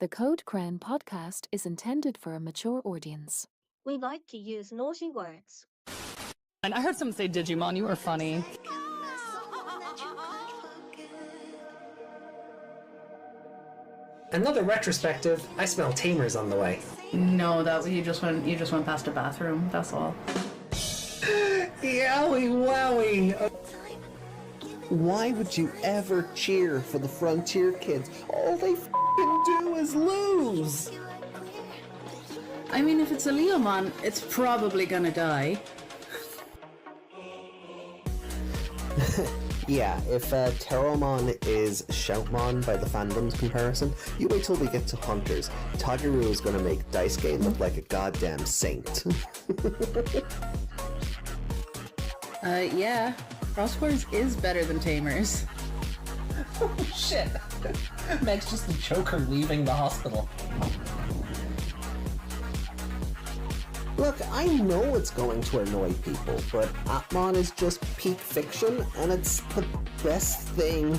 The Code Cran podcast is intended for a mature audience. We like to use naughty words. And I heard someone say Digimon, you were funny. Another retrospective, I smell tamers on the way. No, that you just went past a bathroom, that's all. Yowie wowie! Why would you ever cheer for the Frontier kids? All they f***ing do is lose! I mean, if it's a Leomon, it's probably gonna die. Yeah, if Teromon is Shoutmon by the fandom's comparison, you wait till we get to Hunters. Takeru is gonna make Daisuke look like a goddamn saint. Yeah. Crosswords is better than Tamers. Oh shit! Meg's just the Joker leaving the hospital. Look, I know it's going to annoy people, but Atmon is just peak fiction, and it's the best thing,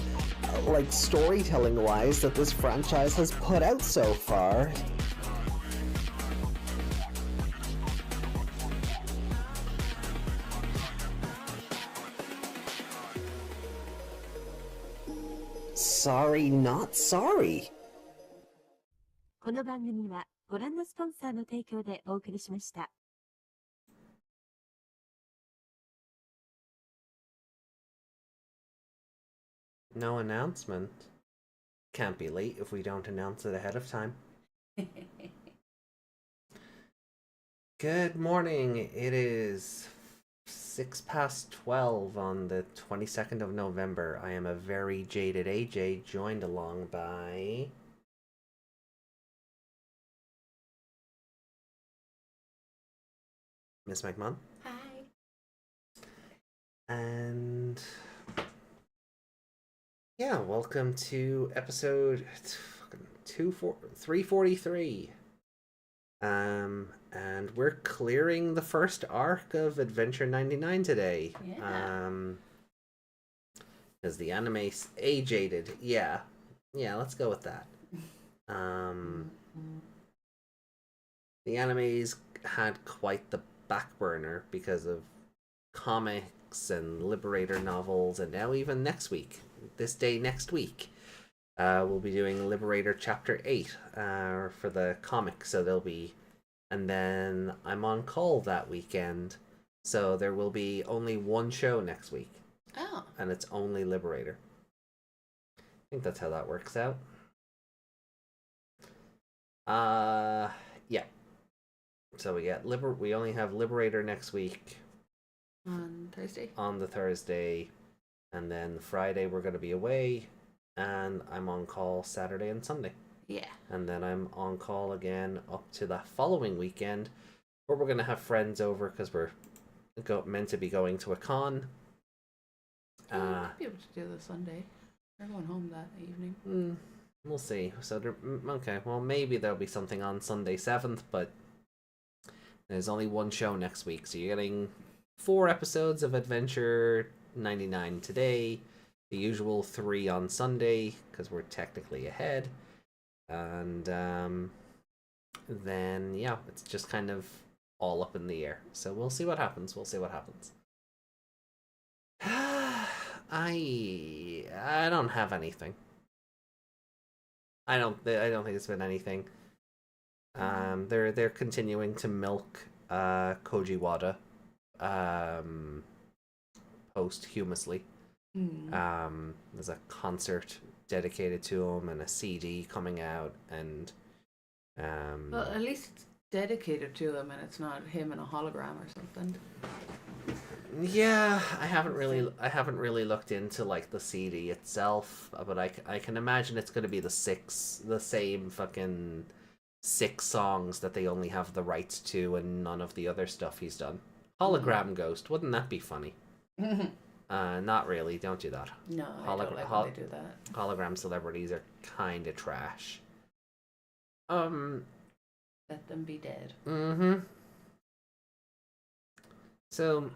like storytelling-wise, that this franchise has put out so far. Sorry, not sorry. この番組はご覧のスポンサーの提供でお送りしました。No announcement. Can't be late if we don't announce it ahead of time. Good morning. It is 12:06 on the 22nd of November. I am a very jaded AJ, joined along by... Miss McMahon. Hi. And... yeah, welcome to episode 343. And we're clearing the first arc of Adventure 99 today. Yeah. Because the anime's age-aided. Yeah, let's go with that. The anime's had quite the back burner because of comics and Liberator novels, and now even next week, next week, we'll be doing Liberator Chapter 8 for the comic, so there'll be... and then I'm on call that weekend, so there will be only one show next week. Oh. And it's only Liberator. I think that's how that works out. Yeah. So we only have Liberator next week. On Thursday? On the Thursday. And then Friday we're going to be away. And I'm on call Saturday and Sunday. Yeah. And then I'm on call again up to that following weekend, where we're going to have friends over because we're meant to be going to a con. You might be able to do the Sunday. We're going home that evening. We'll see. So, okay, well, maybe there'll be something on Sunday 7th, but there's only one show next week, so you're getting 4 episodes of Adventure 99 today, the usual 3 on Sunday, because we're technically ahead. And then, yeah, it's just kind of all up in the air. So we'll see what happens. I don't have anything. I don't think it's been anything. They're continuing to milk Koji Wada posthumously. There's a concert dedicated to him and a CD coming out, and Well, at least it's dedicated to him and it's not him in a hologram or something. Yeah, I haven't really looked into like the CD itself, but I can imagine it's going to be the same fucking 6 songs that they only have the rights to and none of the other stuff he's done. Hologram Ghost, wouldn't that be funny? Not really, don't do that. No, I don't like when they do that. Hologram celebrities are kind of trash. Let them be dead. So,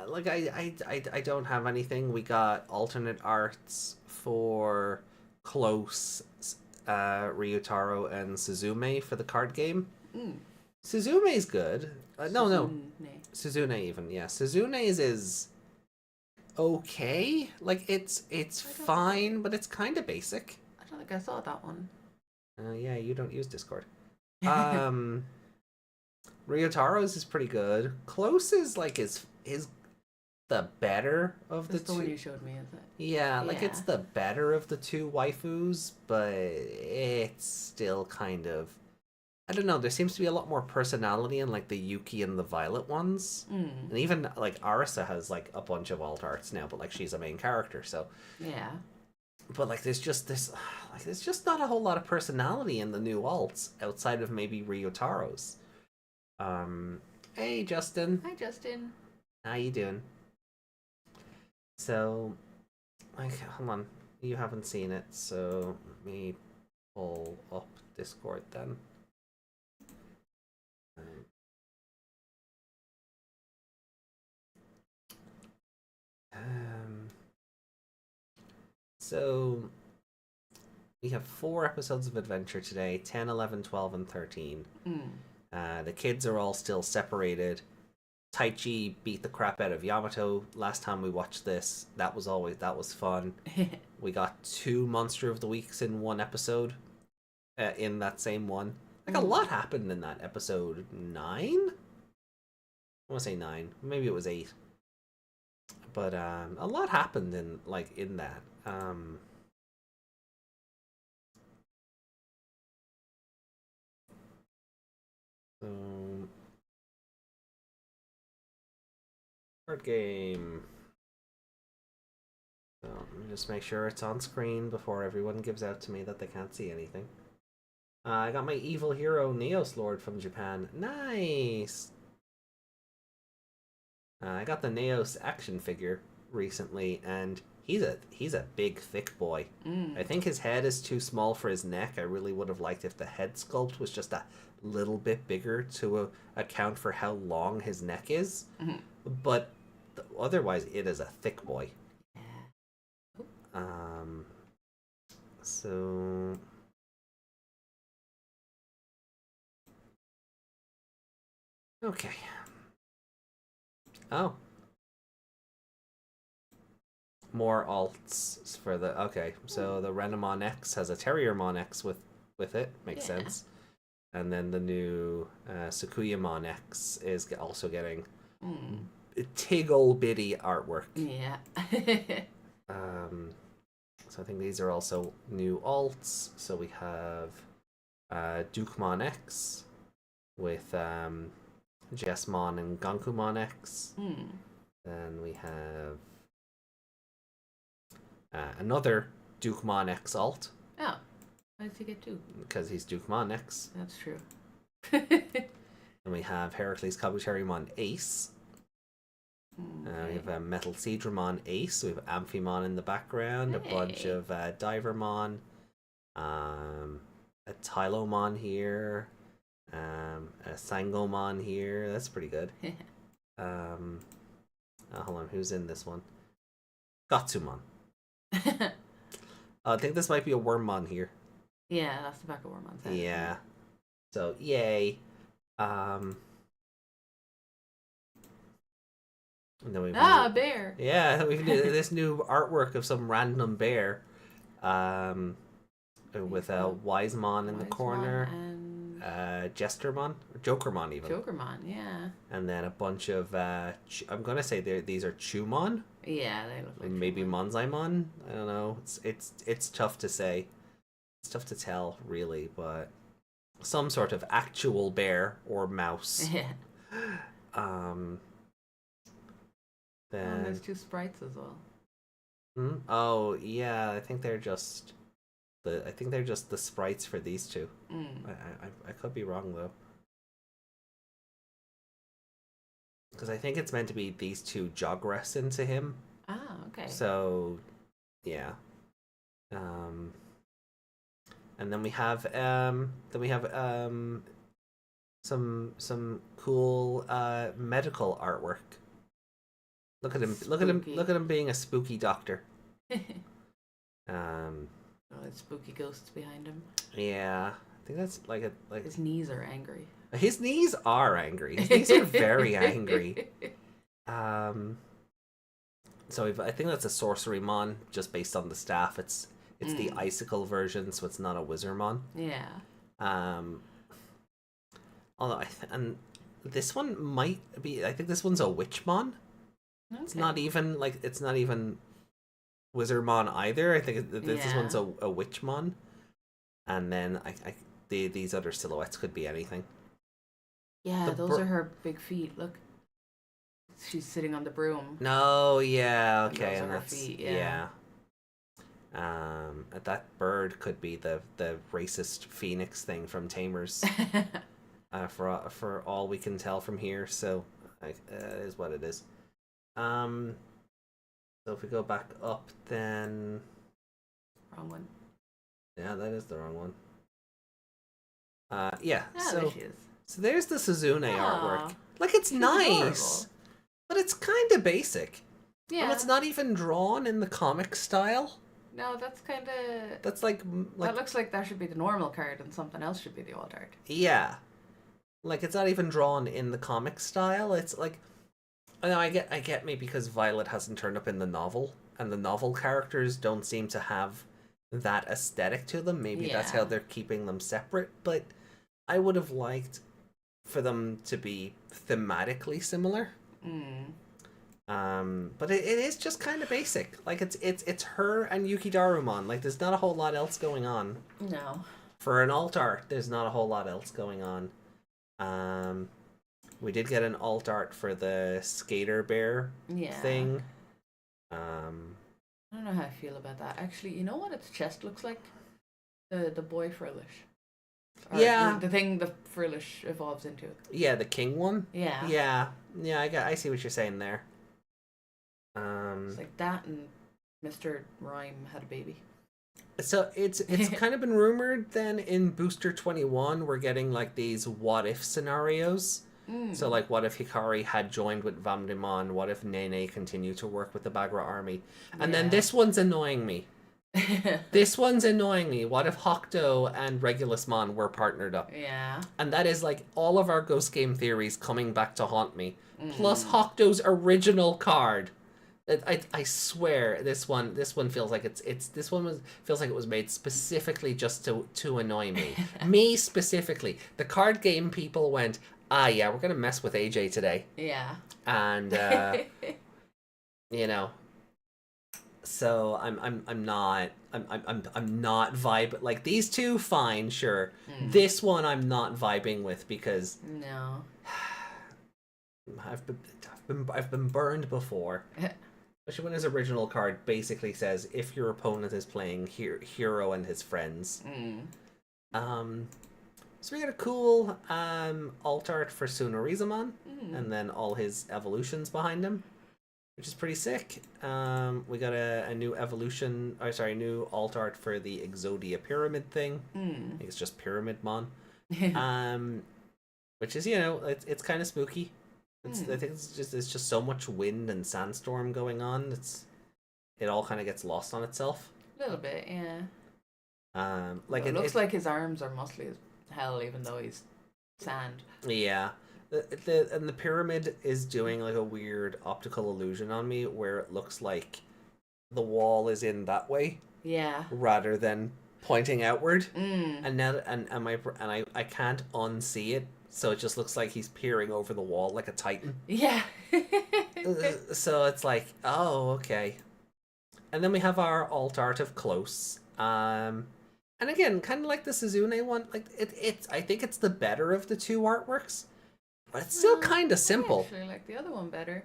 like, I don't have anything. We got alternate arts for Close Ryutaro and Suzume for the card game. Mm. Suzume's good. No. Suzune. Suzune even, yeah. Suzune's is okay. Like, it's fine, but it's kind of basic. I don't think I saw that one. Yeah, you don't use Discord. Ryotaro's is pretty good. Close is like is the better of the That's the one two. you showed me, is it? Yeah, like it's Yeah. the better of the two waifus, but it's still kind of, I don't know, there seems to be a lot more personality in like the Yuki and the Violet ones. Mm. And even like Arisa has like a bunch of alt arts now, but like she's a main character, so Yeah. but like there's just not a whole lot of personality in the new alts outside of maybe Ryotaro's. Hey Justin. Hi, Justin. How you doing? So, like, hold on. You haven't seen it, so let me pull up Discord then. So, we have 4 episodes of Adventure today, 10, 11, 12, and 13. The kids are all still separated. Taichi beat the crap out of Yamato last time we watched this. That was fun. We got 2 Monster of the Weeks in one episode. In that same one. Like, a lot happened in that episode 9? I want to say 9. Maybe it was 8. But a lot happened in that. Card game. So let me just make sure it's on screen before everyone gives out to me that they can't see anything. I got my evil hero Neos Lord from Japan. Nice. I got the Neos action figure recently, and he's a big, thick boy. I think his head is too small for his neck. I really would have liked if the head sculpt was just a little bit bigger to account for how long his neck is. But otherwise, it is a thick boy. So okay. Oh. More alts for the... Okay, so the Renamon X has a Terriermon X with it. Makes sense. And then the new Sukuyamon X is also getting tig old bitty artwork. Yeah. So I think these are also new alts. So we have Dukemon X with Jessmon and Gankumon X. Then we have another Dukemon X alt. Oh, why did he get 2? Because he's Dukemon X. That's true. And we have Heracles Kabuterimon Ace. We have a Metal Seadramon Ace. We have Amphimon in the background. A bunch of Divermon. A Tylomon here. A Sangomon here. That's pretty good. Hold on. Who's in this one? Gatsumon. I think this might be a Wormmon here. Yeah, that's the back of Wormon's head. Yeah. So, yay. And then a bear. Yeah, we did this new artwork of some random bear, with a Wisemon in the corner, and Jestermon, or Jokermon even. Jokermon, yeah. And then a bunch of I'm gonna say these are Chumon. Yeah, they look like Maybe Jokermon. Monzaimon. I don't know. It's tough to say. It's tough to tell, really, but some sort of actual bear or mouse. Yeah. Then there's 2 sprites as well. Oh yeah, I think they're just the sprites for these 2. I could be wrong though, because I think it's meant to be these 2 Jogress into him. Ah, okay. So yeah. And then we have some cool medical artwork. Look at him! Look at him! Spooky. Look at him being a spooky doctor. Oh, it's spooky ghosts behind him. Yeah, I think that's like His knees are angry. his knees are angry. His knees are very angry. So I think that's a sorcery mon, just based on the staff. It's the icicle version, so it's not a wizardmon. Yeah. Although and this one might be. I think this one's a witchmon. Okay. It's not even wizardmon either. I think this one's a witchmon, and then these other silhouettes could be anything. Yeah, those are her big feet. Look, she's sitting on the broom. No, yeah, okay, And those and are her that's feet, yeah. That bird could be the racist phoenix thing from Tamers. For all we can tell from here, so it is what it is. So if we go back up, then Wrong one. yeah, that is the wrong one. Yeah. There she is. So there's the Suzune Aw, artwork. Like, it's she's nice, adorable. but it's kind of basic. Yeah. And it's not even drawn in the comic style. No, that's kind of. That's like That looks like that should be the normal card, and something else should be the alt art. yeah, like it's not even drawn in the comic style. It's like, I know I get maybe because Violet hasn't turned up in the novel, and the novel characters don't seem to have that aesthetic to them. Maybe that's how Yeah. they're keeping them separate. But I would have liked for them to be thematically similar. But it is just kind of basic. Like it's her and Yuki Darumon. Like there's not a whole lot else going on. No. For an alt art, there's not a whole lot else going on. We did get an alt art for the skater bear thing. I don't know how I feel about that. Actually, you know what its chest looks like? The boy Frillish. Or Yeah. The thing the Frillish evolves into. Yeah, the king one. Yeah. Yeah. I see what you're saying there. It's like that and Mr. Rhyme had a baby. So it's kind of been rumored then in Booster 21 we're getting like these what if scenarios. So like what if Hikari had joined with Devimon? What if Nene continued to work with the Bagra army? And then this one's annoying me. This one's annoying me. What if Hokuto and Regulusmon were partnered up? Yeah. And that is like all of our Ghost Game theories coming back to haunt me. Plus Hokuto's original card. I swear this one feels like feels like it was made specifically just to annoy me. Me specifically. The card game people went, yeah, we're gonna mess with AJ today. Yeah. And you know. So I'm not vibe like these two, fine, sure. This one I'm not vibing with because No. I've been burned before. Especially when his original card basically says if your opponent is playing Hero and his friends. So we got a cool alt art for Sunorizaman, and then all his evolutions behind him, which is pretty sick. We got a new new alt art for the Exodia pyramid thing. I think it's just Pyramid Mon. Which is, it's kind of spooky. I think it's just so much wind and sandstorm going on. It all kind of gets lost on itself. A little bit, yeah. Like it looks like his arms are muscly as hell, even though he's sand. Yeah. The pyramid is doing like a weird optical illusion on me where it looks like the wall is in that way. Yeah. Rather than pointing outward. And now I can't unsee it, so it just looks like he's peering over the wall like a titan. Yeah. So it's like, oh, okay. And then we have our alt art of Close. And again, kind of like the Suzune one, like I think it's the better of the two artworks, but it's still kind of simple. I actually like the other one better.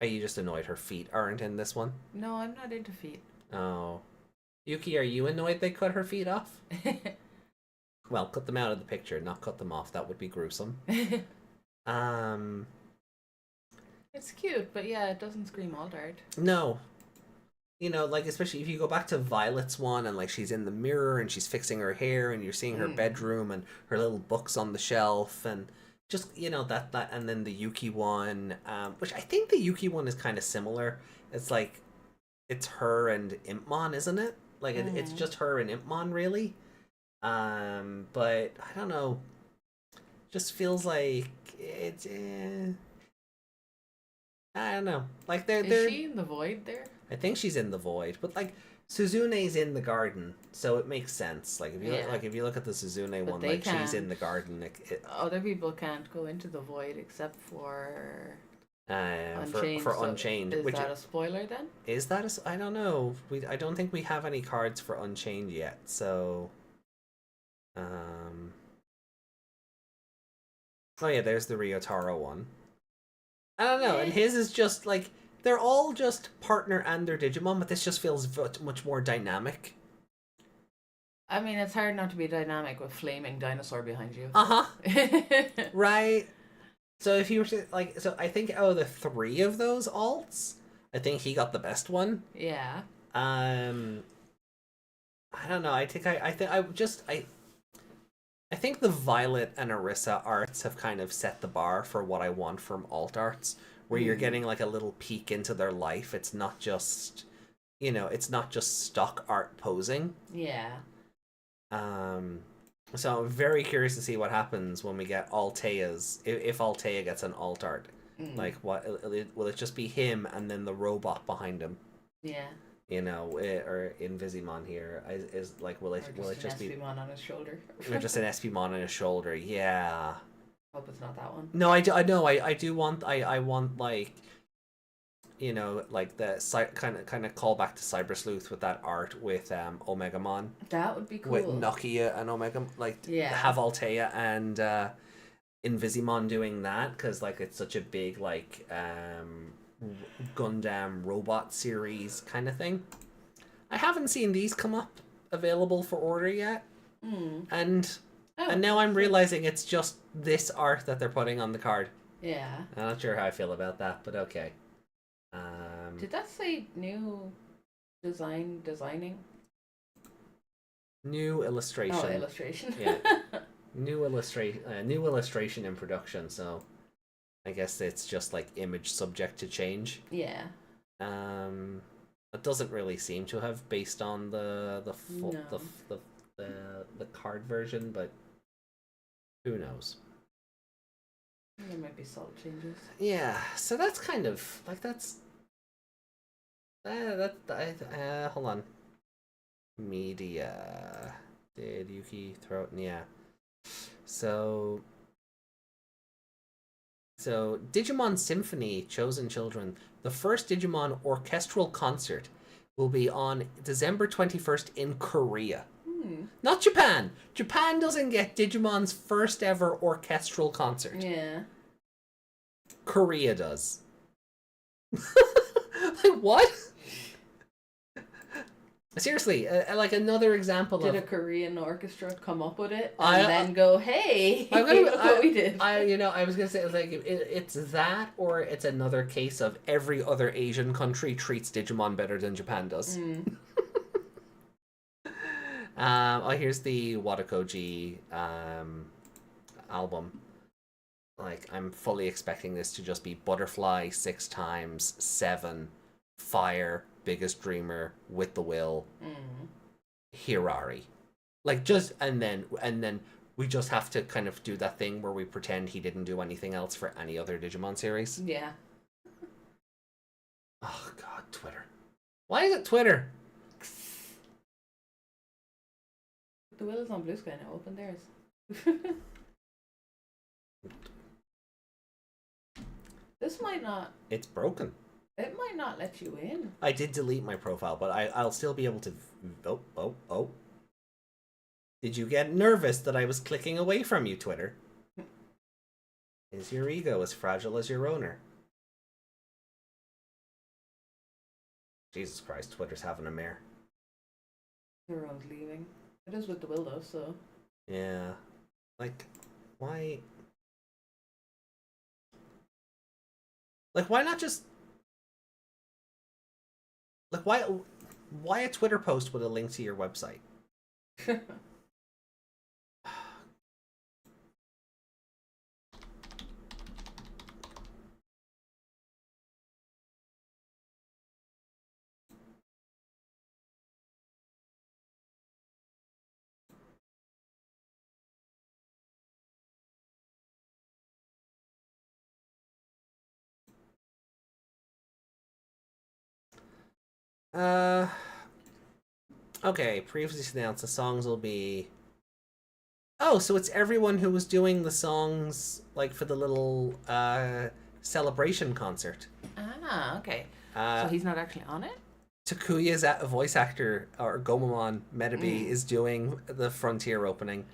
Are you just annoyed her feet aren't in this one? No, I'm not into feet. Oh. Yuki, are you annoyed they cut her feet off? Well, cut them out of the picture, not cut them off. That would be gruesome. It's cute, but yeah, it doesn't scream alt art. No. Like, especially if you go back to Violet's one and, like, she's in the mirror and she's fixing her hair and you're seeing her bedroom and her little books on the shelf and just, that and then the Yuki one, which I think the Yuki one is kind of similar. It's like, it's her and Impmon, isn't it? Like it's just her and Impmon really. But I don't know. Just feels like it's. I don't know. Like they're Is she in the void there? I think she's in the void, but like Suzune's in the garden, so it makes sense. Like if you if you look at the Suzune But one, they like she's in the garden. Other people can't go into the void except for Unchained. For Unchained. Is that a spoiler then? Is that I don't know. I don't think we have any cards for Unchained yet. So, oh yeah, there's the Ryotaro one. I don't know, and his is just like they're all just partner and their Digimon, but this just feels much more dynamic. I mean, it's hard not to be dynamic with flaming dinosaur behind you. Right. So if you were to so I think out of the 3 of those alts, I think he got the best one. Yeah. I don't know. I think I think the Violet and Orisa arts have kind of set the bar for what I want from alt arts, where you're getting like a little peek into their life. It's not just, it's not just stock art posing. Yeah. So I'm very curious to see what happens when we get Altea's, if Altea gets an alt art. Like, what will it just be him and then the robot behind him? Yeah. Or Invizimon here is like, will it just be Devimon on his shoulder? or just an Espimon on his shoulder? Yeah. Hope it's not that one. No, I know. I do want. I want like, like the kind of call back to Cyber Sleuth with that art with Omegamon. That would be cool. With Nokia and Omega, have Altea and Invizimon doing that, because like it's such a big like Gundam robot series kind of thing. I haven't seen these come up available for order yet, and now I'm realizing it's just this art that they're putting on the card. Yeah. I'm not sure how I feel about that, but okay. Did that say new designing? New illustration. Oh, illustration. Yeah. New illustration in production. So, I guess it's just like image subject to change. Yeah. It doesn't really seem to have based on the card version, but who knows? There might be subtle changes. Yeah, so that's kind of like hold on. Media. Did Yuki throw it? Yeah. So Digimon Symphony Chosen Children, the first Digimon orchestral concert, will be on December 21st in Korea. Not Japan. Japan doesn't get Digimon's first ever orchestral concert. Yeah. Korea does. Like, what? Seriously, like another example Did a Korean orchestra come up with it I- and then go, "Hey, I'm gonna- look what we did"? I was gonna say like it's that, or it's another case of every other Asian country treats Digimon better than Japan does. Here's the Watakoji album. Like, I'm fully expecting this to just be Butterfly 6 times 7, Fire, Biggest Dreamer, With the Will, Hirari. Like, just and then we just have to kind of do that thing where we pretend he didn't do anything else for any other Digimon series. Yeah. Oh god, Twitter. Why is it Twitter? The Will is on Blue Sky now. Open theirs. This might not. It's broken. It might not let you in. I did delete my profile, but I'll still be able to. Oh. Did you get nervous that I was clicking away from you, Twitter? Is your ego as fragile as your owner? Jesus Christ, Twitter's having a mare. Everyone's leaving. It is with the Will though, so. Yeah. Like, why? Like, why not just... Like, why a Twitter post with a link to your website? Uh, okay. Previously announced the songs will be. Oh, so it's everyone who was doing the songs like for the little celebration concert. Ah, okay. Uh, So he's not actually on it? Takuya's voice actor, or Gomamon Metabe, is doing the Frontier opening.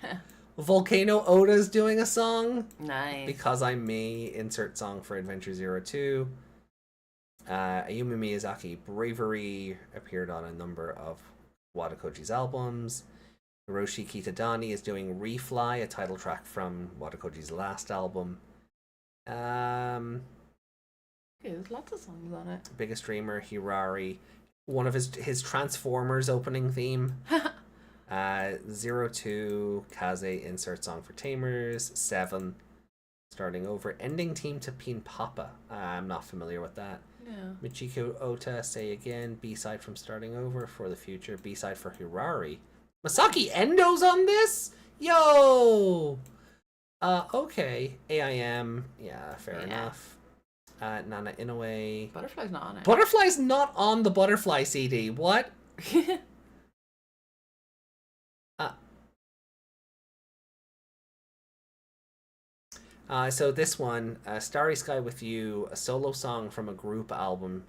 Volcano Oda's doing a song. Nice. Because I'm Me, insert song for Adventure 02. Ayumi Miyazaki, Bravery, appeared on a number of Watakoji's albums. Hiroshi Kitadani is doing Refly, a title track from Watakoji's last album. Okay, there's lots of songs on it. Biggest Dreamer, Hirari, one of his Transformers opening theme. 02, Kaze, insert song for Tamers. 7, starting over. Ending theme to Pin Papa. I'm not familiar with that. Yeah. Michiko Ota, Say Again, B-side from Starting Over, For the Future, B-side for Hirari. Masaki Endo's on this? Yo! Okay. AIM, yeah, fair enough. Nana Inoue. Butterfly's not on it. Butterfly's not on the Butterfly CD. What? So this one, Starry Sky With You, a solo song from a group album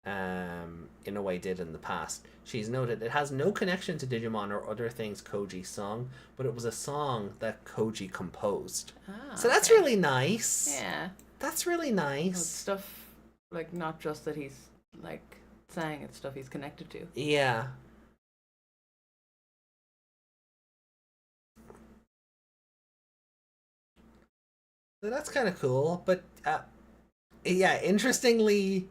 Inoue did in the past. She's noted it has no connection to Digimon or other things Koji sung, but it was a song that Koji composed. So that's really nice. Yeah. That's really It's nice. stuff, like, not just that he's, like, sang, it's stuff he's connected to. Yeah. So that's kind of cool, but yeah, interestingly,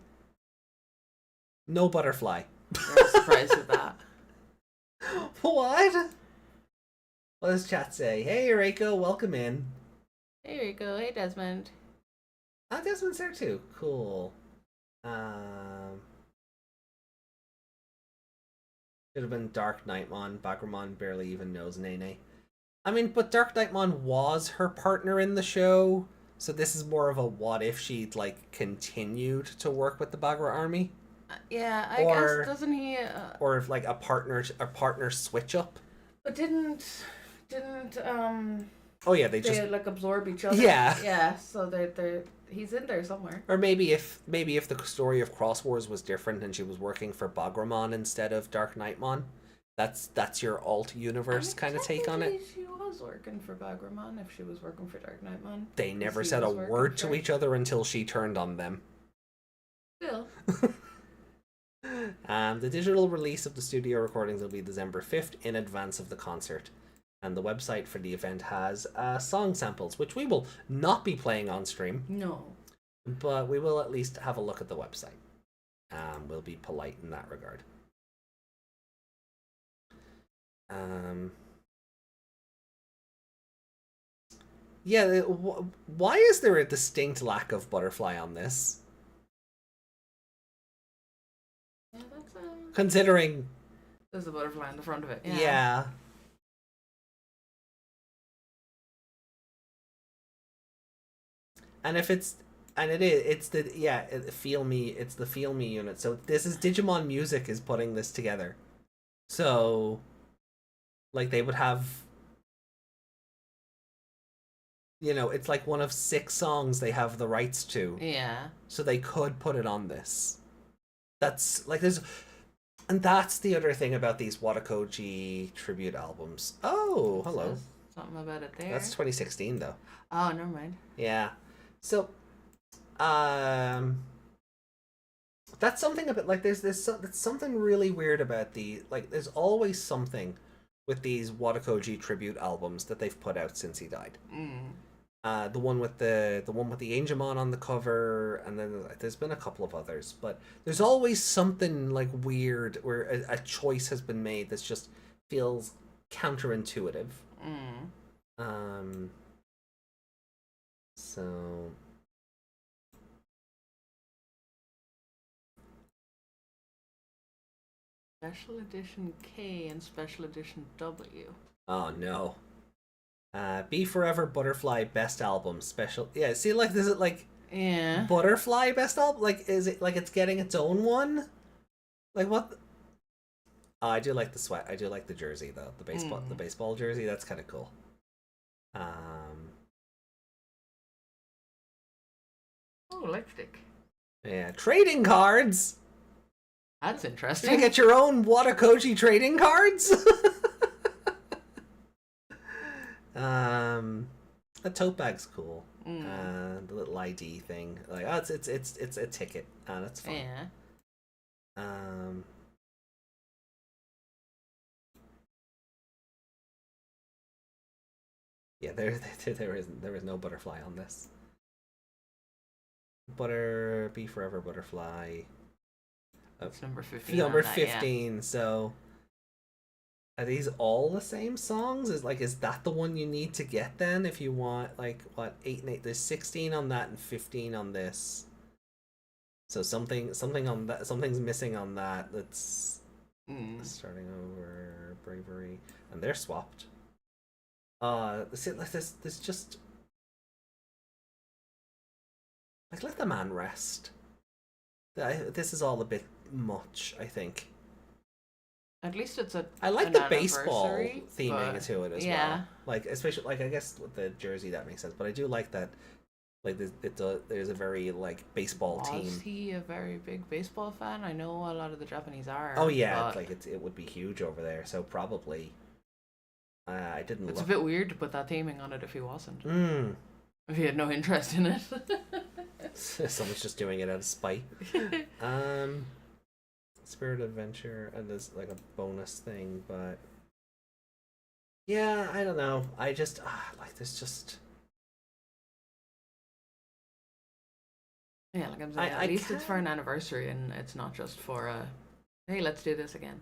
no Butterfly. I'm surprised with that. What? What does chat say? Hey, Reiko, welcome in. Here you go. Hey, Desmond. Ah, Desmond's there too. Cool. Should have been Dark Knightmon. Bagramon barely even knows Nene. I mean, but Dark Knightmon was her partner in the show, so this is more of a what if she'd like continued to work with the Bagra army, Yeah, I Or- guess, doesn't he? or if like a partner switch up. But didn't Oh yeah, they they just like absorb each other? Yeah. Yeah. So they're he's in there somewhere. or maybe if the story of Cross Wars was different and she was working for Bagramon instead of Dark Knightmon. That's your alt universe kind of take on it. Technically, She was working for Bagramon if she was working for Dark Knightmon. They never he said a was working word to for- each other until she turned on them. Still. The digital release of the studio recordings will be December 5th in advance of the concert. And the website for the event has song samples, which we will not be playing on stream, No. but we will at least have a look at the website. We'll be polite in that regard. Yeah, why is there a distinct lack of Butterfly on this? Yeah, that's Considering, there's a butterfly on the front of it. yeah. And if it's the Feel Me, it's the Feel Me unit. So this is Digimon Music is putting this together. So like they would have, it's like one of 6 songs they have the rights to. Yeah. So they could put it on this. That's like and that's the other thing about these Watakoji tribute albums. Oh, hello. Says something about it there. That's 2016 though. Oh, never mind. Yeah. So that's something about like there's something really weird about there's always something with these Watakoji tribute albums that they've put out since he died. The one with the Angemon on the cover, and then there's been a couple of others, but there's always something like weird where a choice has been made that just feels counterintuitive. So Special Edition K and Special Edition W. oh no. Be Forever Butterfly Best Album Special. Yeah, see, like, is it like Yeah. Butterfly Best Album? Like, is it like it's getting its own one? Like, what? Oh, I do like the sweat. I do like the jersey though. The baseball jersey. That's kind of cool. Oh, lipstick. Yeah, trading cards. That's You interesting. get your own Watakoji trading cards. The tote bag's cool. The little ID thing, like, oh, it's a ticket. That's fun. Yeah. Yeah, there is no butterfly on this. Be forever butterfly. That's number 15. Number on that, 15. Yeah. So are these all the same songs? Is that the one you need to get then if you want, like, what, 8 and 8? There's 16 on that and 15 on this. So something on that, something's missing on that. That's starting over bravery, and they're swapped. This just, like, let the man rest. This is all a bit much, I think. At least it's a. I like an the baseball anniversary, theming but- to it as yeah. well. Like, especially, like, I guess with the jersey that makes sense, but I do like that. Like, there's a very, like, baseball Was team. he a very big baseball fan? I know a lot of the Japanese are. Oh yeah, but like it would be huge over there. So probably. I didn't it's look. a bit weird to put that theming on it if he wasn't. Mm. If he had no interest in it. Someone's just doing it out of spite. Spirit Adventure, and there's like a bonus thing, but yeah, I don't know. I just like, there's just. Yeah, like I'm saying, at least it's for an anniversary and it's not just for hey, let's do this again.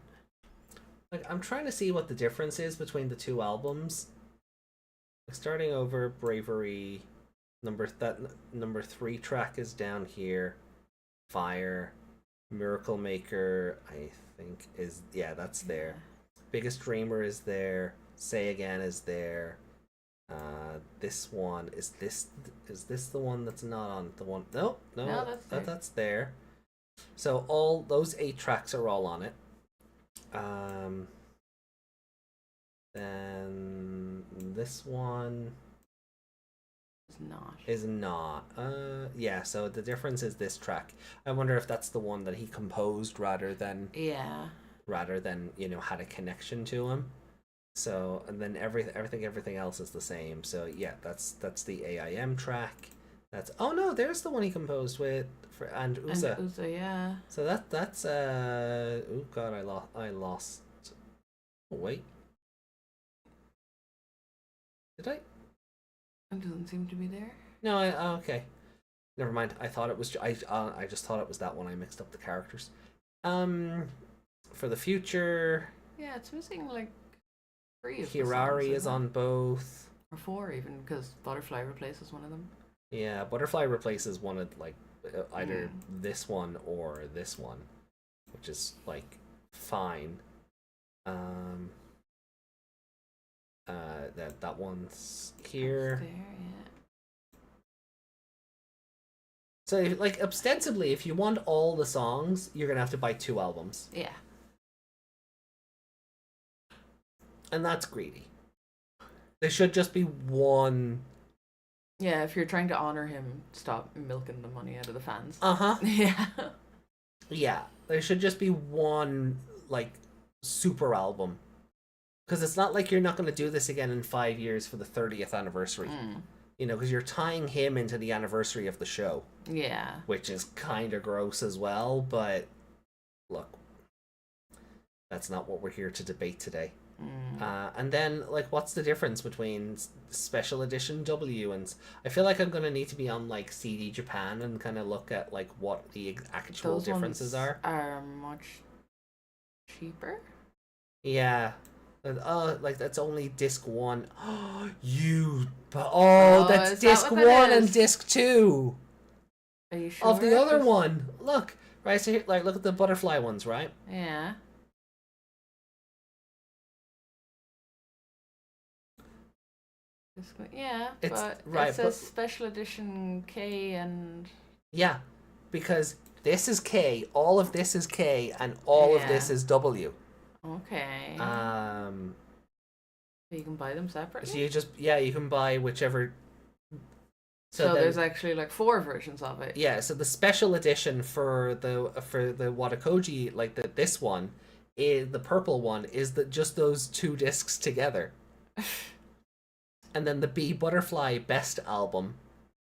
Like, I'm trying to see what the difference is between the two albums. Like, starting over, Bravery, number 3 track is down here. Fire, Miracle Maker, I think that's there. Biggest Dreamer is there. Say Again is there. This one is this the one that's not on the one? No, that's there. So all those 8 tracks are all on it. Then this one is not. Yeah, so the difference is this track. I wonder if that's the one that he composed rather than had a connection to him. So, and then everything else is the same. So yeah, that's the AIM track. Oh no, there's the one he composed with and Usa. And Usa, yeah. So that's oh god, I lost. Oh wait, did I? It doesn't seem to be there. No, okay. Never mind. I thought it was. I just thought it was that one. I mixed up the characters. For the future. Yeah, it's missing like 3 of Hirari the songs, is on both. or 4 even, because Butterfly replaces one of them. Yeah, Butterfly replaces one of, like, either this one or this one, which is, like, fine. That one's here. There, yeah. So, like, ostensibly, if you want all the songs, you're gonna have to buy 2 albums, Yeah. and that's greedy. There should just be one. Yeah, if you're trying to honor him, stop milking the money out of the fans. Yeah. Yeah. Yeah, there should just be one, like, super album. Because it's not like you're not going to do this again in 5 years for the 30th anniversary. Because you're tying him into the anniversary of the show. Yeah. Which is kind of gross as well, but look, that's not what we're here to debate today. And then, like, what's the difference between Special Edition W and... I feel like I'm going to need to be on, like, CD Japan and kind of look at, like, what the actual Those differences ones are. much cheaper? Yeah. Like, that's only disc 1. That's is that disc what that 1 and is? disc 2 Are you sure? of the other one. Look, right, so here, like, look at the butterfly ones, right? Yeah. Yeah, It's- but right, it says but- Special Edition K and... Yeah, because this is K, all of this is K, and all of this Yeah. is W. Okay. Um, So you can buy them separately? so you can buy whichever. So then- there's actually like 4 versions of it. Yeah, so the special edition for the Watakoji, like this one, is the purple one, is that just those 2 discs together. And then the Bee Butterfly Best album,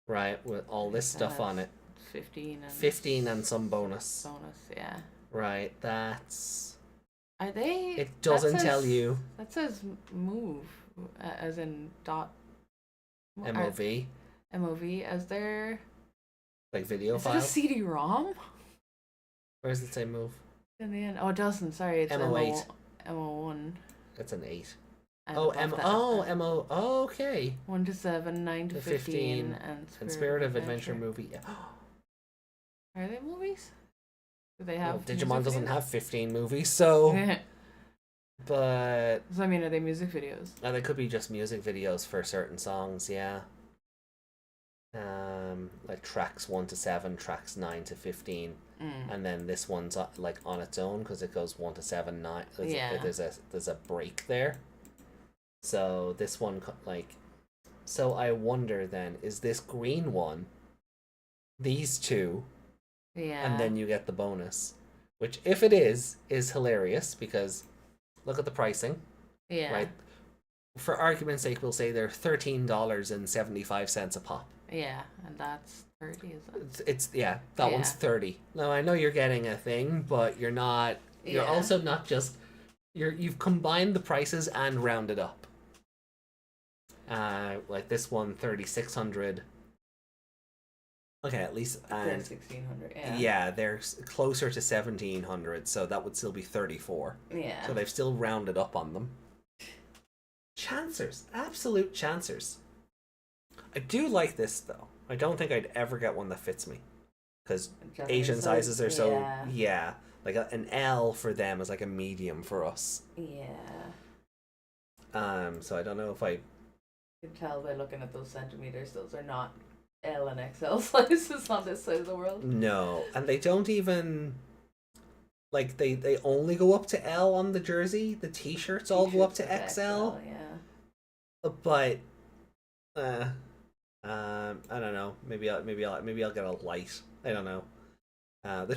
right, with all this stuff on it. 15 and some bonus. Bonus, yeah. Right, that's... Are they... It doesn't tell you. That says move, as in dot... MOV. MOV, as their... Like video Is file. it a CD-ROM? Where does it say move? In the end. Oh, it doesn't. Sorry, it's MO8. MO1. It's an 8. And Oh, above that, MO. Oh, okay. 1 to 7, 9 to 15, And Spirit of Adventure movie. Are they movies? Do they have? Well, Digimon doesn't videos? have 15 movies, so. But. So I mean, are they music videos? They could be just music videos for certain songs, yeah. Like tracks 1 to 7, tracks 9 to 15, and then this one's like on its own because it goes 1 to 7, 9. There's a break there. So this one so I wonder then, is this green one these 2? Yeah. And then you get the bonus, which if it is hilarious because look at the pricing. Yeah. Right. For argument's sake, we'll say they're $13.75 a pop. Yeah, and that's 30, is it? It's that one's 30. Now I know you're getting a thing, but you're not. You're also not just. You've combined the prices and rounded up. Like this one, 3,600. Okay, at least and 1,600. Yeah. yeah, they're closer to 1,700, so that would still be 34. Yeah. So they've still rounded up on them. Chancers, absolute chancers. I do like this though. I don't think I'd ever get one that fits me, because Asian sizes are so like an L for them is like a medium for us. Yeah. So I don't know if I. You can tell by looking at those centimeters; those are not L and XL sizes on this side of the world. No, and they don't even. Like they only go up to L on the jersey. The T-shirts all go up to XL. Yeah. But, I don't know. Maybe I'll get a light. I don't know. I'm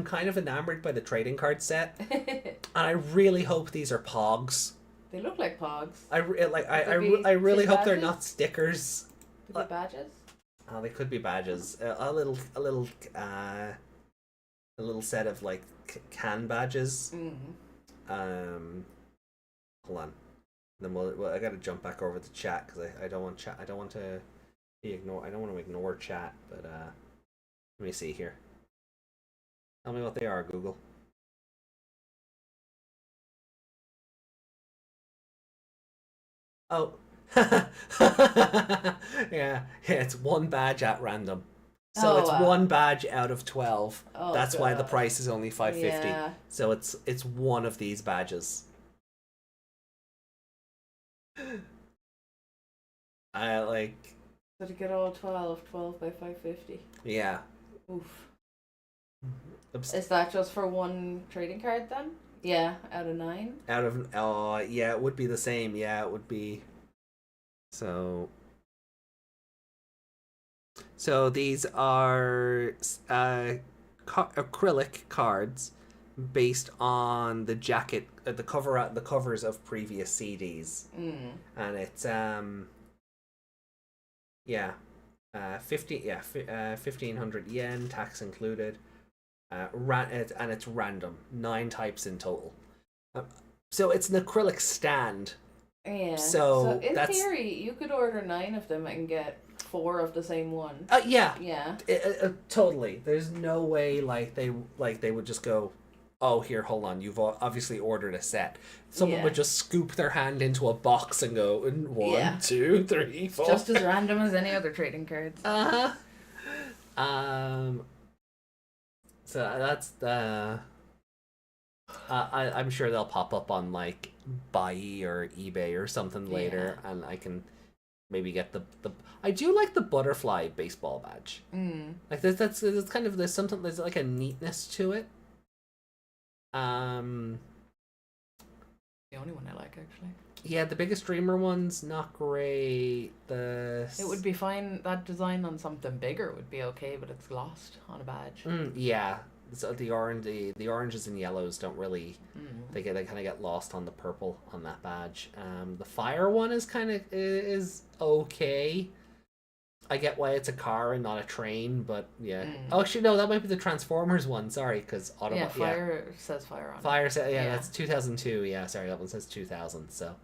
kind of enamored by the trading card set, and I really hope these are Pogs. They look like Pogs. I really hope they're badges? not stickers. Could be badges. Oh, they could be badges. A little set of like can badges. Hold on. Then I gotta jump back over to chat because I don't want chat. I don't want to ignore chat. But let me see here. Tell me what they are, Google. Oh. yeah, it's one badge at random. So it's one badge out of 12. That's why the price is only $5.50. Yeah. So it's one of these badges. I like. So to get all 12 by 550. Yeah. Oof. Is that just for one trading card then? Yeah, out of 9. Yeah, it would be the same. Yeah, it would be. So these are acrylic cards based on the jacket, the covers of previous CDs, and it's 1,500 yen, tax included, and it's random, 9 types in total. So it's an acrylic stand. Yeah. So in theory, you could order 9 of them and get 4 of the same one. Yeah. Yeah. Totally. There's no way they would just go, oh, here, hold on, you've obviously ordered a set. Someone would just scoop their hand into a box and go, 1, 2, 3, 4. Just as random as any other trading cards. So that's the. I'm sure they'll pop up on like Buy or eBay or something later, and I can maybe get the. I do like the butterfly baseball badge. Like that's kind of there's like a neatness to it. The only one I like, actually. Yeah, the Biggest Dreamer one's not great. It would be fine. That design on something bigger would be okay, but it's glossed on a badge. Yeah. So the oranges and yellows don't really they kind of get lost on the purple on that badge. The fire one is is okay. I get why it's a car and not a train, but yeah. Oh, actually, no, that might be the Transformers one. Sorry, because Yeah, fire says fire on it. Fire says that's 2002. Yeah, sorry, that one says 2000. So,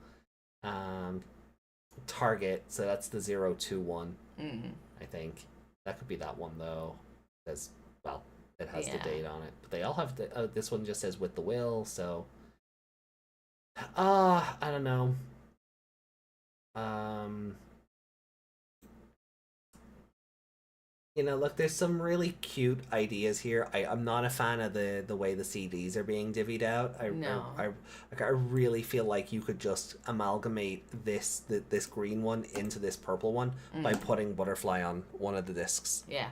Target. So that's the 021. I think that could be that one though, because well, it has the date on it. But they all have the. This one just says with the will. So, I don't know. You know, look, there's some really cute ideas here. I'm not a fan of the way the CDs are being divvied out. I really feel like you could just amalgamate this green one into this purple one by putting Butterfly on one of the discs. Yeah.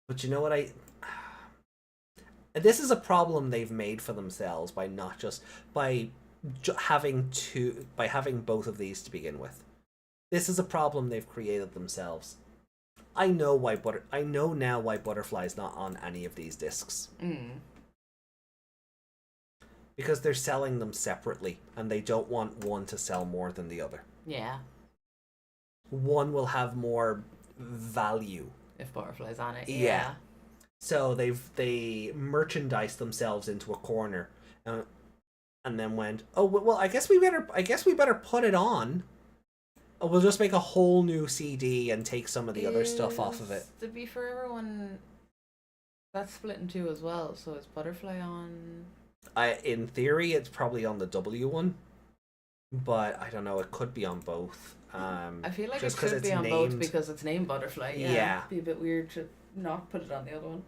But you know what this is a problem they've made for themselves by not just by having both of these to begin with. This is a problem they've created themselves. I know now why Butterfly's not on any of these discs. Because they're selling them separately, and they don't want one to sell more than the other. Yeah. One will have more value if Butterfly's on it. Yeah. So they merchandise themselves into a corner, and then went, oh well, I guess we better put it on. We'll just make a whole new CD and take some of the other stuff off of it. To be for everyone, that's split in two as well. So is Butterfly on? In theory, it's probably on the W one, but I don't know. It could be on both. I feel like just it should be on named... both because it's named Butterfly. Yeah. It'd be a bit weird to not put it on the other one.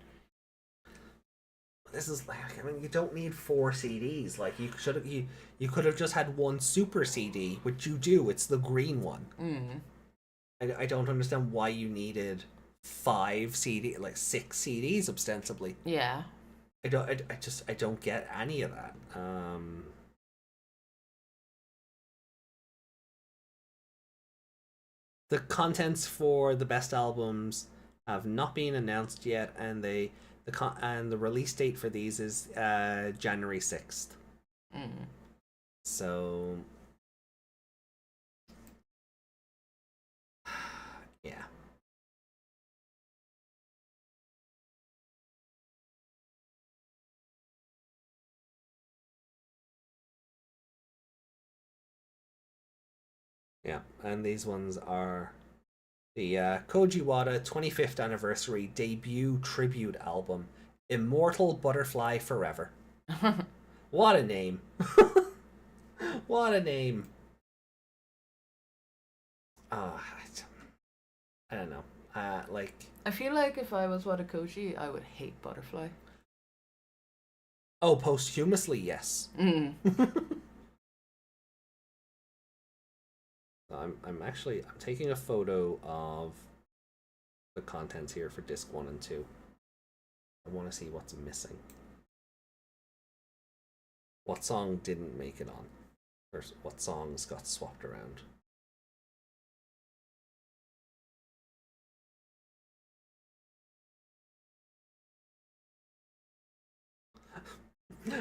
This is like, I mean, you don't need 4 CDs. Like you could have just had one super CD, which you do. It's the green one. I don't understand why you needed 5 6 CDs ostensibly. Yeah. I don't get any of that. The contents for the best albums have not been announced yet, and the release date for these is January 6th. So yeah. Yeah, and these ones are the Koji Wada 25th anniversary debut tribute album, Immortal Butterfly Forever. What a name. What a name. I don't know. I feel like if I was Wada Koji, I would hate Butterfly. Oh, posthumously, yes. I'm taking a photo of the contents here for disc 1 and 2. I want to see what's missing. What song didn't make it on? Or what songs got swapped around?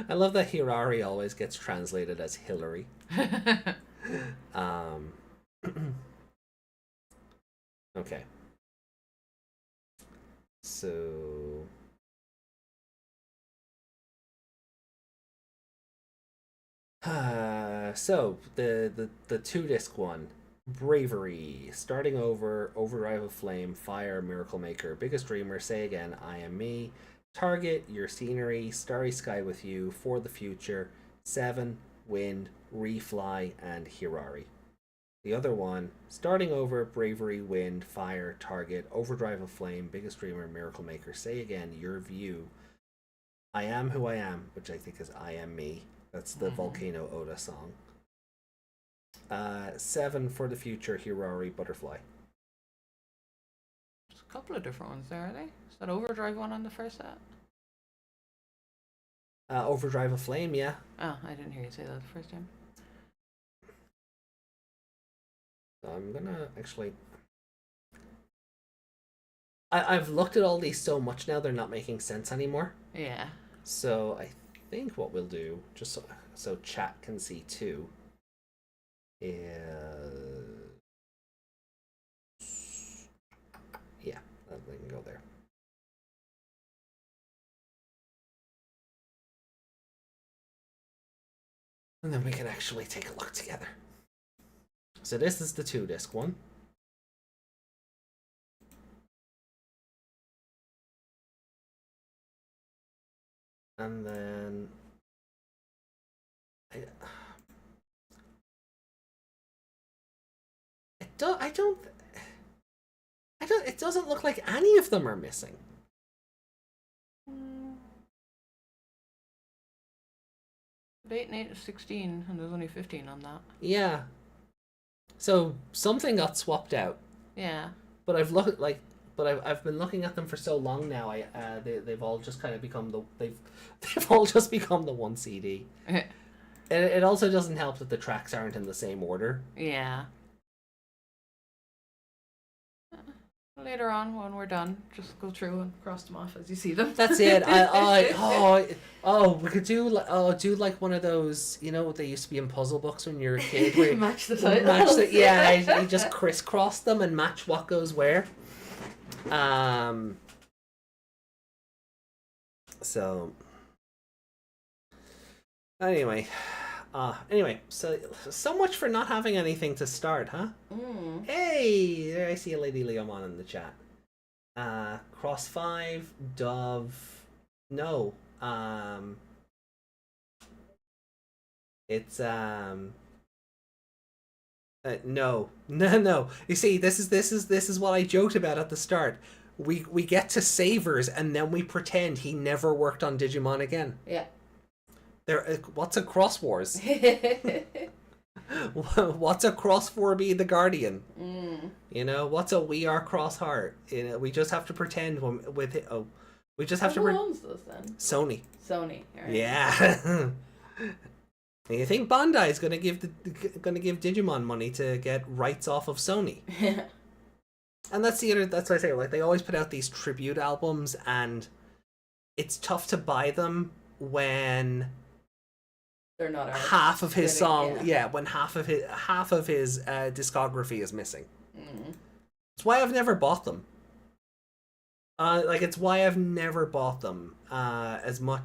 I love that Hirari always gets translated as Hillary. Okay. So the 2-disc one, Bravery, Starting Over, Overdrive of Flame, Fire, Miracle Maker, Biggest Dreamer, Say Again, I Am Me, Target, Your Scenery, Starry Sky with You, For the Future, 7, Wind, Refly, and Hirari. The other one, Starting Over, Bravery, Wind, Fire, Target, Overdrive of Flame, Biggest Dreamer, Miracle Maker, Say Again, Your View, I Am Who I Am, which I think is I Am Me. That's the Volcano Oda song. 7, For the Future, Hirari, Butterfly. There's a couple of different ones there, are they? Is that Overdrive one on the first set? Overdrive of Flame, yeah. Oh, I didn't hear you say that the first time. So I'm gonna actually. I've looked at all these so much now; they're not making sense anymore. Yeah. So I think what we'll do, just so chat can see too, is yeah, they can go there. And then we can actually take a look together. So this is the 2-disc one. And then it doesn't look like any of them are missing. 8 and 8 is 16, and there's only 15 on that. Yeah. So something got swapped out. Yeah. But I've been looking at them for so long now. They've all just kind of become they've all just become the one CD. It also doesn't help that the tracks aren't in the same order. Yeah. Later on, when we're done, just go through and cross them off as you see them. That's it. We could do like one of those, you know what they used to be in puzzle books when you're a kid, where you match the titles. you just crisscross them and match what goes where. So anyway, so much for not having anything to start, huh? Hey, there I see a Lady Leomon in the chat. Cross 5, Dove. No. It's no. You see, this is what I joked about at the start. We get to Savers and then we pretend he never worked on Digimon again. Yeah. What's a Cross Wars? What's a Cross 4B the Guardian? You know, what's a We Are Cross Heart? You know, we just have to pretend with it. Oh, we just have to. Who owns those then? Sony. Sony. Right. Yeah. You think Bandai is gonna give Digimon money to get rights off of Sony? And that's what I say. Like, they always put out these tribute albums, and it's tough to buy them when they're not half of his song. Yeah, when half of his discography is missing. It's why I've never bought them. It's why I've never bought them. As much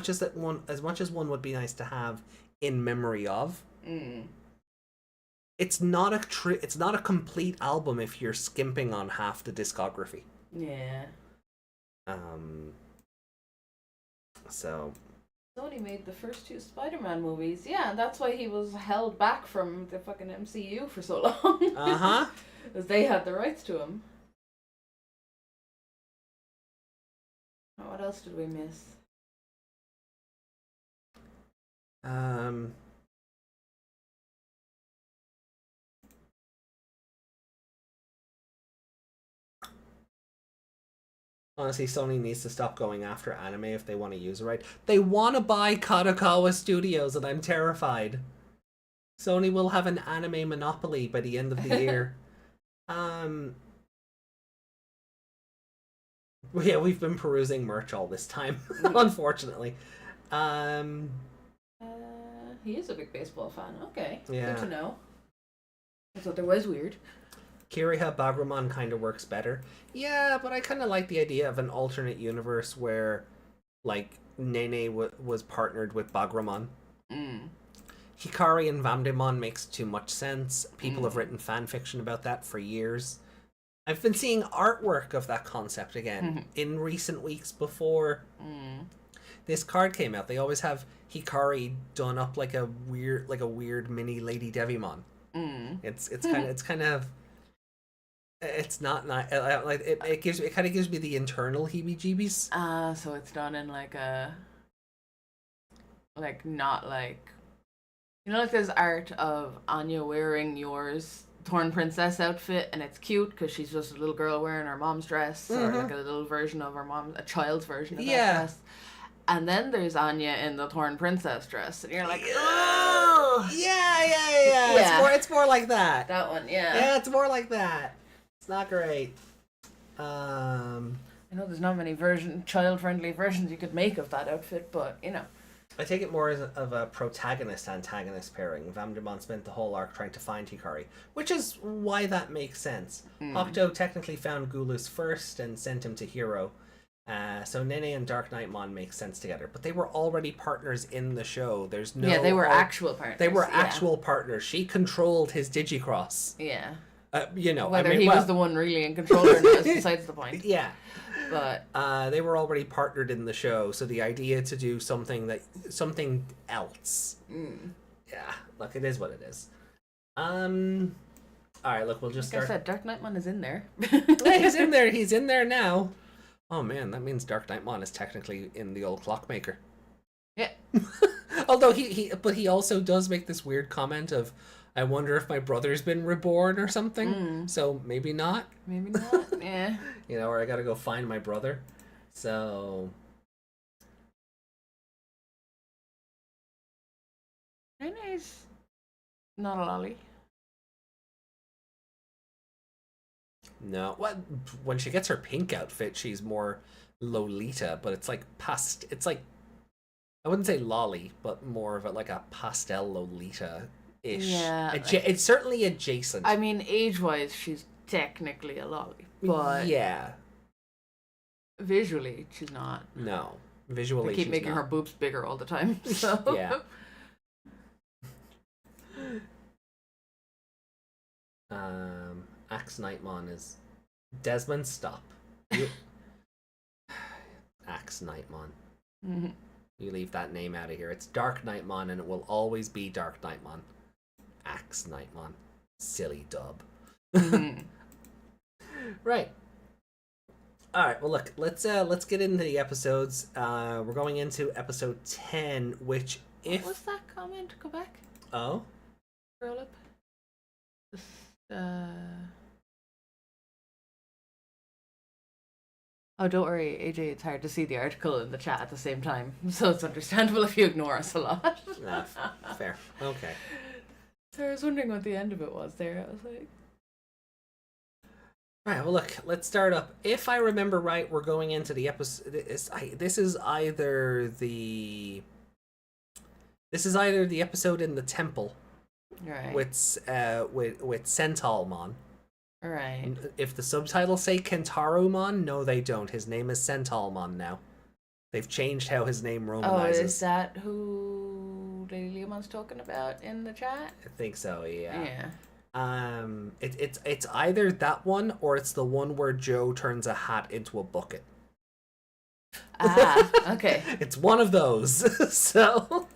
as one would be nice to have in memory of. It's not a complete album if you're skimping on half the discography. Yeah. So Sony made the first 2 Spider-Man movies. Yeah, and that's why he was held back from the fucking MCU for so long. Because they had the rights to him. What else did we miss? Honestly, Sony needs to stop going after anime if they want to use it right. They want to buy Kadokawa Studios, and I'm terrified. Sony will have an anime monopoly by the end of the year. Yeah, we've been perusing merch all this time, unfortunately. He is a big baseball fan. Okay, yeah. Good to know. I thought that was weird. Kiriha Bagramon kind of works better. Yeah, but I kind of like the idea of an alternate universe where, like, Nene was partnered with Bagramon. Hikari and Vamdemon makes too much sense. People have written fan fiction about that for years. I've been seeing artwork of that concept again in recent weeks before this card came out. They always have Hikari done up like a weird mini Lady Devimon. It's not like it kind of gives me the internal heebie-jeebies. So it's done in like a not like, you know, like there's art of Anya wearing yours Thorn Princess outfit, and it's cute because she's just a little girl wearing her mom's dress, or like a little version of her mom, a child's version of that dress. And then there's Anya in the Thorn Princess dress, and you're like, Yeah. oh, Yeah. It's more like that. that one, yeah. Yeah, it's more like that. It's not great. I know there's not many child-friendly versions you could make of that outfit, but you know. I take it more as of a protagonist-antagonist pairing. Devimon spent the whole arc trying to find Hikari, which is why that makes sense. Octo technically found Gulus first and sent him to Hero. So Nene and Dark Knightmon make sense together, but they were already partners in the show. There's no... Yeah, they were actual partners. They were actual partners. She controlled his Digicross. Yeah. Whether he was the one really in control or not is besides the point. Yeah. But they were already partnered in the show, so the idea to do something else. Yeah, look, it is what it is. All right, look, we'll just like start. I said, Dark Knightmon is in there. Yeah, he's in there. He's in there now. Oh man, that means Dark Knightmon is technically in the old Clockmaker. Yeah. Although he also does make this weird comment of, I wonder if my brother's been reborn or something. So maybe not. Maybe not. Yeah. Or I gotta go find my brother. So. Nene's not a lolly. No. When she gets her pink outfit, she's more Lolita, but it's like it's like, I wouldn't say lolly, but more of a pastel Lolita-ish. Yeah. It's certainly adjacent. I mean, age-wise, she's technically a lolly, but yeah. Visually, she's not. No. Visually, They keep she's making not. her boobs bigger all the time. So. Yeah. Axe Knightmon is Desmond. Stop. Axe Knightmon. Mm-hmm. You leave that name out of here. It's Dark Knightmon, and it will always be Dark Knightmon. Axe Knightmon. Silly dub. Mm-hmm. Right. All right. Well, look. Let's get into the episodes. We're going into episode 10, which What was that comment? Go back. Oh. Scroll up. Oh, don't worry, AJ. It's hard to see the article in the chat at the same time, so it's understandable if you ignore us a lot. Nah, fair. Okay. So I was wondering what the end of it was there. I was like, All right, well, look, let's start up. If I remember right, we're going into the episode. This is either the episode in the temple right, with Sentalmon. right. If the subtitles say Kentaromon, no, they don't. His name is Sentalmon now. They've changed how his name romanizes. Oh, is that who Lady Leomon's talking about in the chat? I think so. Yeah. Yeah. It's either that one or it's the one where Joe turns a hat into a bucket. Ah, okay. It's one of those. So,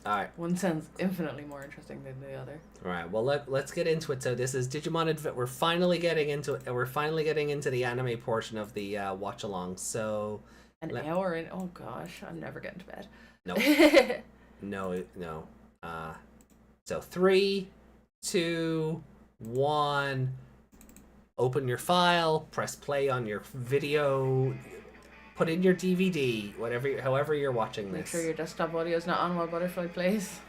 all right. One sounds infinitely more interesting than the other. All right. Well, let's get into it. So this is Digimon We're finally getting into it. We're finally getting into the anime portion of the watch along. So An hour in. Oh gosh, I'm never getting to bed. No. No. So 3, 2, 1. Open your file. Press play on your video. Put in your DVD. However you're watching this. Make sure your desktop audio is not on while Butterfly plays.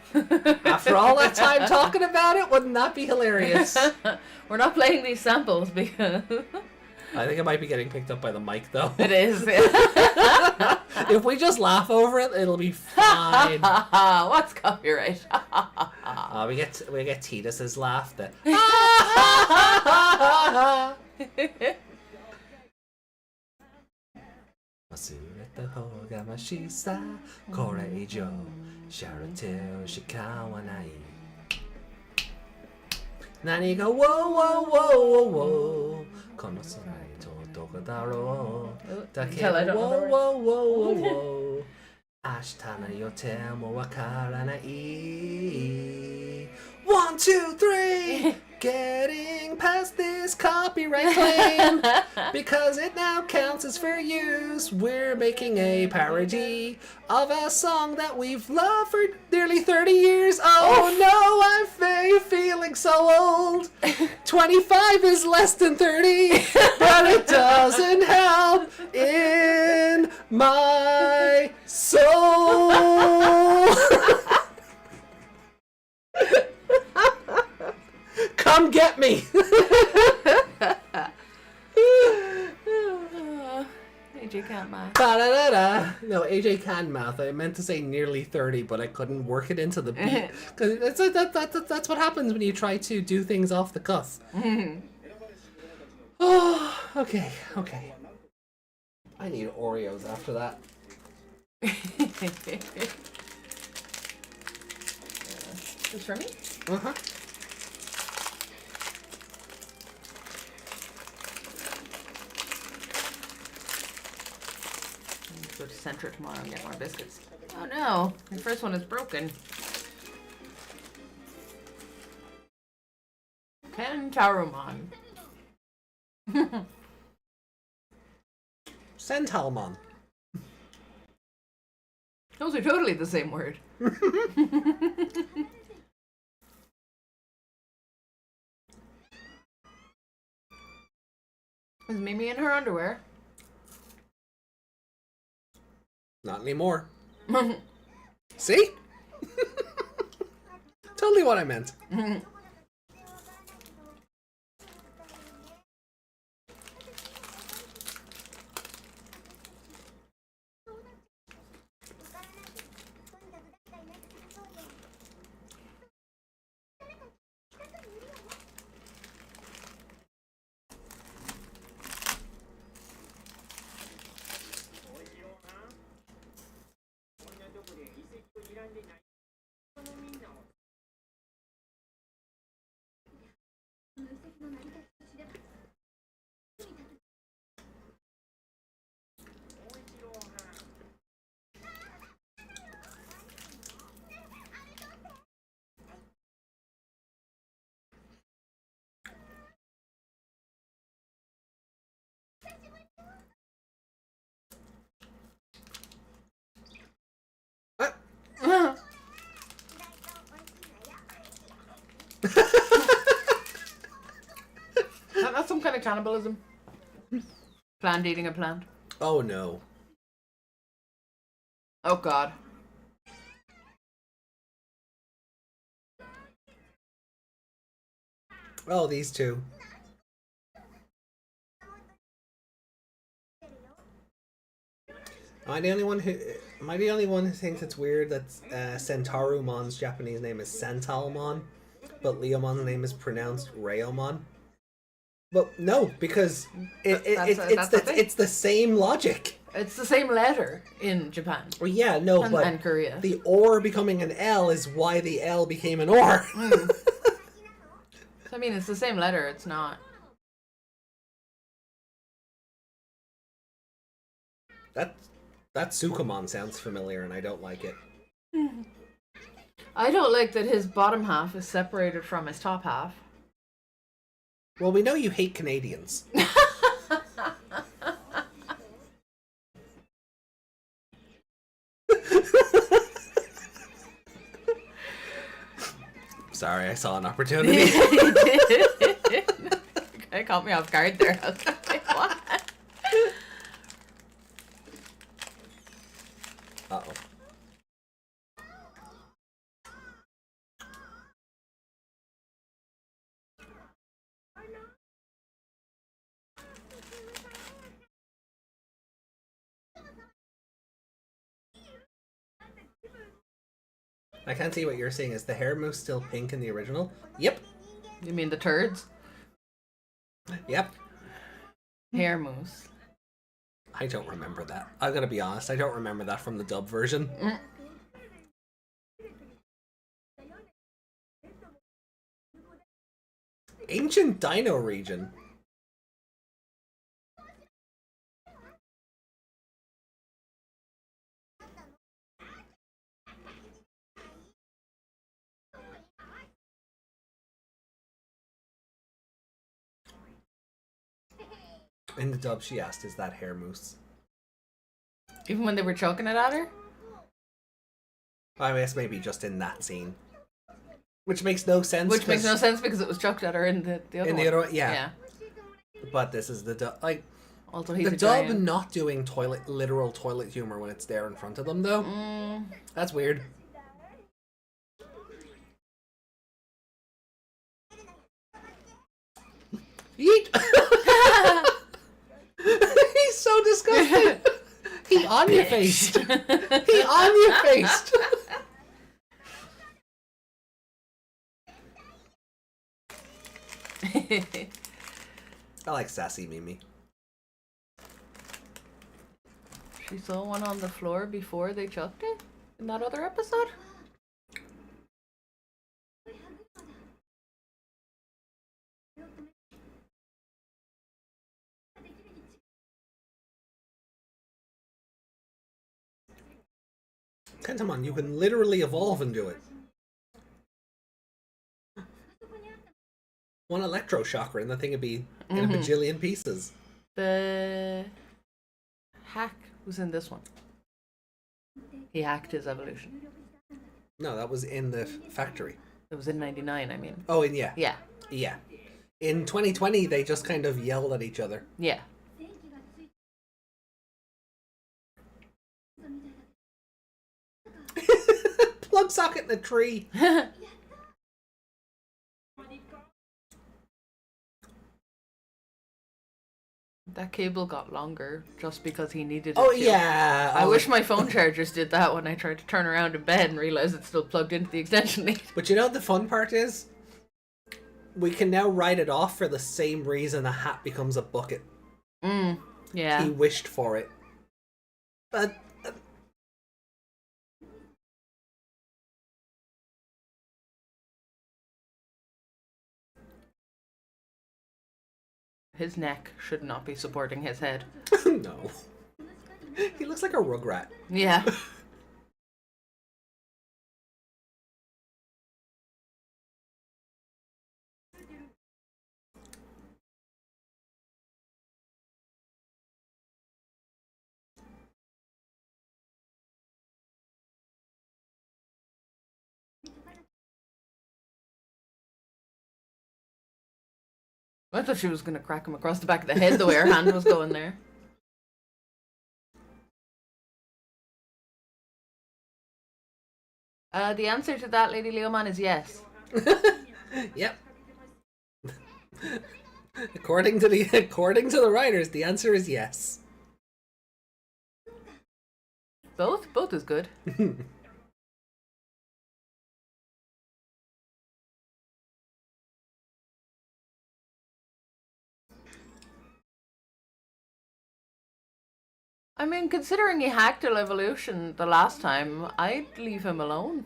After all that time talking about it, wouldn't that be hilarious? We're not playing these samples because I think it might be getting picked up by the mic, though. it is. If we just laugh over it, it'll be fine. What's copyright? We get Titus's laugh. The何が wow wow wow wow この空にどこだろうだけど wow wow wow wow 明日の予定もわからない 1, 2, 3 getting getting past this copyright claim because it now counts as fair use. We're making a parody of a song that we've loved for nearly 30 years. Oh no, I'm feeling so old. 25 is less than 30, but it doesn't help in my soul. Come get me. AJ can't math. Ba-da-da-da. No, AJ can math. I meant to say nearly 30, but I couldn't work it into the beat. Because that's what happens when you try to do things off the cuff. Oh, okay. I need Oreos after that. This for me? Uh-huh. Go to Centra tomorrow and get more biscuits. Oh no, the first one is broken. Kentarumon. Sentalmon. Those are totally the same word. Is Mimi in her underwear? Not anymore. See? Totally what I meant. That's some kind of cannibalism. Plant eating a plant. Oh no. Oh god. Oh, these two. Am I the only one who thinks it's weird that Centarumon's Japanese name is Santalmon, but Leomon's name is pronounced Rayomon? But no, because it's the same logic. It's the same letter in Japan. Well, yeah, no, but and Korea. the or becoming an L is why the L became an or. I mean, it's the same letter. It's not. That Sukamon sounds familiar, and I don't like it. I don't like that his bottom half is separated from his top half. Well, we know you hate Canadians. Sorry, I saw an opportunity. It caught me off guard there. I was like, what? Uh-oh. I can't see what you're seeing. Is the hair mousse still pink in the original? Yep. You mean the turds? Yep. Hair mousse. I don't remember that. I gotta be honest, I don't remember that from the dub version. Ancient Dino region. In the dub, she asked, "Is that hair mousse?" Even when they were chucking it at her? I guess maybe just in that scene. Which makes no sense. Which makes no sense because it was chucked at her in the other in one. the other one, yeah. But this is the dub. Like, Also, he's the a dub giant. not doing literal toilet humor when it's there in front of them, though. That's weird. Yeet! He's so disgusting. He on your face. He on your face. I like sassy Mimi. She saw one on the floor before they chucked it in that other episode? Kentamon, you can literally evolve and do it. One electroshocker and the thing would be in a bajillion pieces. The hack was in this one. He hacked his evolution. No, that was in the factory. It was in 99, I mean. Oh, and yeah. Yeah. Yeah. In 2020, they just kind of yelled at each other. Yeah. Plug socket in a tree. That cable got longer just because he needed it Oh, to. yeah. I wish my phone chargers did that when I tried to turn around in bed and realized it's still plugged into the extension lead. But you know what the fun part is? We can now write it off for the same reason a hat becomes a bucket. Yeah. He wished for it. But His neck should not be supporting his head. no. He looks like a rugrat. Yeah. I thought she was going to crack him across the back of the head the way her hand was going there. The answer to that, Lady Leomon, is yes. Yep. According to the writers, the answer is yes. Both is good. I mean, considering he hacked a evolution the last time, I'd leave him alone.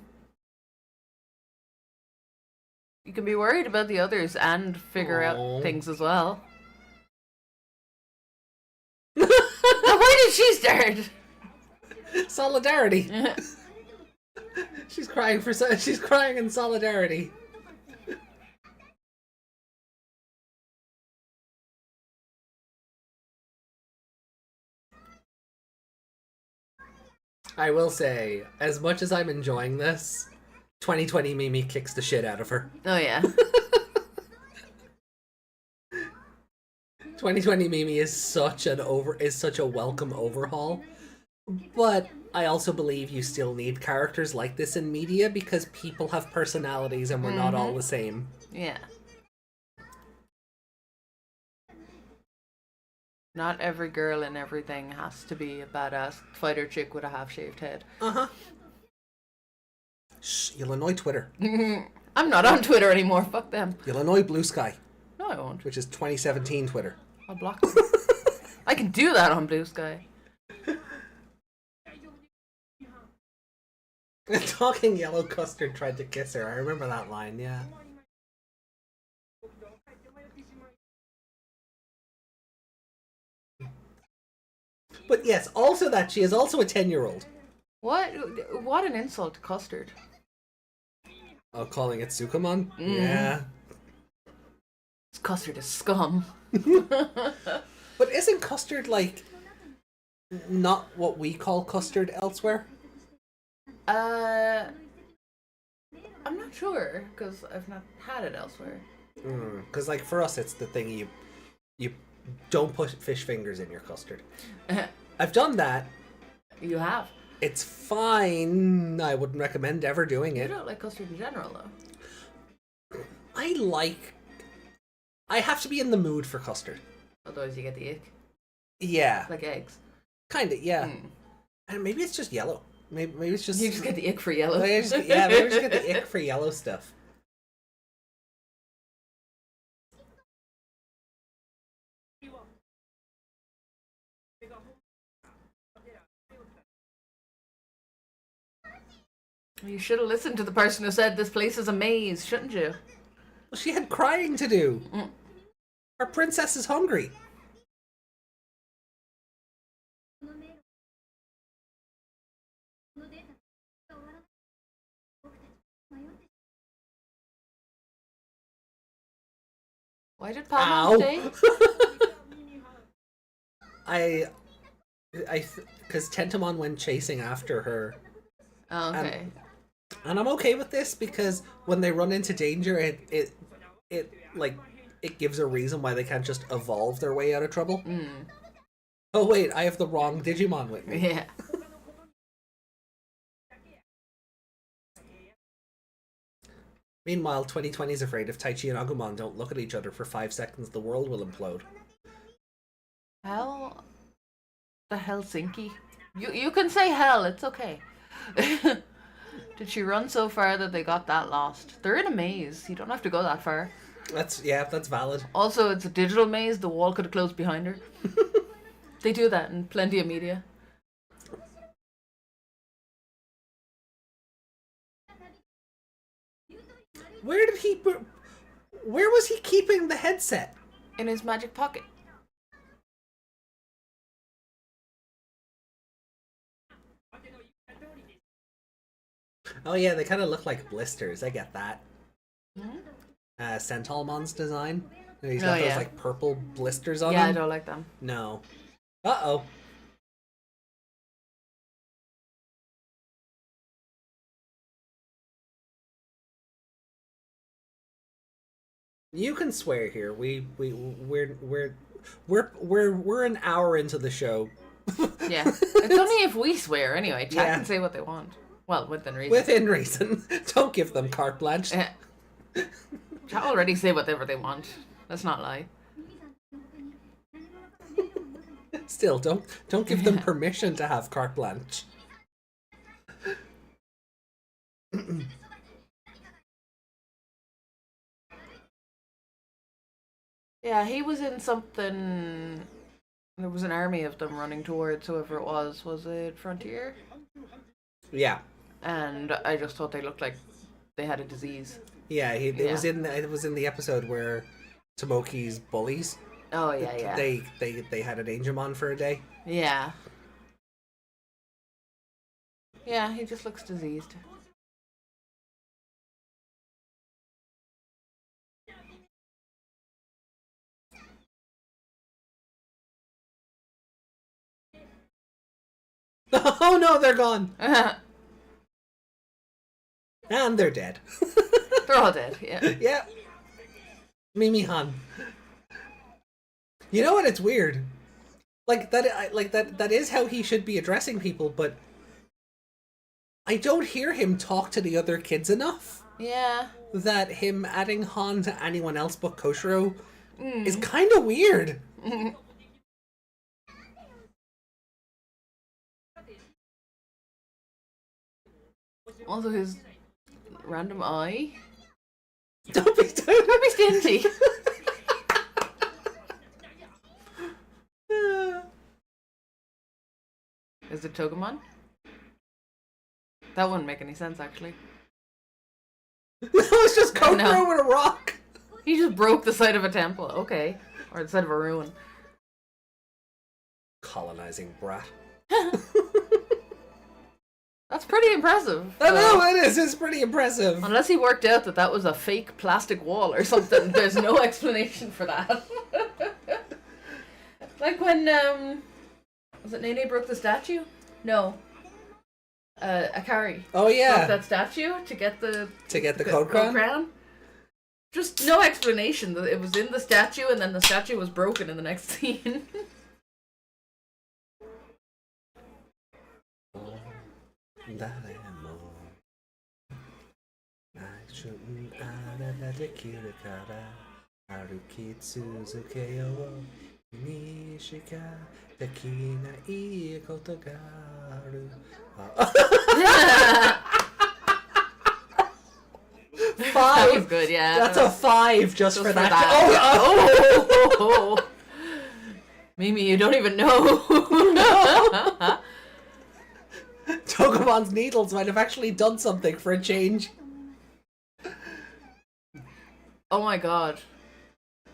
You can be worried about the others and figure out things as well. Now, why did she start? Solidarity. She's crying in solidarity. I will say, as much as I'm enjoying this, 2020 Mimi kicks the shit out of her. Oh yeah. 2020 Mimi is such a welcome overhaul. But I also believe you still need characters like this in media because people have personalities and we're not all the same. Yeah. Not every girl in everything has to be a badass fighter chick with a half-shaved head. Uh-huh. Shh, you'll annoy Twitter. I'm not on Twitter anymore, fuck them. You'll annoy Blue Sky, No, I won't. which is 2017 Twitter. I'll block them. I can do that on Blue Sky. Talking yellow custard tried to kiss her. I remember that line, yeah. But yes, also that she is also a 10-year-old. What an insult to Custard. Oh, calling it Sukamon? Yeah. Custard is scum. But isn't custard, like, not what we call custard elsewhere? I'm not sure because I've not had it elsewhere. Because, like, for us, it's the thing you don't put fish fingers in your custard. I've done that. You have. It's fine. I wouldn't recommend ever doing You it. don't like custard in general, though. I have to be in the mood for custard. Otherwise, you get the ick, Yeah. like eggs. Kind of, yeah. And maybe it's just yellow. Maybe it's just... You just get the ick for yellow. Maybe I just get the ick for yellow stuff. You should have listened to the person who said this place is a maze, shouldn't you? Well, she had crying to do. Mm. Our princess is hungry. Why did Palma stay? Because Tentamon went chasing after her. Oh, okay. And I'm okay with this because when they run into danger, it gives a reason why they can't just evolve their way out of trouble. Oh wait, I have the wrong Digimon with me. Yeah. Meanwhile, 2020 is afraid if Taichi and Agumon don't look at each other for 5 seconds, the world will implode. Hell, the Helsinki. You can say hell. It's okay. Did she run so far that they got that lost? They're in a maze. You don't have to go that far. That's valid. Also, it's a digital maze. The wall could have closed behind her. They do that in plenty of media. Where was he keeping the headset? In his magic pocket. Oh yeah, they kind of look like blisters. I get that. Sentalmon's design. He's got those like purple blisters on him. Yeah, I don't like them. No. Uh-oh. You can swear here. We're an hour into the show. Yeah. It's only if we swear anyway. Chat Yeah. can say what they want. Well, within reason. Within reason. Don't give them carte blanche. Chat already say whatever they want. Let's not lie. Still, don't give them permission to have carte blanche. Yeah, he was in something. There was an army of them running towards whoever it was. Was it Frontier? Yeah. And I just thought they looked like they had a disease. Yeah, it was in the episode where Tomoki's bullies. Oh yeah. They had an Angemon for a day. Yeah. Yeah, he just looks diseased. Oh no, they're gone. And they're dead. They're all dead, yeah. Yeah. Mimi-han. You know what? It's weird. That is how he should be addressing people, but I don't hear him talk to the other kids enough. Yeah. That him adding Han to anyone else but Koshiro is kind of weird. Also, his random eye. Don't be stingy. Is it Togemon? That wouldn't make any sense, actually. No, it's just Kokoro No. with a rock. He just broke the side of a temple. Okay. Or the side of a ruin. Colonizing brat. That's pretty impressive. I know, it is. It's pretty impressive. Unless he worked out that that was a fake plastic wall or something, there's no explanation for that. Like when was it Nene broke the statue? No. Akari Oh broke yeah, that statue to get the code crown. Just no explanation. It was in the statue, and then the statue was broken in the next scene. That was good, yeah. That's a 5 just for that. Oh! Mimi, you don't even know. No. Togemon's needles might have actually done something for a change. Oh my god.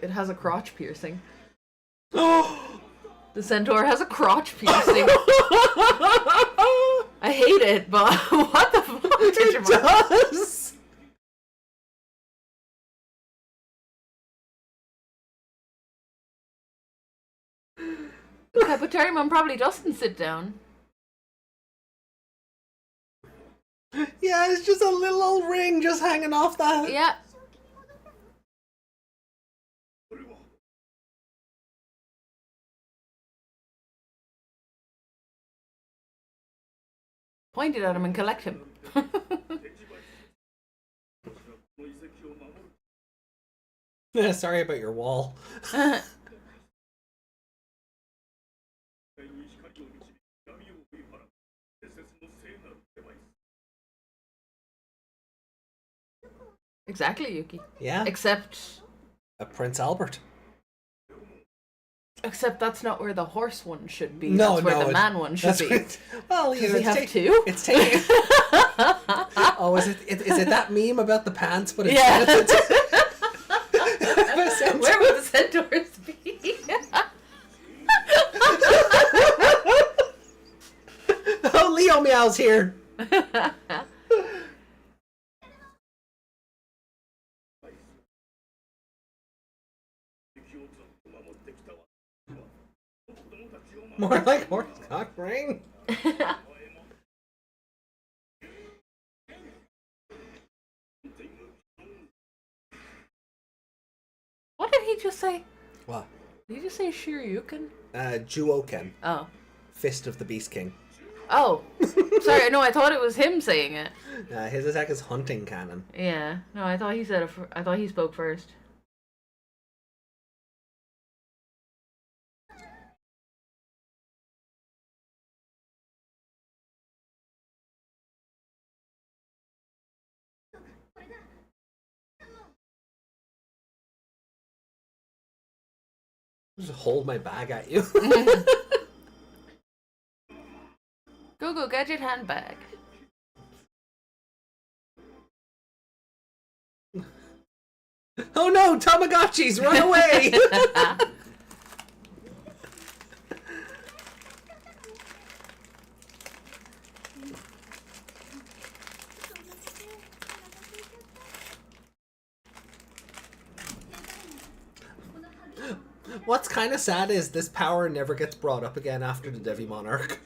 It has a crotch piercing. Oh! The centaur has a crotch piercing. I hate it, but what the fuck? It does! Okay, but Devimon probably doesn't sit down. Yeah, it's just a little old ring just hanging off that. Yeah. Point it at him and collect him. Sorry about your wall. Exactly, Yuki. Yeah. Except Prince Albert. that's not where the horse one should be. No, that's where no, the man one should be. Well, Does he have two? It's taking. Oh, is it that meme about the pants? But it's Yeah. Where would the centaurs be? Oh, Leo Meow's here. More like horse cock ring. What did he just say? What? Did he just say Shiryuken? Juoken. Oh. Fist of the Beast King. Oh. Sorry, no, I thought it was him saying it. His attack is hunting cannon. Yeah. No, I thought he said it. I thought he spoke first. Just hold my bag at you. Go, gadget handbag. Oh no, Tamagotchis, run away! What's kind of sad is this power never gets brought up again after the Devimon arc.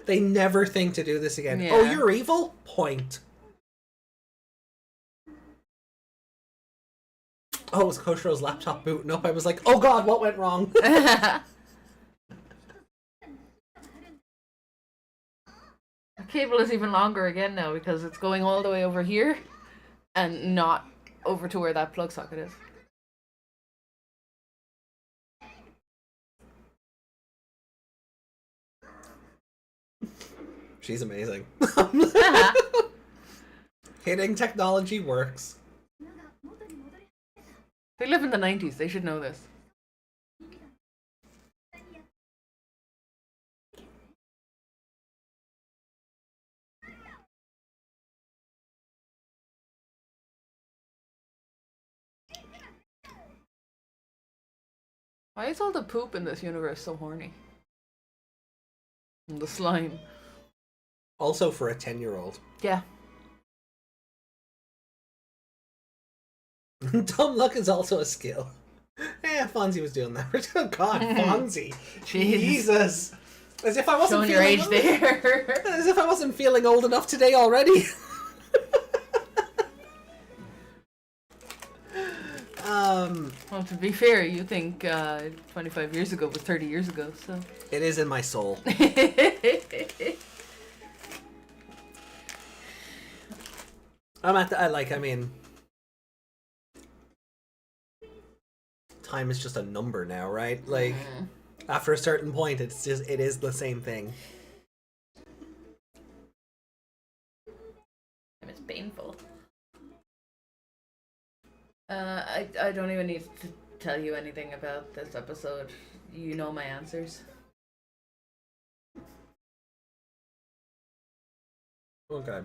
They never think to do this again. Yeah. Oh, you're evil? Point. Oh, it was Koshiro's laptop booting up. I was like, oh god, what went wrong? The cable is even longer again now because it's going all the way over here and not over to where that plug socket is. She's amazing. Hitting technology works. They live in the 90s. They should know this. Why is all the poop in this universe so horny? And the slime. Also for a 10-year-old. Yeah. Dumb luck is also a skill. Yeah, Fonzie was doing that. Oh God, Fonzie. Jeez. Jesus. As if I wasn't Showing your feeling age there. As if I wasn't feeling old enough today already. Well, to be fair, you think 25 years ago was 30 years ago, so. It is in my soul. I mean, time is just a number now, right? Like, after a certain point, it is the same thing. It's painful. I don't even need to tell you anything about this episode. You know my answers. Okay.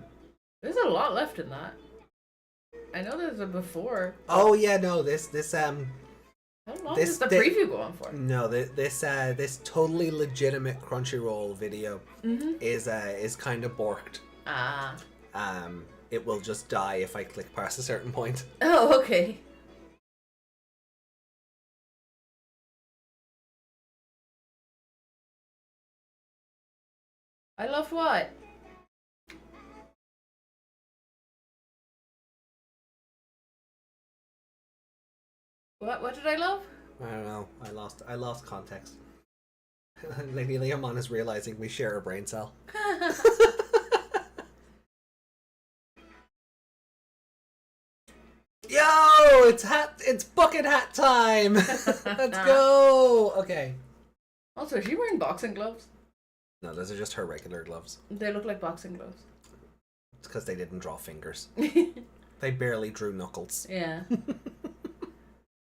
There's a lot left in that. I know there's a before. Oh yeah, no, this How long does the preview go on for? No, this totally legitimate Crunchyroll video is kind of borked. Ah. It will just die if I click past a certain point. Oh, okay. I loved what? What did I love? I don't know. I lost context. Lady Leomon is realizing we share a brain cell. Yo, it's bucket hat time. Let's go. Okay. Also, is she wearing boxing gloves? No, those are just her regular gloves. They look like boxing gloves. It's because they didn't draw fingers. They barely drew knuckles. Yeah.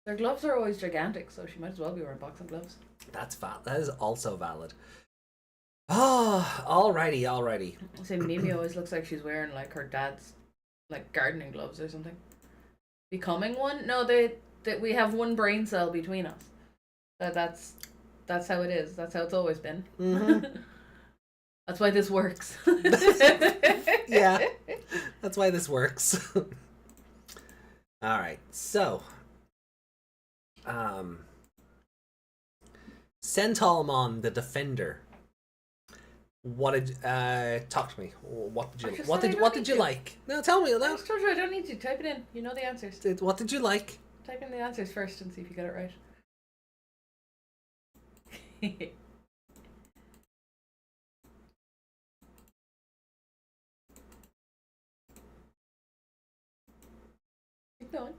Their gloves are always gigantic, so she might as well be wearing boxing gloves. That is also valid. Oh, alrighty. See, Mimi always looks like she's wearing like her dad's like gardening gloves or something. Becoming one? No, we have one brain cell between us. That's how it is. That's how it's always been. Mm-hmm. That's why this works. Yeah, that's why this works. All right, so Sentalmon the Defender. What did talk to me? What did you like? No, tell me. I just told you I don't need to type it in. You know the answers. What did you like? Type in the answers first and see if you get it right. Keep going.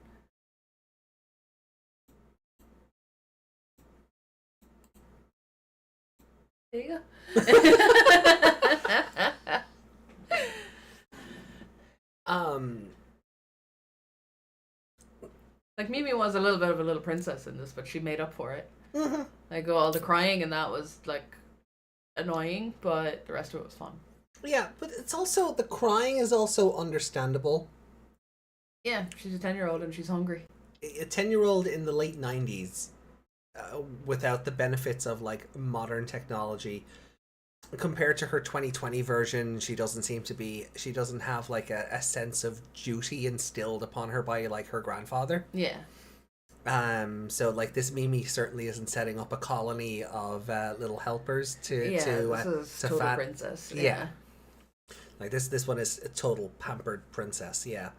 There you go. Like Mimi was a little bit of a little princess in this, but she made up for it. Mm-hmm. Like all the crying and that was like annoying, but the rest of it was fun. Yeah, but it's also the crying is also understandable. Yeah, she's a 10-year-old and she's hungry. A 10-year-old in the late 90s, without the benefits of like modern technology, compared to her 2020 version, she doesn't have like a sense of duty instilled upon her by like her grandfather. Yeah. So like this Mimi certainly isn't setting up a colony of little helpers to this is to total princess. Yeah. Like this one is a total pampered princess. Yeah.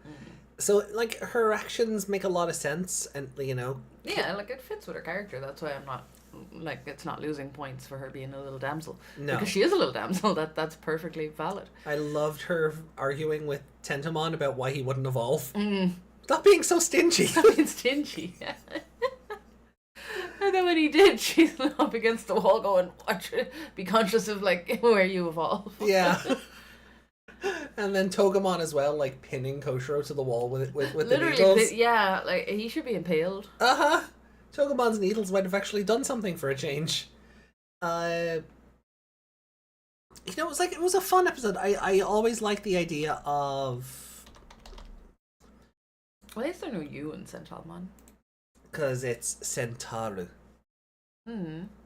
So like her actions make a lot of sense, and you know. Yeah, like it fits with her character. That's why I'm not like it's not losing points for her being a little damsel. No, because she is a little damsel. That's perfectly valid. I loved her arguing with Tentamon about why he wouldn't evolve. Stop being so stingy. Stop being stingy. And then when he did, she's up against the wall going, "Watch it. Be conscious of like where you evolve." Yeah. And then Togemon as well, like pinning Koshiro to the wall with the needles. Yeah, like he should be impaled. Togemon's needles might have actually done something for a change. You know, it was a fun episode. I always liked the idea of. Why is there no U in Sentalmon? Because it's Centauru.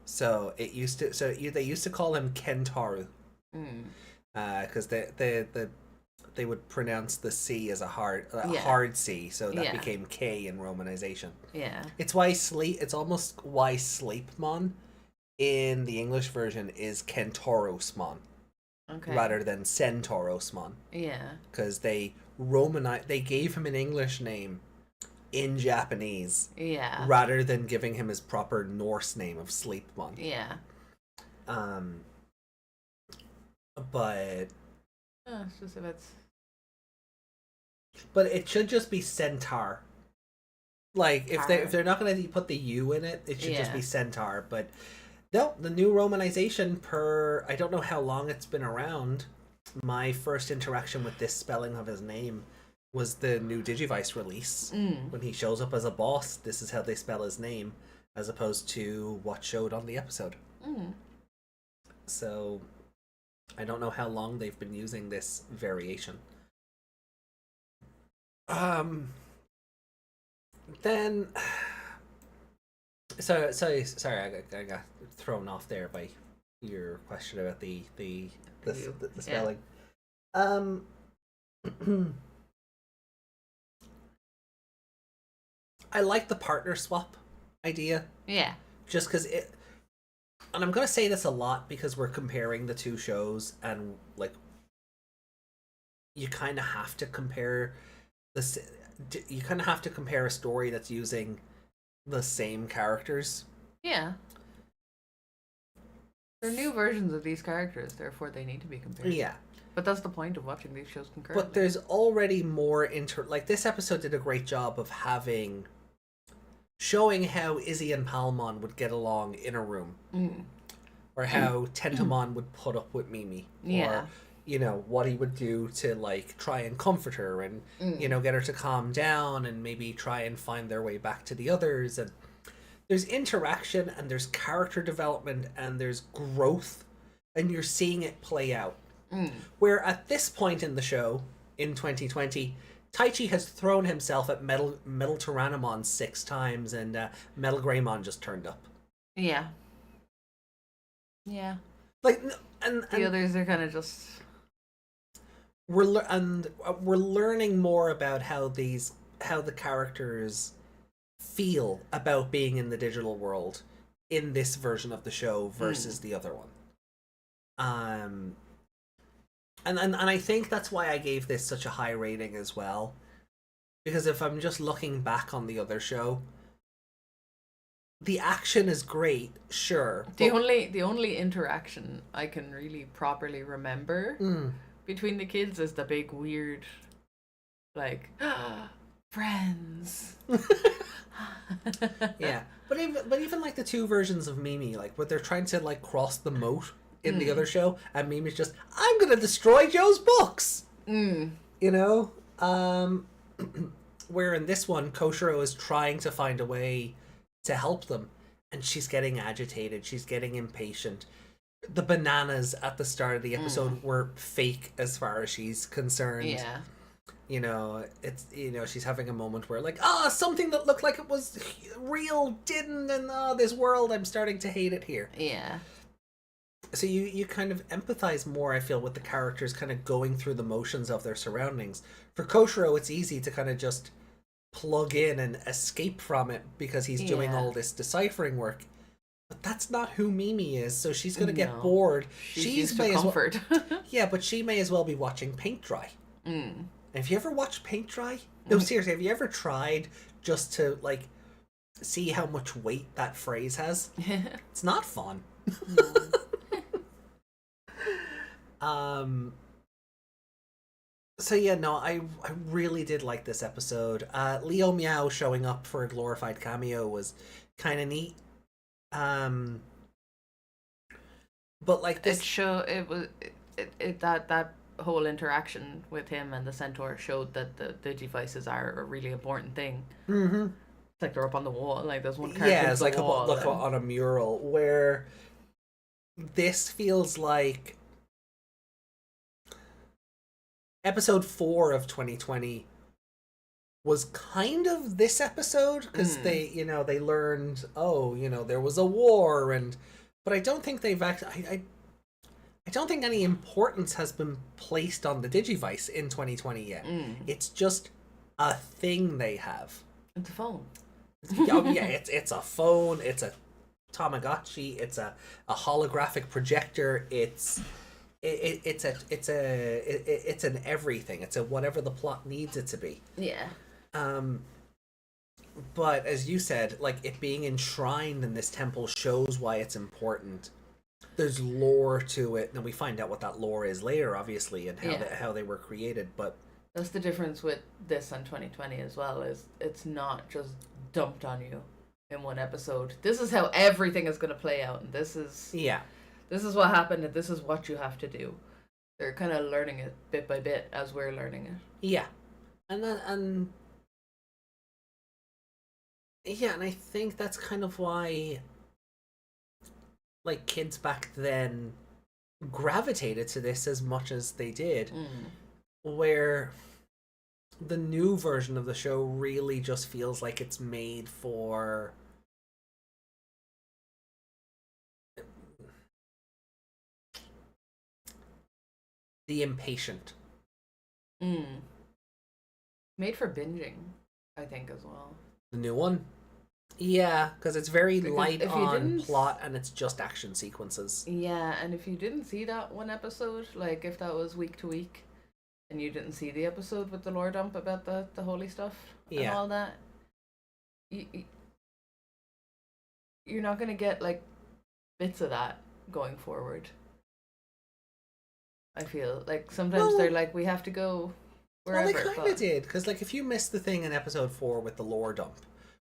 So it used to. They used to call him Kentaru. Because the they would pronounce the C as a Yeah. hard C, so that Yeah. became K in romanization. Yeah. It's why it's almost why Sleepmon in the English version is Kentorosmon Okay. rather than Centaurosmon, Yeah. because they gave him an English name in Japanese Yeah. rather than giving him his proper Norse name of Sleepmon. Yeah. But It's just if it's. it should just be Centaur. Like if they're not gonna put the U in it, it should just Yeah. be Centaur. But no, the new romanization I don't know how long it's been around. My first interaction with this spelling of his name was the new Digivice release. When he shows up as a boss, this is how they spell his name, as opposed to what showed on the episode. So I don't know how long they've been using this variation. Then sorry, I got thrown off there by your question about the spelling. I like the partner swap idea, Yeah. just because and I'm gonna say this a lot because we're comparing the two shows, and like you kind of have to compare this. You kind of have to compare a story that's using the same characters. Yeah. They're new versions of these characters, therefore they need to be compared. Yeah. But that's the point of watching these shows concurrently. But there's already more like this episode did a great job of showing how Izzy and Palmon would get along in a room. Or how Tentamon would put up with Mimi. Yeah. Or, what he would do to like try and comfort her and get her to calm down and maybe try and find their way back to the others. And there's interaction and there's character development and there's growth, and you're seeing it play out. Where at this point in the show, in 2020, Taichi has thrown himself at Metal Tyrannomon 6 times, and Metal Greymon just turned up. Yeah. Yeah. Like, and The others are kind of just... we're learning more about how the characters feel about being in the digital world in this version of the show versus the other one. And I think that's why I gave this such a high rating as well. Because if I'm just looking back on the other show, the action is great, sure. The only interaction I can really properly remember between the kids is the big weird, like, friends. Yeah, but even like the two versions of Mimi, like where they're trying to like cross the moat in the other show, and Mimi's just, I'm gonna destroy Joe's books. Where in this one, Koshiro is trying to find a way to help them, and she's getting agitated, she's getting impatient. The bananas at the start of the episode were fake as far as she's concerned. Yeah. It's she's having a moment where like, something that looked like it was real didn't, and this world, I'm starting to hate it here. Yeah. So you kind of empathize more, I feel, with the characters kind of going through the motions of their surroundings. For Koshiro, it's easy to kind of just plug in and escape from it because he's doing all this deciphering work. But that's not who Mimi is, so she's going to get bored. She's used to comfort. Yeah, but she may as well be watching paint dry. Have you ever watched paint dry? No, seriously, have you ever tried just to, like, see how much weight that phrase has? It's not fun. So yeah, no, I really did like this episode. Leo Meow showing up for a glorified cameo was kind of neat. But like this that whole interaction with him and the centaur showed that the Digivices are a really important thing. Mm-hmm. It's like they're up on the wall, like there's one character. Yeah, it's like wall, look on a mural, where this feels like episode 4 of 2020 was kind of this episode, because they learned, there was a war, but I don't think they've actually, I don't think any importance has been placed on the Digivice in 2020 yet. It's just a thing they have. It's a phone. Oh, yeah, it's a phone, it's a Tamagotchi, it's a holographic projector, it's an everything. It's a whatever the plot needs it to be. Yeah. But as you said, like, it being enshrined in this temple shows why it's important. There's lore to it, and we find out what that lore is later, obviously, and how they were created. But that's the difference with this and 2020 as well. Is it's not just dumped on you in one episode. This is how everything is going to play out, and this is what happened, and this is what you have to do. They're kind of learning it bit by bit as we're learning it. Yeah, and I think that's kind of why, like, kids back then gravitated to this as much as they did, where the new version of the show really just feels like it's made for the impatient. Made for binging, I think, as well. The new one? Yeah, because it's very light on didn't... plot and it's just action sequences. Yeah, and if you didn't see that one episode, like if that was week to week, and you didn't see the episode with the lore dump about the holy stuff and all that, you're not going to get, like, bits of that going forward. I feel like sometimes they're like, we have to go wherever. Well, they kind of did, because, like, if you missed the thing in episode 4 with the lore dump,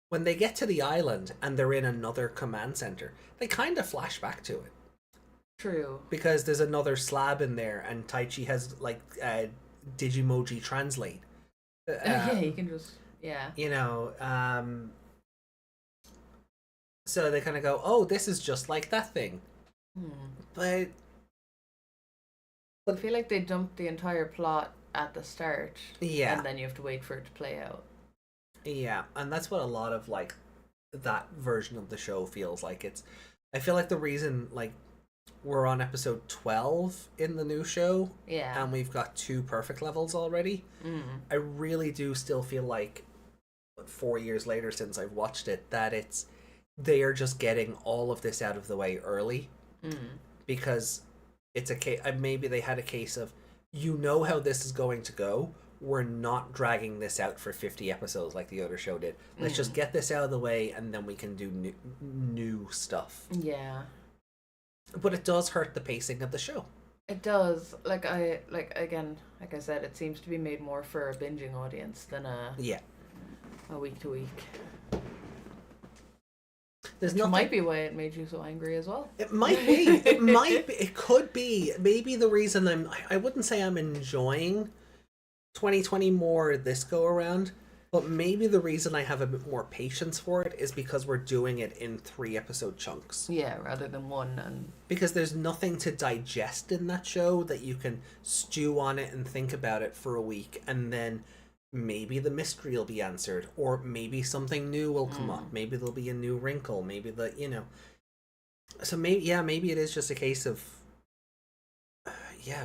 when they get to the island and they're in another command center, they kind of flash back to it. True. Because there's another slab in there, and Taichi has, like, Digimoji translate. Yeah, you can just, you know, so they kind of go, oh, this is just like that thing. But I feel like they dumped the entire plot at the start. Yeah. And then you have to wait for it to play out. Yeah, and that's what a lot of, like, that version of the show feels like. I feel like the reason, like, we're on episode 12 in the new show, and we've got 2 perfect levels already. I really do still feel like, 4 years later since I've watched it, that they are just getting all of this out of the way early, because it's a case. Maybe they had a case of, you know how this is going to go. We're not dragging this out for 50 episodes like the other show did. Let's just get this out of the way, and then we can do new stuff. Yeah. But it does hurt the pacing of the show. It does. Like I said, it seems to be made more for a binging audience than a week to week. Which might be why it made you so angry as well. It might be. It might be. It could be. Maybe the reason I wouldn't say I'm enjoying 2020 more this go around, but maybe the reason I have a bit more patience for it is because we're doing it in 3 episode chunks. Yeah, rather than 1. And because there's nothing to digest in that show that you can stew on it and think about it for a week, and then maybe the mystery will be answered, or maybe something new will come up. Maybe there'll be a new wrinkle. Maybe so maybe it is just a case of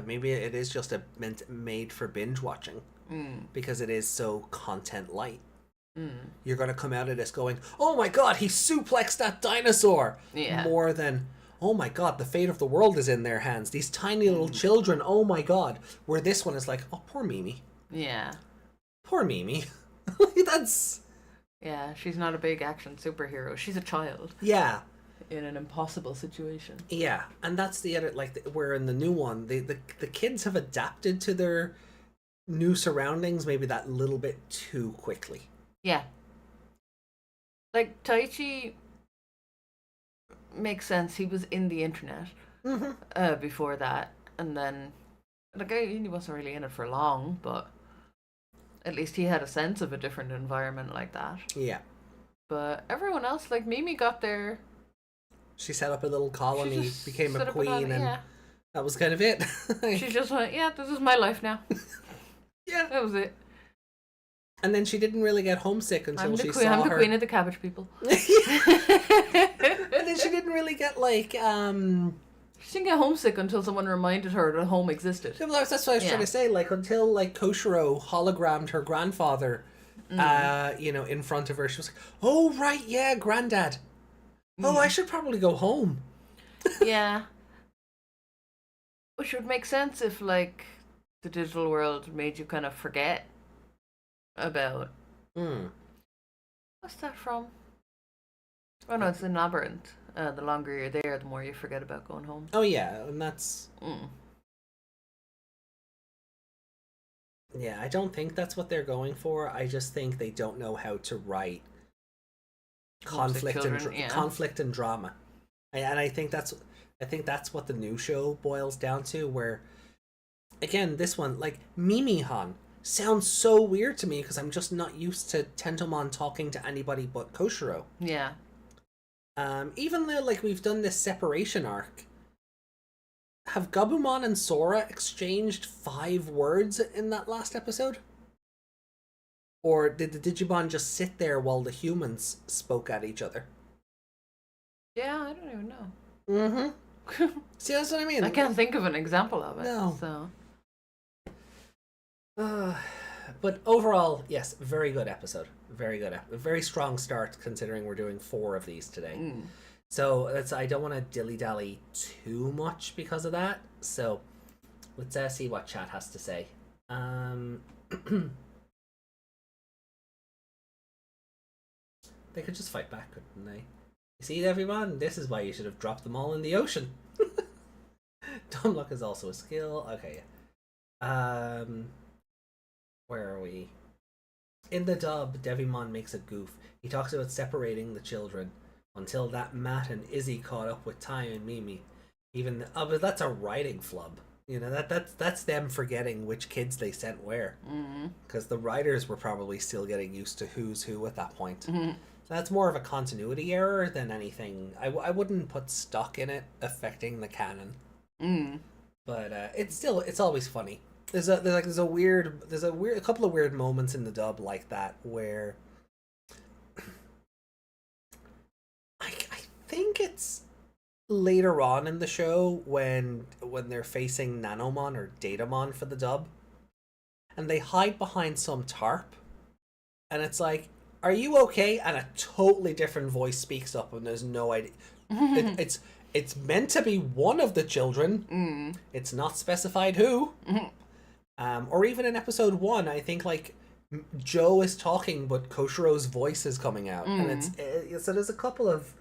maybe it is just made for binge watching, because it is so content light. You're gonna come out of this going, oh my god, he suplexed that dinosaur, more than, oh my god, the fate of the world is in their hands, these tiny little children, oh my god. Where this one is like, oh, poor Mimi. Poor Mimi. That's... Yeah, she's not a big action superhero. She's a child. Yeah. In an impossible situation. Yeah, and that's the other, like, where in the new one, the kids have adapted to their new surroundings maybe that little bit too quickly. Yeah. Like, Taichi makes sense. He was in the internet before that, and then, like, he wasn't really in it for long, but at least he had a sense of a different environment like that. Yeah. But everyone else, like, Mimi got there. She set up a little colony, became a queen, and that was kind of it. She just went, this is my life now. Yeah. That was it. And then she didn't really get homesick until she saw her. I'm the queen of the cabbage people. And then she didn't really get, like, She didn't get homesick until someone reminded her that home existed. Yeah, well, that's what I was trying Yeah. to say. Like, until like Koshiro hologrammed her grandfather, you know, in front of her, she was like, "Oh right, yeah, granddad. Oh, I should probably go home." Yeah. Which would make sense if, like, the digital world made you kind of forget about. Hmm. What's that from? Oh no, it's in Labyrinth. The longer you're there, the more you forget about going home. Oh yeah, and that's Mm. yeah. I don't think that's what they're going for. I just think they don't know how to write conflict and children, yeah. conflict and drama, and I think that's what the new show boils down to. Where again, this one, like Mimi Han sounds so weird to me because I'm just not used to Tentomon talking to anybody but Koshiro. Yeah. Even though like we've done this separation arc, have Gabumon and Sora exchanged 5 words in that last episode? Or did the Digimon just sit there while the humans spoke at each other? Yeah, I don't even know. Mm-hmm. See, that's what I mean. I can't think of an example of it. No. So. But overall, yes, very good episode. Very good. A very strong start considering we're doing 4 of these today. Mm. So I don't want to dilly-dally too much because of that. So let's see what chat has to say. They could just fight back, couldn't they? You see, everyone? This is why you should have dropped them all in the ocean. Dumb luck is also a skill. Okay. Where are we? In the dub, Devimon makes a goof. He talks about separating the children until that Matt and Izzy caught up with Tai and Mimi. But that's a writing flub. You know, that's them forgetting which kids they sent where. Because the writers were probably still getting used to who's who at that point. So that's more of a continuity error than anything. I wouldn't put stock in it affecting the canon. But it's always funny. There's a couple of weird moments in the dub like that where I think it's later on in the show when they're facing Nanomon or Datamon for the dub, and they hide behind some tarp, and it's like, "Are you okay?" And a totally different voice speaks up, and there's no idea. It's meant to be one of the children. It's not specified who. Or even in episode 1, I think like Joe is talking, but Koshiro's voice is coming out, and so there's a couple of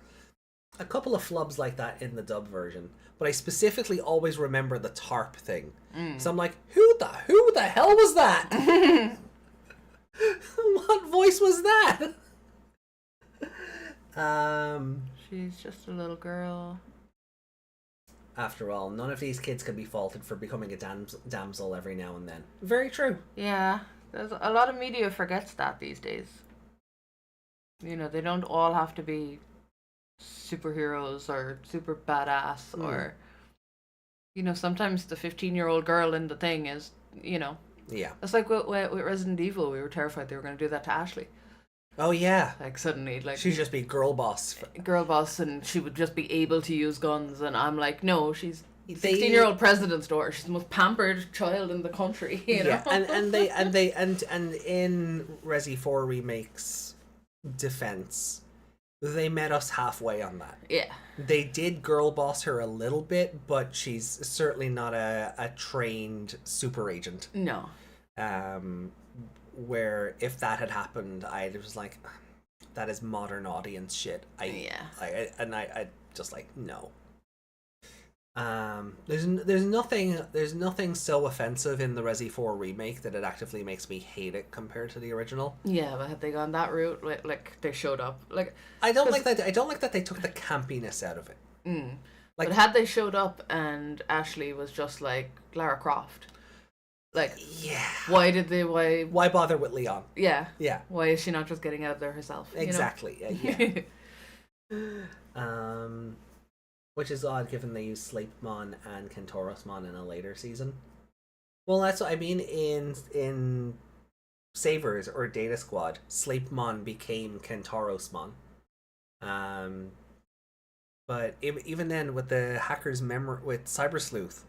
flubs like that in the dub version. But I specifically always remember the tarp thing, so I'm like, who the hell was that? What voice was that? She's just a little girl. After all, none of these kids can be faulted for becoming a damsel every now and then. Very true. Yeah, there's a lot of media forgets that these days. You know, they don't all have to be superheroes or super badass or, you know, sometimes the 15-year-old girl in the thing is, you know. Yeah. It's like with Resident Evil, we were terrified they were going to do that to Ashley. Oh yeah. Like suddenly, like she'd just be girl boss, and she would just be able to use guns, and I'm like, no, she's 16-year-old president's daughter. She's the most pampered child in the country. You know? Yeah, and in Resi 4 Remake's defense, they met us halfway on that. Yeah. They did girl boss her a little bit, but she's certainly not a trained super agent. No. Where if that had happened, I was like, that is modern audience shit. I just like, no. There's nothing so offensive in the Resi 4 remake that it actively makes me hate it compared to the original. Yeah, but had they gone that route, like they showed up, like I don't like that they took the campiness out of it. Like, but had they showed up and Ashley was just like Lara Croft, like, yeah, why bother with Leon? Yeah. Why is she not just getting out there herself? Exactly. Yeah. Which is odd given they use Sleepmon and Kentorosmon in a later season. Well, that's what I mean. In Savers or Data Squad, Sleepmon became Kentorosmon. But even then, with the hacker's memory, with Cyber Sleuth,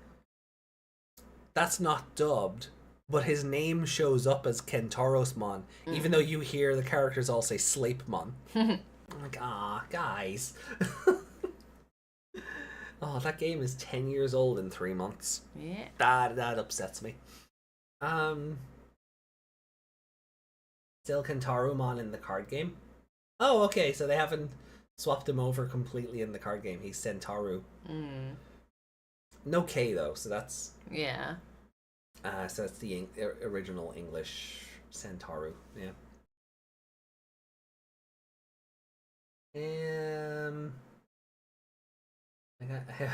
that's not dubbed, but his name shows up as Kentarosmon, even though you hear the characters all say Slapemon. I'm like, guys. Oh, that game is 10 years old in 3 months. Yeah. That upsets me. Still Kentaromon in the card game. Oh, okay, so they haven't swapped him over completely in the card game. He's Centauru. No K though, so that's Yeah. so that's the original English Centauru. Yeah.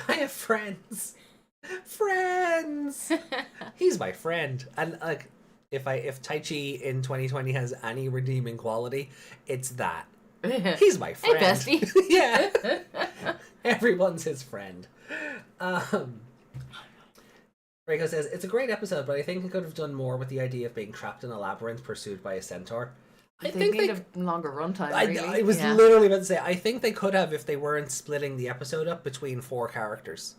I have friends. Friends. He's my friend, and like if Taichi in 2020 has any redeeming quality, it's that. He's my friend. Hey, bestie. Yeah. Everyone's his friend. Reiko says, it's a great episode, but I think it could have done more with the idea of being trapped in a labyrinth pursued by a centaur. I think they need a longer runtime, really. I was literally about to say, I think they could have if they weren't splitting the episode up between 4 characters.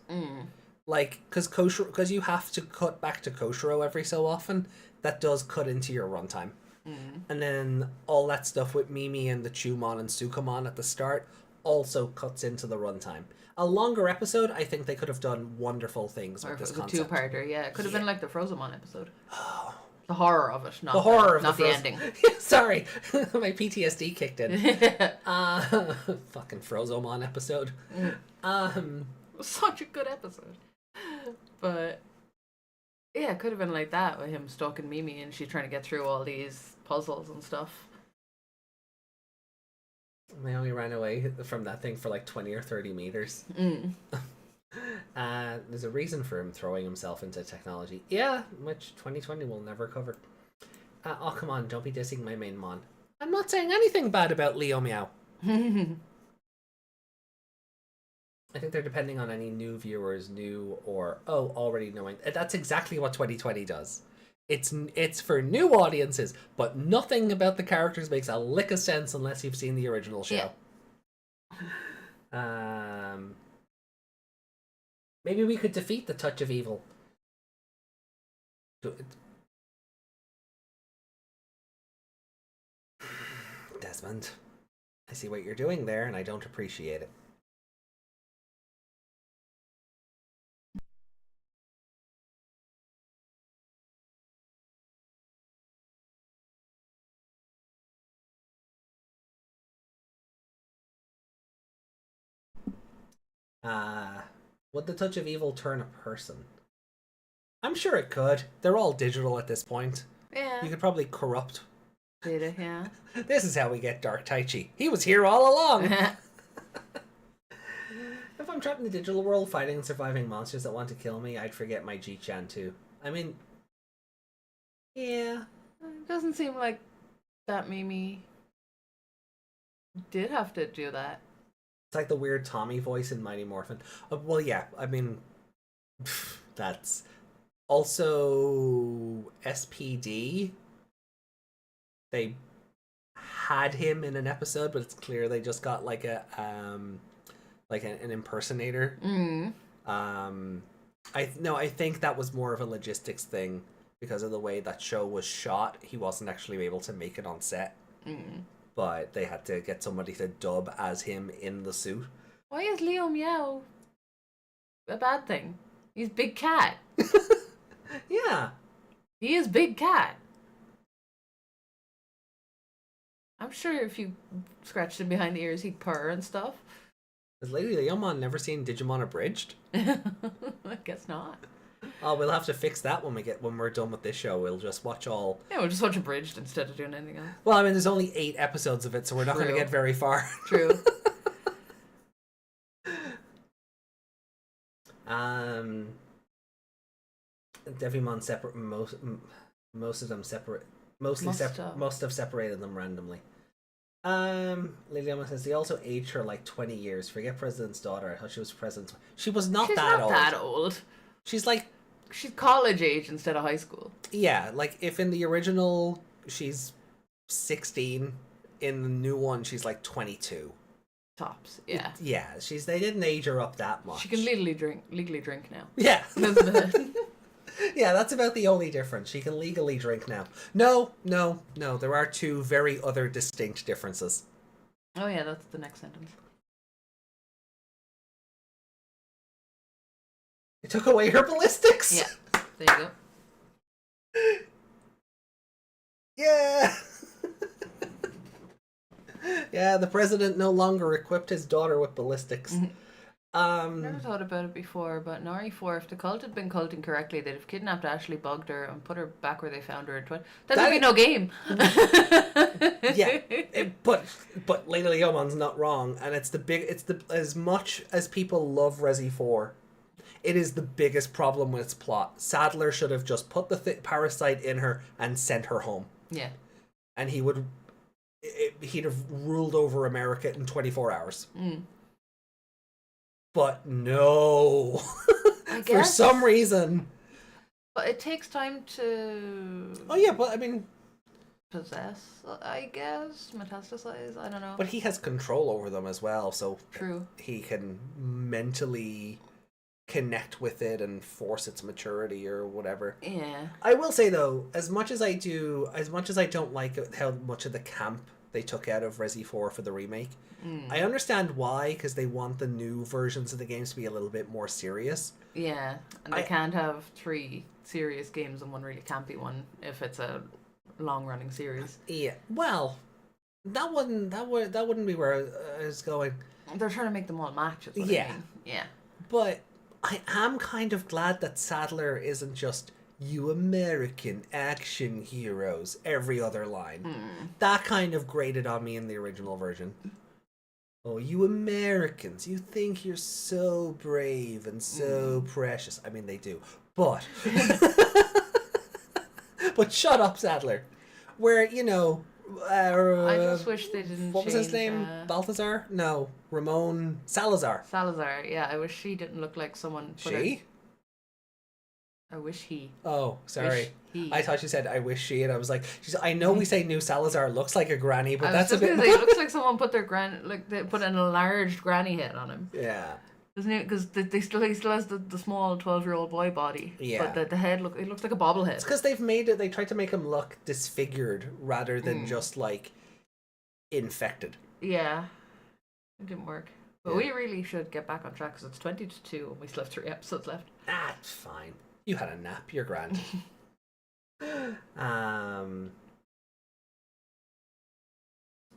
Like, because you have to cut back to Koshiro every so often, that does cut into your runtime. And then all that stuff with Mimi and the Chumon and Sukamon at the start also cuts into the runtime. A longer episode, I think they could have done wonderful things with this concept. A 2-parter, yeah. It could have been like the Frozomon episode. The horror of it, not the horror of not the ending. Sorry, my PTSD kicked in. Fucking Frozomon episode. Such a good episode. But yeah, it could have been like that with him stalking Mimi and she's trying to get through all these puzzles and stuff. They only ran away from that thing for like 20 or 30 meters. There's a reason for him throwing himself into technology. Yeah, which 2020 will never cover. Oh, come on, don't be dissing my main mon. I'm not saying anything bad about Leo Meow. I think they're depending on any new viewers, already knowing. That's exactly what 2020 does. It's for new audiences, but nothing about the characters makes a lick of sense unless you've seen the original show. Yeah. Maybe we could defeat the touch of evil. Desmond, I see what you're doing there, and I don't appreciate it. Would the touch of evil turn a person? I'm sure it could. They're all digital at this point. Yeah. You could probably corrupt. Data, yeah. This is how we get Dark Taichi. He was here all along. If I'm trapped in the digital world fighting and surviving monsters that want to kill me, I'd forget my G-chan too. I mean, yeah. It doesn't seem like that Mimi did have to do that. It's like the weird Tommy voice in Mighty Morphin. Well, yeah, I mean, that's also SPD. They had him in an episode, but it's clear they just got like an impersonator. I think that was more of a logistics thing because of the way that show was shot. He wasn't actually able to make it on set. But they had to get somebody to dub as him in the suit. Why is Leo Meow a bad thing? He's Big Cat. Yeah. He is Big Cat. I'm sure if you scratched him behind the ears, he'd purr and stuff. Has Lady Leomon never seen Digimon Abridged? I guess not. Oh, we'll have to fix that when we're done with this show. We'll just watch all. Yeah, we'll just watch Abridged instead of doing anything else. Well, I mean, there's only 8 episodes of it, so we're not going to get very far. True. Devimon separate most of them separate. Most have separated them randomly. Lady Emma says they also aged her like 20 years. Forget President's daughter. I thought she was president. She was not She's that not old. that old. She's like She's college age instead of high school. Yeah, like if in the original she's 16, in the new one she's like 22. Tops. Yeah. Yeah, they didn't age her up that much. She can legally drink now. Yeah. That's the- Yeah, that's about the only difference. She can legally drink now. No. There are two very other distinct differences. Oh yeah, that's the next sentence. They took away her ballistics. Yeah. There you go. Yeah. Yeah, the president no longer equipped his daughter with ballistics. Never thought about it before, but in RE4, if the cult had been culting correctly, they'd have kidnapped Ashley, bugged her, and put her back where they found her in 20. That would be no game. Yeah, but Lady Leomon's not wrong, and it's as much as people love Resi 4, it is the biggest problem with its plot. Sadler should have just put the parasite in her and sent her home. Yeah. And he'd have ruled over America in 24 hours. But no. I For guess. some reason. But it takes time to Oh yeah, but I mean, possess, I guess. Metastasize, I don't know. but he has control over them as well, so True. he can mentally connect with it and force its maturity or whatever. Yeah. I will say though, as much as I don't like how much of the camp they took out of Resi 4 for the remake, I understand why, because they want the new versions of the games to be a little bit more serious. Yeah. And they can't have 3 serious games and one really campy one if it's a long-running series. Yeah, well, that wouldn't be where I was going. They're trying to make them all matches. Yeah. Yeah. But I am kind of glad that Sadler isn't just "you American action heroes" every other line. That kind of grated on me in the original version. Oh, you Americans, you think you're so brave and so precious. I mean, they do. But but shut up, Sadler. Where, I just wish they didn't what was his change, name? Balthazar? No, Ramon Salazar. Salazar, yeah. I wish she didn't look like someone. She? I wish he. Oh, sorry. Wish he. I thought you said "I wish she," and I was like, I know we say New Salazar looks like a granny, but I that's was a just bit. gonna say, it looks like someone put their they put an enlarged granny head on him. Yeah. Doesn't it? Because he still has the small 12-year-old boy body. Yeah. But the head it looks like a bobblehead. It's because they tried to make him look disfigured rather than just like infected. Yeah. It didn't work. But Yeah. we really should get back on track because it's 20 to 2 and we still have 3 episodes left. Ah, it's fine. You had a nap. You're grand.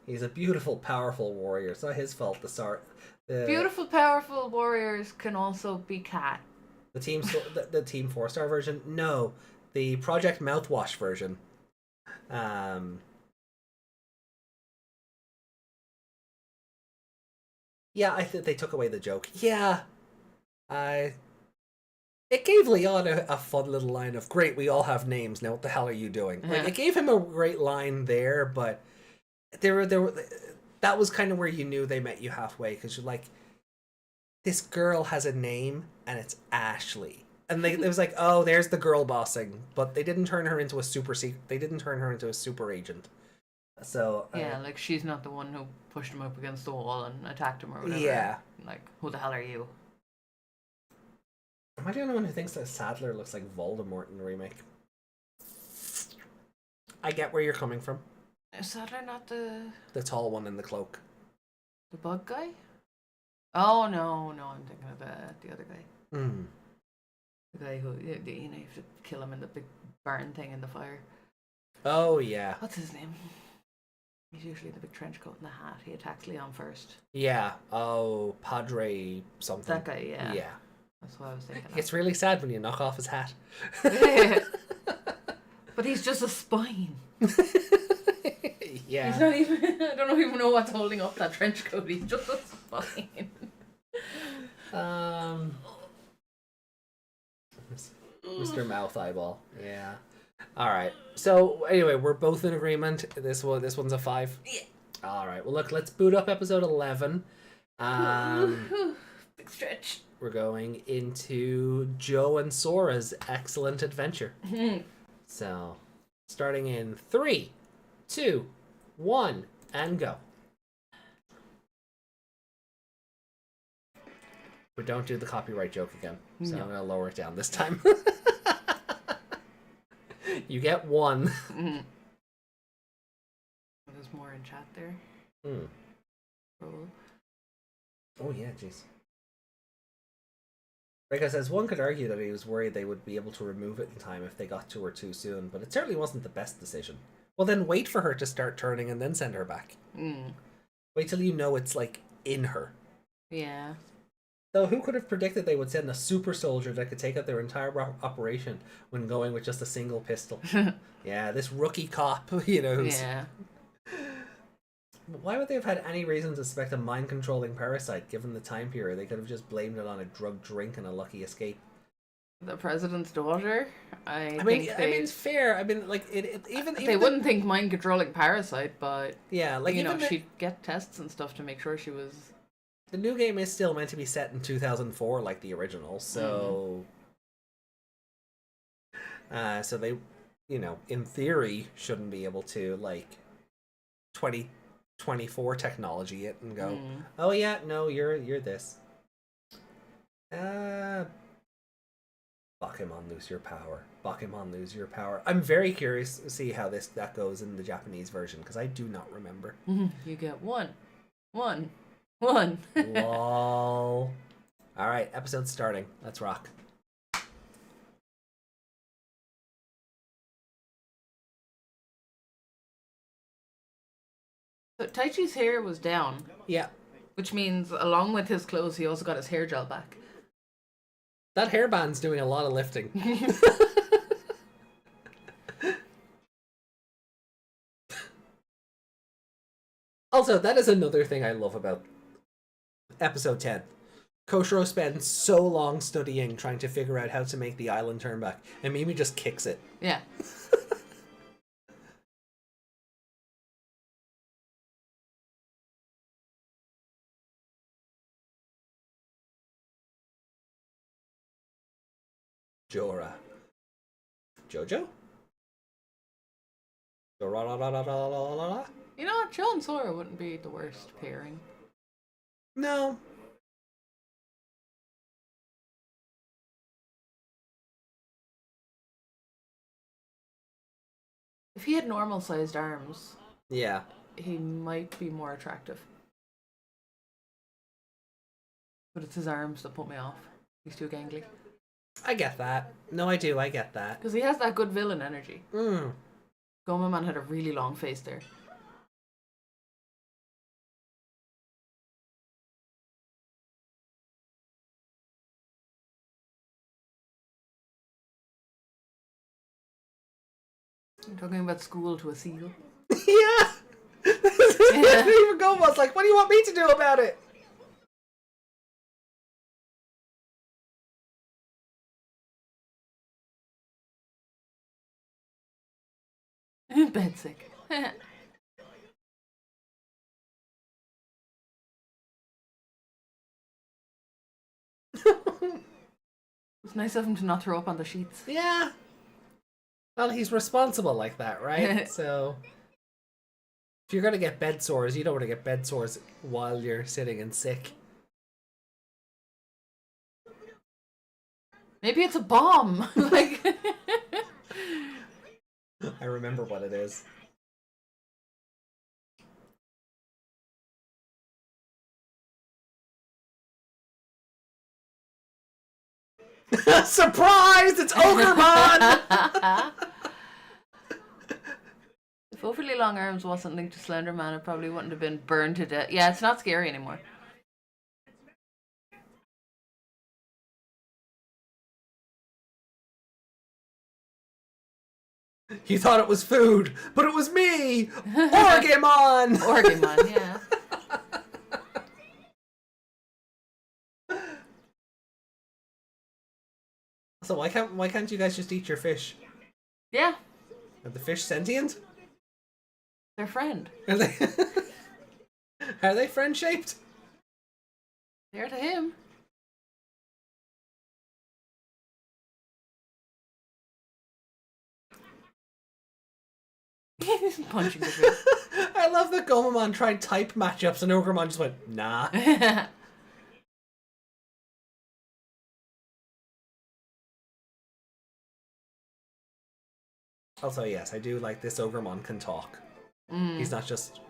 He's a beautiful, powerful warrior. It's not his fault. Beautiful, powerful warriors can also be cat. The Team 4-star version. No, the Project Mouthwash version. Yeah, I think they took away the joke. Yeah, it gave Leon a fun little line of, "Great, we all have names. Now what the hell are you doing?" Like, it gave him a great line there, but that was kind of where you knew they met you halfway, because you're like, this girl has a name and it's Ashley, and it was like, oh, there's the girl bossing, but they didn't turn her into a They didn't turn her into a super agent. So yeah, like she's not the one who pushed him up against the wall and attacked him or whatever. Yeah. Like, who the hell are you? Am I the only one who thinks that Sadler looks like Voldemort in the remake? I get where you're coming from. Is Sadler not the tall one in the cloak. bug guy? Oh no, I'm thinking of the other guy. The guy who you have to kill him in the big barn thing in the fire. Oh yeah. What's his name? He's usually in the big trench coat and the hat. He attacks Leon first. Yeah. Oh, Padre something. That guy, yeah. Yeah. That's what I was thinking. It's really sad when you knock off his hat. But he's just a spine. Yeah. He's not even. I don't even know what's holding up that trench coat. He's just a spine. Mr. Mouth Eyeball. Yeah. All right. So anyway, we're both in agreement. This one's a 5. Yeah. All right. Well, look, let's boot up episode 11. Big stretch. We're going into Joe and Sora's excellent adventure. So, starting in 3, 2, 1, and go. But don't do the copyright joke again. So No. I'm going to lower it down this time. You get one. There's more in chat there. Cool. Oh, yeah, jeez. Rika says, one could argue that he was worried they would be able to remove it in time if they got to her too soon, but it certainly wasn't the best decision. Well, then wait for her to start turning and then send her back. Wait till you know it's, like, in her. Yeah. Though who could have predicted they would send a super soldier that could take out their entire operation when going with just a single pistol? Yeah, this rookie cop, you know. Yeah. Why would they have had any reason to suspect a mind-controlling parasite given the time period? They could have just blamed it on a drug drink and a lucky escape. The president's daughter. I mean, think it's fair. I mean, like even they wouldn't think mind controlling parasite, but yeah, like you know, she'd get tests and stuff to make sure she was. The new game is still meant to be set in 2004, like the original. So, so they, you know, in theory, shouldn't be able to like 2024 technology it and go, oh yeah, no, you're this. Bakemon, lose your power. Bakemon, lose your power. I'm very curious to see how that goes in the Japanese version because I do not remember. You get one. Lol. All right, episode starting. Let's rock. So Taichi's hair was down. Yeah. Which means, along with his clothes, he also got his hair gel back. That hairband's doing a lot of lifting. Also, that is another thing I love about episode 10. Koshiro spends so long studying, trying to figure out how to make the island turn back, and Mimi just kicks it. Yeah. Jora. Jojo? You know, Jill and Sora wouldn't be the worst pairing. No. If he had normal sized arms, Yeah. he might be more attractive. But it's his arms that put me off. He's too gangly. I get that. No, I do. I get that. Because he has that good villain energy. Mm. Gomaman had a really long face there. I'm talking about school to a seal. Yeah! Even Goma's like, what do you want me to do about it? Bed sick. It's nice of him to not throw up on the sheets. Yeah. Well, he's responsible like that, right? So, if you're gonna get bed sores, you don't want to get bed sores while you're sitting and sick. Maybe it's a bomb. Like. I remember what it is. Surprise! It's Ogremon! If overly long arms wasn't linked to Slender Man, it probably wouldn't have been burned to death. Yeah, it's not scary anymore. You thought it was food, but it was me! Orgamon! Orgamon, yeah. So why can't you guys just eat your fish? Yeah. Are the fish sentient? Their friend. Are they Are they friend shaped? They're to him. He's punching the fish. I love that Gomamon tried type matchups and Ogremon just went, nah. Also, yes, I do like this Ogremon can talk. He's not just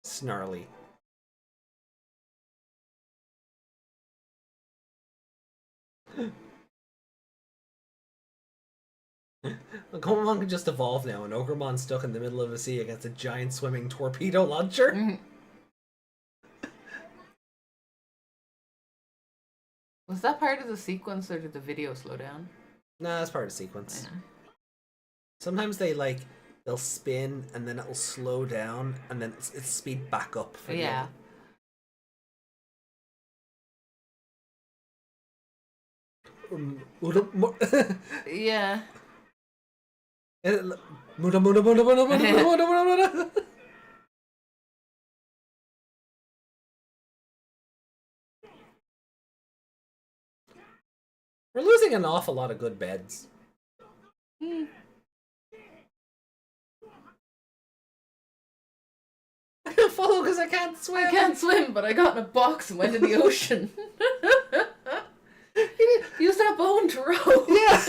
snarly. Ogremon can just evolve now, and Ogremon's stuck in the middle of the sea against a giant swimming torpedo launcher. Was that part of the sequence, or did the video slow down? Nah, that's part of the sequence. Yeah. Sometimes they'll spin and then it'll slow down and then it's speed back up. For Yeah. Yeah. We're losing an awful lot of good beds. I can't follow because I can't swim. I can't swim, but I got in a box and went in the ocean. Use that bone to row. Yeah.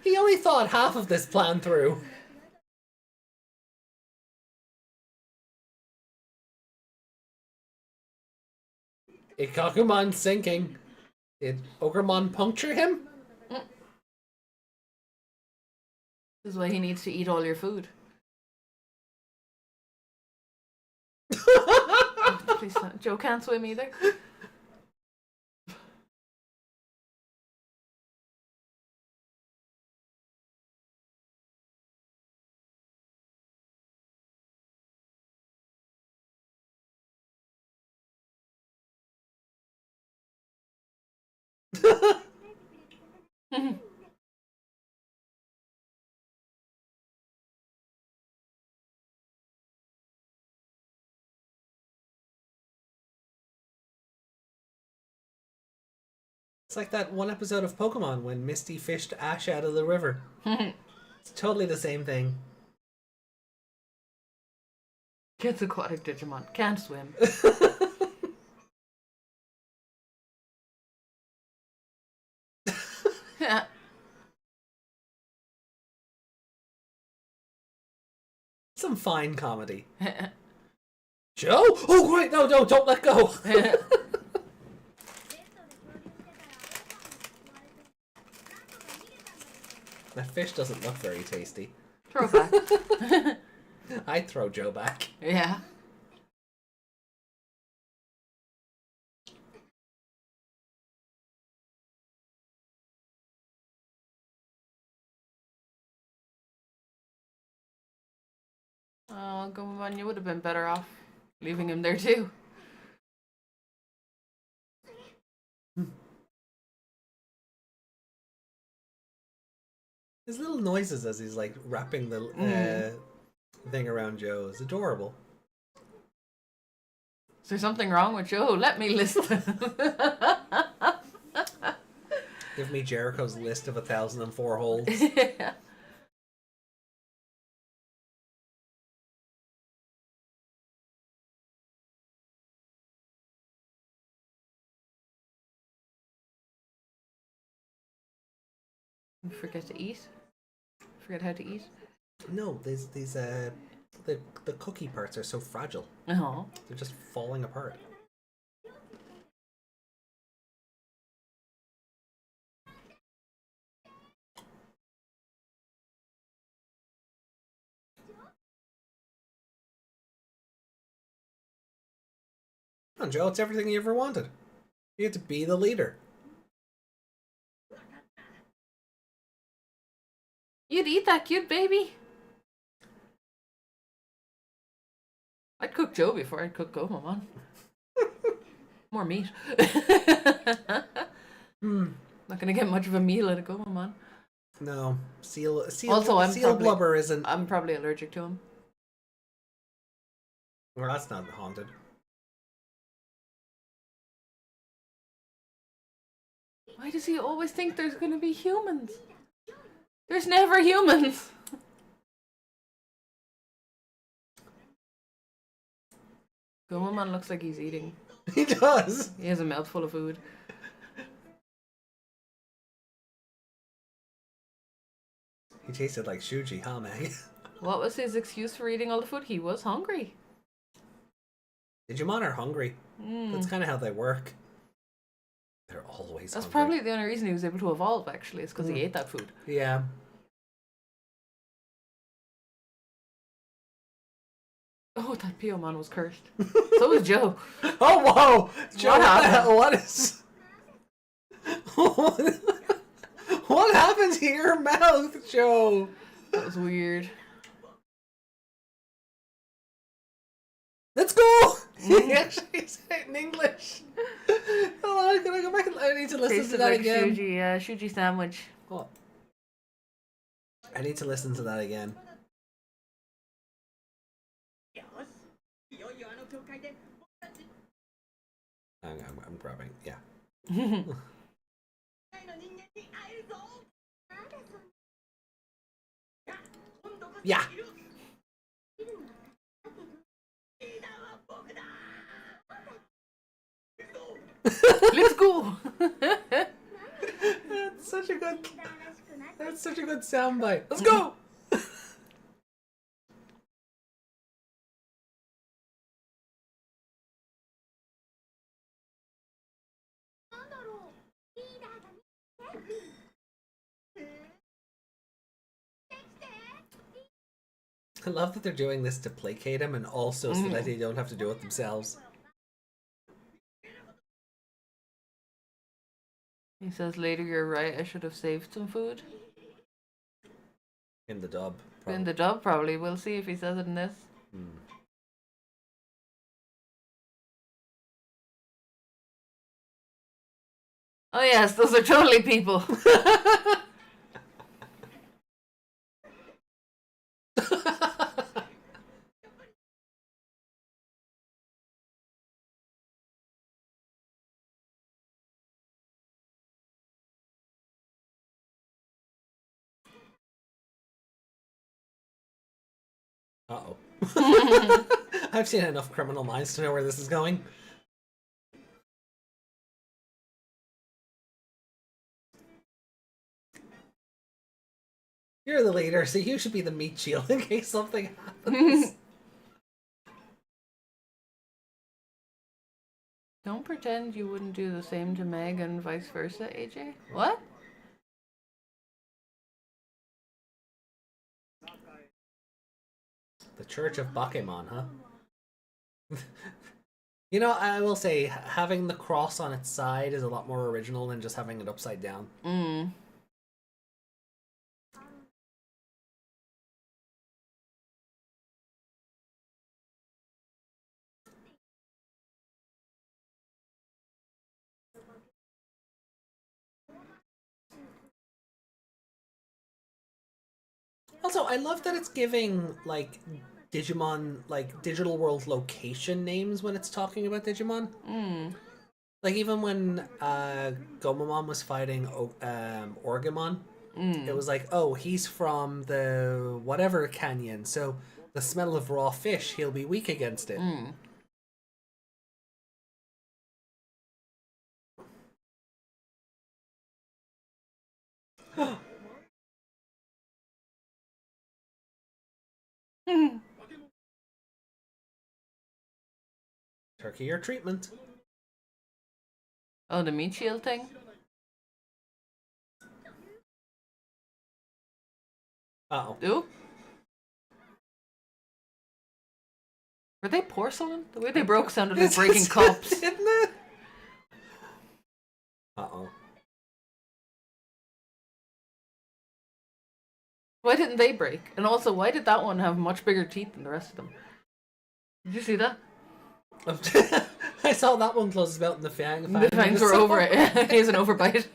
He only thought half of this plan through. Ikakumon's sinking. Did Ogremon puncture him? This is why he needs to eat all your food. Please don't. Joe can't swim either. It's like that one episode of Pokemon when Misty fished Ash out of the river. It's totally the same thing. Gets aquatic Digimon. Can't swim. Yeah. Some fine comedy. Joe? Oh, right, no, don't let go. That fish doesn't look very tasty. Throw it back. I'd throw Joe back. Yeah. Oh, Gomamon, you would have been better off leaving him there too. His little noises as he's like wrapping the thing around Joe is adorable. Is there something wrong with Joe? Let me listen. Give me Jericho's list of 1,004 holds. Forget to eat? Forget how to eat? No, these the cookie parts are so fragile. Oh. They're just falling apart. Come on, Joe, it's everything you ever wanted. You get to be the leader. You'd eat that cute baby? I'd cook Joe before I'd cook Gomamon. More meat. Not gonna get much of a meal out of Gomamon. No, seal Also, blubber isn't. I'm probably allergic to him. Well, that's not haunted. Why does he always think there's gonna be humans? There's never humans. Gomamon looks like he's eating. He does. He has a mouthful of food. He tasted like Shuji, huh, Meg? What was his excuse for eating all the food? He was hungry. Digimon are hungry. That's kind of how they work. They're always That's hungry. probably the only reason he was able to evolve, actually, is because he ate that food. Yeah. Oh, that Pio-man was cursed. So was Joe. Oh, whoa! Joe, What happened? what is... What happened to your mouth, Joe? That was weird. Let's go! He actually said it in English. Hold on, can I go back and I need to listen Tasted to that like again. Shuji sandwich. Oh. I need to listen to that again. I'm grabbing, yeah. Yeah! Let's go! That's such a good soundbite. Let's go! I love that they're doing this to placate him and also so that they don't have to do it themselves. He says later, you're right, I should have saved some food. In the dub. In the dub, probably. We'll see if he says it in this. Oh yes, those are totally people. Uh-oh. I've seen enough Criminal Minds to know where this is going. You're the leader, so you should be the meat shield in case something happens. Don't pretend you wouldn't do the same to Meg and vice versa, AJ. What? The Church of Bakemon, huh? You know, I will say, having the cross on its side is a lot more original than just having it upside down. Also, I love that it's giving, like, Digimon, like, digital world location names when it's talking about Digimon. Like, even when Gomamon was fighting Orgamon, it was like, oh, he's from the whatever canyon, so the smell of raw fish, he'll be weak against it. Turkey or treatment. Oh, the meat shield thing? Uh-oh. Ooh. Were they porcelain? The way they broke sounded like breaking cups. Didn't it? Uh-oh. Why didn't they break? And also, why did that one have much bigger teeth than the rest of them? Did you see that? I saw that one close his mouth and the fangs were over it. He has an overbite.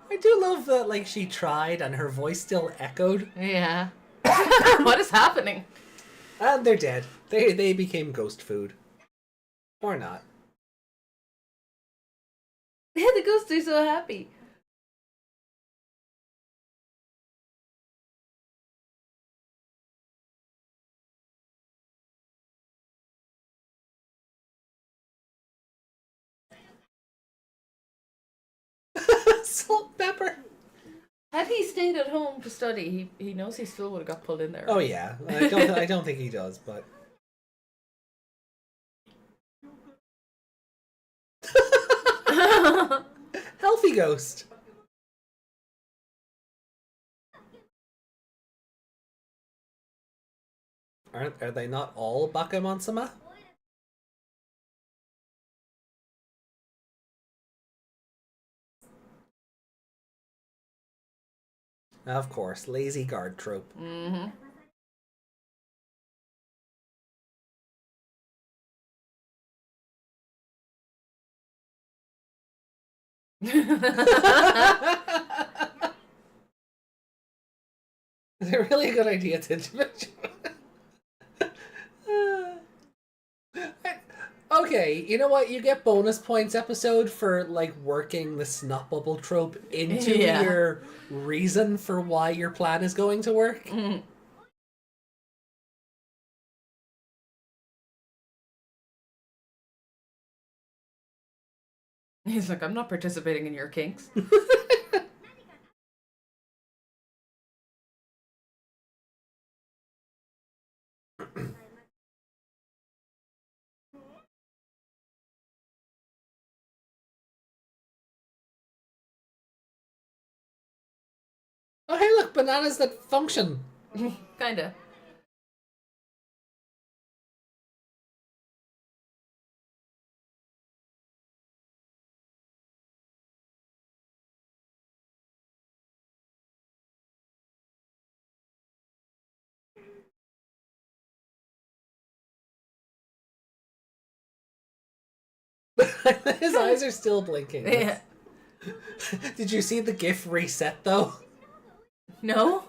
I do love that, like, she tried and her voice still echoed. Yeah. What is happening? And they're dead. They became ghost food. Or not. Yeah, the ghosts are so happy. Salt and pepper. Had he stayed at home to study, he knows he still would have got pulled in there. Oh right? yeah, I don't think he does, but. Healthy ghost. Are they not all Bakemono-sama? Of course, lazy guard trope. Mm-hmm. It's a really good idea to. Okay, you know what? You get bonus points episode for like working the snot bubble trope into Yeah. your reason for why your plan is going to work. Mm. He's like, I'm not participating in your kinks. Oh, hey, look, bananas that function. Kinda. His eyes are still blinking. Yeah. Did you see the GIF reset though? No?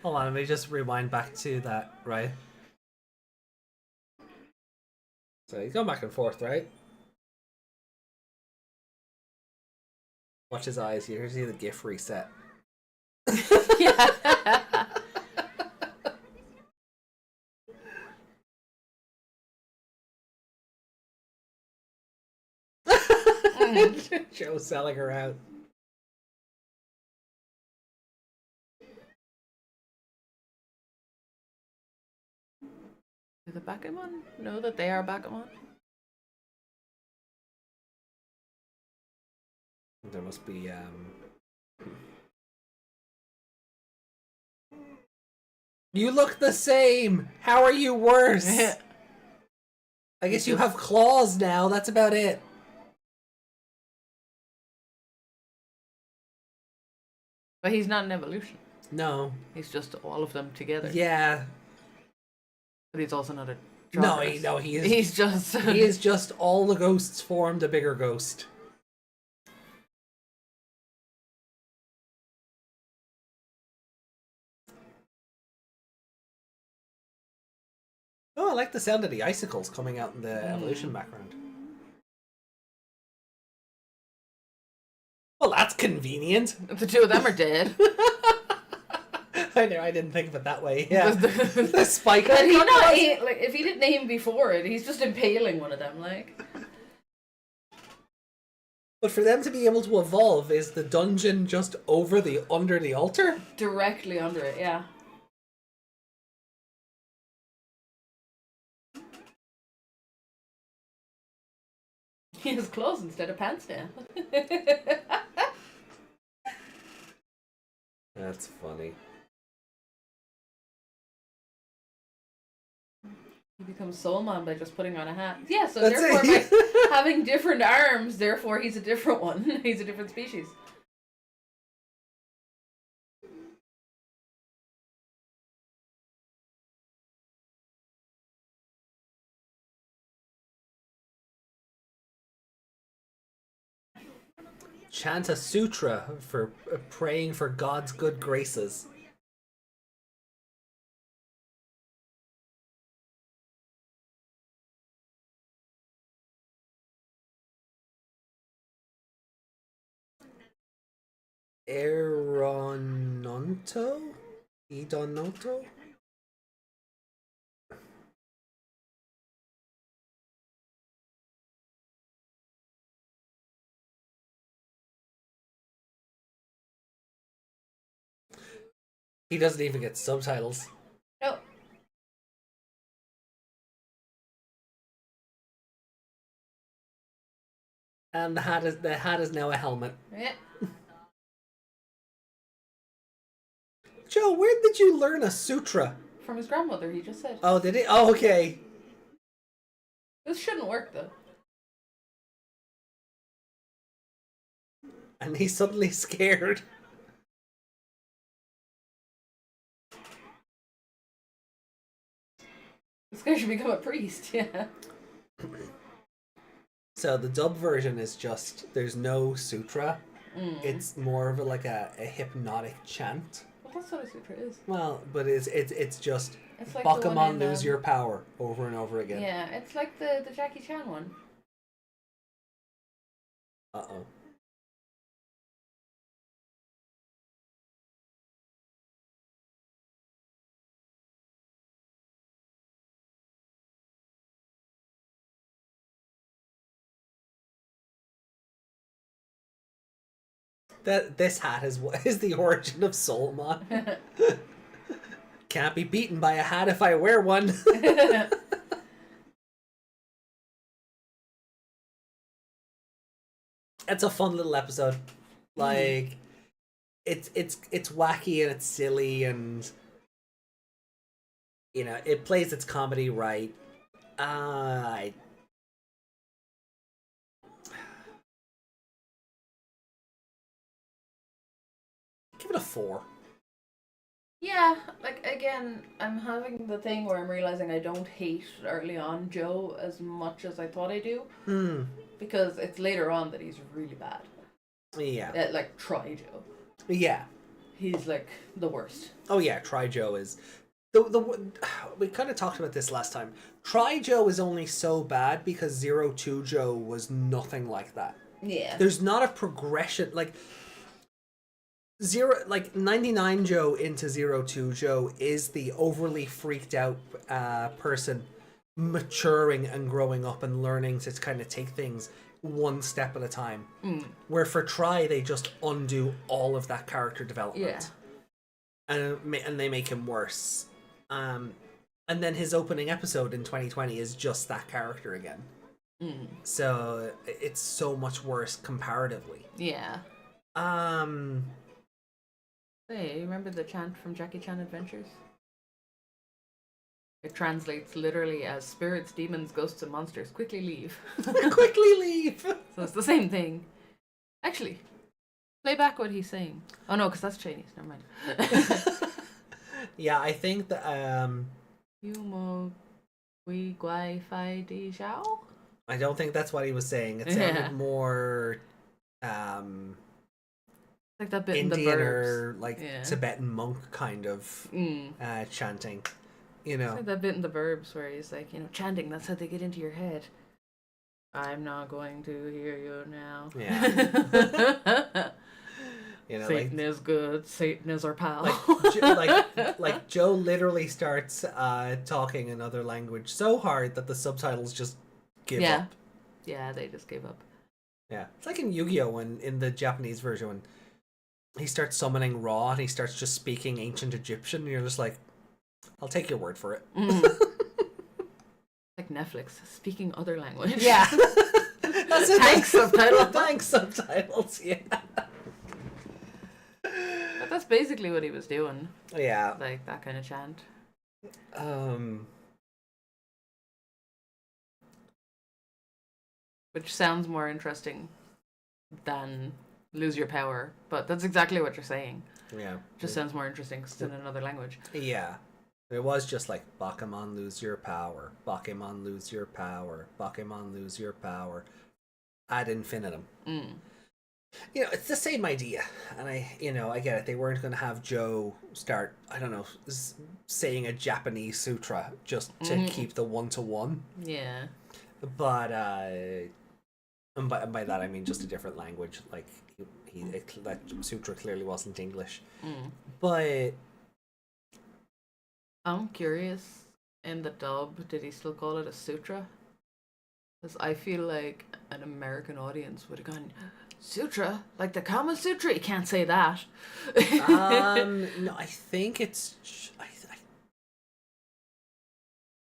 Hold on, let me just rewind back to that, right? So he's going back and forth, right? Watch his eyes. You see the GIF reset. Yeah. Joe's selling her out. Do the Bakuman know that they are Bakuman? There must be You look the same! How are you worse? I guess you have claws now, that's about it. But he's not an evolution. No. He's just all of them together. Yeah. But he's also not a No, Chakras. he is He's just he is just all the ghosts formed a bigger ghost. Oh, I like the sound of the icicles coming out in the evolution background. Well, that's convenient. the two of them are dead. I know, I didn't think of it that way. Yeah. the The spike. But he not like if he didn't aim before it, he's just impaling one of them like. But for them to be able to evolve, is the dungeon just under the altar? Directly under it, yeah. He has clothes instead of pants now. That's funny. He becomes Soul Man by just putting on a hat. Yeah, so That's therefore it. by having different arms, therefore he's a different one. He's a different species. Chant a sutra for praying for God's good graces. Erononto? Idononto? He doesn't even get subtitles. No. And the hat is now a helmet. Yeah. Joe, where did you learn a sutra? From his grandmother, he just said. Oh, did he? Oh, okay. This shouldn't work though. And he's suddenly scared. This guy should become a priest, yeah. So the dub version is just there's no sutra. It's more of a hypnotic chant. Well, that's what a sutra is. Well, but it's just It's like the one Bakuman in, lose your power over and over again. Yeah, it's like the Jackie Chan one. Uh-oh. This hat is the origin of Soulmon. Can't be beaten by a hat if I wear one. It's a fun little episode. Like it's wacky and it's silly and it plays its comedy right. I give it a 4. Yeah, like again, I'm having the thing where I'm realizing I don't hate early on Joe as much as I thought I do. Because it's later on that he's really bad. Yeah. Like Try Joe. Yeah. He's like the worst. Oh yeah, Try Joe is we kind of talked about this last time. Try Joe is only so bad because 02 Joe was nothing like that. Yeah. There's not a progression like 99 Joe into 02 Joe is the overly freaked out person maturing and growing up and learning to kind of take things one step at a time. Where for Try they just undo all of that character development. Yeah. And they make him worse. And then his opening episode in 2020 is just that character again. So it's so much worse comparatively. Yeah. Hey, you remember the chant from Jackie Chan Adventures? It translates literally as spirits, demons, ghosts, and monsters. Quickly leave. Quickly leave! So it's the same thing. Actually, play back what he's saying. Oh no, because that's Chinese. Never mind. Yeah, I think that Yumo Gui Guai Fai Di Xiao? I don't think that's what he was saying. It sounded more like that bit Indian in the or Burbs. Tibetan monk kind of chanting. It's like that bit in the Burbs where he's like, chanting, that's how they get into your head. I'm not going to hear you now. Yeah. Satan is good. Satan is our pal. Like Joe literally starts talking another language so hard that the subtitles just give up. Yeah, they just gave up. Yeah. It's like in Yu-Gi-Oh! In the Japanese version when he starts summoning Ra and he starts just speaking ancient Egyptian and you're just like, I'll take your word for it. Like Netflix, speaking other language. Yeah. That's it. Thanks, subtitles. Thanks, subtitles, yeah. But that's basically what he was doing. Yeah. Like that kind of chant. Which sounds more interesting than lose your power, but that's exactly what you're saying. Yeah. Just sounds more interesting because it's in another language. Yeah. It was just like, Bakuman lose your power, Bakuman lose your power, Bakuman lose your power, ad infinitum. It's the same idea, and I get it. They weren't going to have Joe start, I don't know, saying a Japanese sutra just to keep the 1-to-1. Yeah. But and by that I mean just a different language. Like that sutra clearly wasn't English. But I'm curious. In the dub, did he still call it a sutra? Because I feel like an American audience would have gone, Sutra? Like the Kama Sutra? You can't say that. No, I think it's.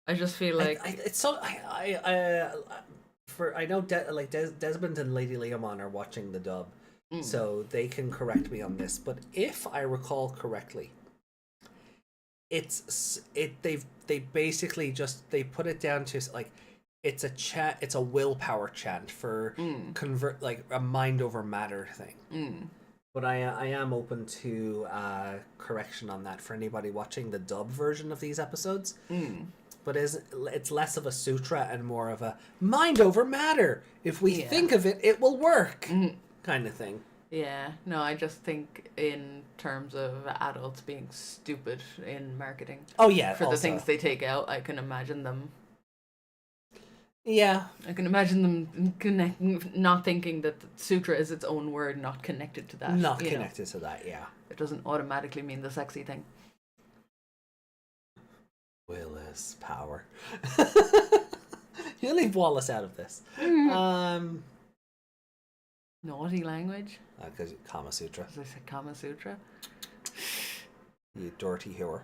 I just feel like It's so. I know Desmond and Lady Leomon are watching the dub, so they can correct me on this. But if I recall correctly, they basically just they put it down to like it's a willpower chant for convert like a mind over matter thing. But I am open to correction on that for anybody watching the dub version of these episodes. But it's less of a sutra and more of a mind over matter. If we think of it, it will work, kind of thing. Yeah, no, I just think in terms of adults being stupid in marketing. Oh yeah, for also. the things they take out, I can imagine them. Yeah, I can imagine them not thinking that the sutra is its own word, not connected to that. Not connected to that. Yeah, it doesn't automatically mean the sexy thing. Willis power. You leave Wallace out of this. Naughty language. Because Kama Sutra. As I said, Kama Sutra. You dirty whore.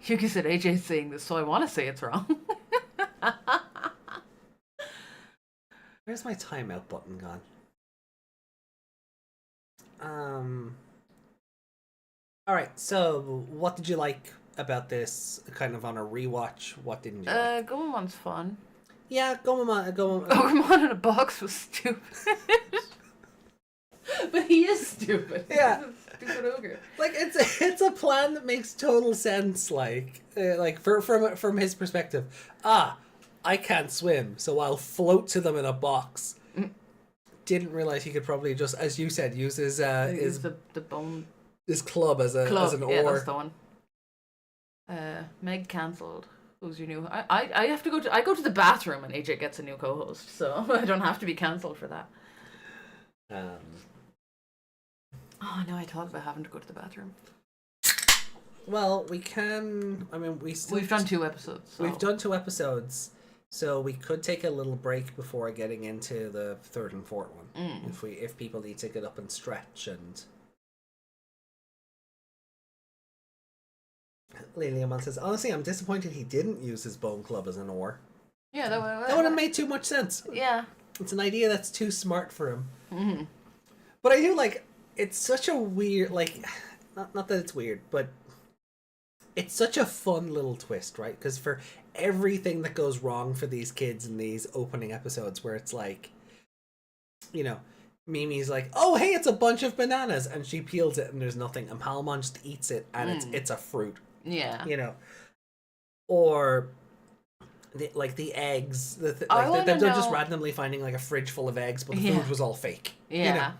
Yuki said AJ's saying this, so I want to say it's wrong. Where's my timeout button gone? All right. So, what did you like about this? Kind of on a rewatch. What didn't you like? Goemon's fun. Yeah, Gomamon. Pokemon in a box was stupid. But he is stupid. Yeah. He's a stupid ogre. Like it's a plan that makes total sense. Like from his perspective. I can't swim, so I'll float to them in a box. Didn't realize he could probably just, as you said, use his the bone his club as an oar. Yeah, that's the one. Meg cancelled. Who's your new? I have to go to. I go to the bathroom and AJ gets a new co-host, so I don't have to be cancelled for that. Oh no, I thought about having to go to the bathroom. Well, we can. I mean, we've done 2 episodes. So. We've done 2 episodes, so we could take a little break before getting into the 3rd and 4th one. If people need to get up and stretch and. Liliaman says, honestly, I'm disappointed he didn't use his bone club as an oar. Yeah, that would have made too much sense. Yeah. It's an idea that's too smart for him. But I do like, it's such a weird, like, not that it's weird, but it's such a fun little twist, right? Because for everything that goes wrong for these kids in these opening episodes where it's like, you know, Mimi's like, oh, hey, it's a bunch of bananas, and she peels it and there's nothing, and Palmon just eats it and it's a fruit. Yeah. You know. Or the eggs, they're just randomly finding like a fridge full of eggs, but the food was all fake. Yeah. You know?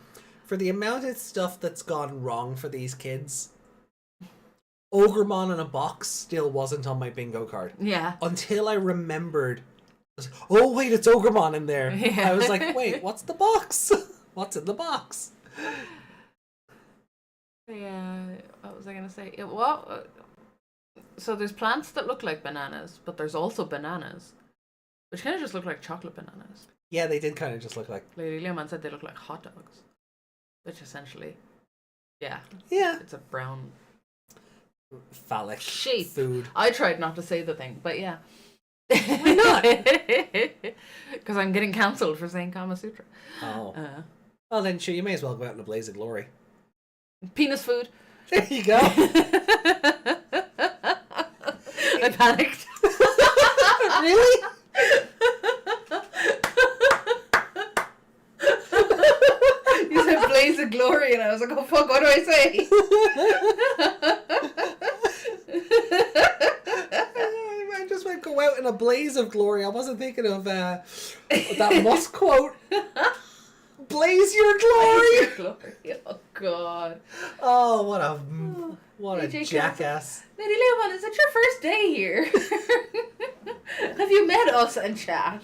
For the amount of stuff that's gone wrong for these kids, Ogremon in a box still wasn't on my bingo card. Yeah. Until I remembered, oh wait, it's Ogremon in there. Yeah. I was like, wait, what's the box? What's in the box? Yeah, what was I going to say? So there's plants that look like bananas, but there's also bananas, which kind of just look like chocolate bananas. Yeah, they did kind of just look like... Lady Leomon said they look like hot dogs, which essentially, yeah, it's a brown... phallic shape food. I tried not to say the thing, but yeah. Why not? Because I'm getting cancelled for saying Kama Sutra. Oh. Well then, sure, you may as well go out in a blaze of glory. Penis food. There you go. I panicked. Really? You said blaze of glory, and I was like, oh fuck, what do I say? I just went go out in a blaze of glory. I wasn't thinking of that Musk quote. Blaze your glory. Blaze your glory. Oh god. Oh, what a AJ jackass. Lady Leomon, is it your first day here? Have you met us and chat?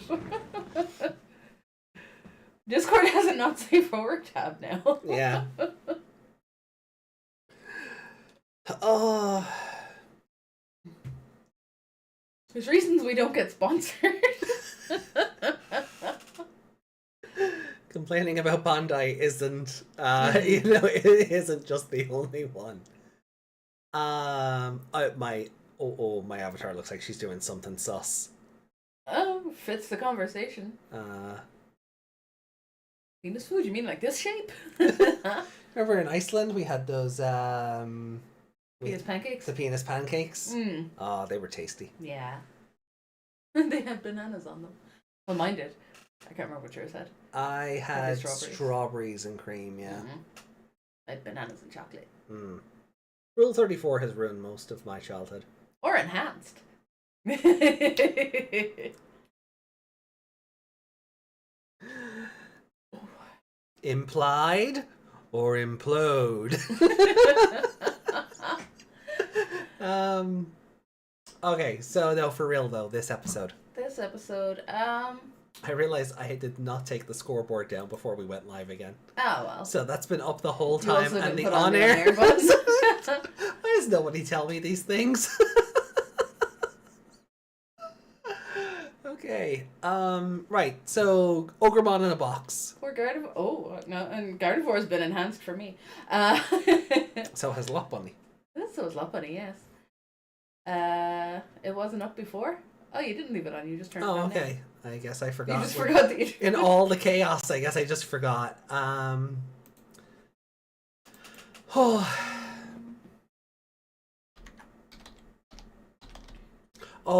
Discord has a not safe for work tab now. Yeah. Oh. There's reasons we don't get sponsored. complaining about Bandai isn't, it isn't just the only one. My avatar looks like she's doing something sus. Oh, fits the conversation. Penis food? You mean like this shape? Remember in Iceland we had those Penis pancakes? the penis pancakes. Mm. Oh, they were tasty. Yeah. They had bananas on them. Well, mine did. I can't remember what yours had. I had strawberries. strawberries and cream. Yeah. Mm-hmm. I had bananas and chocolate. Mm. Rule 34 has ruined most of my childhood. Or enhanced. Implied or implode. Okay, so no, for real though, this episode. I realized I did not take the scoreboard down before we went live again. Oh well. So that's been up the whole You time, also and didn't the put on the on-air. earbuds. Why does nobody tell me these things? Okay. Right. So Ogremon in a box. Poor Gardevoir. Oh no, and Gardevoir has been enhanced for me. So has Lot Bunny. So is Lopunny, yes. It wasn't up before. Oh, you didn't leave it on. You just turned it Oh, on. okay. I guess I Now. forgot. You just forgot that you. In all the chaos, I guess I just forgot. Oh,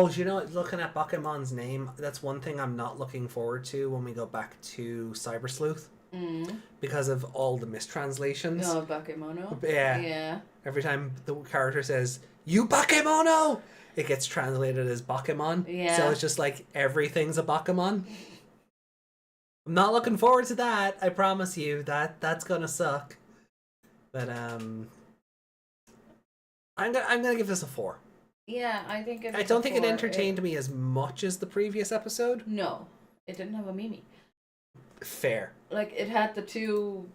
do you know what? Looking at Bakemon's name, that's one thing I'm not looking forward to when we go back to Cyber Sleuth. Because of all the mistranslations. No, Bakemono. Yeah. Yeah. Every time the character says, "You Bakemono!" it gets translated as Bakemon. Yeah. So it's just like everything's a Bakemon. I'm not looking forward to that. I promise you that's gonna suck. But I'm gonna give this a 4. Yeah, I think I don't think it entertained me as much as the previous episode. No, it didn't have a Mimi. Fair. Like it had the 2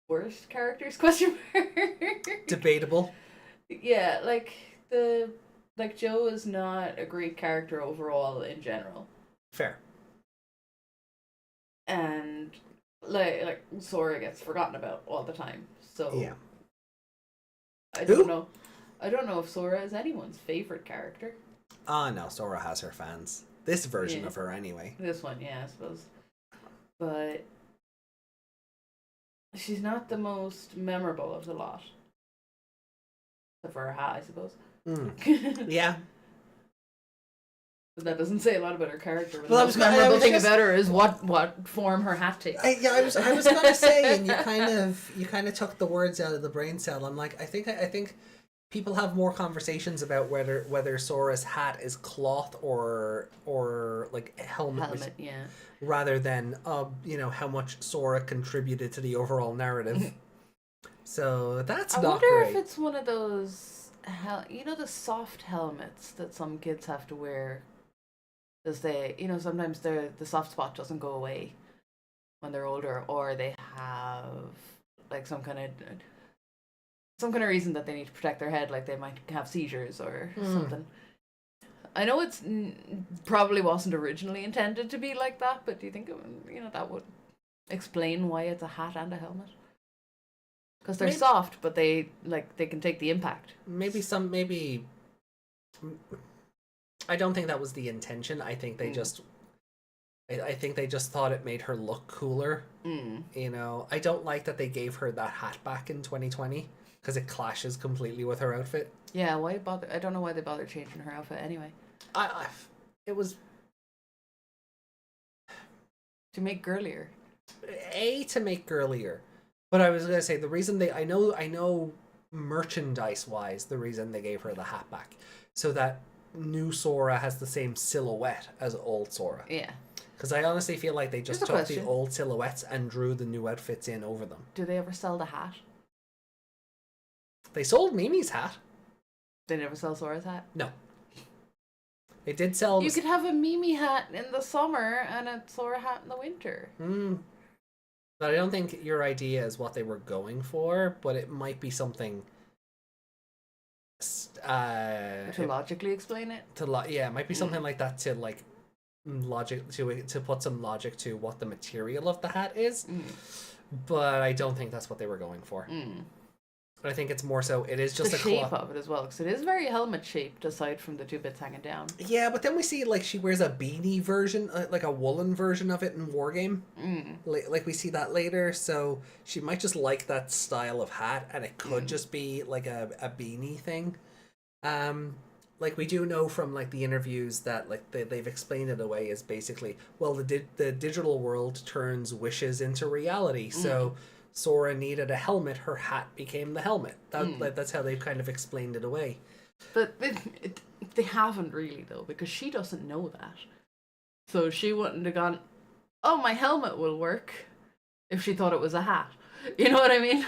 worst characters? Question mark. Debatable. Yeah, like Joe is not a great character overall in general. Fair. And like Sora gets forgotten about all the time. So Yeah. I Who? don't know. I don't know if Sora is anyone's favorite character. Oh no, Sora has her fans. This version Yeah. of her anyway. This one, yeah, I suppose. But she's not the most memorable of the lot. Except for her hat, I suppose. Yeah. But that doesn't say a lot about her character. Well, The most memorable thing about her is what form her hat takes. I was gonna say, and you kind of took the words out of the brain cell. I'm like, I think people have more conversations about whether Sora's hat is cloth or like helmet, Yeah. rather than how much Sora contributed to the overall narrative. So that's I not wonder great. if it's one of those the soft helmets that some kids have to wear. Because they, sometimes the soft spot doesn't go away when they're older, or they have like some kind of reason that they need to protect their head, like they might have seizures or something. I know it's probably wasn't originally intended to be like that, but do you think that would explain why it's a hat and a helmet? Because they're soft, but they can take the impact. Maybe. I don't think that was the intention. I think they just. I think they just thought it made her look cooler. I don't like that they gave her that hat back in 2020 because it clashes completely with her outfit. Yeah, why bother? I don't know why they bothered changing her outfit anyway. It was to make girlier. To make girlier, but I was gonna say the reason I know merchandise wise the reason they gave her the hat back so that new Sora has the same silhouette as old Sora. Yeah. Because I honestly feel like they just took question. the old silhouettes and drew the new outfits in over them. Do they ever sell the hat? They sold Mimi's hat. They never sell Sora's hat? No. They did sell... You could have a Mimi hat in the summer and a Sora hat in the winter. But I don't think your idea is what they were going for, but it might be something... to logically explain it? It might be something like that to, like, logic to put some logic to what the material of the hat is, Mm. but I don't think that's what they were going for. I think it's more so it is just The a shape cloth. of it as well, because it is very helmet shaped aside from the two bits hanging down. Yeah, but then we see like she wears a beanie version, like a woolen version of it in Wargame. Like we see that later, so she might just like that style of hat, and it could just be like a beanie thing. Like we do know from like the interviews that like they've explained it away as basically, well, the digital world turns wishes into reality, so Sora needed a helmet, her hat became the helmet. That's how they've kind of explained it away. But they haven't really, though, because she doesn't know that. So she wouldn't have gone, oh, my helmet will work, if she thought it was a hat. You know what I mean?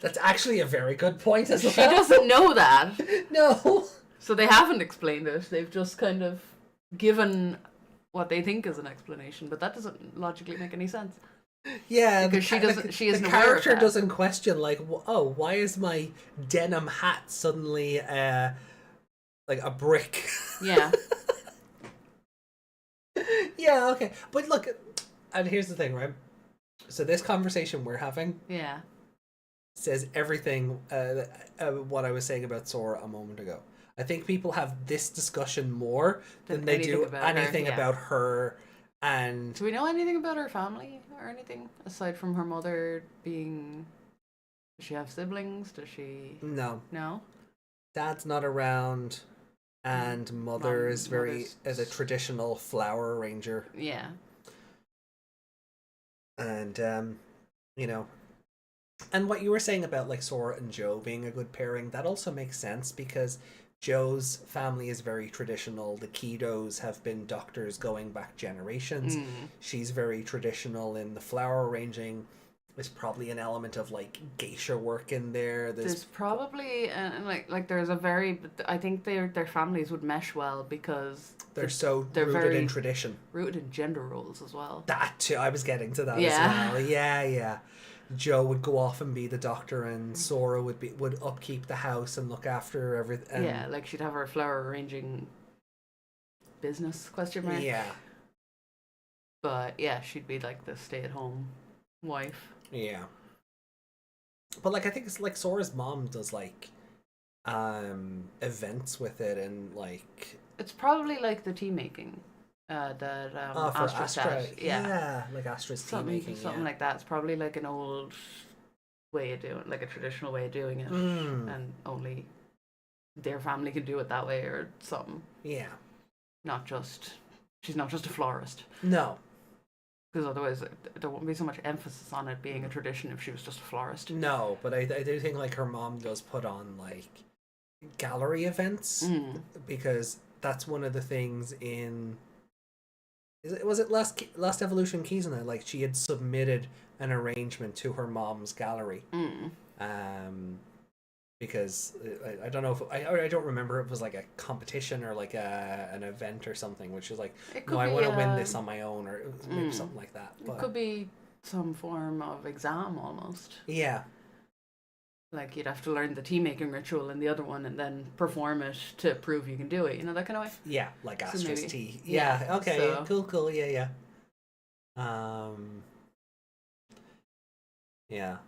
That's actually a very good point as well. She doesn't know that. No. So they haven't explained it. They've just kind of given what they think is an explanation, but that doesn't logically make any sense. Yeah, because she doesn't. She isn't the aware of character that. doesn't question like, oh, why is my denim hat suddenly like a brick? Yeah. Yeah, okay, but look, and here's the thing, right? So this conversation we're having Yeah. says everything what I was saying about Sora a moment ago. I think people have this discussion more than they do anything about her. And do we know anything about her family or anything aside from her mother being? Does she have siblings? Does she? No, No. Dad's not around, and mother is mother's a traditional flower arranger. Yeah. And you know, and what you were saying about like Sora and Joe being a good pairing, that also makes sense because Joe's family is very traditional. The Kidos have been doctors going back generations. She's very traditional in the flower arranging. There's probably an element of like geisha work in there. There's probably like there's a very. I think their families would mesh well because they're they're rooted very in tradition. Rooted in gender roles as well. That too. I was getting to that Yeah. as well. Yeah. Joe would go off and be the doctor, and Sora would upkeep the house and look after everything. Yeah, like she'd have her flower arranging business question mark. Yeah. But yeah, she'd be like the stay-at-home wife. Yeah. But like I think it's like Sora's mom does like events with it and like It's probably like the tea making. That for Astra Astra. said. Yeah. Like Astra's tea making. Something like that. It's probably like an old way of doing, like a traditional way of doing it, and only their family can do it that way or something. Yeah. She's not just a florist. No. Because otherwise, there wouldn't be so much emphasis on it being a tradition if she was just a florist. No, but I do think like her mom does put on like gallery events because that's one of the things in. Was it last Evolution Kizuna? Like she had submitted an arrangement to her mom's gallery, because I don't know if I don't remember if it was like a competition or like an event or something, which is like no, I want to win this on my own or maybe something like that. But it could be some form of exam almost. Yeah. Like you'd have to learn the tea making ritual in the other one and then perform it to prove you can do it. You know, that kind of way. Yeah, like So Astra's maybe- tea. yeah, Yeah. Okay. so- Cool. Yeah. Yeah.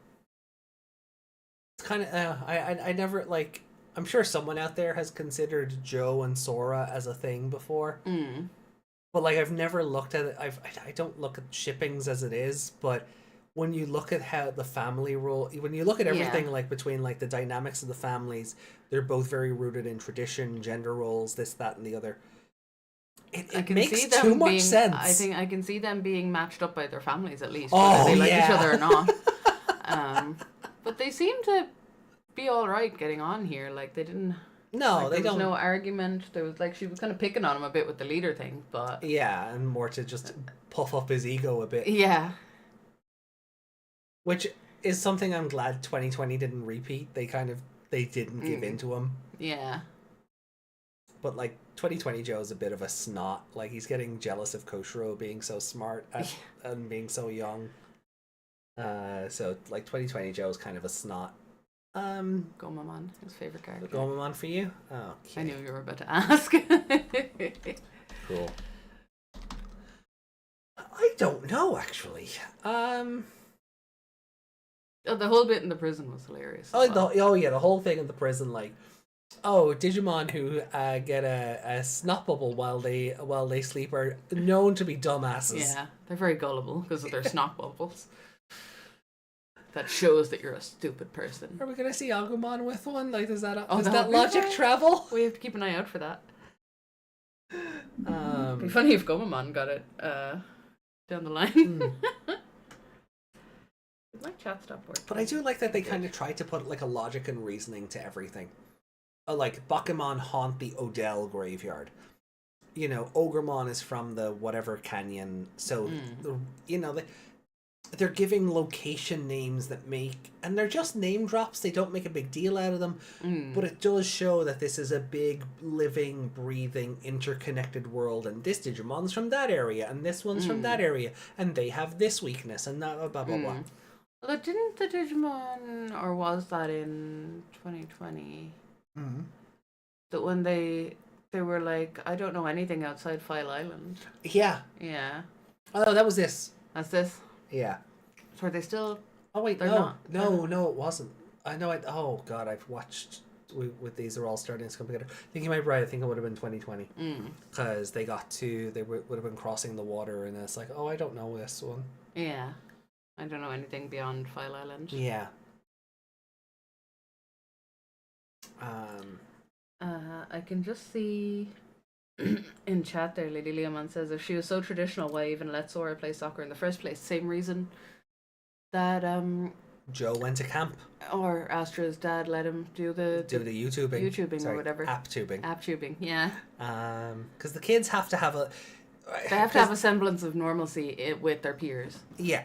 It's kind of I never like. I'm sure someone out there has considered Joe and Sora as a thing before. But like I've never looked at it. I don't look at shippings as it is, but when you look at how the family role, when you look at everything like between like the dynamics of the families, they're both very rooted in tradition, gender roles, this, that, and the other. It makes too much sense. I think I can see them being matched up by their families at least, Oh, whether they like each yeah. other or not. But they seem to be all right getting on here. Like they didn't. No, like, they there was don't. no argument. There was like she was kind of picking on him a bit with the leader thing, but Yeah, and more to just puff up his ego a bit. yeah, Which is something I'm glad 2020 didn't repeat. They didn't give in to him. yeah. But like 2020 Joe's a bit of a snot. Like he's getting jealous of Koshiro being so smart and being so young. So like 2020 Joe's kind of a snot. Gomamon, his favorite character. Gomamon for you? Oh, okay. I knew you were about to ask. Cool. don't know actually. Oh, the whole bit in the prison was hilarious. Oh yeah, the whole thing in the prison, like, oh, Digimon who get a snot bubble while they sleep are known to be dumbasses. Yeah, they're very gullible because of their snot bubbles. That shows that you're a stupid person. Are we gonna see Agumon with one? Like, does that Oh, does that that would be logic fun. travel? We have to keep an eye out for that. It'd be funny if Gomamon got it down the line. Did my chat stop working? But I do like that they kind of try to put like a logic and reasoning to everything. Like Bakuman haunt the Odell graveyard. You know, Ogremon is from the whatever canyon, so you know they're giving location names that make, and they're just name drops. They don't make a big deal out of them, but it does show that this is a big, living, breathing, interconnected world. And this Digimon's from that area, and this one's from that area, and they have this weakness, and that blah blah blah. Well, didn't the Digimon, or was that in 2020? That when they were like, I don't know anything outside File Island. Yeah. Yeah. Oh, that was this. That's this. Yeah. So are they still? Oh wait, They're no, not. no, it wasn't. I know. Oh god, I've watched. With these are all starting to come together. I think you might be right. I think it would have been 2020 because they would have been crossing the water, and it's like, oh, I don't know this one. Yeah. I don't know anything beyond File Island. Yeah. I can just see in chat there, Lady Leoman says, if she was so traditional, why even let Sora play soccer in the first place? Same reason that Joe went to camp. Or Astra's dad let him do the YouTubing or whatever. App tubing. App tubing, yeah. Because the kids have to have They have to have a semblance of normalcy with their peers. Yeah.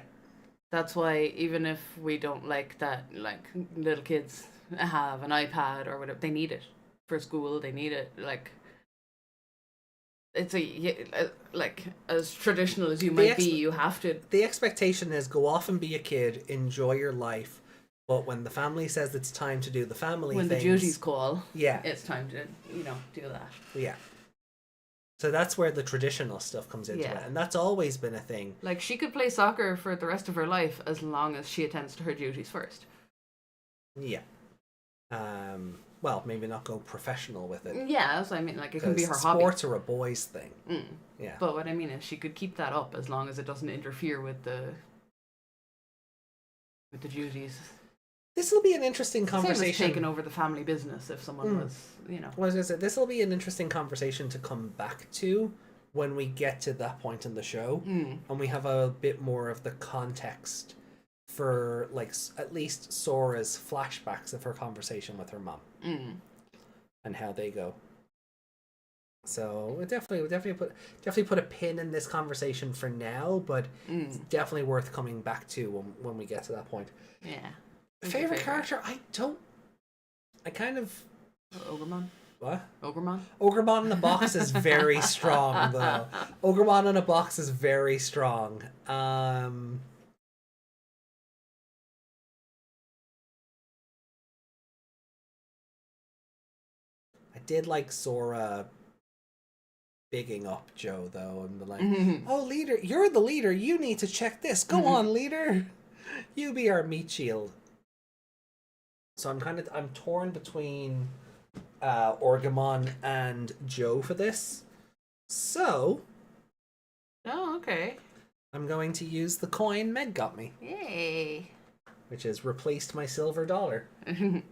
That's why even if we don't like that, like little kids have an iPad or whatever, they need it for school. They need it, like it's like as traditional as you might be, you have to. The expectation is go off and be a kid, enjoy your life, but when the family says it's time to do the family when things, the duties call, yeah, it's time to do that. Yeah. So that's where the traditional stuff comes into it, and that's always been a thing. Like, she could play soccer for the rest of her life as long as she attends to her duties first. Yeah. Well, maybe not go professional with it. Yeah, that's what I mean. Like, it can be her hobby. Sports are a boys' thing. Yeah. But what I mean is, she could keep that up as long as it doesn't interfere with the duties. This will be an interesting conversation. Same as taking over the family business if someone was, Well, I was going to say, this will be an interesting conversation to come back to when we get to that point in the show. And we have a bit more of the context for, like, at least Sora's flashbacks of her conversation with her mom. And how they go. So we'll definitely put a pin in this conversation for now, but it's definitely worth coming back to when we get to that point. Yeah. Favorite character? Ogremon? What? Ogremon? Ogremon in a box is very strong, though. Ogremon in a box is very strong. I did like Sora bigging up Joe, though, and like, oh, leader, you're the leader. You need to check this. Go on, leader. You be our meat shield. So I'm torn between Orgamon and Joe for this. So Oh, okay. I'm going to use the coin Meg got me. Yay. Which has replaced my silver dollar. It's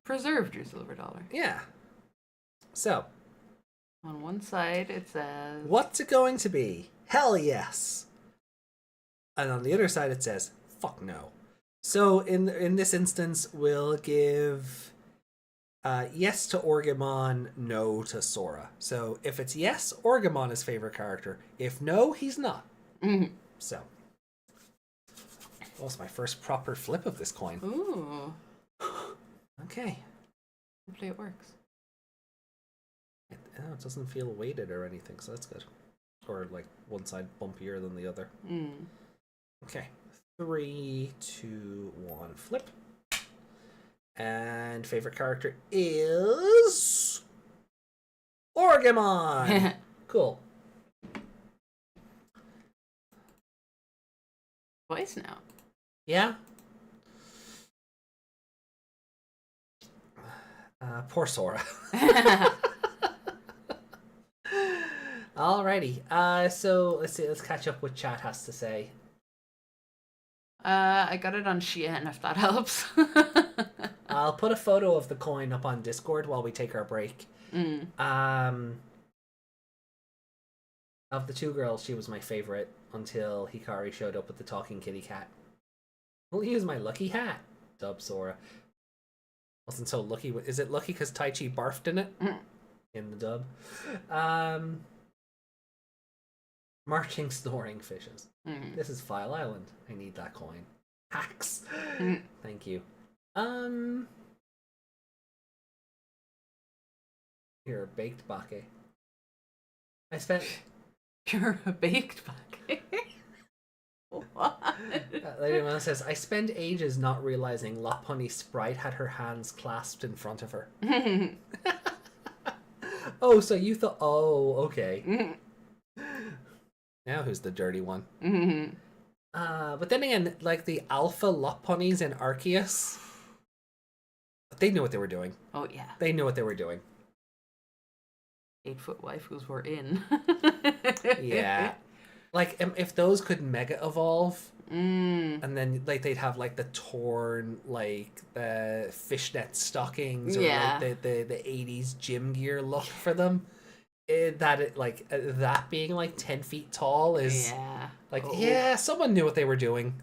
preserved your silver dollar. Yeah. So On one side it says, what's it going to be? Hell yes. And on the other side it says, fuck no. So in this instance, we'll give yes to Orgamon, no to Sora. So if it's yes, Orgamon is favorite character. If no, he's not. So that was my first proper flip of this coin. ooh. Okay. Hopefully it works. It doesn't feel weighted or anything, so that's good. Or like one side bumpier than the other. Okay. 3, 2, 1, flip. And favorite character is Orgamon. Cool. Twice now. Yeah. Poor Sora. Alrighty. So let's see. Let's catch up what chat has to say. I got it on Shein if that helps. I'll put a photo of the coin up on Discord while we take our break. Of the two girls, she was my favorite until Hikari showed up with the talking kitty cat. We'll use my lucky hat, dub Sora. Wasn't so lucky. Is it lucky because Tai Chi barfed in it? In the dub. Marching snoring fishes. This is File Island. I need that coin. Hacks. Thank you. Here, baked bake. I spent. You're a baked bake. What? Lady Mona says, I spent ages not realizing Lopunny Sprite had her hands clasped in front of her. Oh, so you thought. Oh, okay. Now who's the dirty one? But then again, like the alpha Lopunnies in Arceus, they knew what they were doing. Oh, yeah. They knew what they were doing. 8-foot waifus were in. Yeah. Like, if those could mega evolve, and then like they'd have like the torn, like the fishnet stockings, or like the 80s gym gear look for them. That being like 10 feet tall is someone knew what they were doing.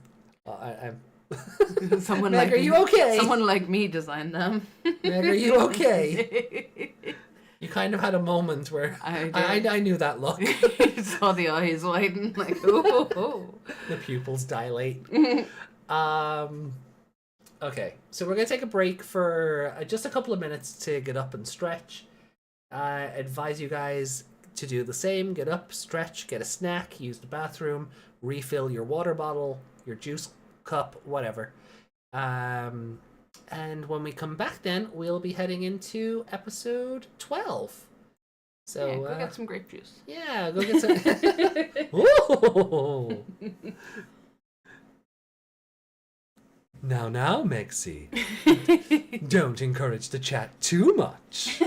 Someone Meg, like are you okay? Someone like me designed them. Meg, are you okay? You kind of had a moment where I knew that look. You saw the eyes widen, like, oh. The pupils dilate. Okay, so we're going to take a break for just a couple of minutes to get up and stretch. Advise you guys to do the same. Get up, stretch, get a snack, use the bathroom, refill your water bottle, your juice cup, whatever. And when we come back then, we'll be heading into episode 12. So yeah, go get some grape juice. Yeah, go get some. Ooh. Now, Mexi. Don't encourage the chat too much.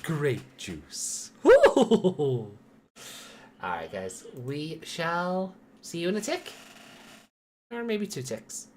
Grape juice. Alright, guys. We shall see you in a tick. Or maybe 2 ticks.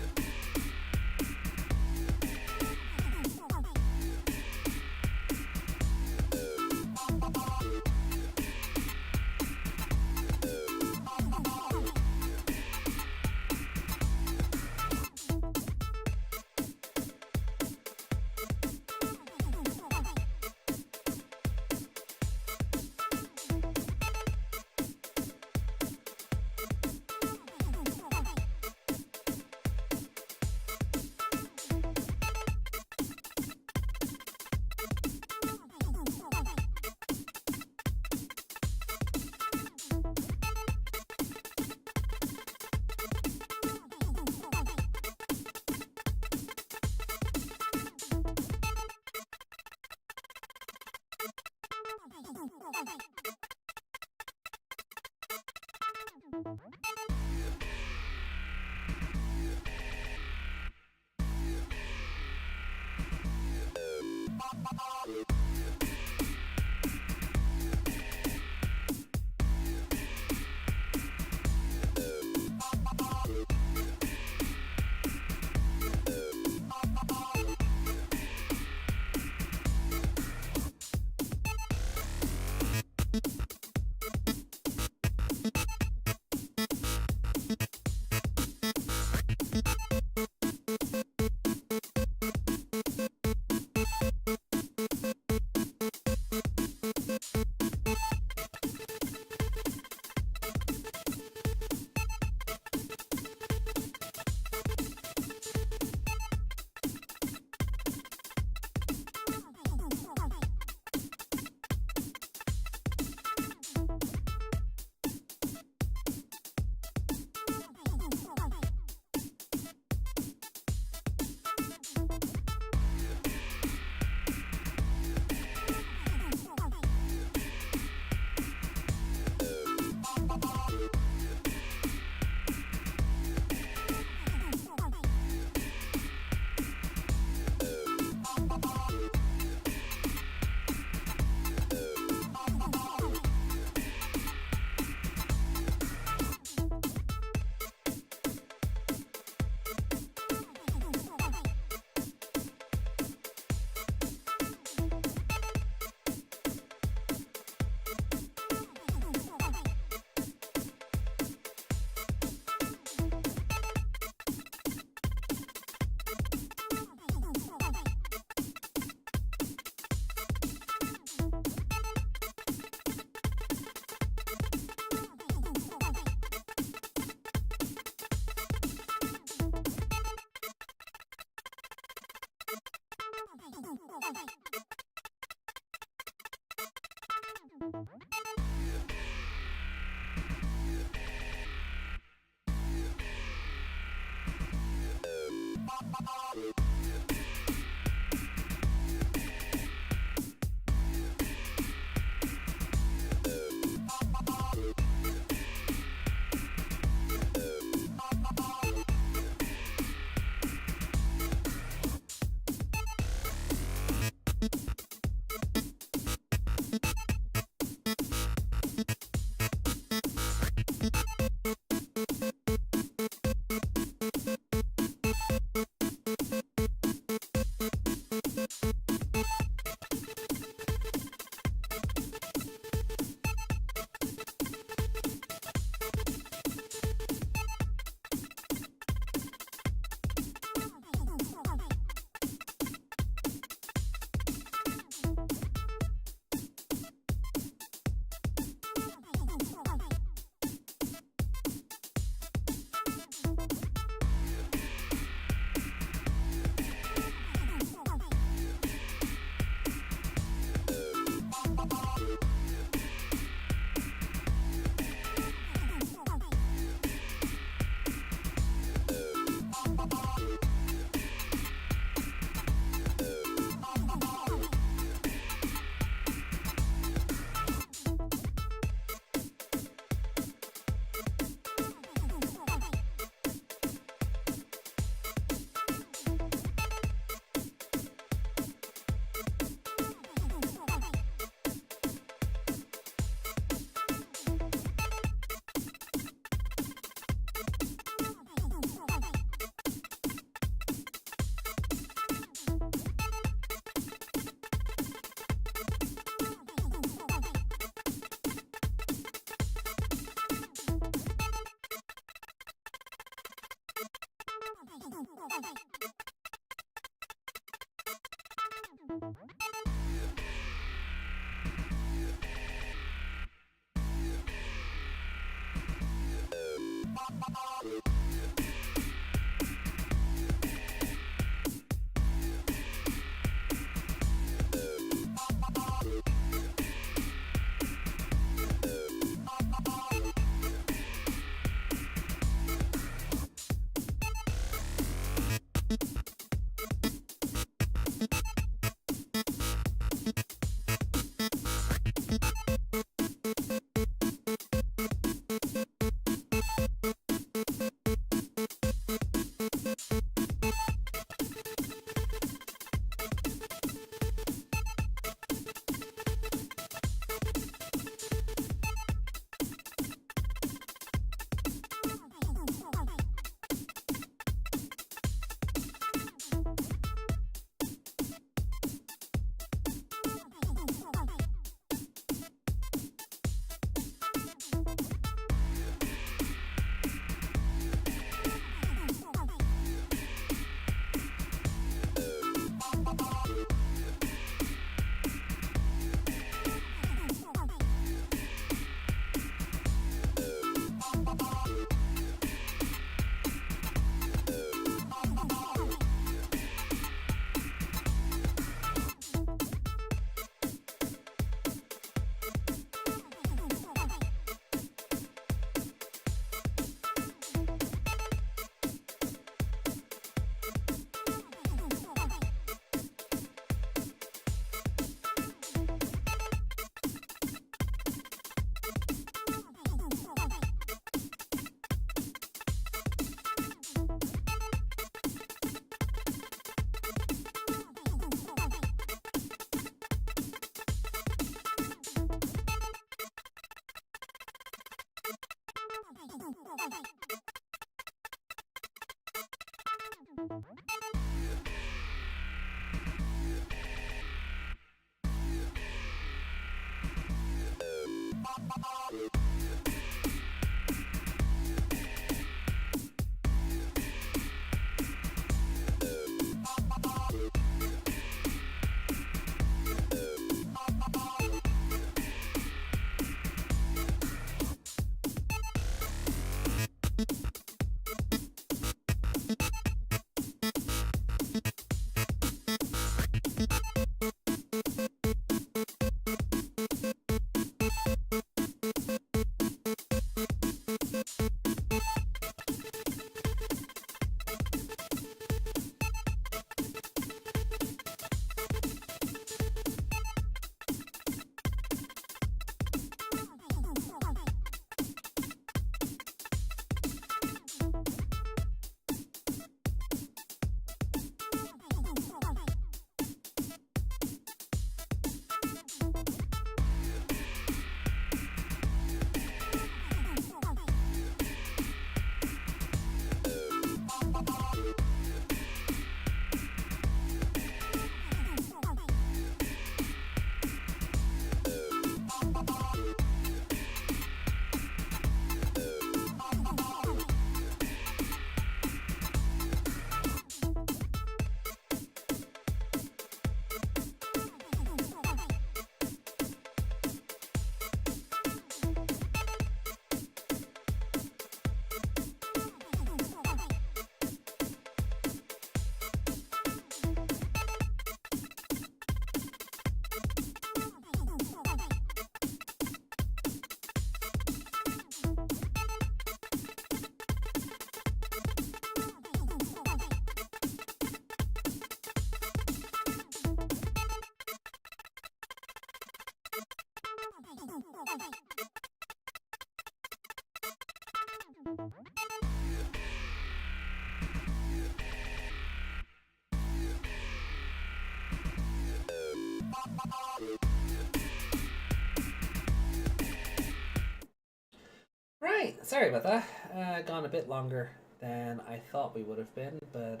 Right, sorry about that. Gone a bit longer than I thought we would have been, but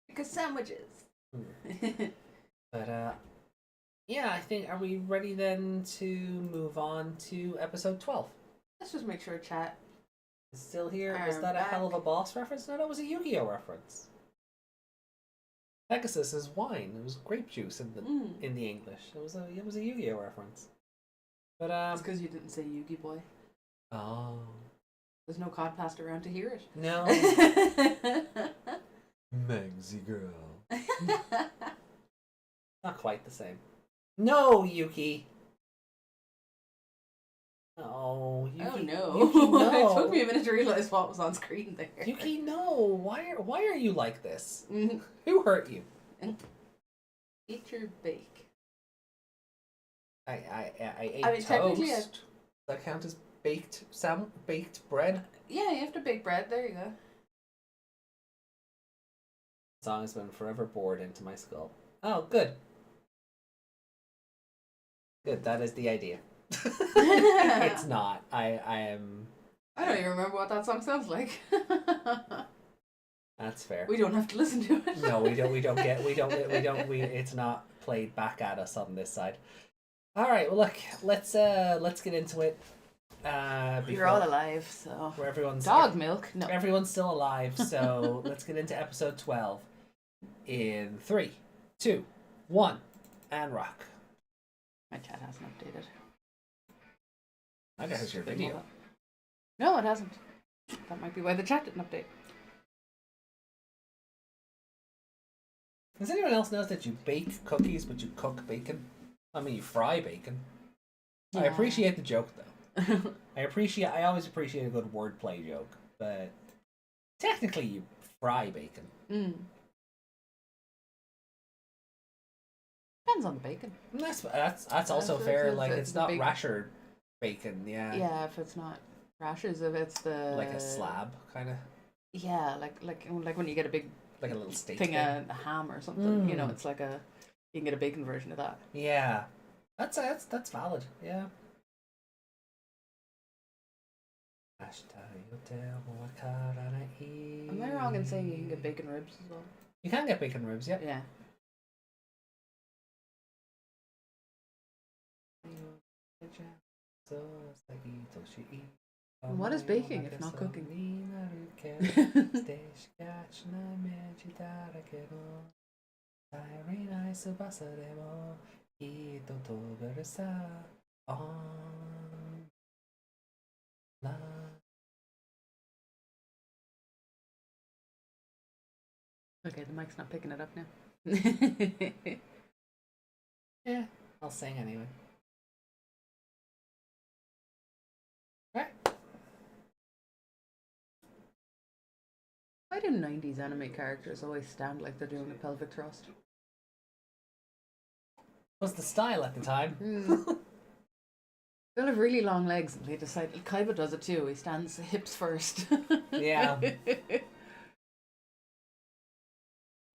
Because sandwiches. but yeah, I think, are we ready then to move on to episode 12? Let's just make sure chat. Is still here. Was Are that a hell of back. a boss reference? No, that was a Yu-Gi-Oh reference. Pegasus is wine. It was grape juice in the English. It was a Yu-Gi-Oh reference. But It's because you didn't say Yugi boy. oh There's no cod passed around to hear it. no, Megsy girl. Not quite the same. No, Yuki. Oh, Yuki, Oh no. Yuki, no. It took me a minute to realize what was on screen there. Yuki, no. Why are you like this? Mhm. Who hurt you? Eat your bake. I ate I mean, technically, toast. Does that count as baked bread? Yeah, you have to bake bread. There you go. Song has been forever bored into my skull. Oh, good. Good, that is the idea. It's not. I am. I don't even remember what that song sounds like. That's fair. We don't have to listen to it. No, we don't. It's not played back at us on this side. All right. Well, look. Let's get into it. You're all alive, so. Where everyone's Dog milk? No. Everyone's still alive. So let's get into episode 12 in 3, 2, 1, and rock. My chat hasn't updated. I guess it's your video. No, it hasn't. That might be why the chat didn't update. Does anyone else notice that you bake cookies but you cook bacon? I mean, you fry bacon. I Yeah. appreciate the joke though. I always appreciate a good wordplay joke, but technically you fry bacon. Depends on the bacon. And that's also If fair. it's Like, the it's not bacon. rasher bacon, yeah. Yeah, if it's not rashers, if it's the Like a slab, kind of. Yeah, like when you get a big Like a little steak thing of ham or something. You know, it's like you can get a bacon version of that. Yeah, that's valid. Yeah. Am I wrong in saying you can get bacon ribs as well? You can get bacon ribs, yeah. Yeah. What is baking if not cooking? Okay, the mic's not picking it up now. Yeah, I'll sing anyway. Right. Why do 90s anime characters always stand like they're doing a pelvic thrust? Was the style at the time. They'll have really long legs and they decide. Kaiba does it too. He stands hips first. Yeah.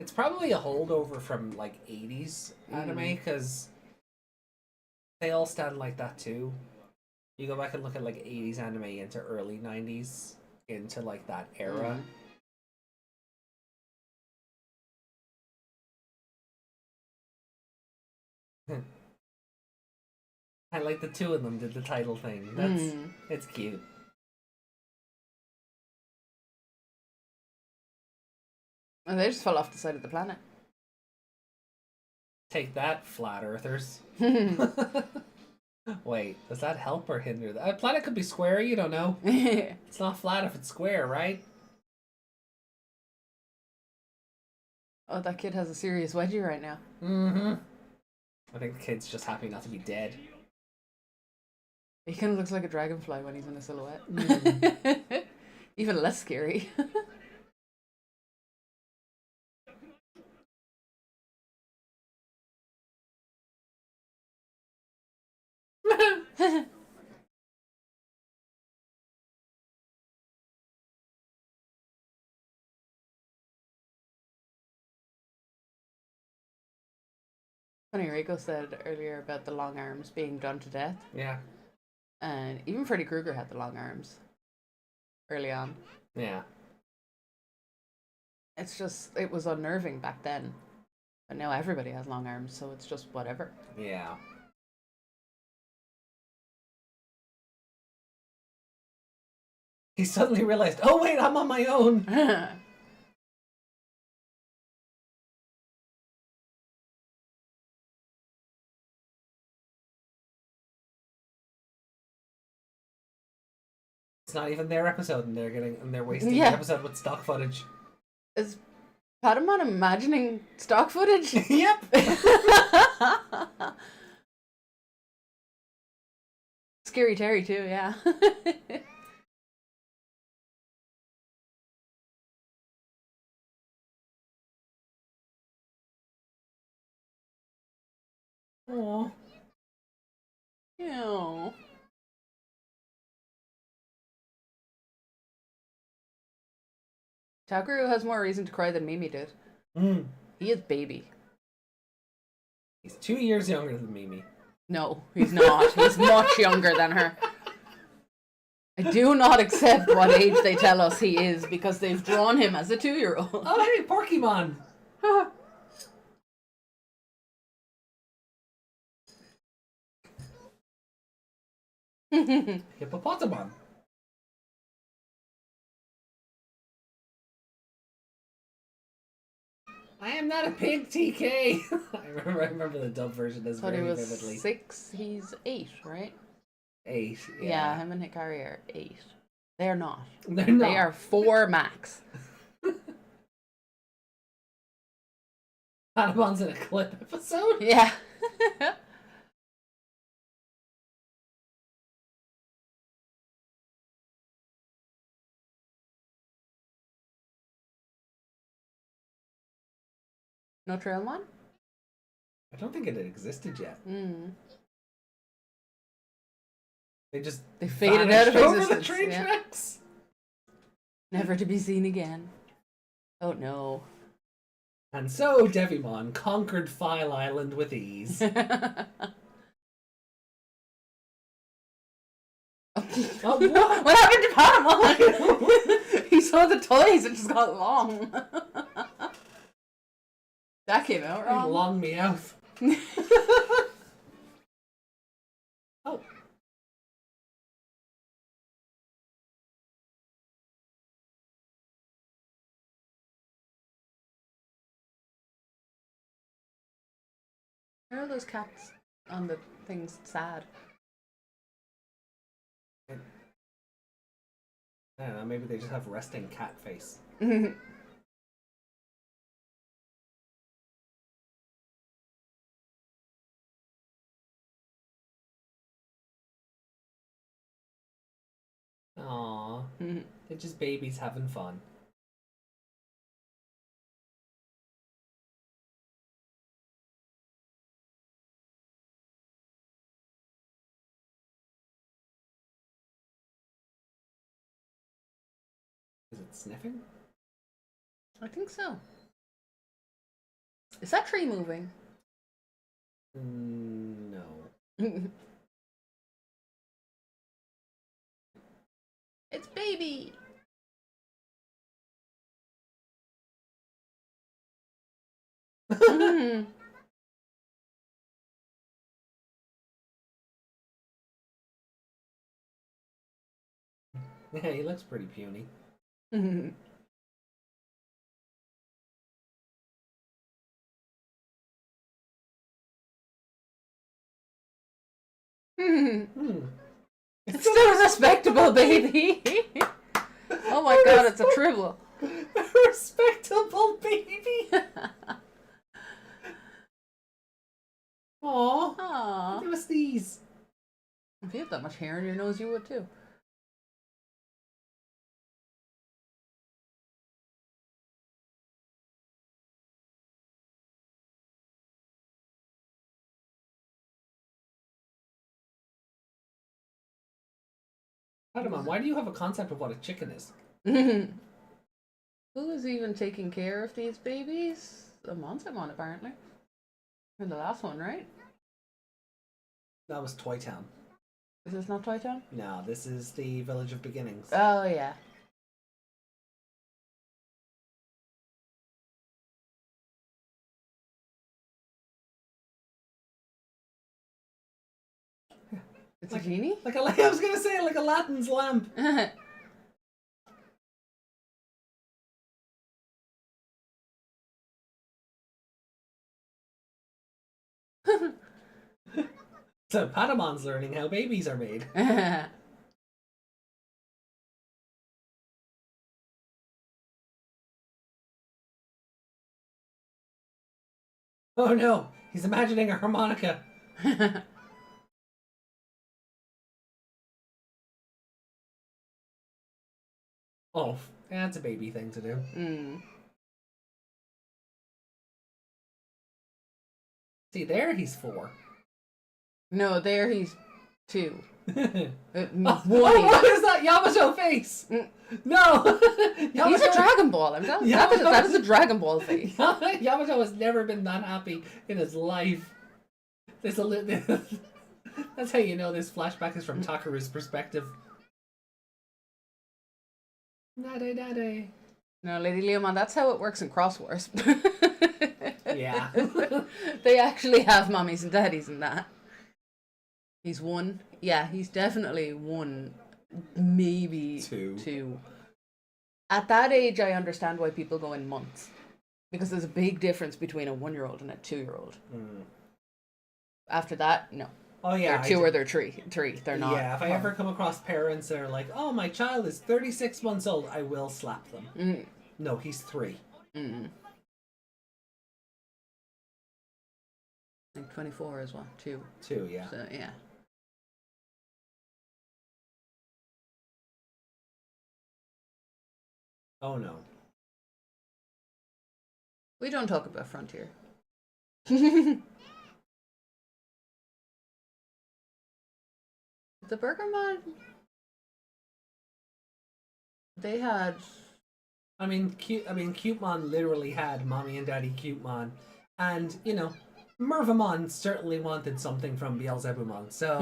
It's probably a holdover from like 80s anime because they all stand like that too. You go back and look at like 80s anime into early 90s into like that era. I like the two of them did the title thing. It's cute. And they just fell off the side of the planet. Take that, flat earthers. Wait, does that help or hinder that? A planet could be square, you don't know. It's not flat if it's square, right? Oh, that kid has a serious wedgie right now. I think the kid's just happy not to be dead. He kind of looks like a dragonfly when he's in a silhouette. Even less scary. Funny, Rico said earlier about the long arms being done to death, Yeah. and even Freddy Krueger had the long arms early on. Yeah. It's just, it was unnerving back then. But now everybody has long arms, so it's just whatever. Yeah. He suddenly realized, oh wait, I'm on my own. It's not even their episode, and they're wasting Yeah. the episode with stock footage. Is Patamon imagining stock footage? Yep. Scary Terry too, yeah. Aww. Ew. Takeru has more reason to cry than Mimi did. Mm. He is baby. He's 2 years younger than Mimi. No, he's not. He's much younger than her. I do not accept what age they tell us he is because they've drawn him as a 2-year-old. Oh, hey, Pokemon! Hippopotamon. I am not a pig, TK. I remember the dub version as Thought he very was vividly. 6. He's 8, right? 8. Yeah, him and Hikari are 8. They're not. They're not. They are 4 max. Patamon's in a clip episode. Yeah. No Trailmon? I don't think it had existed yet. Mm. They just They faded out of vanished over the existence. train Yeah. tracks. Never to be seen again. Oh no. And so Devimon conquered File Island with ease. Oh, what? what happened to Patamon? He saw the toys and just got long. That came out wrong. Long meowth. Oh. Where are those cats on the things sad? I don't know, maybe they just have resting cat face. Aww. They're just babies having fun. Is it sniffing? I think so. Is that tree moving? No. It's baby. Yeah, he looks pretty puny. It's still a respectable baby. Oh my god, it's a triple. Respectable baby. Aww. Aww. Give us these. If you have that much hair in your nose, you would too. Patamon, why do you have a concept of what a chicken is? Who is even taking care of these babies? A Monsamon, apparently. For the last one, right? That was Toy Town. Is this not Toy Town? No, this is the Village of Beginnings. Oh, yeah. It's a genie? Like I was gonna say, like Aladdin's lamp. So Padamon's learning how babies are made. Oh no, he's imagining a harmonica. Oh, that's a baby thing to do. Mm. See, there he's 4. No, there he's 2. Oh, One. what is that Yamato face? Mm. No! He's a Dragon Ball. I'm telling you, that is a Dragon Ball face. Yamato has never been that happy in his life. That's how you know this flashback is from Takeru's perspective. Nade, nade. No, Lady Leomon, that's how it works in Cross Wars. Yeah. They actually have mommies and daddies in that. He's 1. Yeah, he's definitely 1. Maybe 2. At that age, I understand why people go in months. Because there's a big difference between a 1-year-old and a 2-year-old. Mm. After that, no. Oh yeah, They're 2 or they're 3. They're not. Yeah, if I ever come across parents that are like, "Oh, my child is 36 months old," I will slap them. Mm. No, he's 3. Mm. I think 24 as well, 2. 2, yeah. So, yeah. Oh no. We don't talk about Frontier. The Burgermon, they had. I mean, Cutemon literally had Mommy and Daddy Cutemon, and you know, Mervamon certainly wanted something from Beelzebumon. So,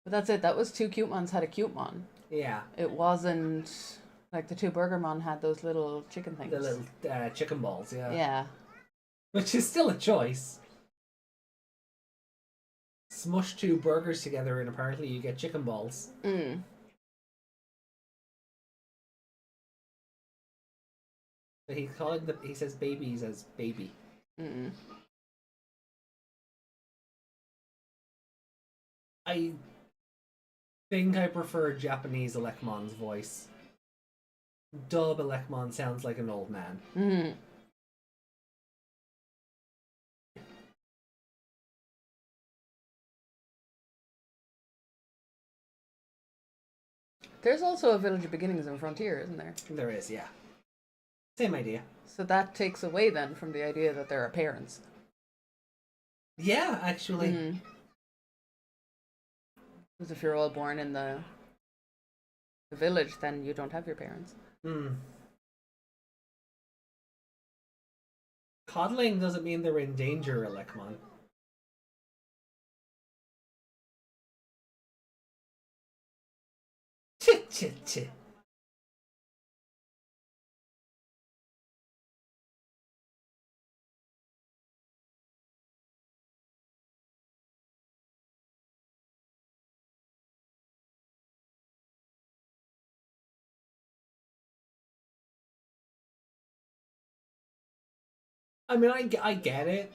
But that's it. That was 2 Cutemons had a Cutemon. yeah, It wasn't like the 2 Burgermon had those little chicken things. the little chicken balls, yeah, Yeah. which is still a choice. Smush 2 burgers together, and apparently you get chicken balls. Mm. But he says babies as baby. Mm. I think I prefer Japanese Elecmon's voice. Dub Elecmon sounds like an old man. Mm. There's also a Village of Beginnings and Frontier, isn't there? There is, yeah. Same idea. So that takes away then from the idea that there are parents. Yeah, actually. Mm. Because if you're all born in the village, then you don't have your parents. Mm. Coddling doesn't mean they're in danger, Elecmon. Chit chit chit. I mean, I get it.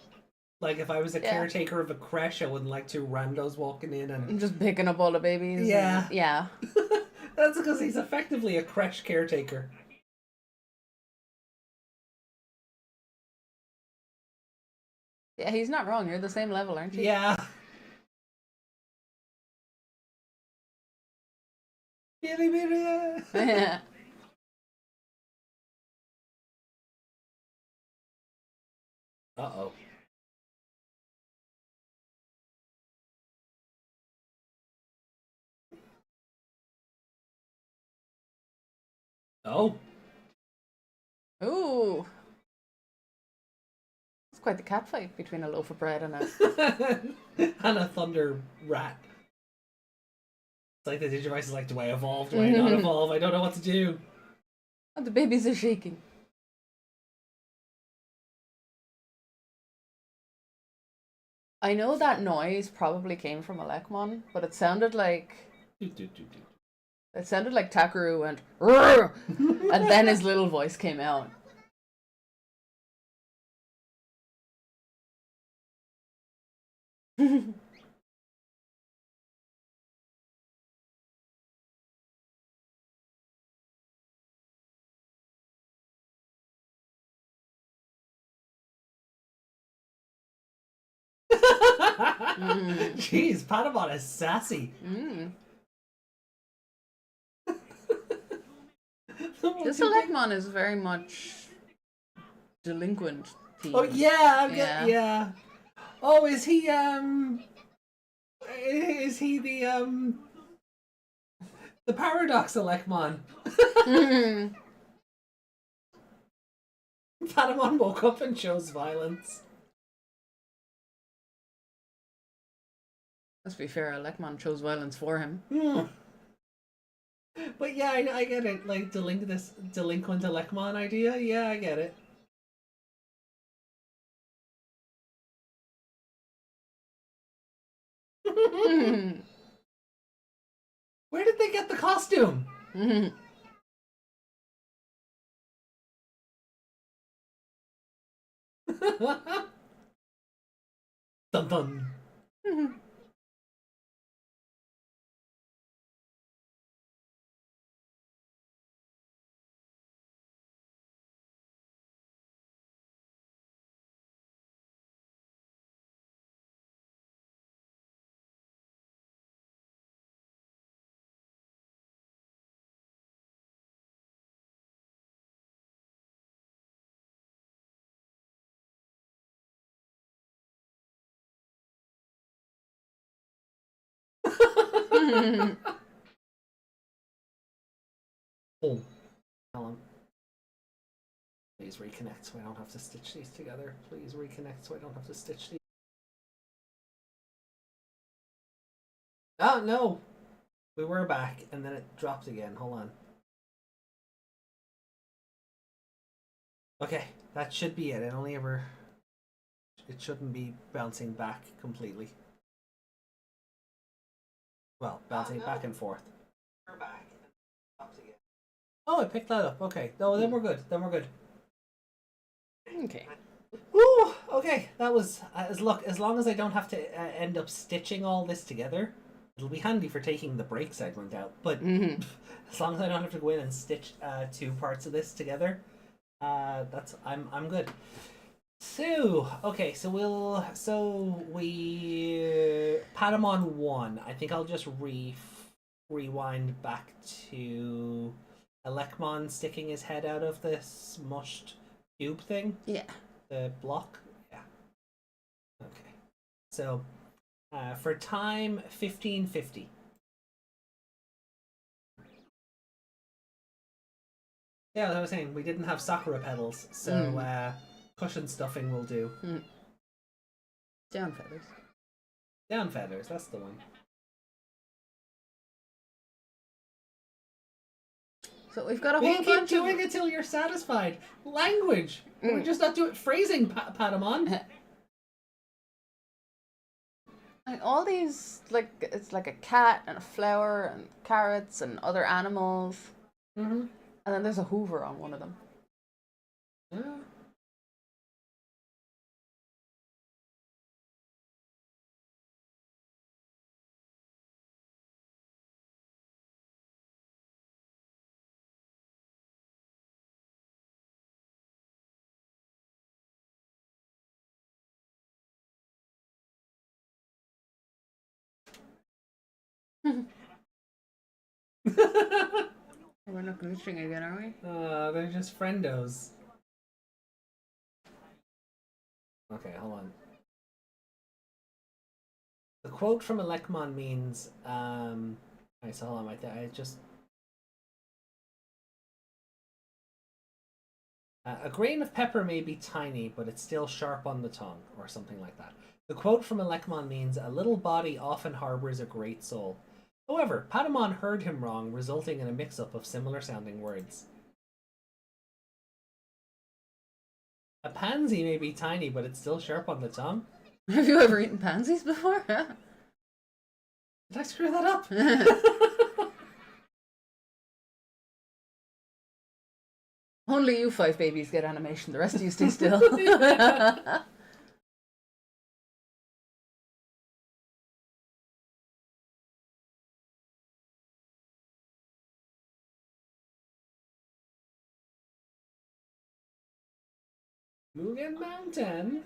Like, if I was a Yeah. caretaker of a creche, I wouldn't like 2 randos walking in and... Just picking up all the babies. Yeah. And, yeah. That's because he's effectively a creche caretaker. Yeah, he's not wrong. You're the same level, aren't you? Yeah. Billy Billy. Yeah. Uh-oh. Oh. Ooh. It's quite the cat fight between a loaf of bread and a. And a thunder rat. It's like the Digivice is like, do I evolve? Do I not evolve? I don't know what to do. And the babies are shaking. I know that noise probably came from Alekmon, but it sounded like Takeru went "Rrr!" and then his little voice came out. Jeez, Patamon is sassy. This Alekmon is very much delinquent themed. Oh yeah, Yeah. yeah. Oh, is he the paradox Alekmon? Patamon woke up and chose violence. Let's be fair, Alekmon chose violence for him. But yeah, I get it. Like this delinquent Alekmon idea. Yeah, I get it. Where did they get the costume? Dun dun. Oh, Alan. Please reconnect so I don't have to stitch these together. Please reconnect so I don't have to stitch these. Oh, no! We were back and then it dropped again. Hold on. Okay, that should be it. It shouldn't be bouncing back completely. Well, bouncing back and forth. We're back. Again. Oh, I picked that up. Okay. No, then we're good. Okay. Woo! Okay, that was as long as I don't have to end up stitching all this together, it'll be handy for taking the break segment out. But as long as I don't have to go in and stitch two parts of this together, I'm good. So okay, so we Patamon 1. I think I'll just rewind back to Alekmon sticking his head out of this mushed cube thing. Yeah. The block. Yeah. Okay. So for time 1550. Yeah, as I was saying, we didn't have Sakura pedals, so cushion stuffing will do. Down feathers. Down feathers, that's the one. So we've got a We whole can keep bunch doing it till you're satisfied. Language. We're just not doing phrasing, Patamon. And all these, like, it's like a cat and a flower and carrots and other animals. Mm-hmm. And then there's a Hoover on one of them. Yeah. We're not glitching again, are we? They're just friendos. Okay, hold on. The quote from Alekmon means, alright, so hold on, I just... A grain of pepper may be tiny, but it's still sharp on the tongue, or something like that. The quote from Elekmon means, a little body often harbors a great soul. However, Patamon heard him wrong, resulting in a mix-up of similar sounding words. A pansy may be tiny, but it's still sharp on the tongue? Have you ever eaten pansies before? Did I screw that up? Only you 5 babies get animation. The rest of you stay still. Mugen Mountain?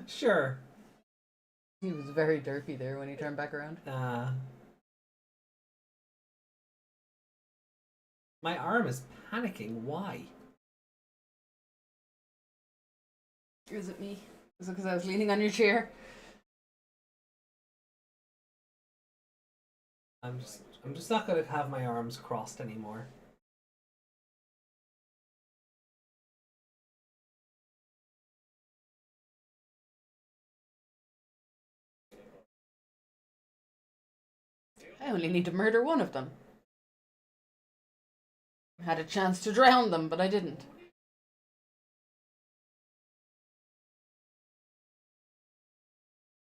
Sure. He was very derpy there when he turned back around. My arm is panicking. Why? Is it me? Is it because I was leaning on your chair? I'm just not gonna have my arms crossed anymore. I only need to murder one of them. I had a chance to drown them, but I didn't.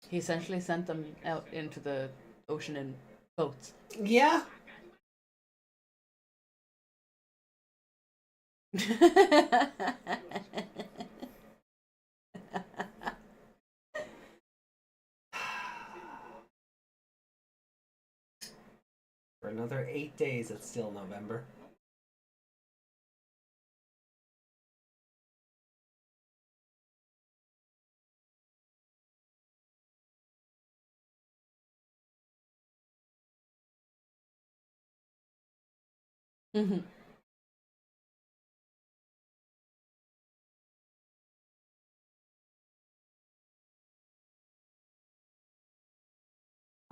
He essentially sent them out into the ocean in boats. Yeah. For another 8 days, it's still November. Mhm.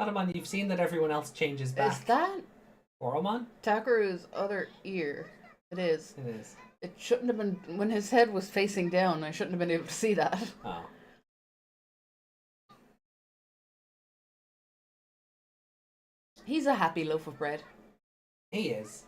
Patamon, you've seen that everyone else changes back. Is that Oromon? Takeru's other ear? It is. It is. It shouldn't have been when his head was facing down. I shouldn't have been able to see that. Oh. He's a happy loaf of bread. He is.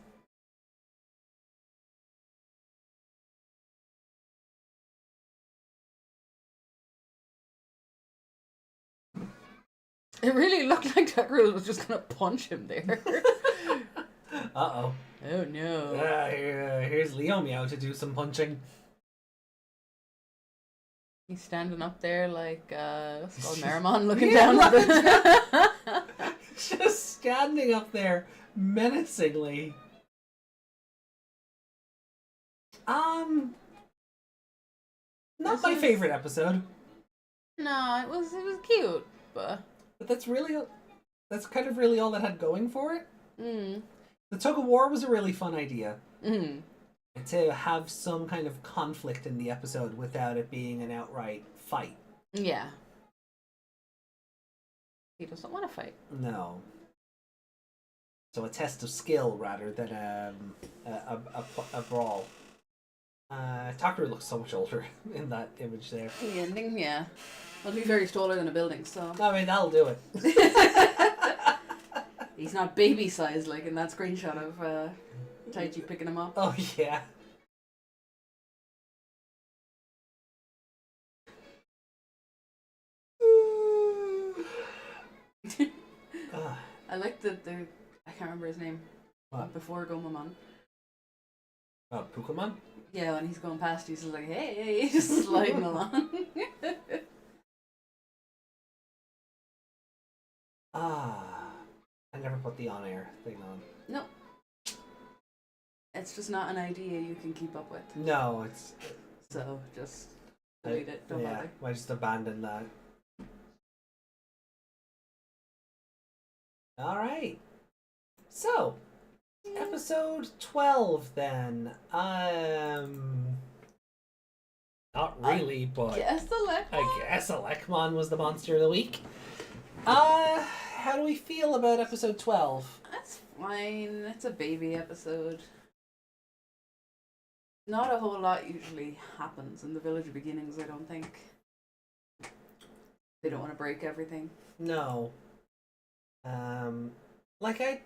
It really looked like Takeru was just gonna punch him there. Uh-oh. Oh no. Here's Leo Meow to do some punching. He's standing up there like what's it called, Merrimon looking Yeah, down at the Just standing up there menacingly. Not my favorite episode. No, it was cute, but But that's kind of really all that had going for it. mm. The tug of war was a really fun idea. Mm. To have some kind of conflict in the episode without it being an outright fight. Yeah. He doesn't want to fight. No. So a test of skill rather than a brawl. Takeru looks so much older in that image there. The ending, yeah. Well, to be fair, he's taller than a building, so. I mean, that'll do it. He's not baby sized like in that screenshot of Taichi picking him up. Oh, yeah. I like the I can't remember his name. What? Before Gomamon. Pokemon? Yeah, when he's going past, he's just like, hey, just sliding along. I never put the on-air thing on. No. It's just not an idea you can keep up with. No, it's... So, just delete it, don't yeah, bother. I just abandoned that. Alright. So, episode 12 then. Not really, but Yes, I guess Alekmon was the monster of the week. How do we feel about episode 12? That's fine. It's a baby episode. Not a whole lot usually happens in the Village of Beginnings, I don't think. They don't want to break everything. No. Like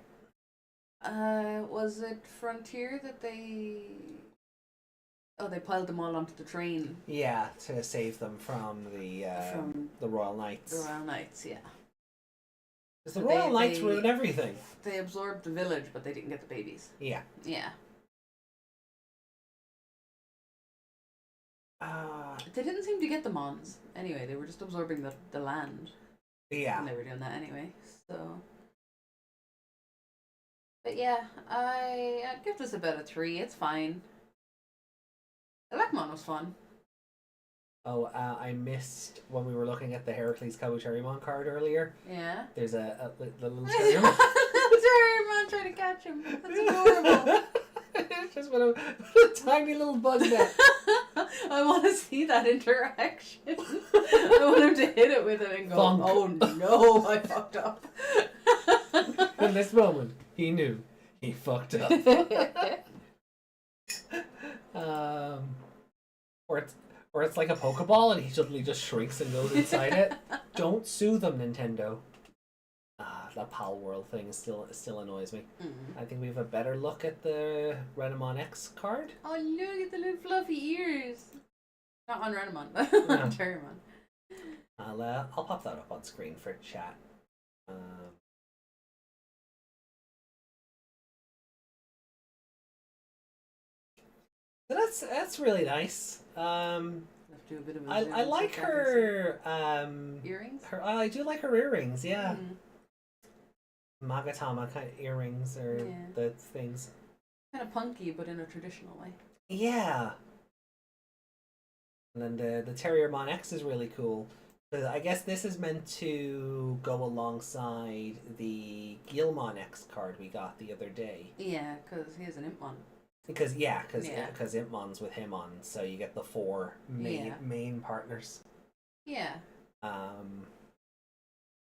Was it Frontier that they... Oh, they piled them all onto the train. yeah, to save them from the Royal Knights. The Royal Knights, yeah. Because the So Royal Knights they- ruin everything. They absorbed the village, but they didn't get the babies. Yeah. Yeah. Uh, They didn't seem to get the Mons. Anyway, they were just absorbing the land. yeah. And they were doing that anyway, so... But yeah, I'd give this about a 3. It's fine. Elecmon was fun. Oh, I missed when we were looking at the Heracles Kabuterimon card earlier. Yeah. There's a little Little Terriermon. Terriermon trying to catch him. That's adorable. It's just with a tiny little bug net. I want to see that interaction. I want him to hit it with it and go, Bonk. oh no, I fucked up. In this moment, he knew he fucked up. Or it's like a Pokeball and he suddenly just shrinks and goes inside it. Don't sue them, Nintendo. That Pal World thing still annoys me. I think we have a better look at the Renamon X card. Oh, look at the little fluffy ears. Not on Renamon, No. on Terriermon. I'll pop that up on screen for chat. So that's really nice. Let's do a bit of a zoom I so like I can her see. Earrings? I do like her earrings, yeah. Mm. Magatama kind of earrings or Yeah. the things. Kind of punky, but in a traditional way. Yeah. And then the Terriermon X is really cool. But I guess this is meant to go alongside the Guilmon X card we got the other day. Yeah, because he is an Impmon. Because Yeah. Impmon's with him on, so you get the 4 main partners. Yeah,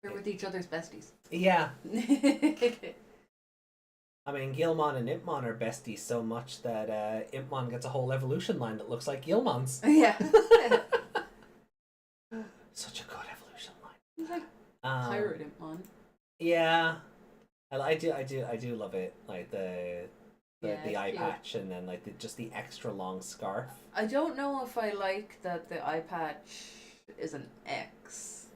they're with each other's besties. Yeah. I mean, Guilmon and Impmon are besties so much that Impmon gets a whole evolution line that looks like Guilmon's. Yeah. Such a good evolution line. He's like pirate Impmon. Yeah, I do love it. Like the Yeah, eye it's cute. patch and then like just the extra long scarf. I don't know if I like that the eye patch is an X.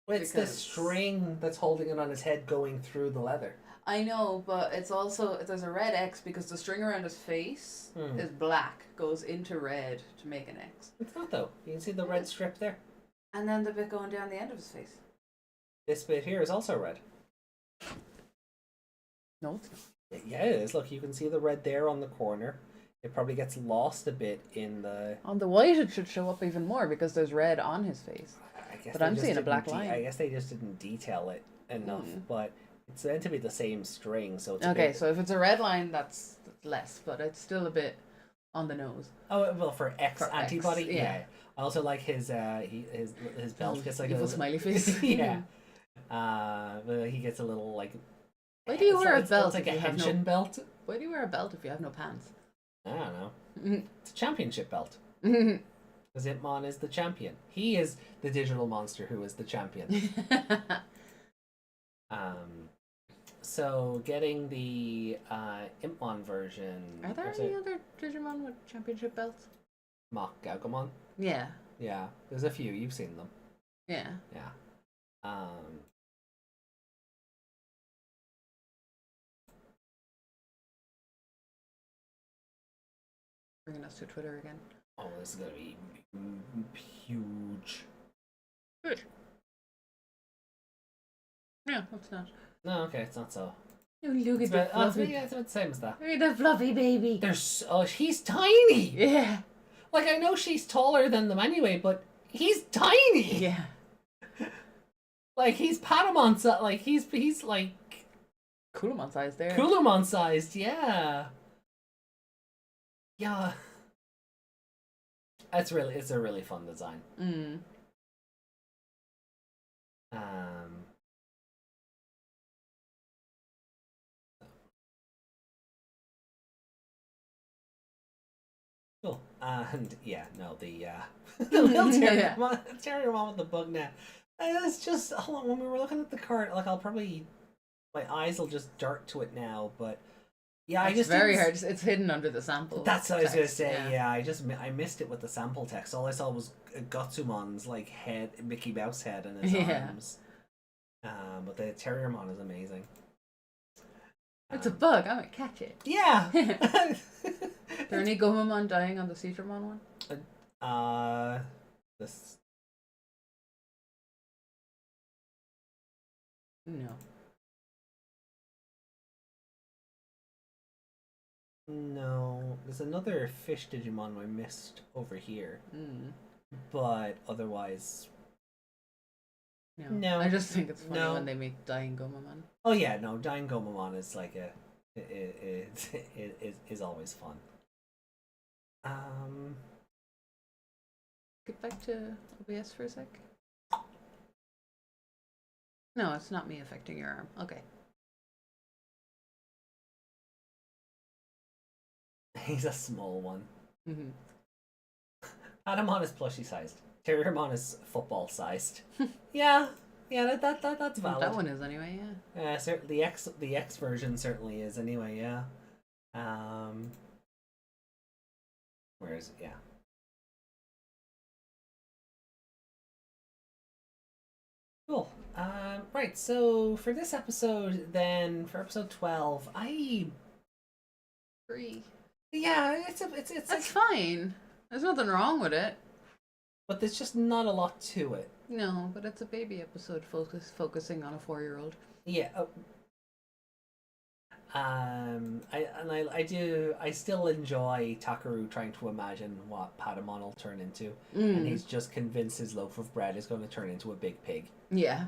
It's the Because- string that's holding it on his head going through the leather. I know, but it's also, there's a red X because the string around his face Hmm. is black, goes into red to make an X. It's not though. You can see the red strip there. And then the bit going down the end of his face. This bit here is also red. No, it's not. Yeah, it is. Look, you can see the red there on the corner. It probably gets lost a bit in the. On the white it should show up even more because there's red on his face. I guess But they I'm just seeing a didn't black line. I guess they just didn't detail it enough, but it's meant to be the same string, so it's a Okay, bit... so if it's a red line, that's less, but it's still a bit on the nose. Oh well, for X For X, antibody, yeah. I also like his his belt gets like evil a smiley face. yeah. But he gets a little like. Why do you it's wear a it's belt like if a you have no- henshin belt. Why do you wear a belt if you have no pants? I don't know. It's a championship belt. Because Hitmon is the champion. He is the digital monster who is the champion. So getting the Impmon version. Are there any other Digimon with championship belts? Mach Gaugamon? Yeah. Yeah, there's a few. You've seen them. Yeah. Yeah. Bringing us to Twitter again. Oh, this is gonna be huge. Good. Yeah, it's not. No, okay, it's not so. Oh, look It's at about, the yeah, it's about the same as that. Look at the fluffy baby. There's he's tiny. Yeah. Like, I know she's taller than them anyway, but he's tiny. Yeah. Like, he's Patamon sized. Like, he's like Kulamon size there. Kulamon sized. Yeah. Yeah. It's a really fun design. Mm. Cool. And yeah, no, the the little Terriermon with the bug net. It's just, hold on, when we were looking at the card, like, my eyes will just dart to it now, but yeah, I It's just very didn't- hard. It's hidden under the sample. That's what I was gonna text, say. Yeah, I missed it with the sample text. All I saw was Gotsumon's like head, Mickey Mouse head, and his Yeah. arms. But the Terriermon is amazing. It's a bug. I might catch it. Yeah. Are there any Gomamon dying on the Cedarmon one? This. No. No, there's another fish Digimon I missed over here, Mm. but otherwise, No. No. I just think it's funny No. when they make dying Gomamon. oh yeah, no, Dying Gomamon is like it is always fun. Get back to OBS for a sec. No, it's not me affecting your arm. Okay. He's a small one. Mm-hmm. Adamon is plushie sized. Terriermon is football sized. yeah, that's valid. That one is anyway. Yeah. The X version certainly is anyway. Yeah. Where is it? Yeah. Cool. Right. So for this episode, then for episode 12, Free. yeah, it's That's fine. There's nothing wrong with it. but there's just not a lot to it. No, but it's a baby episode focusing on a 4-year-old. Yeah. I still enjoy Takeru trying to imagine what Patamon will turn into, and he's just convinced his loaf of bread is going to turn into a big pig. Yeah.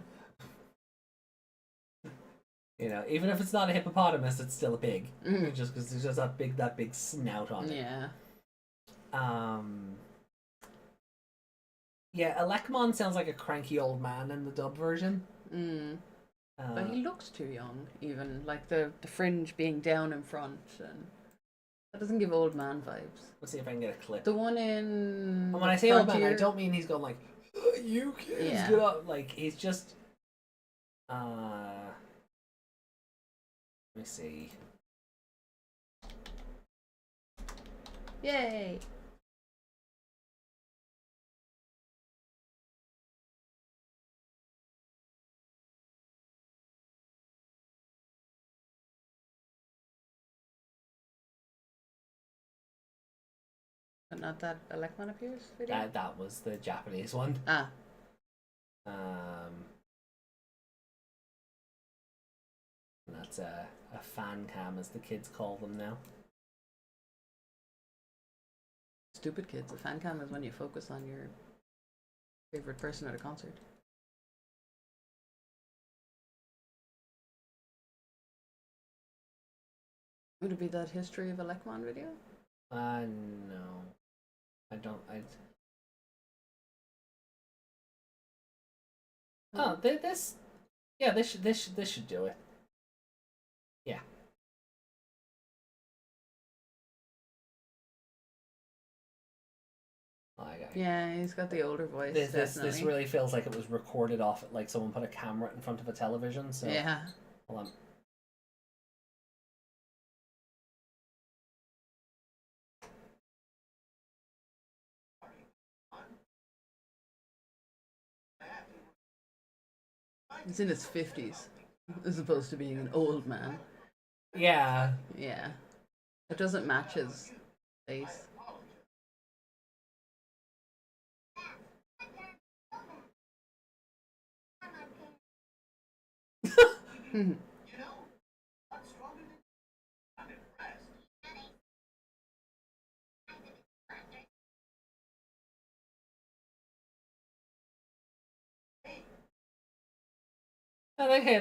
You know, even if it's not a hippopotamus, it's still a pig. Mm. Just because there's just that big snout on it. Yeah. Yeah, Elecmon sounds like a cranky old man in the dub version. But he looks too young, even. Like the fringe being down in front, and that doesn't give old man vibes. Let's see if I can get a clip. The one in. And when I say old man, I Frontier- don't mean he's going like, you kids, Yeah. get up. Like, he's just. Let me see. Yay! But not that Elecmon appears video? That was the Japanese one. Ah. And that's a fan cam, as the kids call them now. Stupid kids. A fan cam is when you focus on your favorite person at a concert. Would it be that history of Elecmon video? No. I don't. Oh, this. Yeah, this should do it. Yeah. Yeah, he's got the older voice. This definitely. really feels like it was recorded off, like someone put a camera in front of a television. So Yeah. hold on. He's in his 50s, as opposed to being an old man. Yeah. Yeah. It doesn't match his face.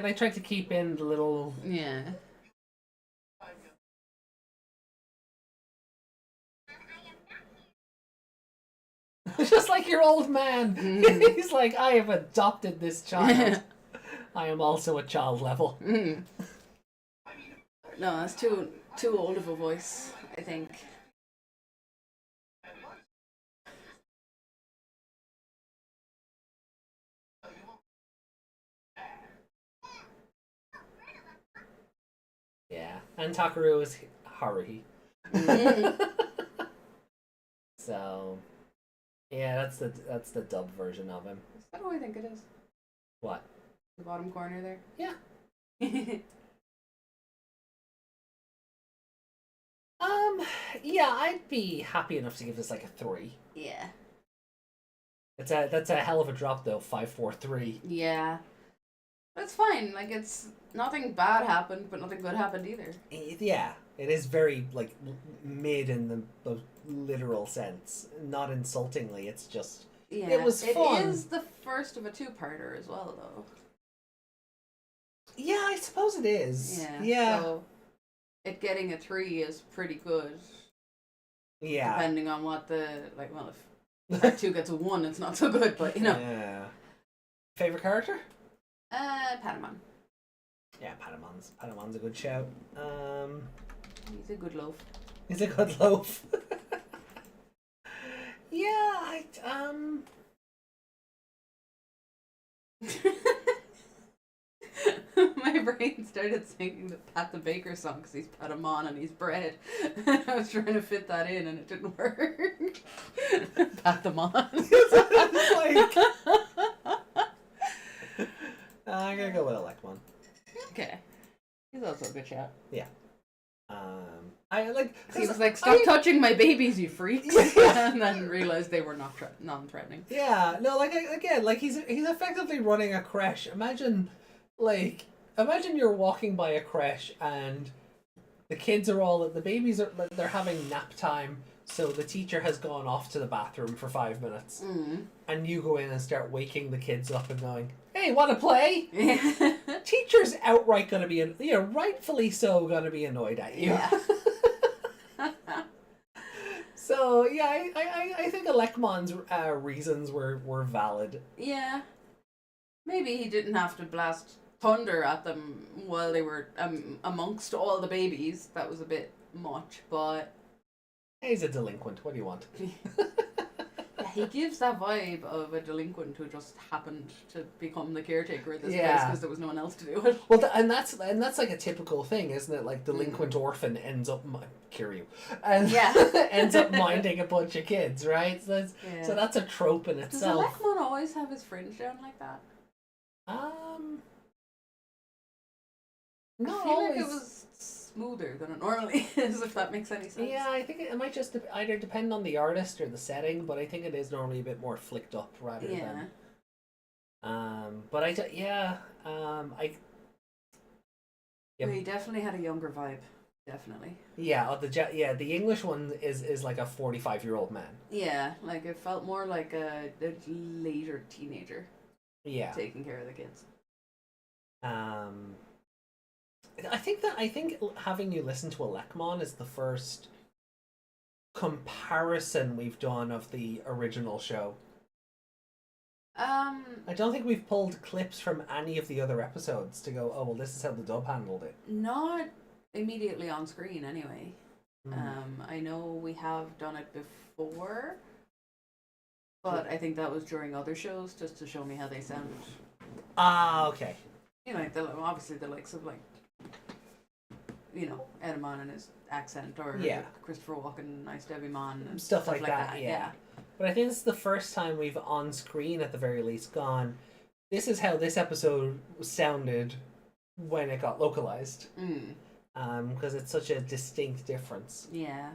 They tried to keep in the little. Yeah. Just like your old man. Mm. He's like, I have adopted this child. I am also a child level. Mm. No, that's too old of a voice, I think. Yeah, and Takeru is Haruhi. Mm. So, yeah, that's the dub version of him. Is that who I think it is? What? The bottom corner there? Yeah. Yeah, I'd be happy enough to give this like a 3. Yeah. That's a hell of a drop though. 543. Yeah. But it's fine. Like, it's nothing bad happened, but nothing good happened either. Yeah, it is very like mid in the literal sense, not insultingly. It's just Yeah. It was fun. It is the first of a two-parter as well, though. yeah, I suppose it is. Yeah. Yeah. So it getting a 3 is pretty good. Yeah. Depending on what well, if part 2 gets a 1, it's not so good, but you know. Yeah. Favorite character? Patamon. Yeah, Patamon's a good shout. He's a good loaf. He's a good loaf. Yeah, My brain started singing the Pat the Baker song because he's Patamon and he's bread. I was trying to fit that in and it didn't work. Patamon. I'm gonna go with Elecmon. Okay. He's also a good shout. I like. He was like, "Stop touching my babies, you freaks!" And then realized they were not non-threatening. Yeah, no, like again, like he's effectively running a creche. Imagine you're walking by a creche and the kids are all the babies are they're having nap time, so the teacher has gone off to the bathroom for 5 minutes, and you go in and start waking the kids up and going, "Hey, want to play?" Teacher's outright gonna be, rightfully so, gonna be annoyed at you. Yeah. So yeah, I think Elecmon's reasons were valid. Yeah. Maybe he didn't have to blast thunder at them while they were amongst all the babies. That was a bit much, but He's a delinquent. What do you want? yeah, he gives that vibe of a delinquent who just happened to become the caretaker of this place Yeah. because there was no one else to do it. Well, and that's like a typical thing, isn't it? Like delinquent orphan ends up Kiryu, and Yeah. ends up minding a bunch of kids, right? Yeah. So that's a trope in Does itself. Elecmon always have his fringe down like that? Not I feel always. like it was smoother than it normally is, if that makes any sense. Yeah, I think it might just either depend on the artist or the setting, but I think it is normally a bit more flicked up rather Yeah. than. But I But he definitely had a younger vibe. Definitely. yeah, the English one is like a 45-year-old man. Yeah, like it felt more like a later teenager Yeah. taking care of the kids. I think having you listen to Elecmon is the first comparison we've done of the original show. I don't think we've pulled clips from any of the other episodes to go, oh well, this is how the dub handled it. Not immediately on screen anyway. Mm. I know we have done it before, But I think that was during other shows, just to show me how they sounded. Ah, okay. You know, obviously the likes of like, Edamon and his accent, or Yeah. Christopher Walken, Nice Devimon, and Stuff like that, yeah. But I think this is the first time we've on screen, at the very least, gone, this is how this episode sounded when it got localized. Because it's such a distinct difference. Yeah.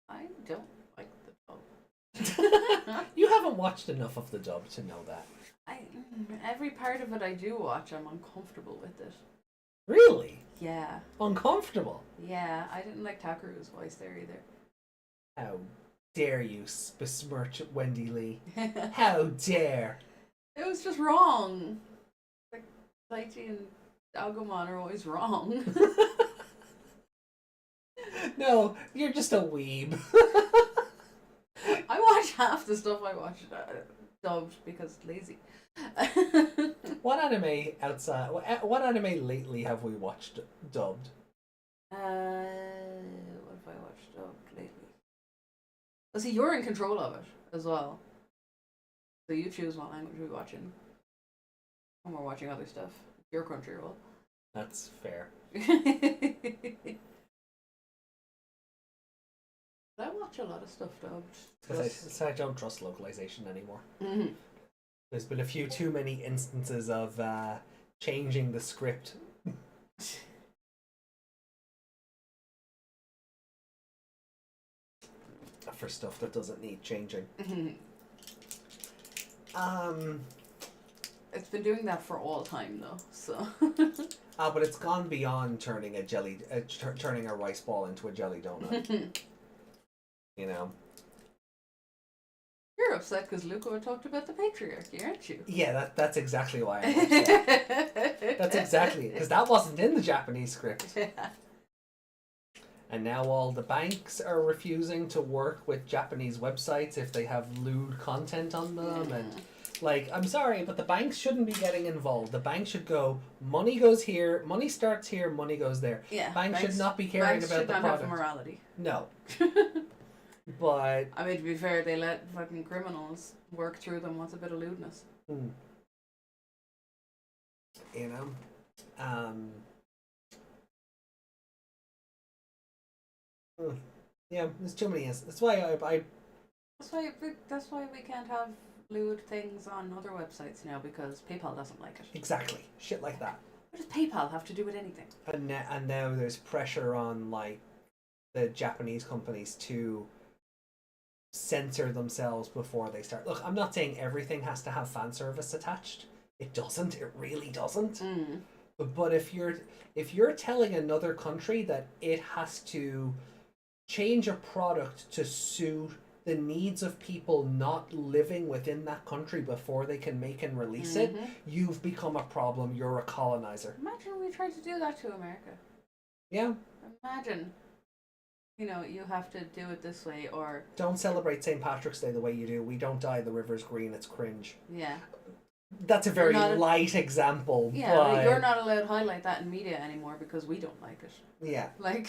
I don't like the dub. You haven't watched enough of the dub to know that. Every part of it I do watch, I'm uncomfortable with it. Really? Yeah. Uncomfortable? Yeah, I didn't like Takeru's voice there either. How dare you besmirch Wendy Lee? How dare! It was just wrong. Like, Taichi and Agumon are always wrong. No, you're just a weeb. I watch half the stuff I watch dubbed because lazy. What anime outside? What anime lately have we watched dubbed? What have I watched dubbed lately? Well, see, you're in control of it as well. So you choose what language we're watching. And we're watching other stuff. Your Crunchyroll. That's fair. I watch a lot of stuff dubbed. Because I don't trust localization anymore. Mm-hmm. There's been a few too many instances of changing the script. For stuff that doesn't need changing. It's been doing that for all time though, so. But it's gone beyond turning turning a rice ball into a jelly donut. You know. You're upset because Luco talked about the patriarchy, aren't you? Yeah, that's exactly why I watched that. That's exactly, because that wasn't in the Japanese script. And now all the banks are refusing to work with Japanese websites if they have lewd content on them. And, like, I'm sorry, but the banks shouldn't be getting involved. The bank should go, money goes here, money starts here, money goes there. Yeah. Banks should not be caring banks about should the not product. have morality. No. But I mean, to be fair, they let fucking criminals work through them. What's a bit of lewdness? you know, yeah, there's too many. That's why I That's why we can't have lewd things on other websites now, because PayPal doesn't like it. exactly shit like that. What does PayPal have to do with anything? And now there's pressure on like the Japanese companies to censor themselves before they start. Look, I'm not saying everything has to have fan service attached. It doesn't. It really doesn't. But if you're telling another country that it has to change a product to suit the needs of people not living within that country before they can make and release it, you've become a problem. You're a colonizer. Imagine we tried to do that to America. Yeah. Imagine, you have to do it this way, or Don't celebrate St. Patrick's Day the way you do. We don't dye the rivers green. It's cringe. yeah. That's a very Not light example. Yeah, but you're not allowed to highlight that in media anymore because we don't like it. Yeah. Like,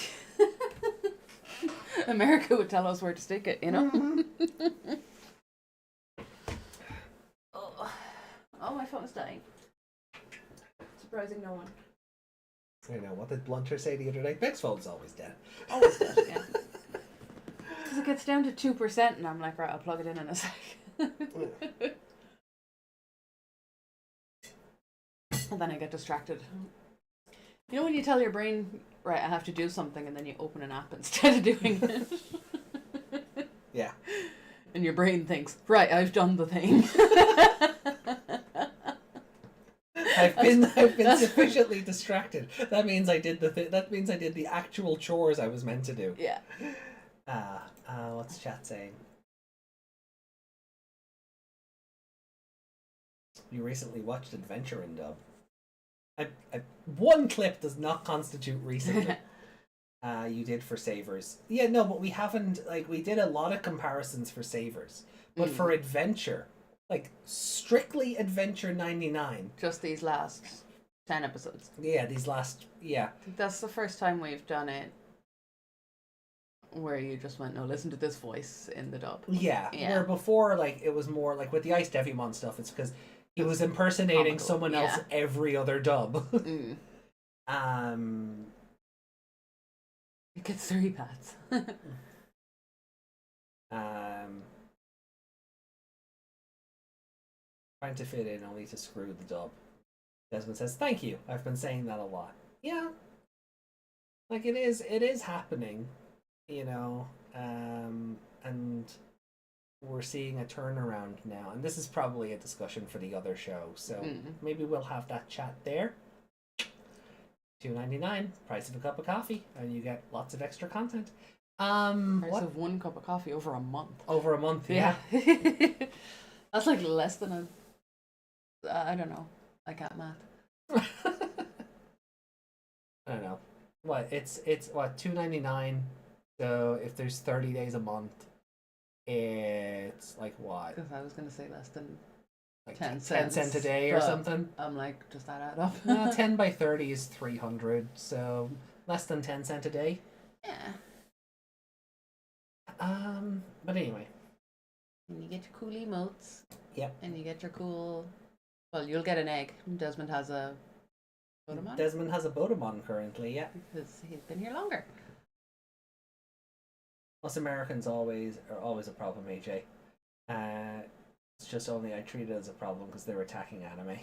America would tell us where to stick it, Oh, my phone is dying. Surprising no one. I know. What did Blunter say the other day? Beck's phone's always dead. Always dead, yeah. Because it gets down to 2% and I'm like, right, I'll plug it in a sec. And then I get distracted. You know when you tell your brain, right, I have to do something, and then you open an app instead of doing it? Yeah. And your brain thinks, right, I've done the thing. I've been sufficiently distracted. That means I did that means I did the actual chores I was meant to do. Yeah. What's chat saying? You recently watched Adventure in Dub. One clip does not constitute recently. You did for Savers. Yeah, no, but we haven't, we did a lot of comparisons for Savers. But for Adventure, strictly Adventure 99. Just these last 10 episodes. Yeah, these last, yeah. That's the first time we've done it Where you just went, no, listen to this voice in the dub. Yeah, Yeah. where before, like, it was more like with the Ice Devimon stuff, it's because he was impersonating comical, someone else yeah. every other dub. Mm. um, It gets 3 pats. um, trying to fit in only to screw the dub. Desmond says, "Thank you. I've been saying that a lot." Yeah, like it is happening, you know, and we're seeing a turnaround now, and this is probably a discussion for the other show, so maybe we'll have that chat there. $2.99, price of a cup of coffee, and you get lots of extra content. Price What? of 1 cup of coffee over a month. Over a month, yeah. That's like less than a. I don't know. I can't math. I don't know. What it's what, $2.99. So if there's 30 days a month, it's like what? Because I was gonna say less than Like 10 10 cents a day or but something. I'm like, does that add up? 10 by 30 is 300, so less than 10 cent a day. Yeah. But anyway, And you get your cool emotes. Yep. And you get your cool. Well, you'll get an egg. Desmond has a. Bodemon? Desmond has a Bodemon currently, yeah. Because he's been here longer. Us Americans are always a problem, AJ. It's just only I treat it as a problem because they're attacking anime.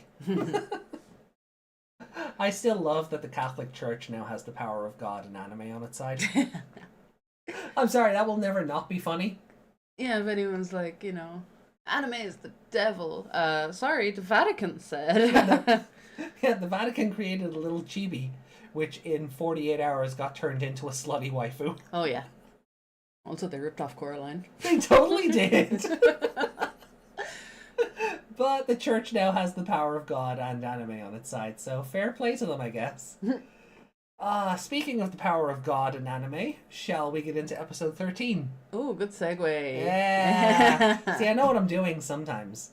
I still love that the Catholic Church now has the power of God and anime on its side. I'm sorry, that will never not be funny. Yeah, if anyone's like, anime is the devil. Sorry, the Vatican said. Yeah, the Vatican created a little chibi, which in 48 hours got turned into a slutty waifu. Oh, yeah. Also, they ripped off Coraline. They totally did. But the church now has the power of God and anime on its side, so fair play to them, I guess. Speaking of the power of God and anime, shall we get into episode 13? Oh, good segue. Yeah. See, I know what I'm doing sometimes.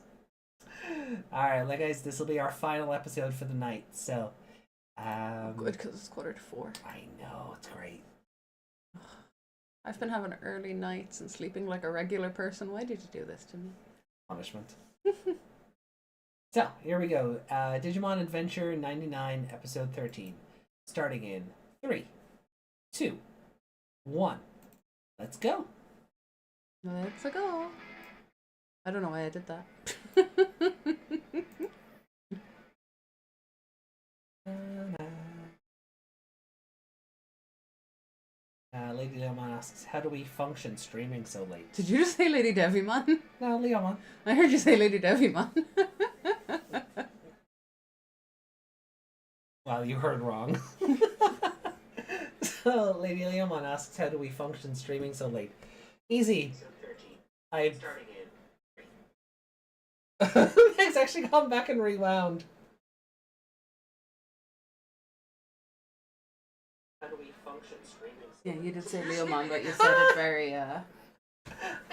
Alright, like guys, this will be our final episode for the night, so... Good, because it's 3:45. I know, it's great. I've been having early nights and sleeping like a regular person. Why did you do this to me? Punishment. So, here we go. Digimon Adventure 99, episode 13. Starting in 3, 2, 1. Let's go. Let's go. I don't know why I did that. Lady Leomon asks, how do we function streaming so late? Did you just say Lady Devimon? No, Leomon. I heard you say Lady Devimon. Well, you heard wrong. So, Lady Leomon asks, how do we function streaming so late? Easy. I've... It's actually gone back and rewound. How do we function streaming so Yeah, late? you did say Leomon, but you said it very, I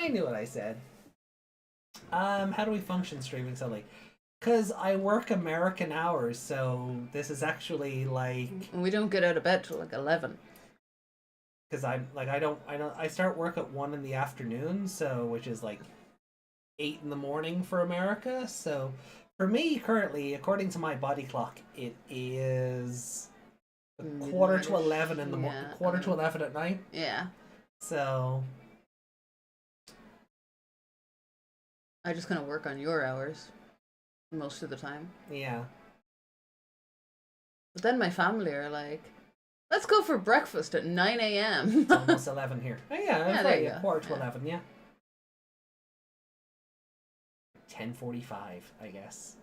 knew what I said. How do we function streaming so late? Because I work American hours, so this is actually like... We don't get out of bed till like 11. Because I start work at 1 in the afternoon, so, which is like 8 in the morning for America, so for me, currently, according to my body clock, it is a quarter to 11 in the morning, Yeah, quarter to 11 at night, Yeah. so... I just kind of work on your hours most of the time. Yeah. But then my family are like, let's go for breakfast at 9 a.m. It's almost 11 here. Oh, yeah, Yeah, it's there right, you yeah, go. quarter to Yeah. 11, yeah. 10:45, I guess.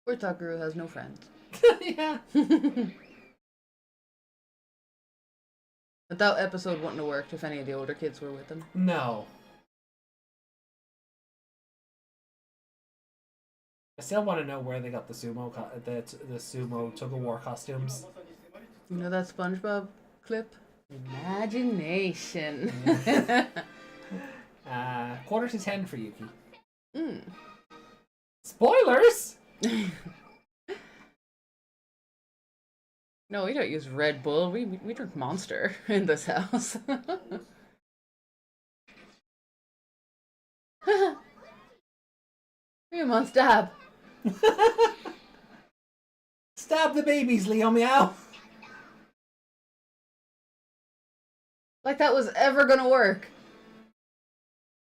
Poor Takeru has no friends. Yeah. But that episode wouldn't have worked if any of the older kids were with him. No. I still want to know where they got the sumo the sumo tug of war costumes. You know that SpongeBob clip? Imagination. Quarter to 10 for Yuki. Mm. Spoilers! No, we don't use Red Bull. We drink Monster in this house. Devimon, stab. Stab the babies, Leo Meow. Like that was ever gonna work.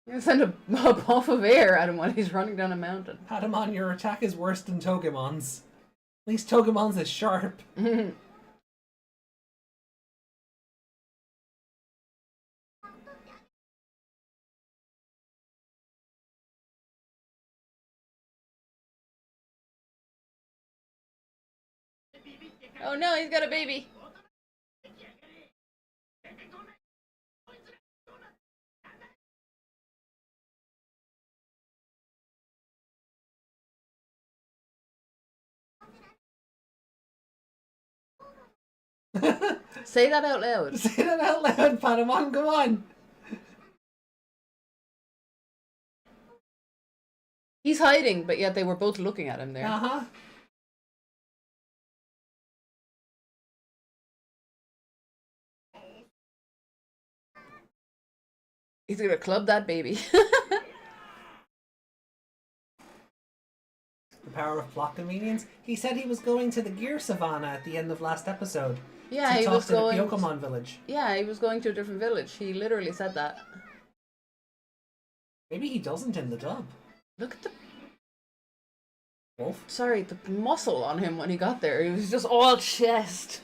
You're gonna send a puff of air at him while he's running down a mountain. Patamon, your attack is worse than Togemon's. At least Togemon's is sharp. Oh no, he's got a baby. Say that out loud. Say that out loud, Patamon, go on. He's hiding, but yet they were both looking at him there. Uh-huh. He's gonna club that baby. The power of plot convenience. He said he was going to the Gear Savannah at the end of last episode. Yeah, to he talk was to going. the Pokemon village. Yeah, he was going to a different village. He literally said that. Maybe he doesn't in the dub. Look at the Wolf. sorry, the muscle on him when he got there. He was just all chest.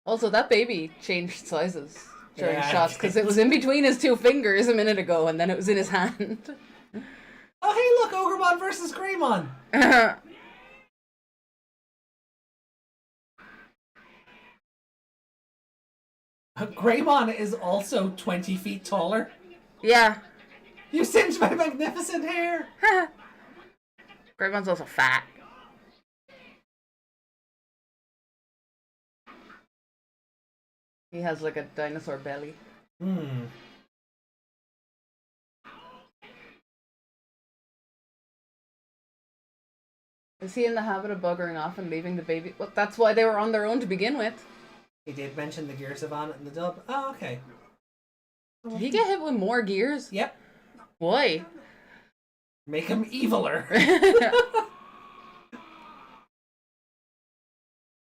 Also, that baby changed sizes during Yeah, shots because it was in between his two fingers a minute ago, and then it was in his hand. Oh, hey, look, Ogremon versus Greymon. Greymon is also 20 feet taller. Yeah. You singed my magnificent hair. Greymon's also fat. He has like a dinosaur belly. Hmm. Is he in the habit of buggering off and leaving the baby? Well, that's why they were on their own to begin with. He did mention the Gear Savannah in the dub. Oh, okay. Did he get hit with more gears? Yep. Why? Make him eviler.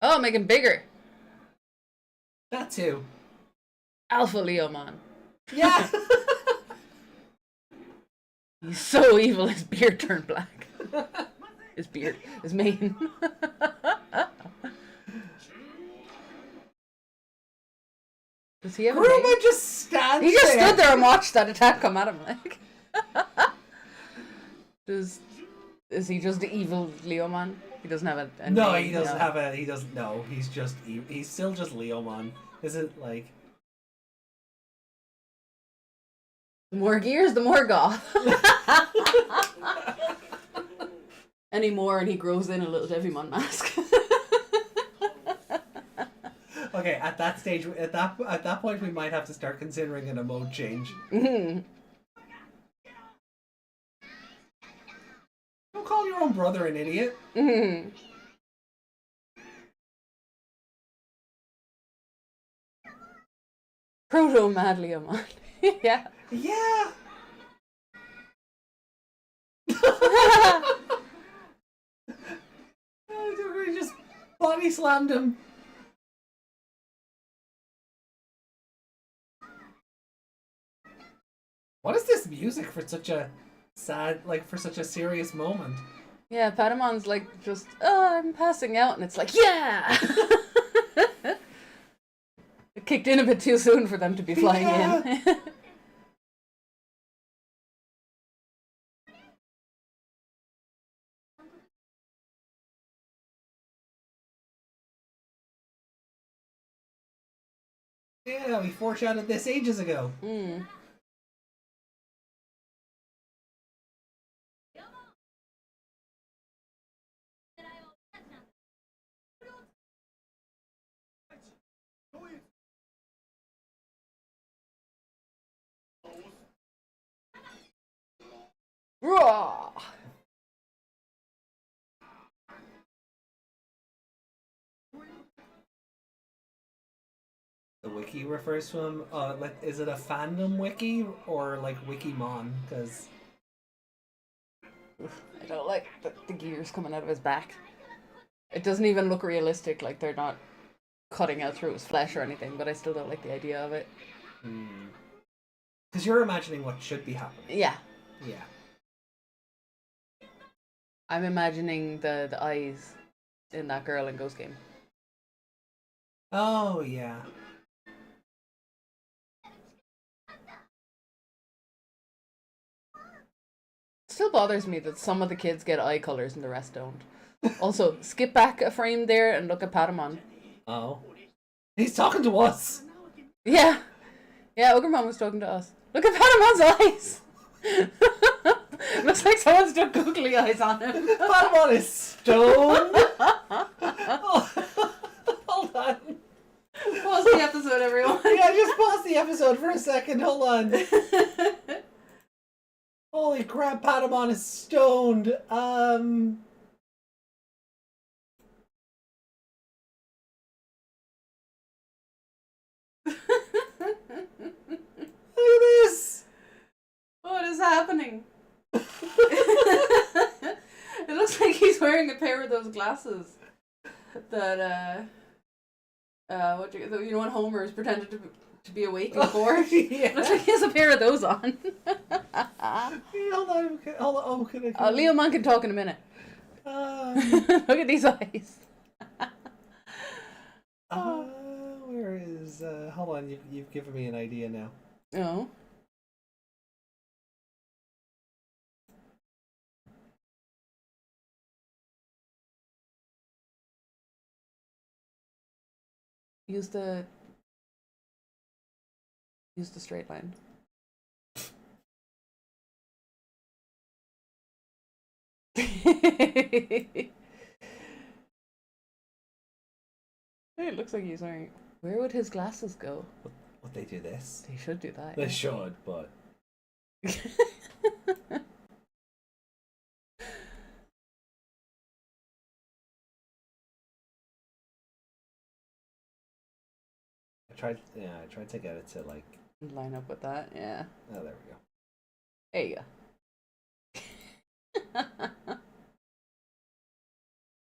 Oh, make him bigger. That too. Alpha Leomon. Yeah. He's so evil, his beard turned black. His beard, his mane. Does he have a Gruma mane? just stands He just there. stood there and watched that attack come at him like. Is he just the evil Leomon? He doesn't have a No, name, he doesn't no. have a. He doesn't. No, he's just. He's still just Leomon. Is it like? The more gears, the more goth. Any more, and he grows in a little Devimon mask. Okay, at that stage, at that point, we might have to start considering an mode change. Mhm. Don't call your own brother an idiot. Mhm. Proto Mad Leomon. Yeah. Yeah. We just body slammed him. What is this music for such a sad, like for such a serious moment? Yeah, Patamon's like just, oh, I'm passing out, and it's like, yeah! It kicked in a bit too soon for them to be flying in. Yeah, we foreshadowed this ages ago. Mm. Oh. The wiki refers to him. Like, is it a fandom wiki or like Wikimon? Because I don't like the gears coming out of his back. It doesn't even look realistic. Like they're not cutting out through his flesh or anything. But I still don't like the idea of it. because you're imagining what should be happening. Yeah. Yeah. I'm imagining the eyes in that girl in Ghost Game. Oh yeah. Still bothers me that some of the kids get eye colors and the rest don't. Also, skip back a frame there and look at Patamon. Oh. He's talking to us. Yeah. Yeah, Ogremon was talking to us. Look at Patamon's eyes! Looks like someone's done googly eyes on him. Patamon is stoned. Oh, hold on. Pause the episode, everyone. Yeah, just pause the episode for a second. Hold on. Holy crap, Patamon is stoned. Look at this. What is happening? It looks like he's wearing a pair of those glasses that what do you know when Homer is pretended to be awake before? Yeah. Looks like he has a pair of those on. Hold on. Oh, can I? Leomon can talk in a minute. Look at these eyes. Where is? Hold on. You've given me an idea now. Oh. Use the straight line. It looks like he's wearing. Where would his glasses go? Would they do this? They should do that. They yeah. should, but I tried. Yeah, I tried to get it to like. Line up with that, yeah. Oh, there we go. There you go.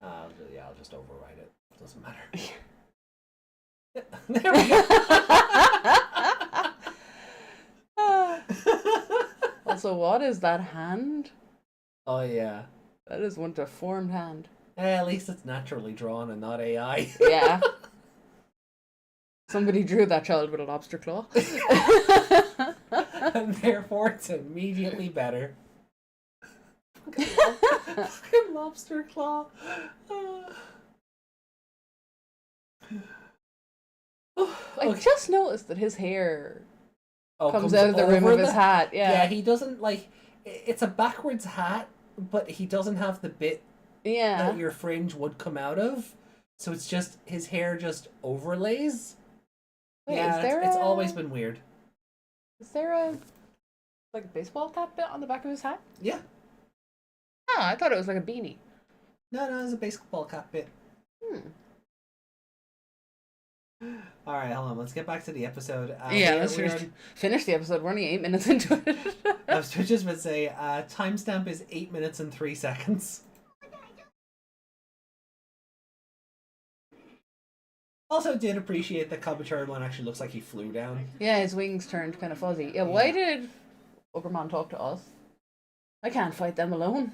I'll just override it. It doesn't matter. There we go. Also, what is that hand? Oh yeah. That is one deformed hand. At least it's naturally drawn and not AI. Yeah. Somebody drew that child with a lobster claw. And therefore it's immediately better. Fucking lobster claw. I just noticed that his hair Oh, comes out of the rim over of his hat. Yeah, he doesn't like. It's a backwards hat, but he doesn't have the bit Yeah. that your fringe would come out of. So it's just his hair just overlays. Wait, yeah, is there it's a- always been weird. Is there a like baseball cap bit on the back of his hat? Yeah. Oh, I thought it was like a beanie. No, it's a baseball cap bit. All right, hold on. Let's get back to the episode. Let's finish the episode. We're only 8 minutes into it. I was just about to say, timestamp is 8 minutes and 3 seconds. Also, did appreciate that Kabutorimon one actually looks like he flew down. Yeah, his wings turned kind of fuzzy. Yeah, why did Ogremon talk to us? I can't fight them alone.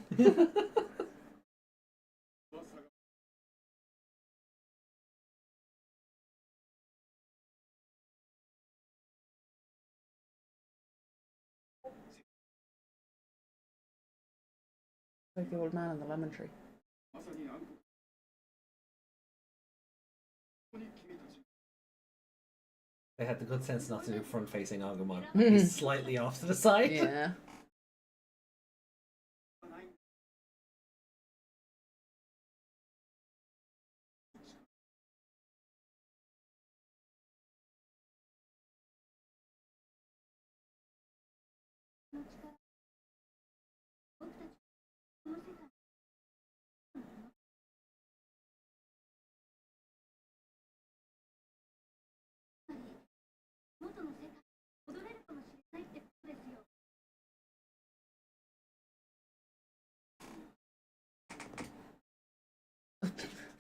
Like the old man in the lemon tree. They had the good sense not to do front-facing Agumon. He's slightly off to the side. Yeah.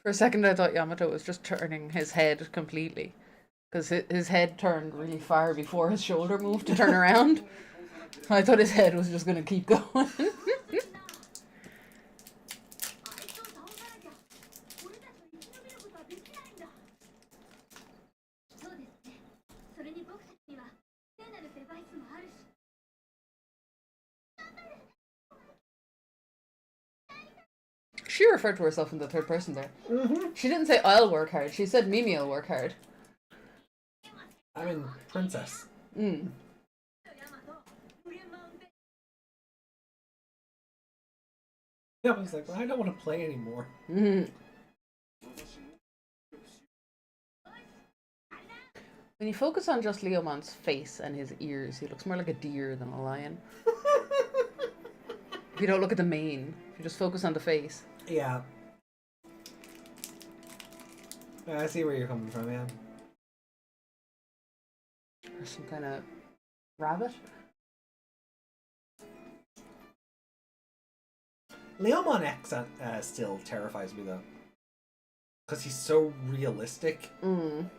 For a second, I thought Yamato was just turning his head completely. Because his head turned really far before his shoulder moved to turn around. I thought his head was just going to keep going. She referred to herself in the third person there. She didn't say I'll work hard. She said Mimi'll work hard. I mean, princess. Mm. Yeah, I was like, well, I don't want to play anymore. Mm. When you focus on just Leomon's face and his ears, he looks more like a deer than a lion. If you don't look at the mane, if you just focus on the face. Yeah. I see where you're coming from, yeah. Or some kind of rabbit. Leomon X still terrifies me, though. Because he's so realistic. Mm.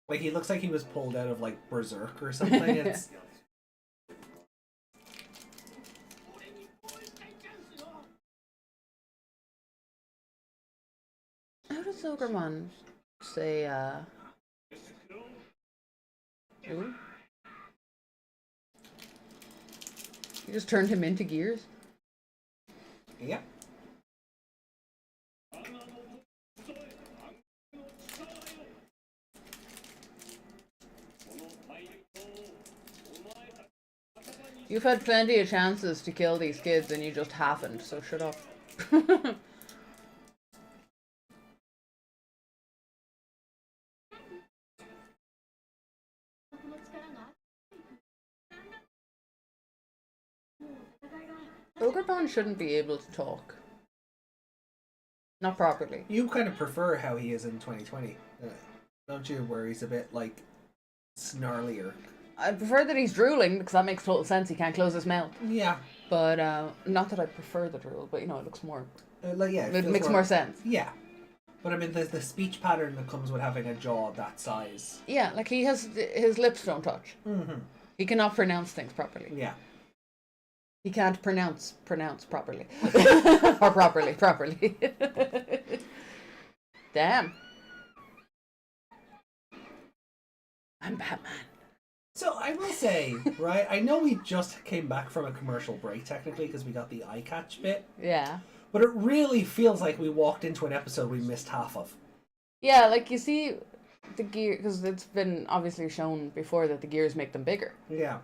Like, he looks like he was pulled out of, like, Berserk or something. It's... How does Ogremon say, ooh? You just turned him into gears? Yep. You've had plenty of chances to kill these kids and you just haven't, so shut up. Ogremon shouldn't be able to talk. Not properly. You kind of prefer how he is in 2020, don't you? Where he's a bit, like, snarlier. I prefer that he's drooling because that makes total sense. He can't close his mouth. Yeah. But not that I prefer the drool, but you know, it looks more. Like, yeah, It makes more sense. Yeah. But I mean, there's the speech pattern that comes with having a jaw that size. Yeah, like his lips don't touch. Mm-hmm. He cannot pronounce things properly. Yeah. He can't pronounce properly. Or properly. Damn. I'm Batman. So I will say, right, I know we just came back from a commercial break technically because we got the eye catch bit, Yeah. but it really feels like we walked into an episode we missed half of. Yeah, like you see the gear, because it's been obviously shown before that the gears make them bigger. Yeah.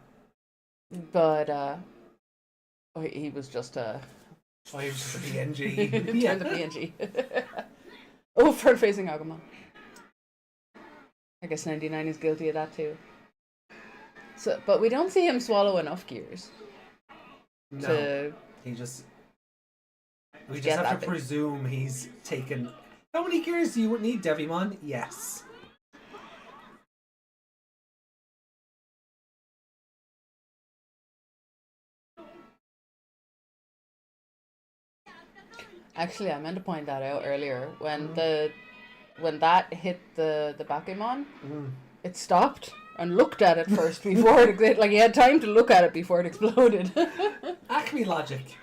But he was just a Oh, he was just a PNG. turned Yeah. the PNG. Oh, front facing Agumon. I guess 99 is guilty of that too. So, but we don't see him swallow enough gears No, to. he just... We Get just have that to big. presume he's taken... How many gears do you need, Devimon? Yes. Actually, I meant to point that out earlier when when that hit the Bakemon, it stopped and looked at it first before it like he had time to look at it before it exploded. Acme logic.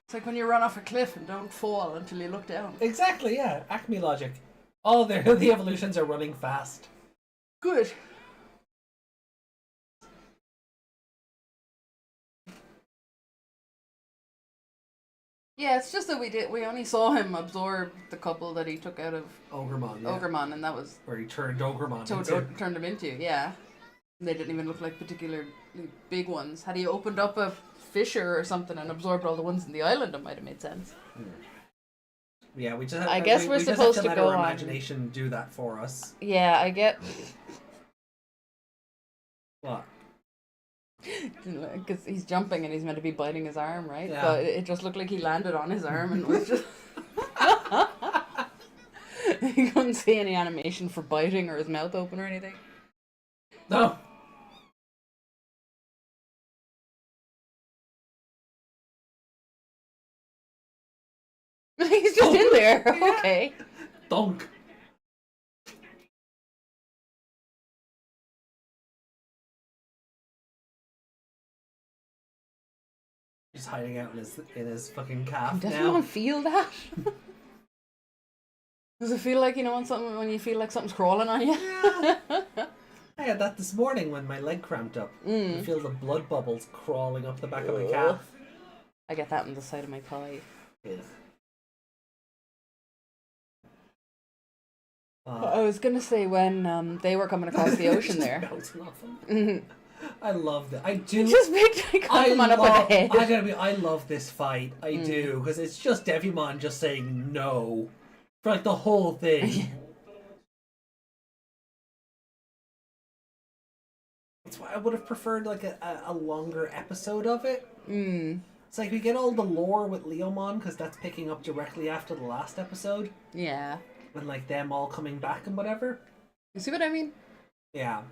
It's like when you run off a cliff and don't fall until you look down. Exactly, yeah. Acme logic. All the evolutions are running fast. Good. Yeah, it's just that we only saw him absorb the couple that he took out of Ogremon, yeah. Ogremon, and that was Where he turned Ogremon to into... turned him into, yeah. They didn't even look like particularly big ones. Had he opened up a fissure or something and absorbed all the ones in the island, it might have made sense. Yeah, we just have, I guess we're we just supposed have to let go our on. imagination do that for us. Yeah, I get. What? Because he's jumping and he's meant to be biting his arm, right? Yeah. But it just looked like he landed on his arm and was just. You couldn't see any animation for biting or his mouth open or anything. No. there. Okay. Dunk. He's hiding out in his fucking calf Does now. anyone feel that? Does it feel like, when you feel like something's crawling on you? Yeah. I had that this morning when my leg cramped up. I Mm. feel the blood bubbles crawling up the back of my Ugh. calf. I get that on the side of my thigh. Ugh. I was gonna say when they were coming across the ocean Just there. bouncing off them. Mhm. I love that. I do. Just picked Pokemon up with the head. I love this fight. I do, because it's just Devimon just saying no for like the whole thing. That's why I would have preferred like a longer episode of it. Mm. It's like we get all the lore with Leomon because that's picking up directly after the last episode, Yeah. and like them all coming back and whatever. You see what I mean? Yeah.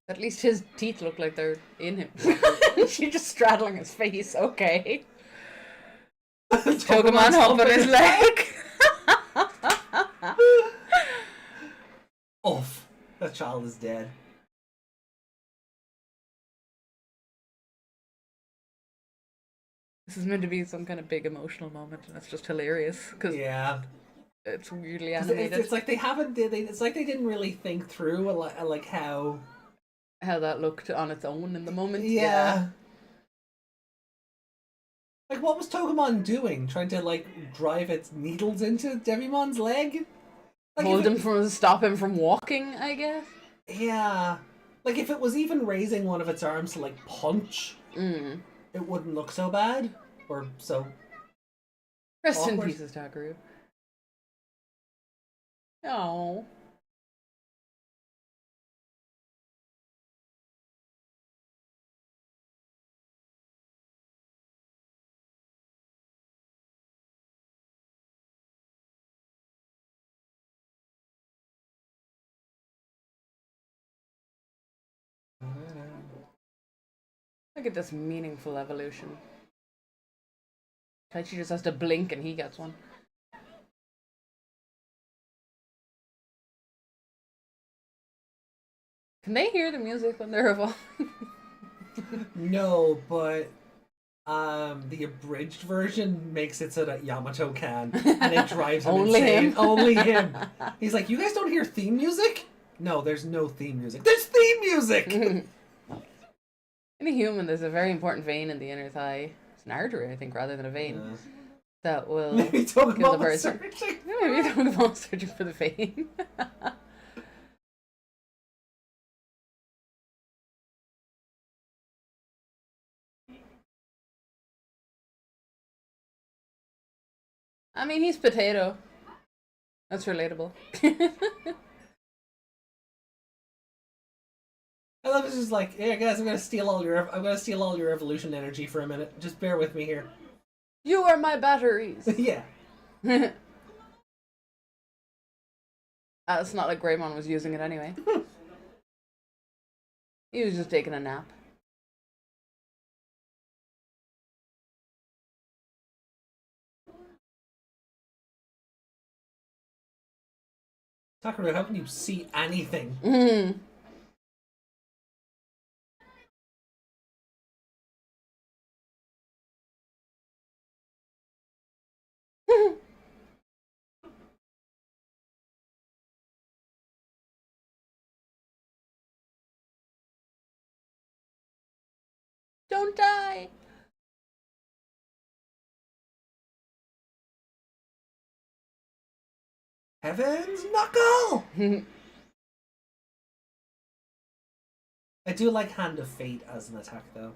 At least his teeth look like they're in him. She's just straddling his face. Okay. Pokemon humping his leg. Oof. That child is dead. This is meant to be some kind of big emotional moment, and it's just hilarious because Yeah. it's weirdly 'Cause animated. It's like they haven't. It's like they didn't really think through like how. How that looked on its own in the moment. Yeah. Like, what was Togemon doing? Trying to like drive its needles into Devimon's leg? Like, Hold if him from stop him from walking, I guess. Yeah. Like, if it was even raising one of its arms to like punch, Mm. it wouldn't look so bad or so. Rest in Awkward. pieces, Takeru. Oh. Look at this meaningful evolution. Taichi just has to blink and he gets one. Can they hear the music when they're evolving? No, but the abridged version makes it so that Yamato can, and it drives him Only insane. him. Only him. He's like, you guys don't hear theme music? No, there's no theme music. There's theme music. In a human, there's a very important vein in the inner thigh. It's an artery, I think, rather than a vein. That will Maybe kill the Togemon was person. searching. Maybe Pokemon searching for the vein. I mean, he's potato. That's relatable. I love it's just like, yeah, guys, I'm gonna steal all your evolution energy for a minute. Just bear with me here. You are my batteries. Yeah. It's not like Greymon was using it anyway. He was just taking a nap. Takeru, how can you see anything? Mm. Don't die. Heaven's Knuckle! I do like Hand of Fate as an attack, though.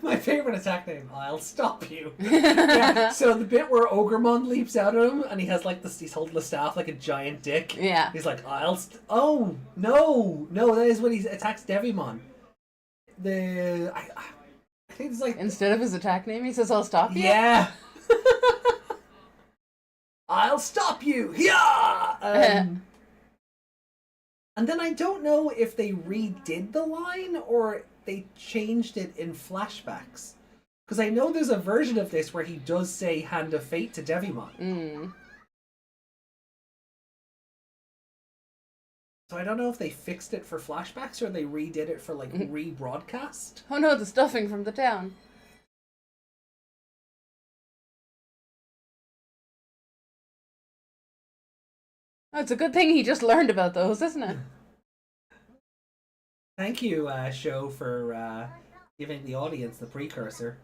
My favorite attack name, I'll stop you. Yeah, so the bit where Ogremon leaps out at him and he has like he's holding the staff like a giant dick. Yeah. He's like, oh, no, that is when he attacks Devimon. I think it's like, Instead of his attack name, he says, I'll stop you. yeah. I'll stop you. Yeah. And And then I don't know if they redid the line or they changed it in flashbacks. Because I know there's a version of this where he does say Hand of Fate to Devimon. Mm. So I don't know if they fixed it for flashbacks or they redid it for like rebroadcast. Oh no, the stuffing from the town. Oh, it's a good thing he just learned about those, isn't it? Thank you, show, for giving the audience the precursor.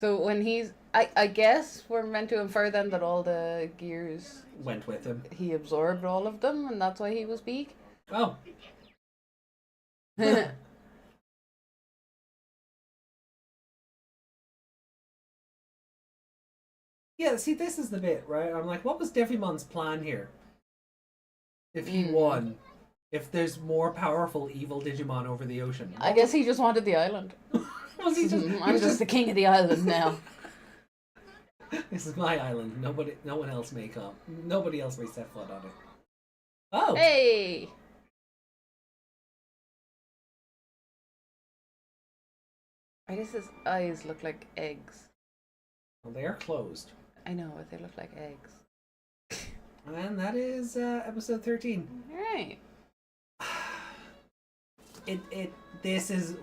So when he's, I guess we're meant to infer then that all the gears, Went with him. he absorbed all of them, and that's why he was big. Oh, yeah, see, this is the bit, right? I'm like, what was Devimon's plan here? If he won, if there's more powerful evil Digimon over the ocean. I guess he just wanted the island. Was he just, I'm just the king of the island now. This is my island. No one else may come. Nobody else may set foot on it. Oh, Hey! I guess his eyes look like eggs. well, they are closed. I know, but they look like eggs. And that is episode 13. Right. This is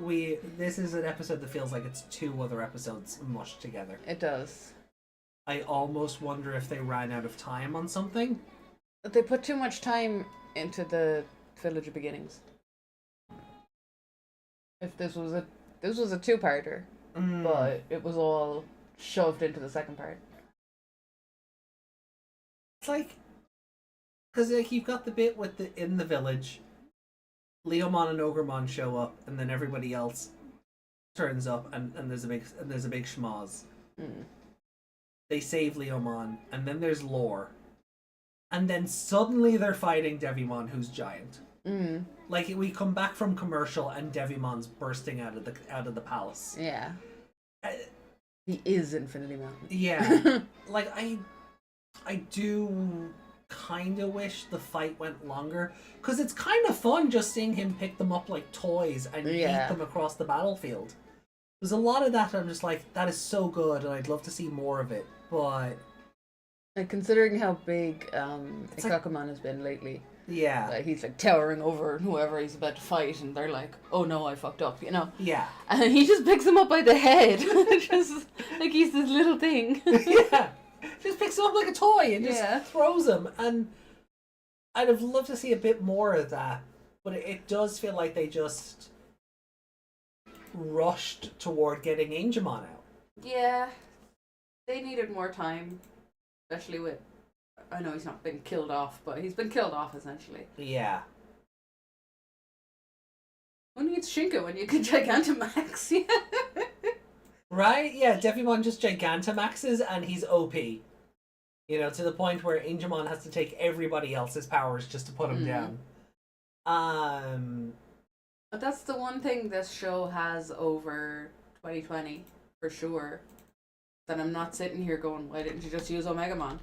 an episode that feels like it's two other episodes mushed together. It does. I almost wonder if they ran out of time on something. They put too much time into the Village of Beginnings. If this was a two-parter, but it was all shoved into the second part. It's like, because like you've got the bit with in the village, Leomon and Ogremon show up, and then everybody else turns up, and there's a big schmoz. Mm. They save Leomon, and then there's Lore, and then suddenly they're fighting Devimon, who's giant. Mm. Like we come back from commercial, and Devimon's bursting out of the palace. Yeah. Uh, He is Infinity Mountain. Yeah, like I do kind of wish the fight went longer, because it's kind of fun just seeing him pick them up like toys and eat them across the battlefield. There's a lot of that I'm just like, that is so good, and I'd love to see more of it, but And considering how big It's like- Ikakumon has been lately, yeah, like he's like towering over whoever he's about to fight, and they're like, "Oh no, I fucked up," you know. yeah, And then he just picks him up by the head, just like he's this little thing. yeah. Just picks him up like a toy and just Yeah. throws him, and I'd have loved to see a bit more of that, but it does feel like they just rushed toward getting Angemon out. Yeah, they needed more time, especially with. I know he's not been killed off, but he's been killed off essentially. Yeah. Who needs Shinka when you can Gigantamax? Yeah. Right? Yeah, Devimon just Gigantamaxes and he's OP. You know, to the point where Angemon has to take everybody else's powers just to put him down. But that's the one thing this show has over 2020, for sure. That I'm not sitting here going, why didn't you just use Omegamon?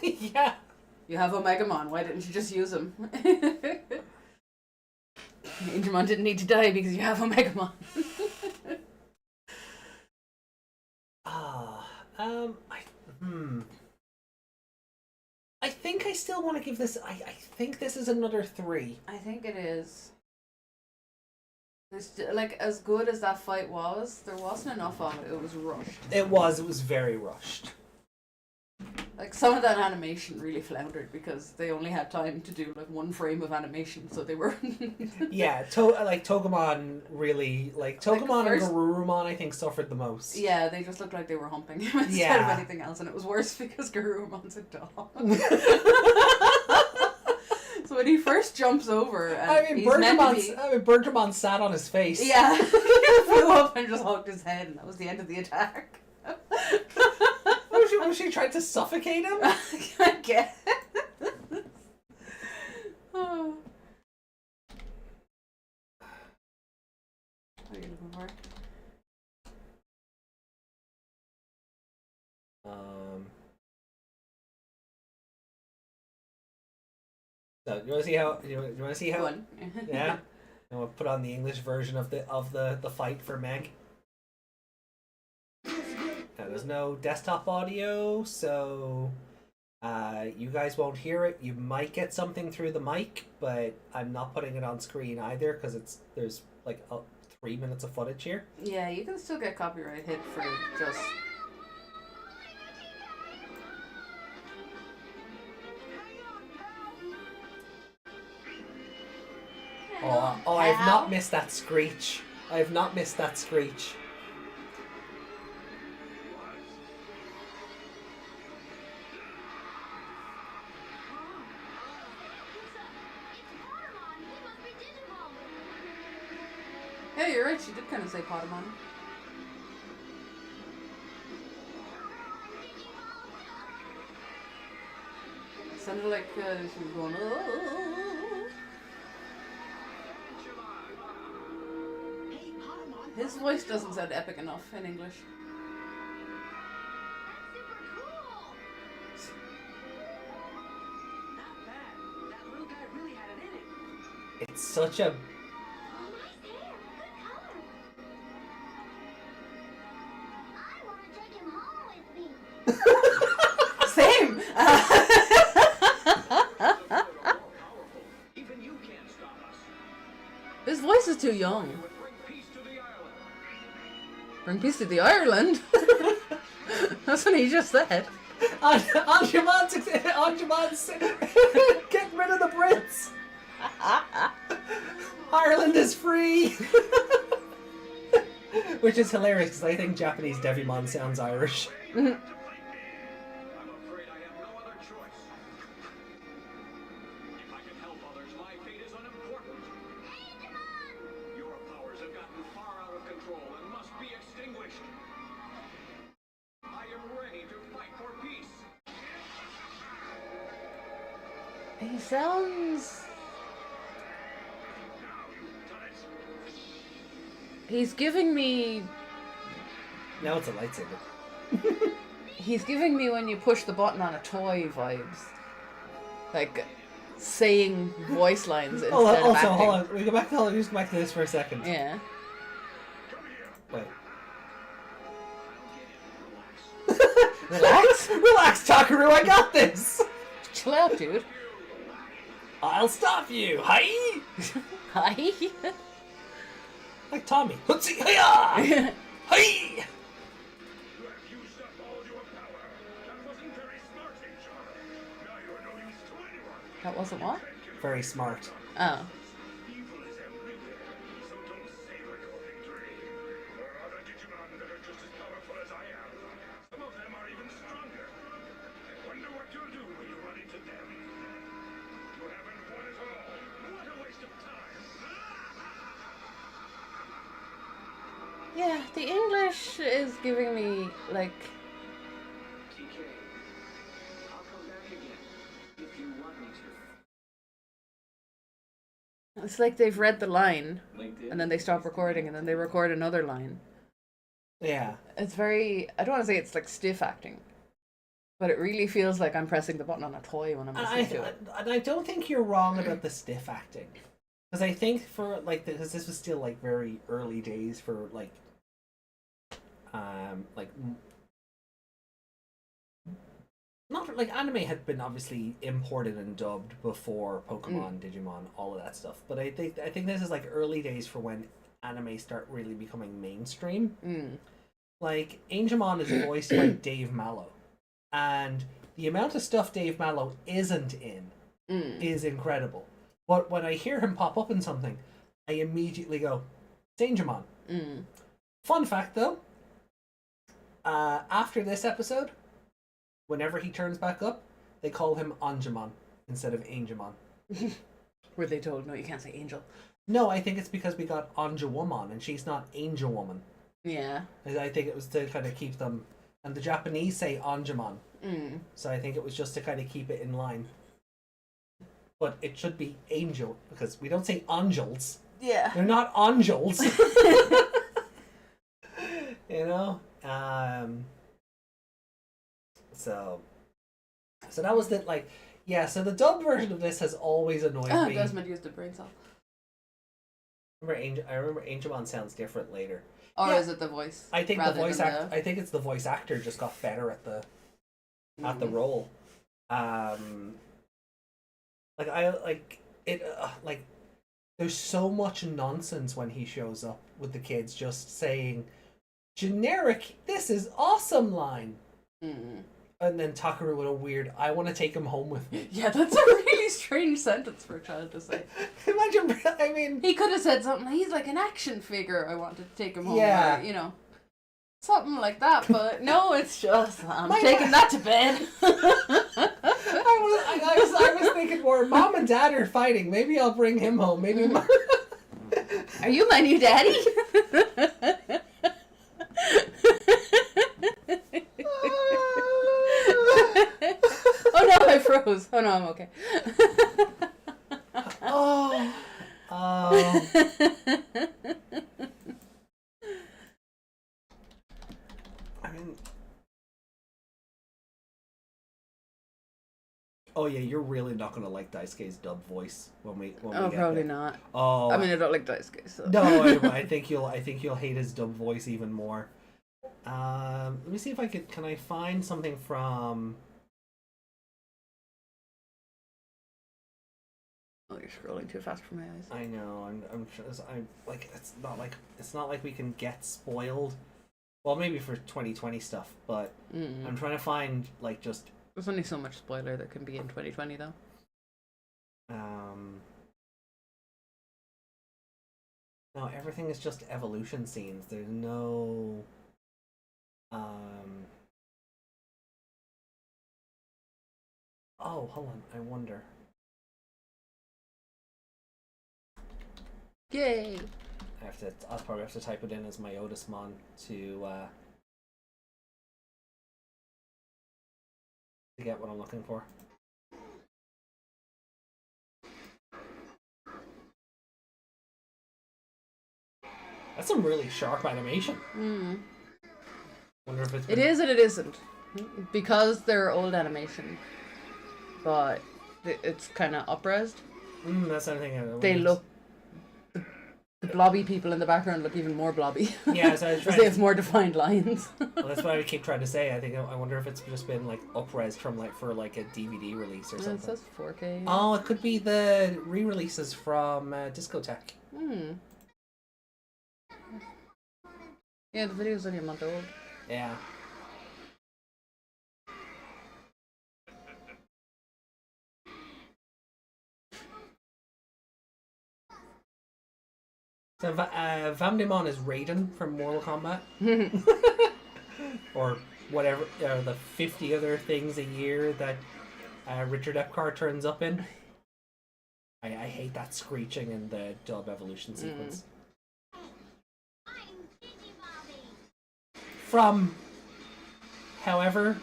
Yeah. You have Omegamon, why didn't you just use him? Angemon didn't need to die because you have Omegamon. I think I still want to give this. I think this is another 3. I think it is. Like, as good as that fight was, there wasn't enough of it. It was rushed. It was very rushed. Like, some of that animation really floundered because they only had time to do, like, one frame of animation, so they were... Yeah, Togemon really, Togemon first- and Garurumon I think suffered the most. Yeah, they just looked like they were humping him instead Yeah. of anything else, and it was worse because Garurumon's a dog. So when he first jumps over, and he's meant to be... Bergamon sat on his face. Yeah, he flew up and just hugged his head, and that was the end of the attack. Was she trying to suffocate him? I guess. Oh. What are you looking for? So you want to see how you want to see how One. yeah. And we'll put on the English version of the fight for Meg. Now, there's no desktop audio, so you guys won't hear it. You might get something through the mic, but I'm not putting it on screen either because there's like 3 minutes of footage here. Yeah, you can still get copyright hit for just. Oh, I've not missed that screech. I have not missed that screech. Yeah, you're right. She did kind of say Potamon. It sounded like she was going. Oh. His voice doesn't sound epic enough in English. It's such a Same. His voice is too young. Bring peace to the Ireland. That's what he just said. Anjuman's getting rid of the Brits. Ireland is free. Which is hilarious because I think Japanese Devimon sounds Irish. I'm afraid I have no other choice. If I can help others, my fate is unimportant. Your powers have gotten far out of control and must be extinguished. I am ready to fight for peace. He sounds. He's giving me. Now it's a lightsaber. He's giving me when you push the button on a toy vibes. Like saying voice lines instead of acting. Hold on. We go back to just go back to this for a second. Yeah. Wait. Relax. Relax, Takeru, I got this! Chill out, dude. I'll stop you! Hi! Hi. Like Tommy. Hootsie, hiya! Hi! You have used up all your power. That wasn't very smart, Angel. Now you're no use to anyone. That wasn't what? Very smart. Oh. Evil is everywhere, so don't savor your victory. There are other Digimon that are just as powerful as I am. Some of them are even stronger. I wonder what you'll do when you run into them. You haven't won it all. What a waste of time. Yeah, the English is giving me like. TK, I'll come back again if you want me to. It's like they've read the line LinkedIn. and then they stop recording and then they record another line. Yeah. It's very. I don't want to say it's like stiff acting, but it really feels like I'm pressing the button on a toy when I'm listening to it. And I don't think you're wrong about the stiff acting. Because I think for, like, because this was still, like, very early days for, like, not like anime had been obviously imported and dubbed before Pokemon, Digimon, all of that stuff. But I think this is like early days for when anime start really becoming mainstream. Like Angemon is voiced by Dave Mallow, and the amount of stuff Dave Mallow isn't in is incredible. But when I hear him pop up in something, I immediately go, "It's Angemon." Fun fact though, after this episode, whenever he turns back up, they call him Angemon instead of Angemon. Were they told, no, you can't say angel? No, I think it's because we got Anja Woman and she's not Angel Woman. Yeah. I think it was to kind of keep them, and the Japanese say Angemon, so I think it was just to kind of keep it in line. But it should be angel because we don't say angels, Yeah. They're not angels. You know? So that was the, like, yeah, so the dub version of this has always annoyed me. Desmond used a brain cell. I remember Angemon sounds different later. Or Yeah. is it the voice? I think the rather voice than act. I think it's the voice actor just got better at the role. Like I like it. Like there's so much nonsense when he shows up with the kids, just saying generic "This is awesome" line, and then Takeru with a weird "I want to take him home with me." Yeah, that's a really strange sentence for a child to say. Imagine. I mean, He could have said something. He's like an action figure. I wanted to take him home. Yeah. Or, you know, something like that. But no, it's just I'm My taking that to bed. I was thinking more. Mom and Dad are fighting. Maybe I'll bring him home. Maybe. Are you my new daddy? Oh no, I froze. Oh no, I'm okay. Oh. I mean. Oh yeah, you're really not gonna like Daisuke's dub voice when we Oh, get probably there. not. Oh, I mean, I don't like Daisuke, so. no, I think you'll hate his dub voice even more. Let me see if can I find something from. Oh, you're scrolling too fast for my eyes. I know. I'm like it's not like we can get spoiled. Well, maybe for 2020 stuff, but I'm trying to find like just. There's only so much spoiler that can be in 2020, though. No, everything is just evolution scenes. There's no. Oh, hold on. I wonder. Yay! I'll probably have to type it in as Myotismon to get what I'm looking for. That's some really sharp animation. Wonder if it's It is and it isn't. Because they're old animation. But it's kind of up-resed. That's anything. They look... The blobby people in the background look even more blobby. Yeah, so I was Because trying they have more defined lines. Well, that's what I keep trying to say. I wonder if it's just been like up-res from for a DVD release or It something. says 4K. Oh, it could be the re-releases from Discotheque. Yeah, the video's only a month old. Yeah. So Devimon is Raiden from Mortal Kombat, or whatever, the 50 other things a year that Richard Epcar turns up in. I hate that screeching in the dub evolution sequence. From, however,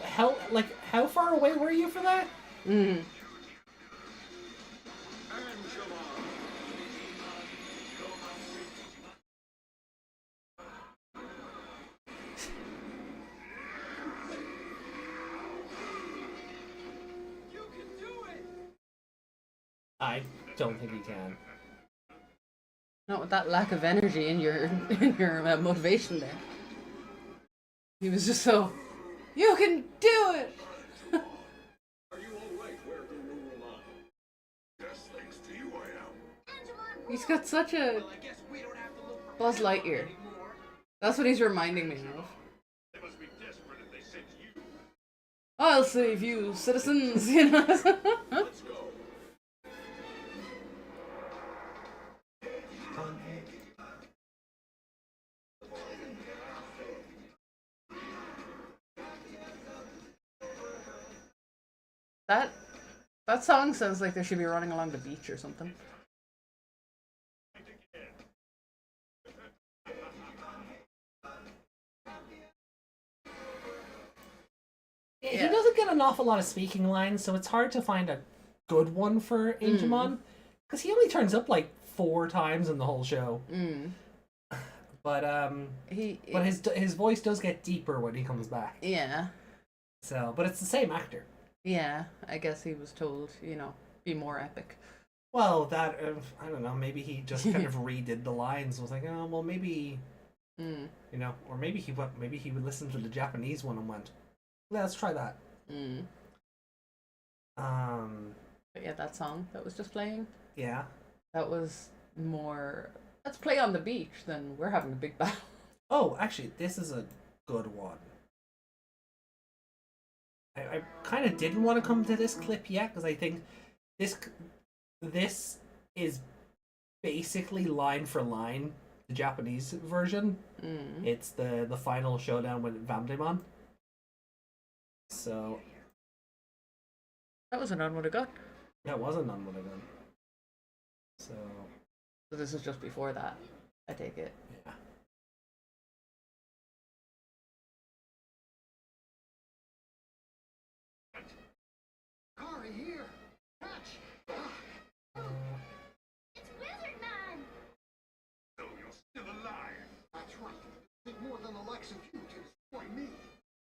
how far away were you for that? I don't think he can. Not with that lack of energy in your motivation there. He was just so, you can do it. Are you all right? Where the rule on? Yes, thanks to you, I am. He's got such a Buzz Lightyear. That's what he's reminding me of. They must be desperate if they sent you. I'll save you, citizens. You know. Let's go. That song sounds like they should be running along the beach or something. He doesn't get an awful lot of speaking lines, so it's hard to find a good one for Angemon. because he only turns up like 4 times in the whole show. But his voice does get deeper when he comes back. Yeah. So, but it's the same actor. Yeah, I guess he was told, be more epic. Well, that I don't know. Maybe he just kind of redid the lines. Was like, oh well, maybe or maybe he would listen to the Japanese one and went, let's try that. But yeah, that song that was just playing. Yeah. That was more. Let's play on the beach than we're having a big battle. Oh, actually, this is a good one. I kind of didn't want to come to this clip yet because I think this is basically line for line the Japanese version. It's the final showdown with Devimon. So That was an on with a gun. that wasn't none what I done. So This is just before that, I take it. yeah. Kari here! Catch! It's Wizard Man! So you're still alive. That's right. It more than the likes of you to destroy me.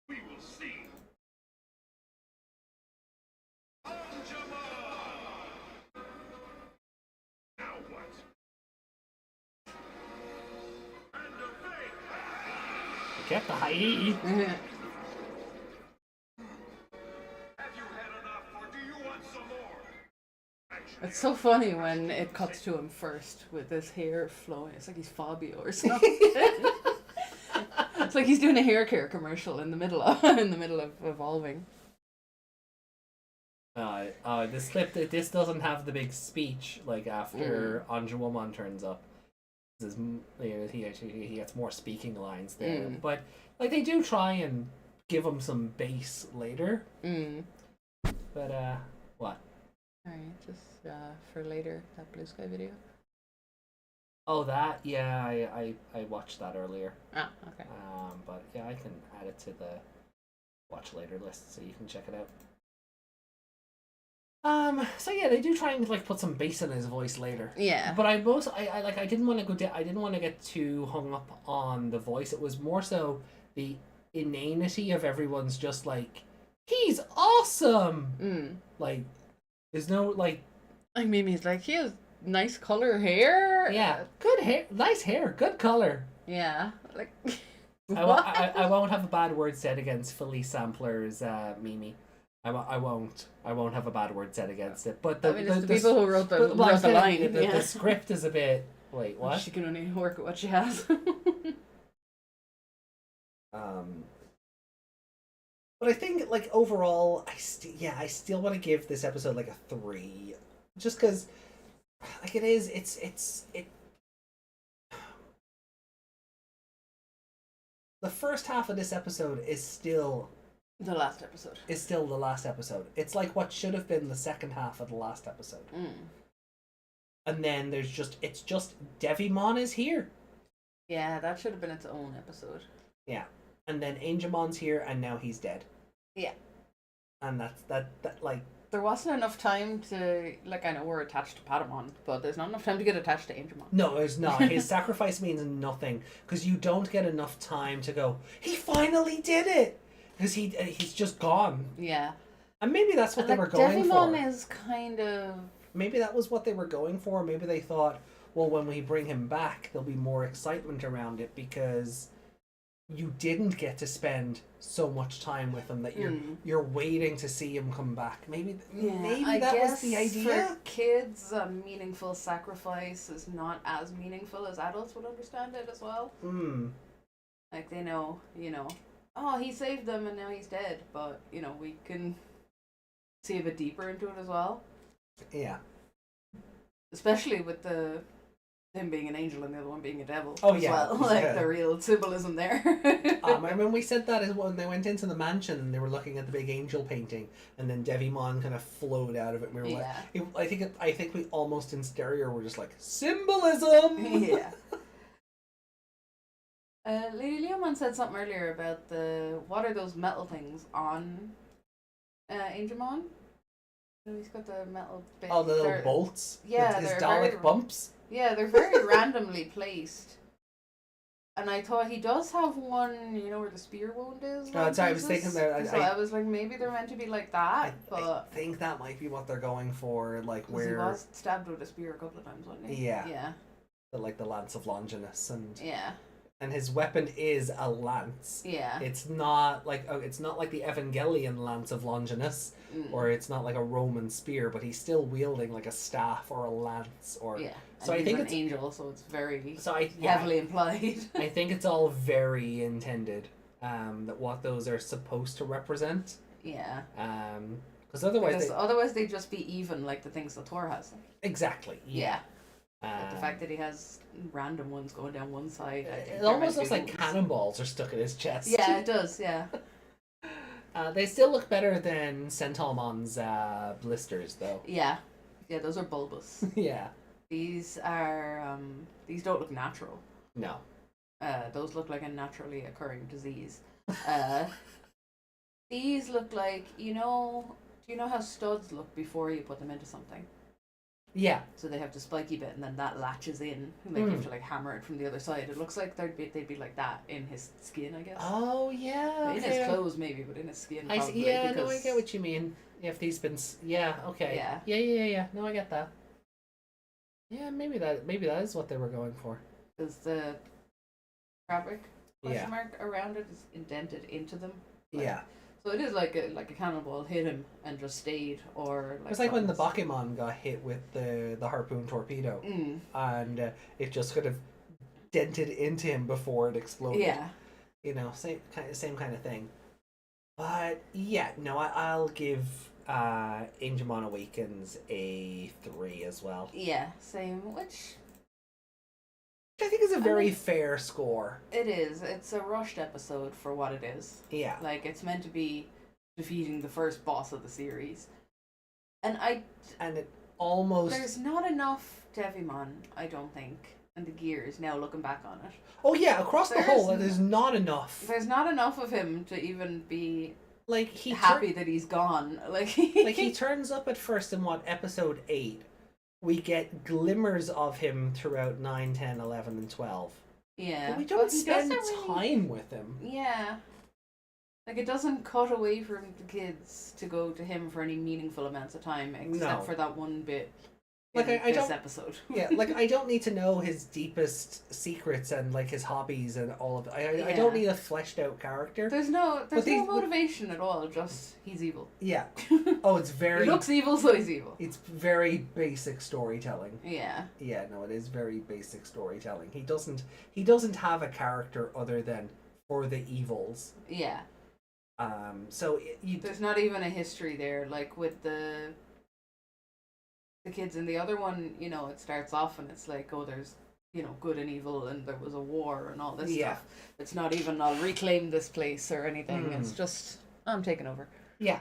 We will see. Now what? And obey! Get the high. Have you had enough, or do you want some more? Actually, It's so funny when it cuts to him first with his hair flowing. It's like he's Fabio or something. It's like he's doing a hair care commercial in the middle of evolving. This clip, this doesn't have the big speech like after Anjumon turns up. This is, he gets more speaking lines there, but like they do try and give him some bass later. But what? Alright, just for later, that Blue Sky video. Oh, that I watched that earlier. Ah, okay. But yeah, I can add it to the watch later list so you can check it out. So yeah, they do try and like put some bass in his voice later. Yeah. But I didn't want to I didn't want to get too hung up on the voice. It was more so the inanity of everyone's just like, he's awesome. Like, there's no like. I mean, he's like, he has nice color hair. Yeah, good hair, nice hair, good color. Yeah, like. I won't have a bad word said against Felice Sampler's Mimi. I won't have a bad word said against it. But the people who wrote the line. The script is a bit. Wait, what? She can only work with what she has. But I think like overall, I still want to give this episode like a 3, just because, like it. The first half of this episode is still the last episode. It's like what should have been the second half of the last episode. And then it's just Devimon is here. Yeah, that should have been its own episode. Yeah. And then Angemon's here and now he's dead. Yeah. And that like there wasn't enough time to I know we're attached to Patamon, but there's not enough time to get attached to Angemon. No, there's not. His sacrifice means nothing because you don't get enough time to go, he finally did it. Because he's just gone. Yeah. And maybe that's what they were going for. Devimon is kind of... Maybe that was what they were going for. Maybe they thought, well, when we bring him back, there'll be more excitement around it because you didn't get to spend so much time with him that you're waiting to see him come back. Maybe that was the idea. For kids, a meaningful sacrifice is not as meaningful as adults would understand it as well. Like they know, oh, he saved them and now he's dead. But, we can see a bit deeper into it as well. Yeah. Especially with him being an angel and the other one being a devil. Oh, as yeah. well. Like the real symbolism there. When we said that is when they went into the mansion and they were looking at the big angel painting and then Devimon kind of flowed out of it. And we were I think we almost in stereo were just like, symbolism! Yeah. Lady Leomon said something earlier about what are those metal things on Angemon? He's got the metal bits. Oh, the little They're- bolts. Yeah, his they're Dalek very- bumps. Yeah, they're very randomly placed. And I thought he does have one, you know, where the spear wound is. Oh, sorry, I was thinking that. So I was like, maybe they're meant to be like that, I but think that might be what they're going for, like 'cause where he was stabbed with a spear a couple of times, wasn't he? Yeah. Yeah. like the Lance of Longinus, Yeah. and his weapon is a lance. Yeah. It's not like the Evangelion Lance of Longinus, Mm. or it's not like a Roman spear, but he's still wielding like a staff or a lance or. Yeah. So And I he's think an it's angel, so it's very yeah, heavily implied. I think it's all very intended. That what those are supposed to represent. Yeah. Because otherwise, Because otherwise they'd just be even like the things that Thor has. exactly. Yeah. But the Um, fact that he has random ones going down one side, I think it they're almost meant looks to be like wounds. cannonballs are stuck in his chest. Yeah, it does. Yeah. They still look better than Sentalmon's blisters, though. Yeah. Yeah, those are bulbous. Yeah. These are these don't look natural. No. Those look like a naturally occurring disease. These look like, do you know how studs look before you put them into something? Yeah. So they have the spiky bit and then that latches in and then you have to like hammer it from the other side. It looks like they'd be like that in his skin, I guess. Oh yeah. In his clothes maybe, but in his skin I probably. see. Yeah. because, No, I get what you mean. If these been. Yeah. Okay. Yeah. Yeah. No, I get that. Yeah. Maybe that is what they were going for. Because the fabric question Yeah. mark around it is indented into them. Like, Yeah. So it is like a cannonball hit him and just stayed, or It's like when the buttons. Bakemon got hit with the harpoon torpedo, Mm. and it just kind of dented into him before it exploded. Yeah. Same kind of thing. But yeah, no, I'll give Angemon Awakens a 3 as well. Yeah. Same. Which Which I think is a very mean- fair score. it is. It's a rushed episode for what it is. Yeah. Like it's meant to be defeating the first boss of the series, and And it almost. there's not enough Devimon, I don't think, and the gears. Now looking back on it, Oh yeah, across the There's whole, n- there's not enough. there's not enough of him to even be Like he happy that he's gone. Like he turns up at first in episode 8. We get glimmers of him throughout 9, 10, 11, and 12. yeah, But we don't he spend doesn't really- time with him. Yeah. Like it doesn't cut away from the kids to go to him for any meaningful amounts of time, except No. for that one bit. Like, In I this don't- episode. Yeah, like I don't need to know his deepest secrets and like his hobbies and all of. I Yeah. don't need a fleshed out character. There's no these- motivation at all. Just he's evil. Yeah. Oh, it's He very. looks evil, so he's evil. It's very basic storytelling. Yeah. Yeah, no, it is very basic storytelling. He doesn't have a character other than for the evils. Yeah. So There's not even a history there, like with the kids in the other one. It starts off and it's like, oh, there's good and evil, and there was a war and all this Yeah. stuff. It's not even I'll reclaim this place or anything. It's just I'm taking over. yeah.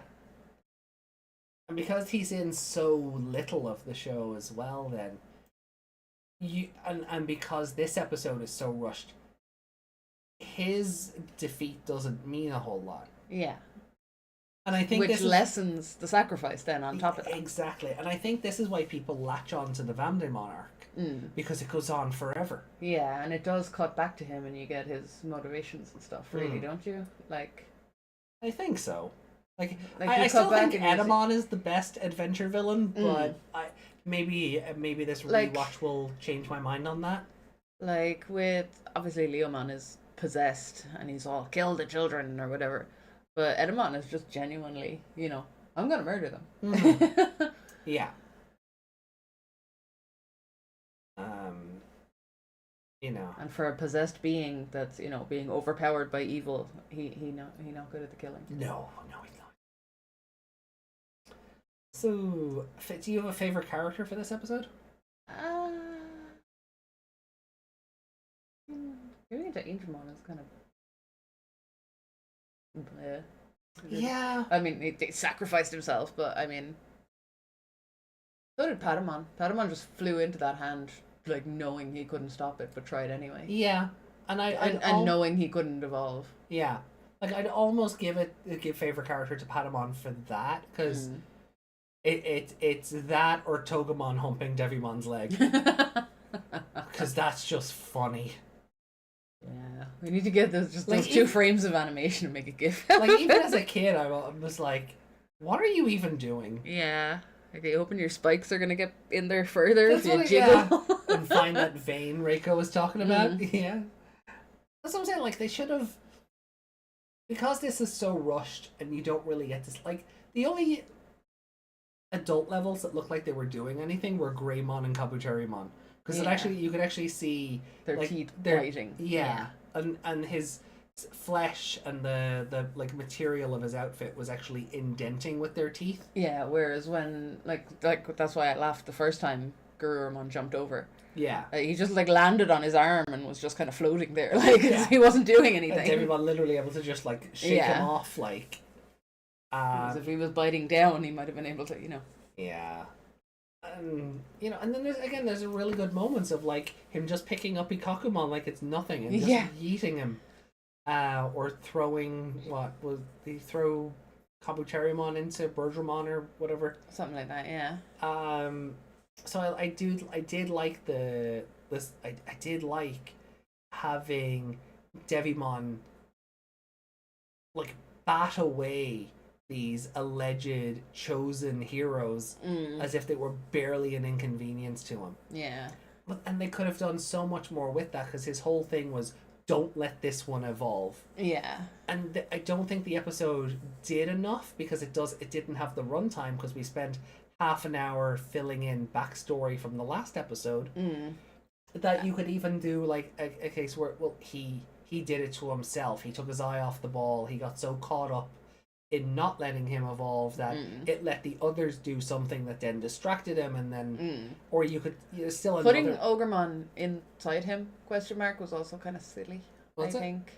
And because he's in so little of the show as well, then and because this episode is so rushed, his defeat doesn't mean a whole lot. Yeah. And I think Which this is lessens the sacrifice then on top of that. exactly. And I think this is why people latch on to the Devimon arc, because it goes on forever. Yeah, and it does cut back to him, and you get his motivations and stuff. Really, Mm. don't you? Like I think so. Like you I cut still back think and you see- Edamon is the best adventure villain, but maybe this Like- rewatch will change my mind on that. like with obviously Leomon is possessed and he's all kill the children or whatever, but Edamon is just genuinely, I'm gonna murder them. Yeah. And for a possessed being that's being overpowered by evil, he not good at the killing. No, he's not. So, do you have a favorite character for this episode? Going into Angemon is kind of bleh. Yeah. I mean, he sacrificed himself, but I mean, so did Patamon. Patamon just flew into that hand, like knowing he couldn't stop it, but tried anyway. Yeah. And knowing he couldn't evolve. Yeah. Like I'd almost give favorite character to Patamon for that, because It's that or Togemon humping Devimon's leg, because that's just funny. Yeah, we need to get those Like, 2 even- frames of animation and make a GIF. Like, even as a kid, I'm just like, what are you even doing? yeah, like you open your spikes are gonna get in there further That's if you what jiggle. And find that vein Reiko was talking about. Yeah. That's what I'm saying. Like, they should have. Because this is so rushed and you don't really get to. Like, the only adult levels that looked like they were doing anything were Greymon and Kabuterimon. Because Yeah. you could actually see Their like, teeth their- biting. Yeah. And his flesh and the like material of his outfit was actually indenting with their teeth. Yeah, whereas when like that's why I laughed the first time Gururumon jumped over. Yeah. He just like landed on his arm and was just kind of floating there, like Yeah. he wasn't doing And anything. Devimon literally able to just like shake Yeah. him off, like. Because if he was biting down, he might have been able to, Yeah. And then there's a really good moments of like him just picking up Ikakumon like it's nothing and just Yeah. yeeting him. Or throwing he throw Kabuterimon into Bergermon or whatever. something like that. Yeah. So I did like I did like having Devimon like bat away these alleged chosen heroes as if they were barely an inconvenience to him. Yeah. And they could have done so much more with that because his whole thing was don't let this one evolve. Yeah. And I don't think the episode did enough because it didn't have the runtime because we spent half an hour filling in backstory from the last episode that you could even do like a case where he did it to himself. He took his eye off the ball. He got so caught up in not letting him evolve that it let the others do something that then distracted him, and then or you could still Putting another. Ogremon inside him was also kind of silly. Was I it? think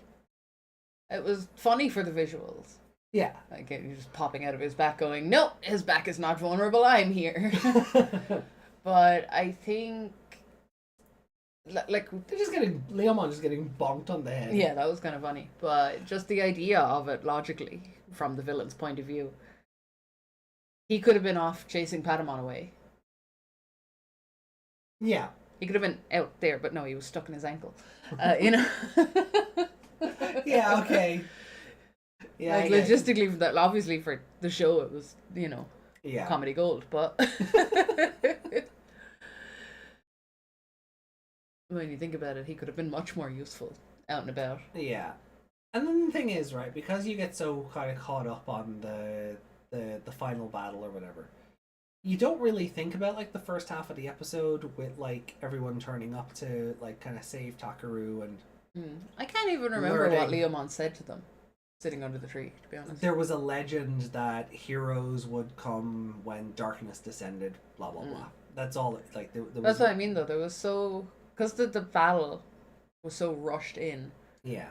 it was funny for the visuals. Yeah. Like he's just popping out of his back, going, "No, his back is not vulnerable. I'm here." But I think, like, They're just getting Leomon just getting bonked on the head. yeah, that was kind of funny. But just the idea of it logically, from the villain's point of view, he could have been off chasing Patamon away. Yeah. He could have been out there, but no, he was stuck in his ankle. You know. Yeah. Okay. Yeah. Like I get it. logistically, that obviously for the show it was Yeah. comedy gold, but when you think about it, he could have been much more useful out and about. Yeah. And then the thing is, right, because you get so kind of caught up on the final battle or whatever, you don't really think about like the first half of the episode with like everyone turning up to like kind of save Takeru, and I can't even remember what Learning. Leomon said to them, sitting under the tree. To be honest, there was a legend that heroes would come when darkness descended. Blah blah blah. That's all. Like there was. that's what I mean. Though there was because the battle was so rushed in. Yeah.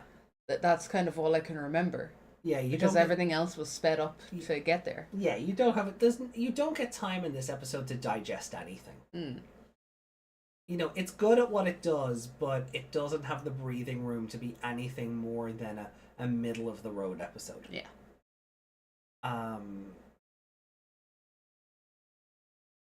That's kind of all I can remember. Yeah. You Because don't. everything else was sped up to get there. Yeah. You don't have it. Doesn't. You don't get time in this episode to digest anything. You know, it's good at what it does, but it doesn't have the breathing room to be anything more than a middle of the road episode. Yeah.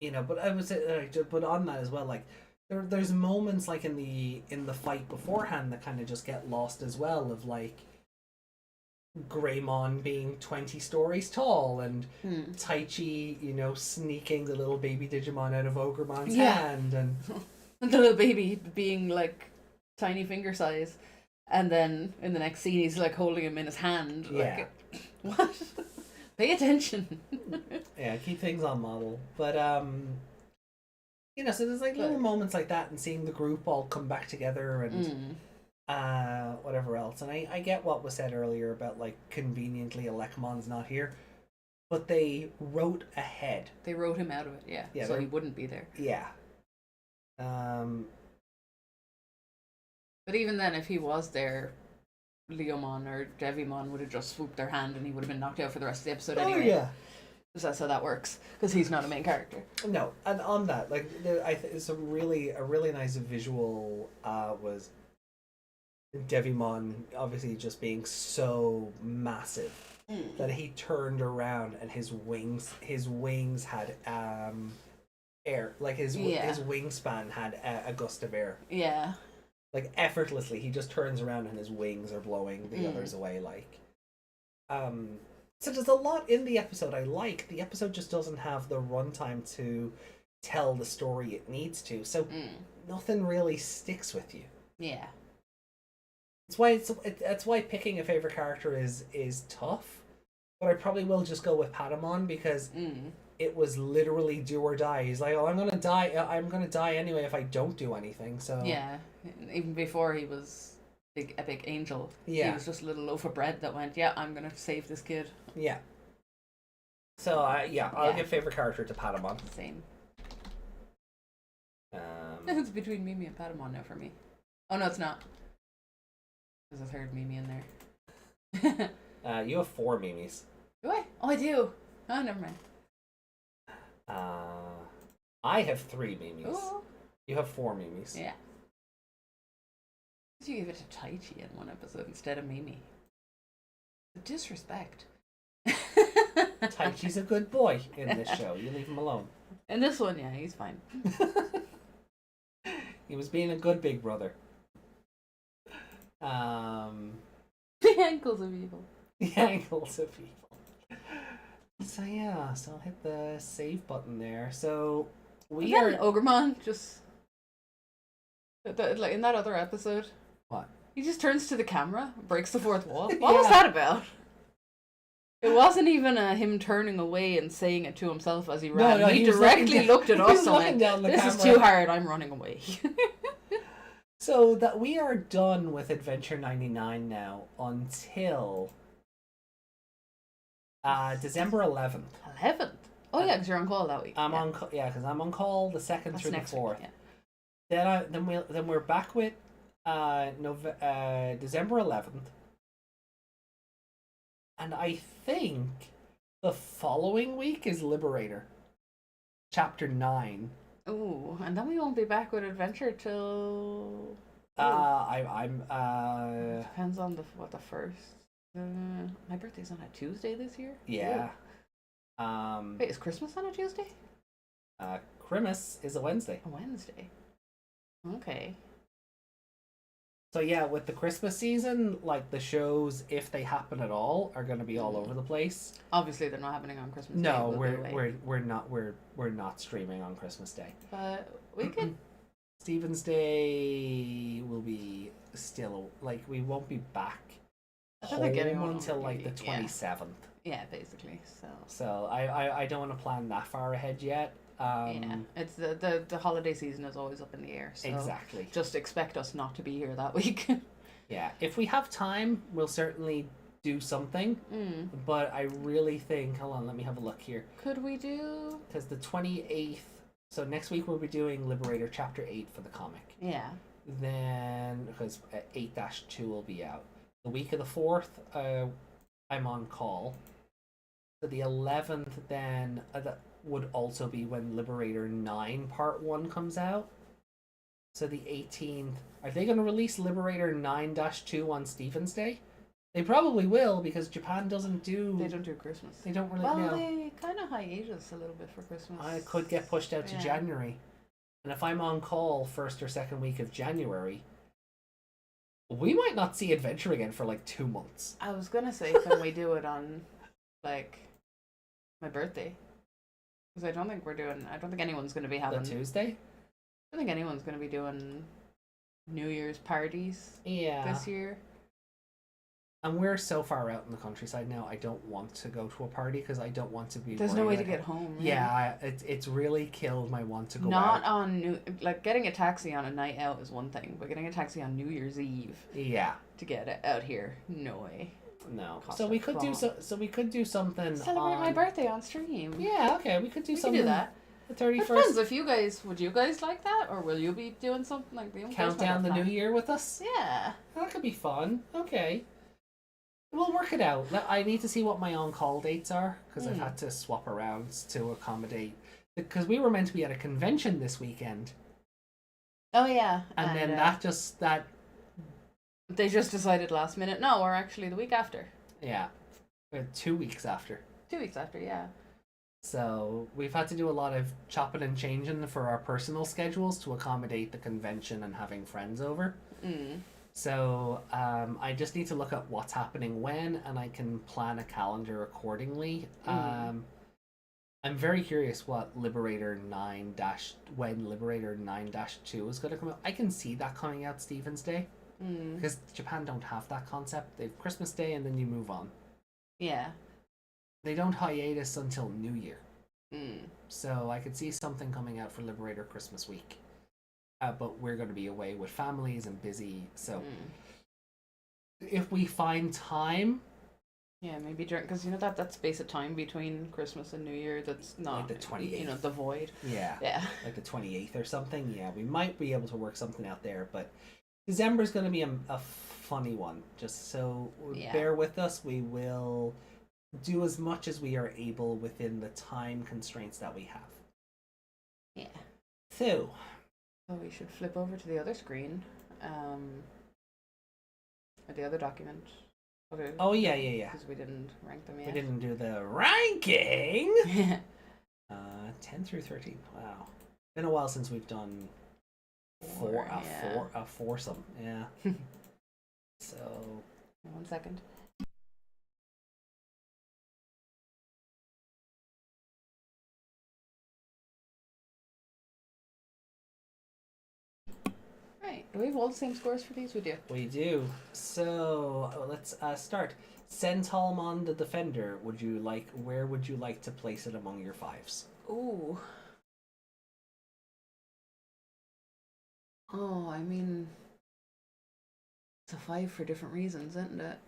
You know, but I would say, but on that as well, like there's moments like in the fight beforehand that kind of just get lost as well, of like Greymon being 20 stories tall and Taichi, you know, sneaking the little baby Digimon out of Ogremon's hand, and The little baby being like tiny finger size, and then in the next scene he's like holding him in his hand. Yeah. Like, what? Pay attention. yeah, keep things on model. But you know, so there's like little moments like that, and seeing the group all come back together and whatever else. And I get what was said earlier about like conveniently Elecmon's not here, but they wrote ahead. They wrote him out of it, Yeah, so they're- he wouldn't be there. Yeah. But even then, if he was there, Leomon or Devimon would have just swooped their hand and he would have been knocked out for the rest of the episode anyway. Oh yeah. Because that's how that works. Because he's not a main character. No, and on that, like, it's a really nice visual was Devimon obviously just being so massive that he turned around and his wings had air, like his wingspan had a gust of air. Yeah. Like effortlessly, he just turns around and his wings are blowing the others away. Like, so there's a lot in the episode I like. The episode just doesn't have the runtime to tell the story it needs to, so nothing really sticks with you. Yeah. That's why picking a favorite character is tough. But I probably will just go with Patamon because it was literally do or die. He's like, oh, I'm gonna die anyway if I don't do anything. So Yeah. Even before he was big epic angel, he Yeah. was just a little loaf of bread that went, yeah, I'm gonna save this kid. yeah. So I'll give favorite character to Patamon. Same. Um, It's between Mimi and Patamon now for me. Oh no, it's not. There's a third Mimi in there. you have 4 Mimis. Do I? Oh, I do. Oh, never mind. I have 3 Mimis. Oh. You have 4 Mimis. Yeah. You give it to Taichi in one episode instead of Mimi. The disrespect. Taichi's a good boy in this show. You leave him alone. In this one, yeah, he's fine. He was being a good big brother. The ankles of evil. The angles of evil. So yeah, so I'll hit the save button there. So we Again, are Ogremon just like in that other episode. What? He just turns to the camera, breaks the fourth wall. What Yeah. was that about? It wasn't even him turning away and saying it to himself as he ran. no, he he was directly looking looked at he was us and looking went, down the "This is camera." too hard. I'm running away." So that we are done with Adventure 99 now until December 11th. 11th. Oh yeah, because you're on call that week. I'm yeah. on because I'm on call the 2nd That's through the next 4th. week. Yeah. Then we're back with December 11th. And I think the following week is Liberator. Chapter 9. Ooh, and then we won't be back with Adventure till. I'm Depends on the first. My birthday's on a Tuesday this year. yeah. Wait, is Christmas on a Tuesday? Christmas is a Wednesday. A Wednesday. Okay. So yeah, with the Christmas season, like the shows, if they happen at all, are going to be all over the place. Obviously, they're not happening on Christmas Day. No, We'll be away. we're not streaming on Christmas Day. But we could. Stephen's Day will be still like we won't be back I don't think anyone home will until like the be, yeah. 27th. Yeah, basically. So. So I don't want to plan that far ahead yet. Yeah, it's the holiday season is always up in the air. So Exactly. Just expect us not to be here that week. Yeah, if we have time, we'll certainly do something. But I really think, hold on, let me have a look here. Could we do? Because the 28th, so next week we'll be doing Liberator Chapter 8 for the comic. Yeah. Then, because 8-2 will be out. The week of the 4th, I'm on call. So the 11th then, that would also be when Liberator 9 Part 1 comes out. So the 18th, are they going to release Liberator 9-2 on Stephen's Day? They probably will, because Japan doesn't do... They don't do Christmas. They don't really Well, know. they kind of hiatus a little bit for Christmas. I could get pushed out to Yeah. January. And if I'm on call first or second week of January, we might not see Adventure again for like 2 months. I was gonna say, can we do it on, like, my birthday? Because I don't think anyone's gonna be having. The Tuesday? I don't think anyone's gonna be doing New Year's parties Yeah. this year. And we're so far out in the countryside now, I don't want to go to a party because I don't want to be There's no way worried to about- get home. Yeah, it's really killed my want to go Not out. on like getting a taxi on a night out is one thing, but getting a taxi on New Year's Eve Yeah. to get it out here, no way. No. Cost So a we could do plot. so we could do something Celebrate my on- birthday on stream. Yeah, okay, we could do we can something do that. the It 31st. depends if would you guys like that, or will you be doing something like the Count down the new year with us? Yeah. That could be fun. Okay. We'll work it out. I need to see what my on-call dates are, because I've had to swap around to accommodate. Because we were meant to be at a convention this weekend, Oh yeah. and then that they just decided last minute. No, we're actually the week after. yeah, 2 weeks after. 2 weeks after, yeah. So we've had to do a lot of chopping and changing for our personal schedules to accommodate the convention and having friends over. Mm. So I just need to look at what's happening when, and I can plan a calendar accordingly. I'm very curious what Liberator 9 when Liberator 9-2 is going to come out. I can see that coming out Stephen's Day because Japan don't have that concept. They have Christmas Day and then you move on. Yeah. They don't hiatus until New Year. Mm. So I could see something coming out for Liberator Christmas week. But we're going to be away with families and busy. So if we find time, Yeah, maybe during, because you know that space of time between Christmas and New Year that's not Like the 28th. You know, the void. yeah, Yeah. like the 28th or something, yeah, we might be able to work something out there. But December's going to be a funny one. Just so Yeah. bear with us. We will do as much as we are able within the time constraints that we have. Yeah. So, Oh, we should flip over to the other screen. Or the other document. oh yeah. Because we didn't rank them We yet. didn't do the ranking. Yeah. 10 through 13. Wow. Been a while since we've done a foursome. Yeah. So, 1 second. Right. Do we have all the same scores for these? We do. we do. So, let's start. Sentalmon the Defender. Where would you like to place it among your fives? Ooh. Oh, I mean, it's a 5 for different reasons, isn't it?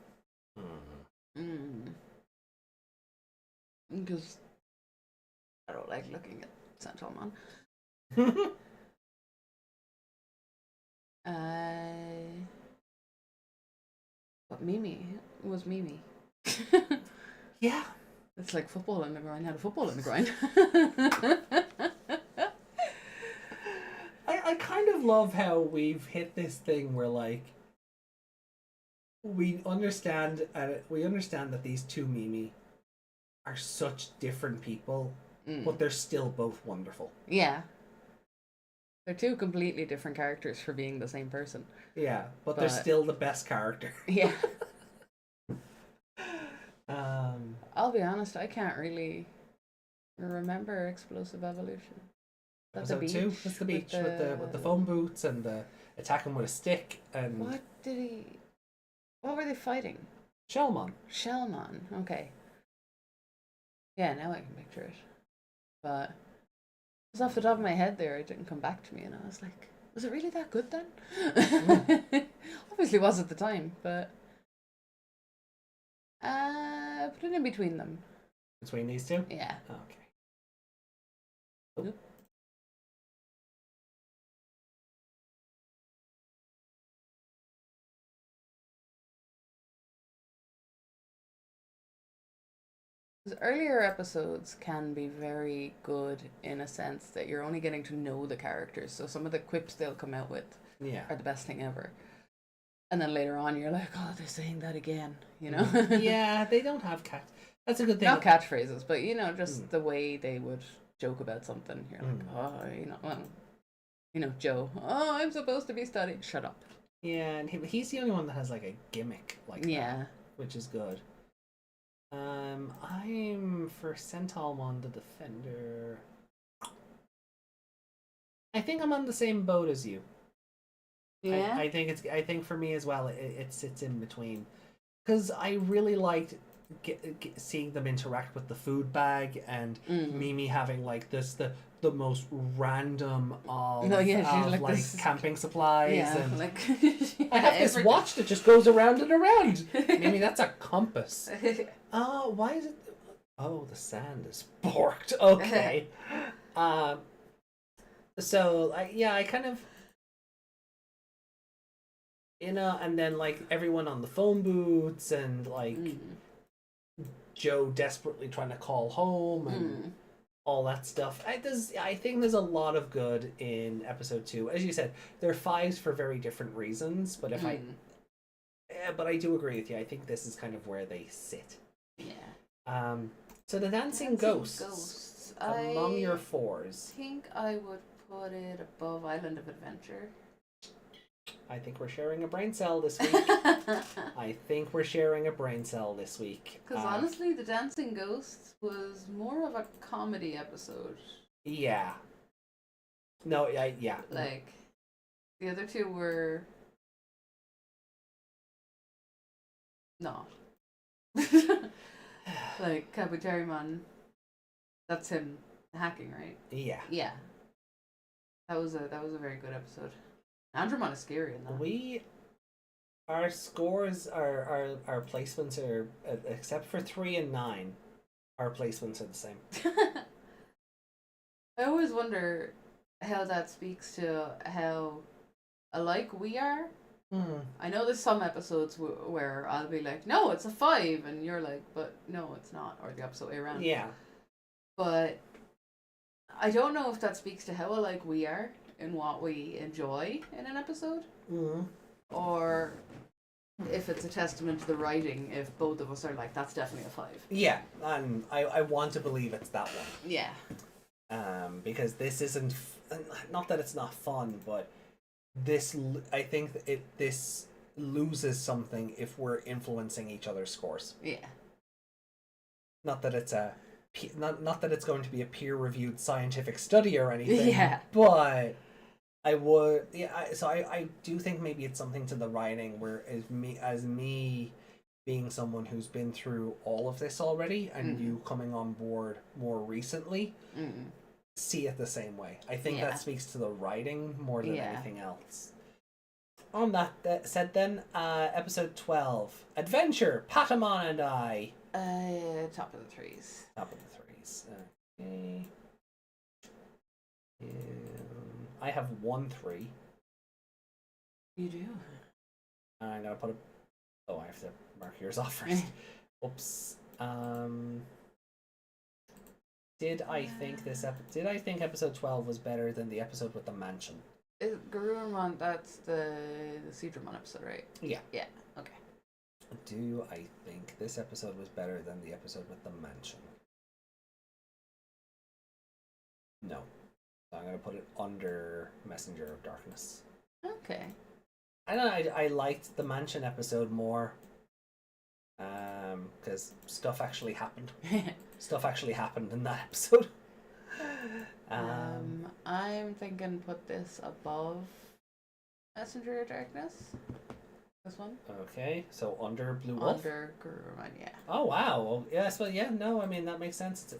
Because I don't like looking at Sentalmon. But Mimi was Mimi. Yeah. It's like football in the groin. Had a football in the groin. I kind of love how we've hit this thing where like we understand that these two Mimi are such different people, but they're still both wonderful. Yeah. They're two completely different characters for being the same person. Yeah, but they're still the best character. Yeah. Um, I'll be honest, I can't really remember Explosive Evolution. That's episode 2. That's the beach with the foam boots and the attacking with a stick and What were they fighting? Shellmon. Shellmon. Okay. Yeah, now I can picture it. But just off the top of my head there, it didn't come back to me, and I was like, was it really that good then? Obviously was at the time, but put it in between them. Between these two? Yeah. Okay. Oop. Earlier episodes can be very good in a sense that you're only getting to know the characters, so some of the quips they'll come out with Yeah. are the best thing ever. And then later on you're like, oh, they're saying that again, you know? Yeah, they don't have That's a good thing. Not catchphrases, but you know, just the way they would joke about something. You're like, oh, Joe, oh, I'm supposed to be studying. Shut up. Yeah, and he's the only one that has like a gimmick like that, which is good. I'm for Sentalmon the Defender. I think I'm on the same boat as you. Yeah. I think for me as well, it sits in between, because I really liked seeing them interact with the food bag and Mimi having like the most random of like camping supplies and like I have this watch that just goes around and around. Mimi, that's a compass. Oh, why is it? Oh, the sand is borked. Okay. So I kind of, and then like everyone on the phone booths and like Joe desperately trying to call home and all that stuff. I think there's a lot of good in episode 2. As you said, they're 5s for very different reasons, but but I do agree with you. I think this is kind of where they sit. Yeah. So the dancing ghosts among your fours. I think I would put it above Island of Adventure. I think we're sharing a brain cell this week. I think we're sharing a brain cell this week. Because honestly, the Dancing Ghosts was more of a comedy episode. Yeah. No, yeah. Like, the other two were not. Like, Devimon, that's him hacking, right? Yeah. Yeah. That was a very good episode. Andromon is scary in that. Our scores, our placements are, except for 3 and 9, our placements are the same. I always wonder how that speaks to how alike we are. I know there's some episodes where I'll be like, no, it's a 5, and you're like, but no, it's not, or the opposite way around. Yeah. But I don't know if that speaks to how alike we are in what we enjoy in an episode, or if it's a testament to the writing if both of us are like, that's definitely a 5. Yeah, and I want to believe it's that one. Yeah. Because this isn't, not that it's not fun, but I think this loses something if we're influencing each other's scores. Yeah. Not that it's not that it's going to be a peer-reviewed scientific study or anything. Yeah. But I would, I do think maybe it's something to the writing where as me being someone who's been through all of this already and you coming on board more recently, see it the same way. I think that speaks to the writing more than anything else. On that said, then episode 12, Adventure, Patamon and I. Top of the threes. Top of the threes. Okay. I have 1-3. You do. I'm gonna put a. Oh, I have to mark yours off first. Oops. Did I think episode 12 was better than the episode with the mansion? Garurumon, that's the Seedramon episode, right? Yeah. Yeah. Okay. Do I think this episode was better than the episode with the mansion? No. So I'm gonna put it under Messenger of Darkness. Okay. I don't know, I liked the mansion episode more. Because stuff actually happened. Stuff actually happened in that episode. I'm thinking put this above Messenger of Darkness. This one. Okay, so under Blue Wolf. Under Garurumon, yeah. Oh wow! Well, yes, well, yeah, no, I mean that makes sense.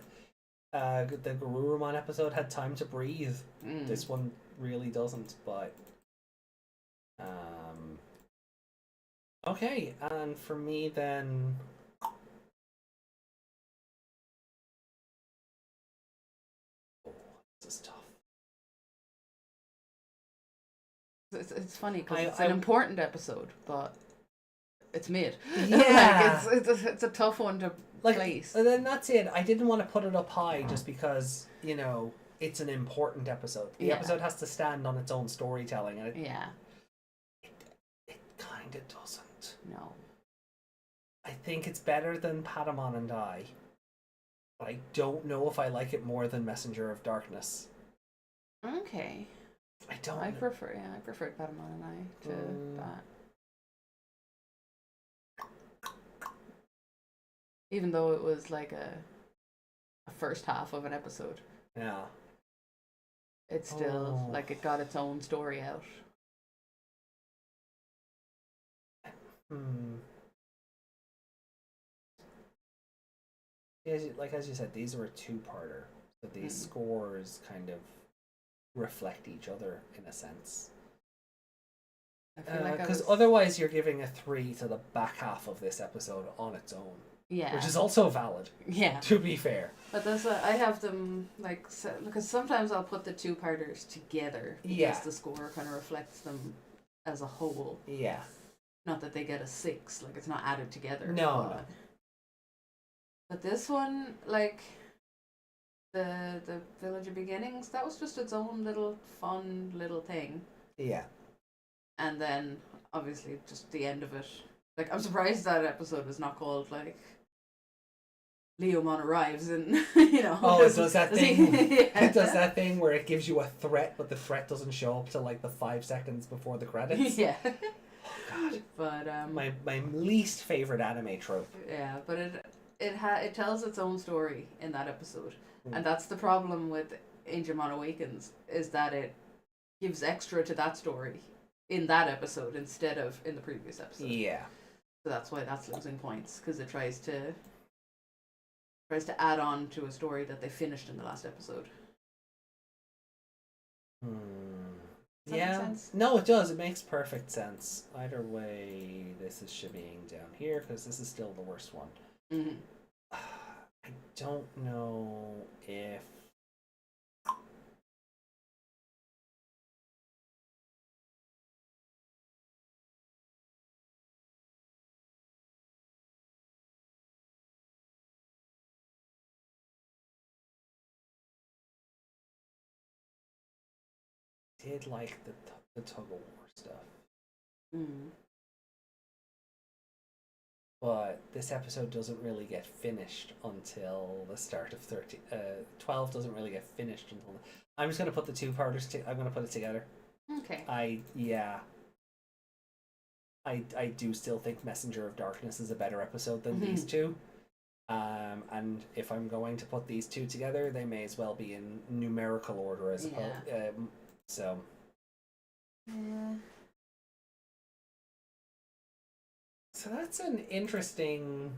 The Garurumon episode had time to breathe. This one really doesn't, but okay, and for me then. Oh, this is tough. It's funny because it's an important episode, but it's mid. Yeah, like it's a tough one to place. And then that's it. I didn't want to put it up high just because it's an important episode. The episode has to stand on its own storytelling, and it kind of doesn't. No. I think it's better than Patamon and I, but I don't know if I like it more than Messenger of Darkness. Okay. I don't. I preferred Patamon and I to that. Even though it was like a first half of an episode. Yeah. It's still like it got its own story out. As you said, these were a two-parter, so these scores kind of reflect each other in a sense. I feel like because otherwise you're giving a 3 to the back half of this episode on its own. Yeah. Which is also valid. Yeah. To be fair. But that's I have them because sometimes I'll put the two-parters together because the score kind of reflects them as a whole. Yeah. Not that they get a 6, like it's not added together. No. But this one, like the Village of Beginnings, that was just its own little fun little thing. Yeah. And then obviously just the end of it. Like I'm surprised that episode was not called like Leomon arrives and you know. Oh, it does that thing. Yeah. It does that thing where it gives you a threat, but the threat doesn't show up till like the 5 seconds before the credits. Yeah. Oh, God. But My least favorite anime trope. yeah, but it tells its own story in that episode, Mm. and that's the problem with Angemon Awakens is that it gives extra to that story in that episode instead of in the previous episode. Yeah. So that's why that's losing points because it tries to add on to a story that they finished in the last episode. Hmm. Does that make Yeah. sense? No, it does. It makes perfect sense. Either way, this is shimmying down here because this is still the worst one. Mm-hmm. I don't know if. Did like the tug of war stuff, Mm. but this episode doesn't really get finished until the start of 12 doesn't really get finished until. I'm just gonna put the two parters. I'm gonna put it together. Okay. I do still think Messenger of Darkness is a better episode than these two. And if I'm going to put these two together, they may as well be in numerical order as opposed. So. Yeah. So that's an interesting.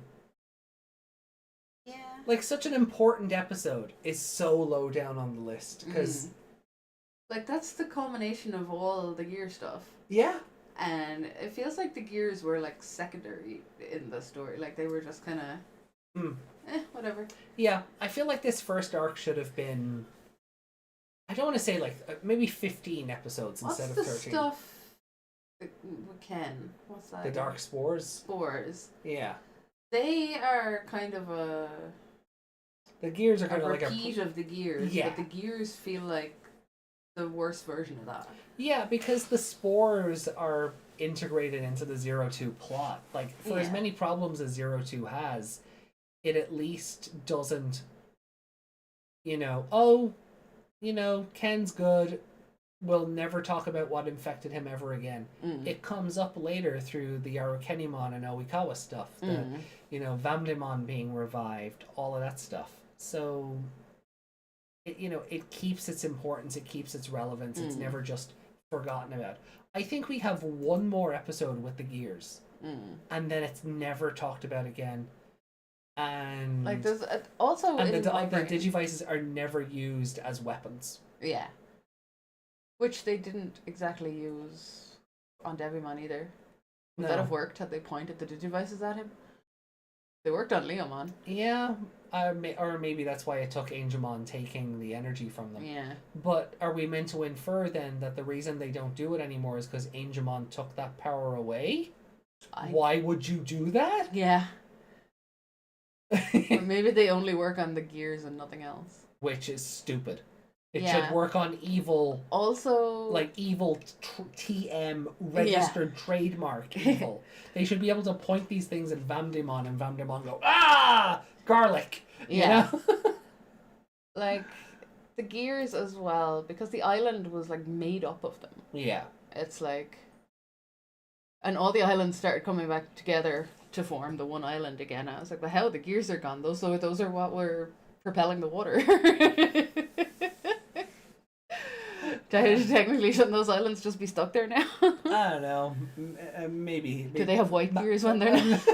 Yeah. Like, such an important episode is so low down on the list because. Like that's the culmination of all the gear stuff. Yeah. And it feels like the gears were like secondary in the story. Like they were just kind of, whatever. Yeah, I feel like this first arc should have been. I don't want to say like maybe 15 episodes What's instead the of 13. stuff with Ken? What's that? The again? Dark Spores. Spores. Yeah. They are kind of a The gears are kind of like repeat of the gears. Yeah. But the gears feel like the worst version of that. Yeah, because the spores are integrated into the 02 plot. Like, for as Yeah. many problems as 02 has, it at least doesn't, Ken's good. We'll never talk about what infected him ever again. Mm. It comes up later through the Arukenimon and Oikawa stuff. Vamdemon being revived, all of that stuff. So, it keeps its importance, it keeps its relevance. It's never just forgotten about. I think we have one more episode with the gears, and then it's never talked about again. And Like there's also and in the my brain, Digivices are never used as weapons. yeah, which they didn't exactly use on Devimon either. Would that No. have worked had they pointed the Digivices at him? They worked on Leomon. Yeah, or maybe that's why it took Angemon taking the energy from them. Yeah. But are we meant to infer then that the reason they don't do it anymore is because Angemon took that power away? Why would you do that? Yeah. Or maybe they only work on the gears and nothing else. Which is stupid. It Yeah. should work on evil, Also, like evil TM registered trademark evil. They should be able to point these things at Vamdemon and Vamdemon go, ah, garlic. yeah, You know? like the gears as well, because the island was like made up of them. Yeah. It's like, and all the islands started coming back together to form the one island again. I was like, well, hell, the gears are gone. Those are what were propelling the water. Technically, shouldn't those islands just be stuck there now? I don't know. Maybe. Do they have white gears when they're not?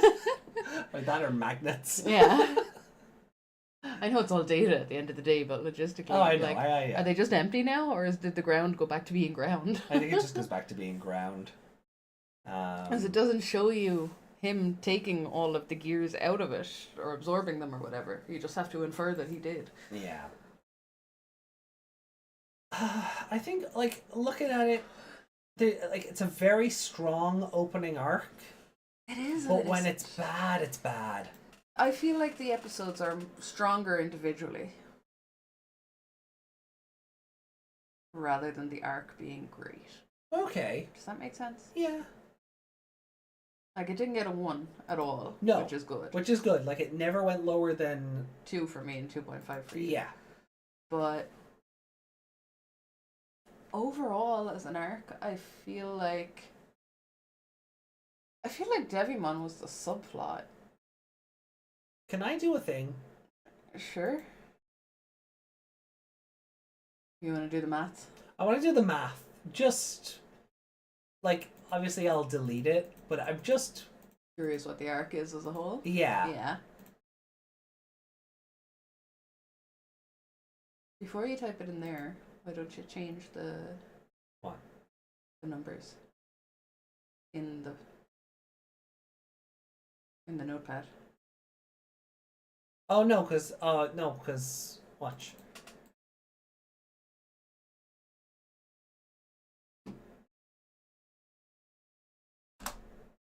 Or that or magnets. Yeah. I know it's all data at the end of the day, but logistically, Oh, I know. like, I are they just empty now, or did the ground go back to being ground? think it just goes back to being ground. Because it doesn't show you him taking all of the gears out of it or absorbing them or whatever. You just have to infer that he did. Yeah. I think, like, looking at it, it's a very strong opening arc. It is. But when it's bad, it's bad. I feel like the episodes are stronger individually, rather than the arc being great. Okay. Does that make sense? Yeah. Like, it didn't get a 1 at all. No. Which is good. Which is good. Like, it never went lower than... 2 for me and 2.5 for you. Yeah. But overall, as an arc, I feel like Devimon was the subplot. Can I do a thing? Sure. You want to do the maths? I want to do the math. Just, like, obviously I'll delete it, but I'm just... Curious what the arc is as a whole. Yeah. Yeah. Before you type it in there, why don't you change the What? the numbers in the notepad? Oh, no, because, watch.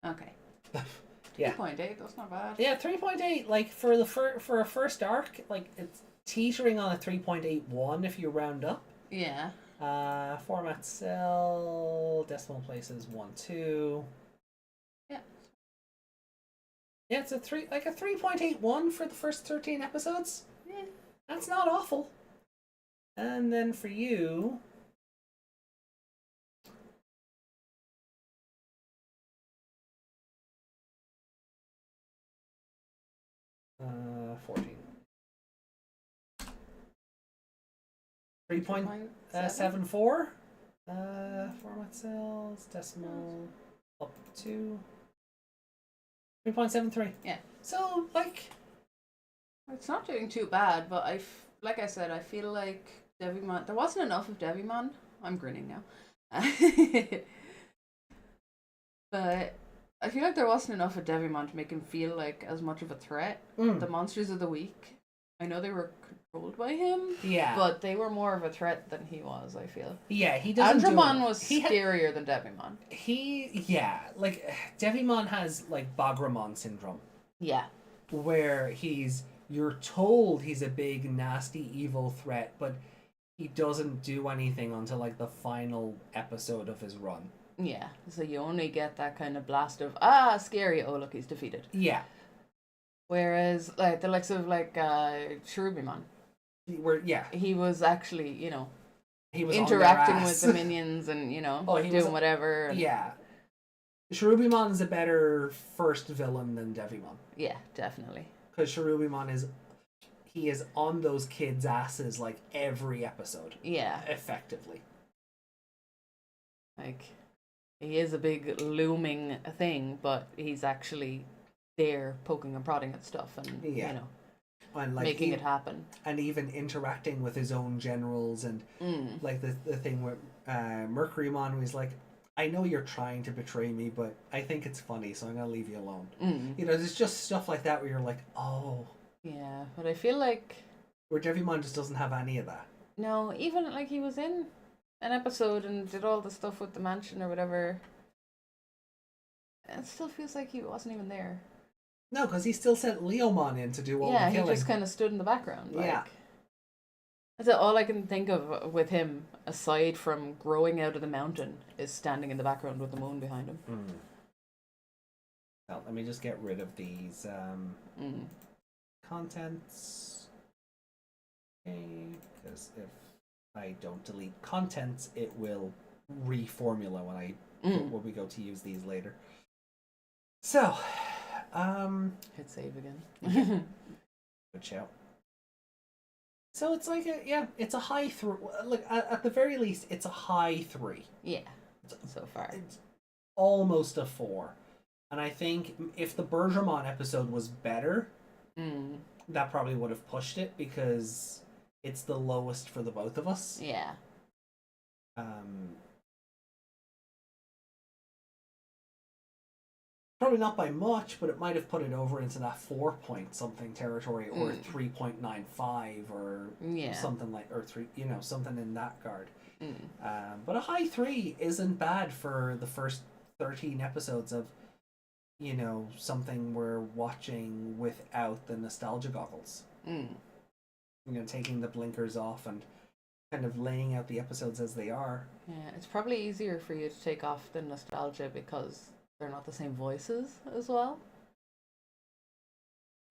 Okay. Yeah. 2.8, that's not bad. Yeah, 3.8, like, for a first arc, like, it's teetering on a 3.81 if you round up. Yeah. Format cell, decimal places 1, 2. Yeah. Yeah, it's a 3.81 for the first 13 episodes. Yeah. That's not awful. And then for you, 14. 3.74. Format cells, decimal, up 2. 3.73. Yeah. So, like, It's not doing too bad, but like I said, I feel like Devimon. There wasn't enough of Devimon. I'm grinning now. But I feel like there wasn't enough of Devimon to make him feel like as much of a threat. The monsters of the week, I know they were controlled by him, yeah. but they were more of a threat than he was, I feel. Yeah, he doesn't Andromon do was scarier than Devimon. Like, Devimon has, like, Bagramon syndrome, Yeah. where you're told he's a big, nasty, evil threat, but he doesn't do anything until, like, the final episode of his run. Yeah. So you only get that kind of blast of, scary, oh look, he's defeated. Yeah. Whereas, like, the likes of, like, Cherubimon, he was actually, He was interacting on their with ass. the minions and, he doing was- whatever. And, Yeah. Cherubimon's a better first villain than Devimon. Yeah, definitely. Because Cherubimon he is on those kids' asses, like, every episode. Yeah. Effectively. Like, he is a big looming thing, but he's actually there poking and prodding at stuff and, Yeah. And, like, making it happen. And even interacting with his own generals and like the thing with Mercurymon, who he's like, I know you're trying to betray me, but I think it's funny, so I'm gonna leave you alone. There's just stuff like that where you're like, oh. Yeah, but I feel like Where Devimon just doesn't have any of that. no, even like he was in an episode and did all the stuff with the mansion or whatever. It still feels like he wasn't even there. No, because he still sent Leomon in to do all the He killing. just kind of stood in the background. Like, Yeah. That's all I can think of with him, aside from growing out of the mountain, is standing in the background with the moon behind him. Well, let me just get rid of these contents. Okay, because if I don't delete contents, it will reformula when we go to use these later. So, Hit save again. good shout. So it's like it's a high 3. Look, at the very least, it's a high 3. Yeah, so far. It's almost a 4. And I think if the Bergermon episode was better, that probably would have pushed it because it's the lowest for the both of us. Yeah. Probably not by much, but it might have put it over into that 4 point something territory, or 3.95, or something like, or 3, something in that guard. But a high 3 isn't bad for the first 13 episodes of, something we're watching without the nostalgia goggles. Taking the blinkers off and kind of laying out the episodes as they are. Yeah, it's probably easier for you to take off the nostalgia because they're not the same voices as well.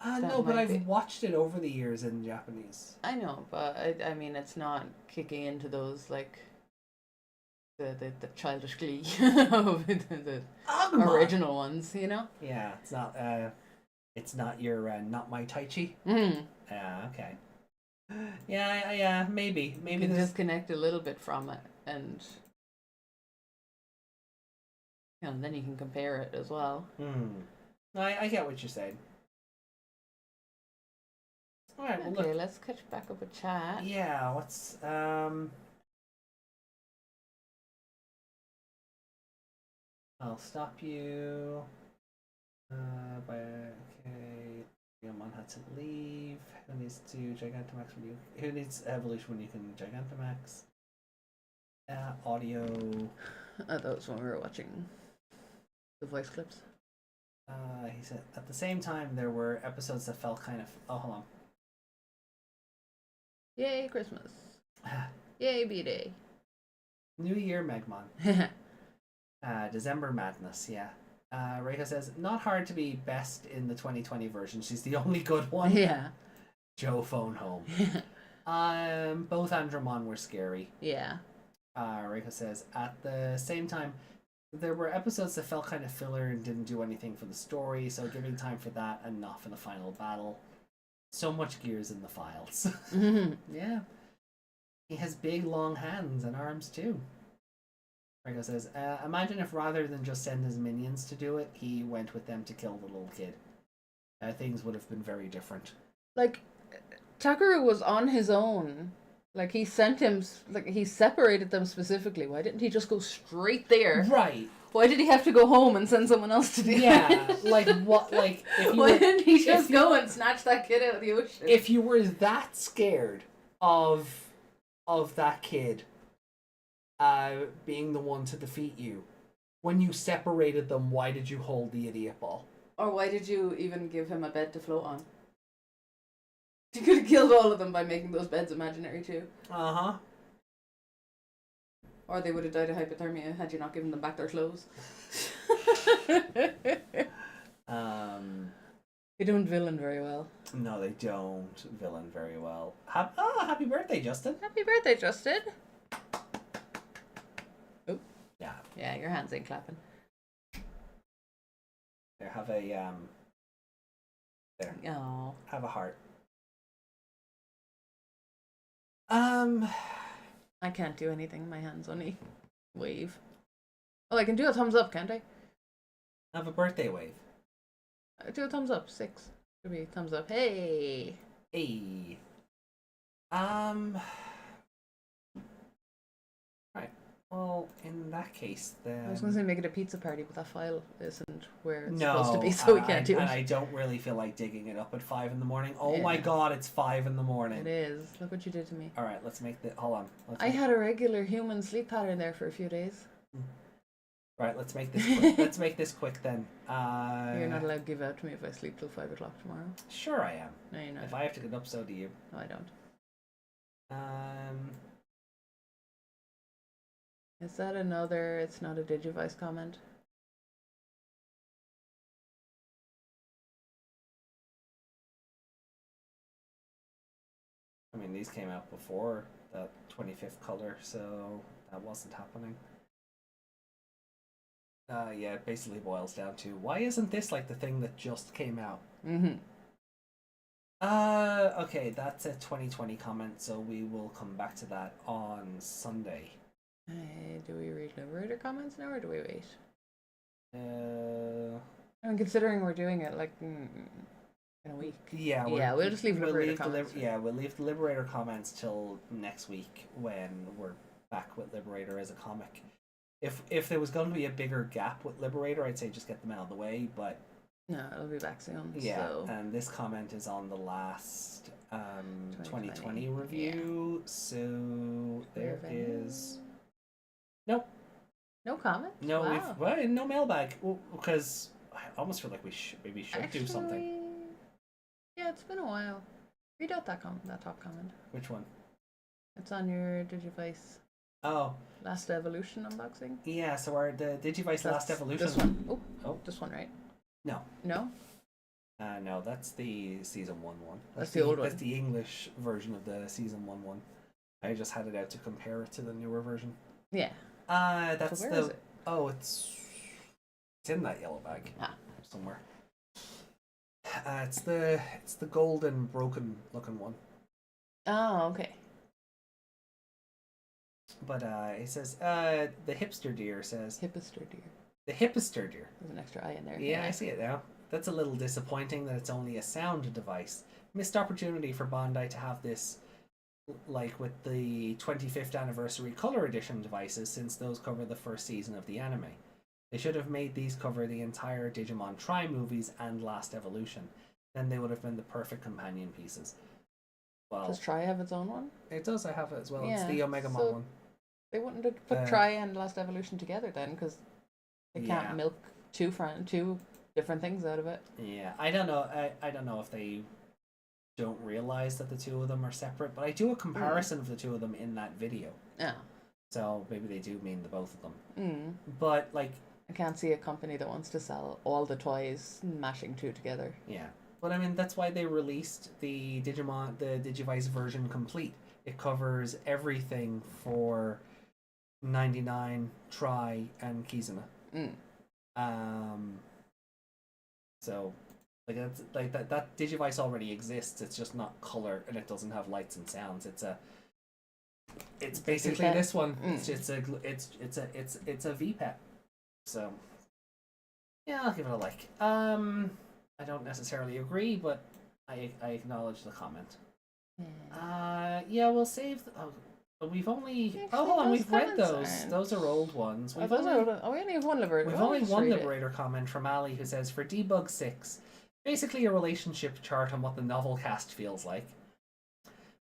That No, but might I've be- watched it over the years in Japanese. I know, but I mean, it's not kicking into those like the childish glee of the Agumon! original ones, you know. Yeah, it's not your not my Tai Chi. Mm. Yeah, okay. Yeah, maybe You maybe can this. disconnect a little bit from it, and then you can compare it as well. I get what you're saying. All right, well Okay, look. let's catch back up with chat. Yeah, what's I'll stop you. By okay. Digimon had to leave. Who needs to Gigantamax when you? Who needs evolution when you can Gigantamax? Audio. That was when we were watching the voice clips. He said at the same time there were episodes that felt kind of. Oh, hold Yay, Christmas. on. Yay, B-Day. New Year, Megmon. December Madness. Yeah. Reiko says not hard to be best in the 2020 version. She's the only good one. Yeah. Joe phone home. Both Andromon were scary. Yeah. Reiko says at the same time, there were episodes that felt kind of filler and didn't do anything for the story, so giving time for that and not for the final battle. So much gears in the files. Yeah. He has big long hands and arms too. Reiko says, imagine if rather than just send his minions to do it, he went with them to kill the little kid. Things would have been very different. Like, Takeru was on his own. Like, he sent him, like, he separated them specifically. Why didn't he just go straight there? Right. Why did he have to go home and send someone else to do it? Yeah, like what? Like if you Why were, didn't he just if you- go and snatch that kid out of the ocean? if you were that scared of that kid being the one to defeat you, when you separated them, why did you hold the idiot ball? Or why did you even give him a bed to float on? You could have killed all of them by making those beds imaginary too. Uh-huh. Or they would have died of hypothermia had you not given them back their clothes. They don't villain very well. No, they don't villain very well. Happy birthday, Justin. Happy birthday, Justin. Oh. Yeah. Yeah, your hands ain't clapping. There, have a there. Oh. Have a heart. I can't do anything. My hands only wave. Oh, I can do a thumbs up, can't I? Have a birthday wave. Do a thumbs up. 6. Should be thumbs up. Hey. Hey. Right. Well, in that case, then. I was going to say make it a pizza party, but that file isn't where it's No, supposed to be, so we can't do it. And I don't really feel like digging it up at 5 in the morning. Oh my Yeah. god, it's 5 in the morning. It is. Look what you did to me. All right, let's make the. Hold on. I had a regular human sleep pattern there for a few days. Right, let's make this quick. Let's make this quick then. You're not allowed to give out to me if I sleep till 5 o'clock tomorrow. Sure, I am. No, you're not. If I have to get up, so do you. No, I don't. Um. Is that another? It's not a Digivice comment. I mean, these came out before that 25th color, so that wasn't happening. Yeah, it basically boils down to why isn't this like the thing that just came out? Mm-hmm. Okay, that's a 2020 comment, so we will come back to that on Sunday. Do we read Liberator comments now, or do we wait? Uh, I mean, considering we're doing it like in a week. yeah, Yeah, we'll just leave Liberator the comments. we'll leave the Liberator comments till next week when we're back with Liberator as a comic. If there was going to be a bigger gap with Liberator, I'd say just get them out of the way, but No, it'll be back soon. yeah, So. and this comment is on the last 2020 2020, review, so there is No comment? no Wow. no mailbag because I almost feel like we should do something. Actually, yeah, it's been a while. Read out that top comment. Which one? It's on your Digivice. Oh, Last Evolution unboxing. yeah. So the Digivice Last That's Evolution. This one. Oh, Oh. this one, right? No. No. No, that's the season 1 one. That's the old one. That's the English version of the season 1 one. I just had it out to compare it to the newer version. Yeah. That's So the. where is it? Oh, it's in that yellow bag somewhere. It's the golden broken looking one. Oh, okay. But it says the hipster deer says Hipster deer. the hipster deer. There's an extra eye in there. Yeah, I see it now. That's a little disappointing that it's only a sound device. Missed opportunity for Bandai to have this, like with the 25th anniversary color edition devices, since those cover the first season of the anime. They should have made these cover the entire Digimon Tri movies and Last Evolution. Then they would have been the perfect companion pieces. Well, Does Try have its own one? it does. I have it as well. It's Yeah, the Omegamon so- one. They wouldn't have put Try and Last Evolution together then, because they Yeah. can't milk two different things out of it. Yeah, I don't know. I don't know if they don't realize that the two of them are separate, but I do a comparison of the two of them in that video. Yeah. So maybe they do mean the both of them. Mm. But like, I can't see a company that wants to sell all the toys mashing two together. yeah. But I mean, that's why they released the Digivice version complete. It covers everything for 99, Try, and Kizuna. So like that's like that Digivice already exists. It's just not color and it doesn't have lights and sounds. It's basically VPET. this one. It's a VPET. So yeah, I'll give it a like. I don't necessarily agree, but I acknowledge the comment. Yeah, we'll save. But we've only. Actually, Hold on, those we've read comments those. aren't- Those are old ones. We only have one Liberator. We've Oh, only just one read it. Liberator comment from Ali who says, for Debug 6, basically a relationship chart on what the novel cast feels like.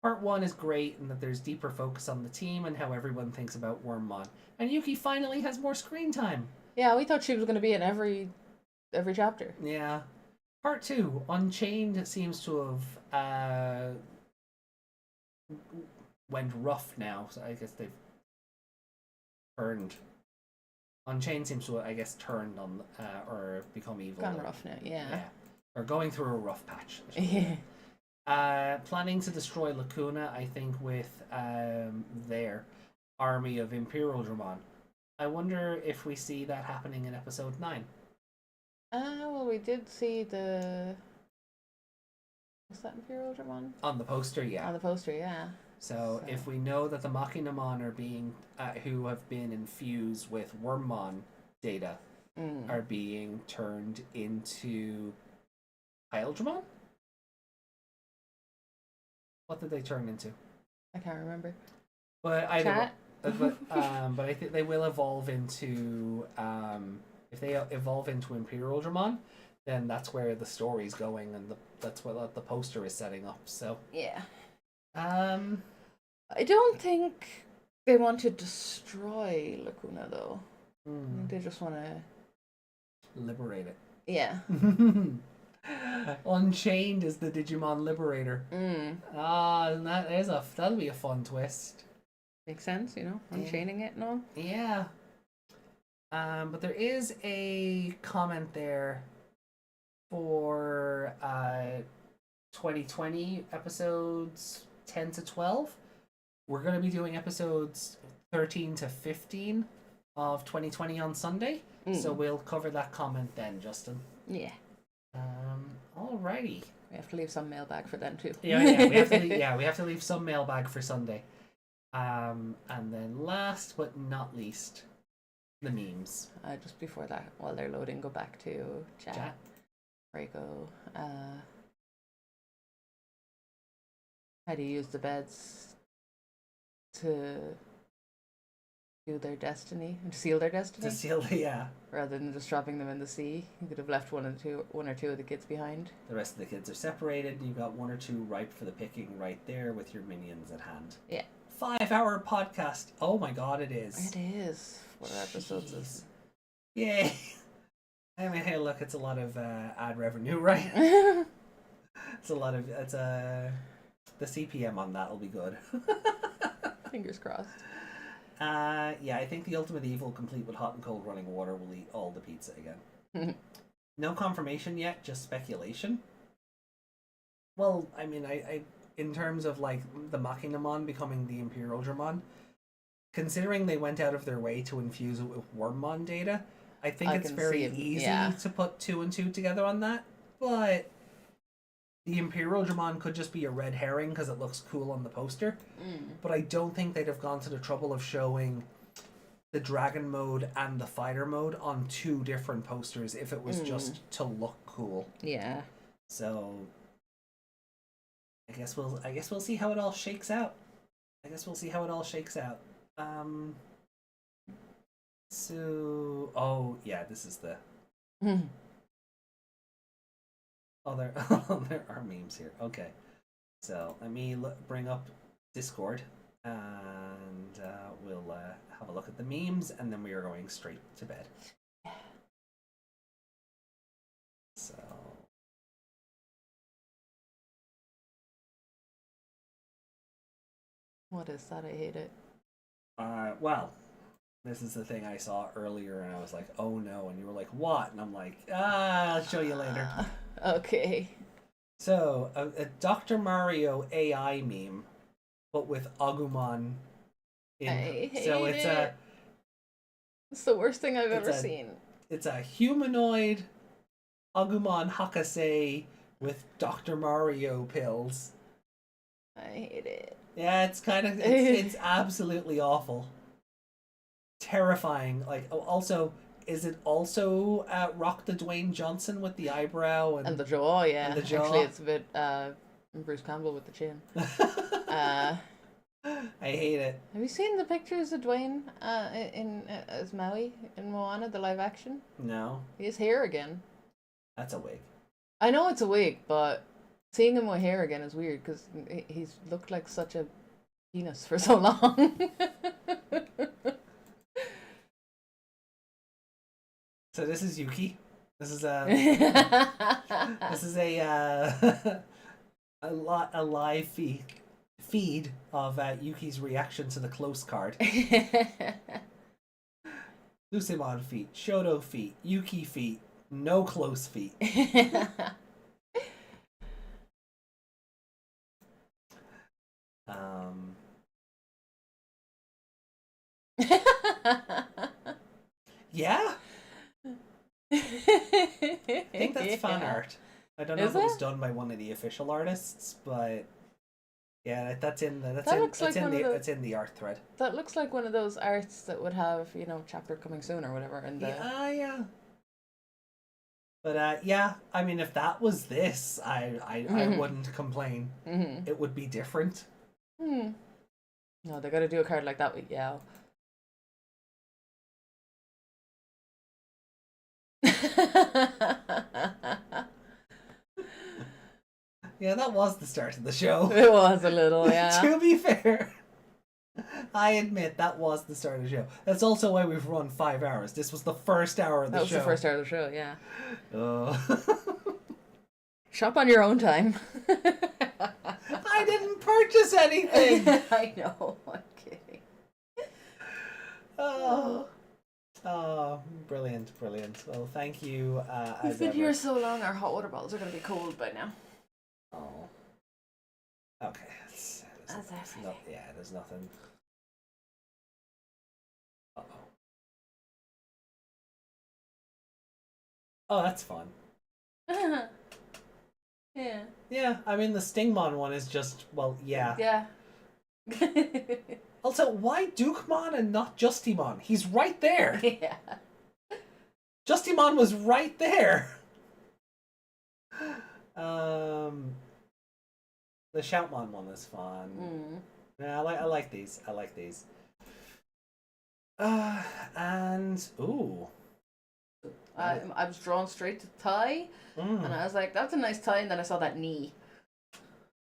Part 1 is great in that there's deeper focus on the team and how everyone thinks about Wormmon. And Yuki finally has more screen time. Yeah, we thought she was going to be in every chapter. Yeah. Part 2, Unchained seems to have went rough now, so I guess they've turned. Unchained seems to, I guess, turned on or become evil. Gone rough now, yeah. Or going through a rough patch. Yeah. Planning to destroy Lacuna, I think, with their army of Imperial Dramon. I wonder if we see that happening in episode 9. Well, we did see the. Was that Imperial Dramon? On the poster, yeah. On the poster, yeah. So if we know that the Machinamon are being, who have been infused with Wormmon data, are being turned into Pildramon? What did they turn into? I can't remember. But I Chat? but I think they will evolve into if they evolve into Imperial Dramon, then that's where the story's going, and that's what the poster is setting up. So Yeah. I I don't think they want to destroy Lacuna, though. I think they just want to. liberate it. Yeah. Unchained is the Digimon Liberator. And that'll be a fun twist. Makes sense, unchaining it and all. Yeah. But there is a comment there for 2020 episodes 10 to 12. We're going to be doing episodes 13 to 15 of 2020 on Sunday. So we'll cover that comment then, Justin. Yeah. Alrighty. We have to leave some mailbag for them too. Yeah, we have to leave some mailbag for Sunday. And then last but not least, the memes. Just before that, while they're loading, go back to chat. Where you go. How do you use the beds to do their destiny and seal their destiny? To seal the Rather than just dropping them in the sea, you could have left one or two of the kids behind. The rest of the kids are separated. You've got one or two ripe for the picking right there with your minions at hand. Yeah. 5-hour podcast. Oh my god, it is. It is. 4 episodes. Jeez. Yay. I mean, hey, look, it's a lot of ad revenue, right? It's a lot of the CPM on that will be good. Fingers crossed. Yeah, I think the ultimate evil, complete with hot and cold running water, will eat all the pizza again. No confirmation yet, just speculation. Well, I mean, I in terms of like the Machinamon becoming the Imperial Dramon, considering they went out of their way to infuse it with Wormmon data, I think it's can very see it, easy yeah. to put 2 and 2 together on that. But the Imperial Dramon could just be a red herring because it looks cool on the poster. But I don't think they'd have gone to the trouble of showing the dragon mode and the fighter mode on 2 different posters if it was just to look cool. Yeah. So I guess we'll see how it all shakes out. So yeah, this is the there there are memes here. Okay, so let me bring up Discord and we'll have a look at the memes, and then we are going straight to bed. So What is that? I hate it. well, this is the thing I saw earlier, and I was like, oh no, and you were like, what? And I'm like, I'll show you later. Okay. So, a Dr. Mario AI meme, but with Agumon in. I hate So it's it. It's the worst thing I've ever a- seen. it's a humanoid Agumon Hakase with Dr. Mario pills. I hate it. Yeah, it's kind of it's absolutely awful. Terrifying. Like, also, is it also Rock the Dwayne Johnson with the eyebrow and And the jaw, yeah. And the jaw. Actually, it's a bit Bruce Campbell with the chin. Uh, I hate it. have you seen the pictures of Dwayne in as Maui in Moana, the live action? No, He has hair again. that's a wig. I know it's a wig, but seeing him with hair again is weird because he's looked like such a penis for so long. So this is Yuki. This is a a live feed of Yuki's reaction to the close card. Lucimon feet, Shoto feet, Yuki feet, no close feet. Yeah, I think that's fan art. I don't know Is if it was it? done by one of the official artists, but yeah, that's in the That looks like one of the- it's in the art thread. That looks like one of those arts that would have, chapter coming soon or whatever. And Yeah. But yeah, I mean, if that was this, I wouldn't complain. It would be different. No, they got to do a card like that with Yao. Yeah, that was the start of the show. It was a little, yeah. To be fair, I admit that was the start of the show. That's also why we've run 5 hours. This was the first hour of the That was show. the first hour of the show, yeah. Oh. Shop on your own time. I didn't purchase anything. I know, I'm kidding. Oh, brilliant. Well, thank you. We've As been ever. here so long, our hot water bottles are going to be cold by now. Oh. Okay. That's everything. Yeah, there's nothing. Uh-oh. Oh, that's fun. Yeah. Yeah, I mean, the Stingmon one is just, well, yeah. Yeah. Also, why Dukemon and not Justimon? He's right there. Yeah. Justimon was right there. The Shoutmon one is fun. Yeah, I like these. And ooh. I was drawn straight to tie, and I was like, "That's a nice tie." And then I saw that knee.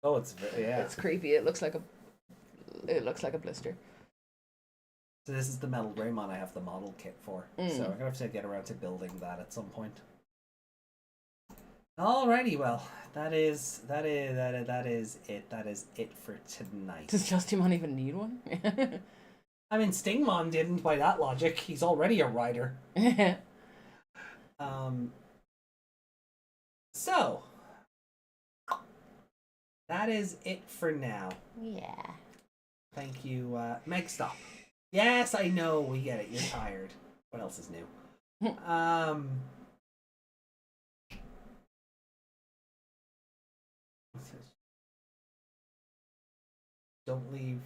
Oh, it's yeah. It's creepy. It looks like a blister. So this is the Metal Greymon I have the model kit for. So I'm gonna have to get around to building that at some point. Alrighty, well, that is it. That is it for tonight. Does Justimon even need one? I mean, Stingmon didn't by that logic. He's already a rider. So that is it for now. Yeah. Thank you, Meg. Stop. Yes, I know. We get it. You're tired. What else is new? Don't leave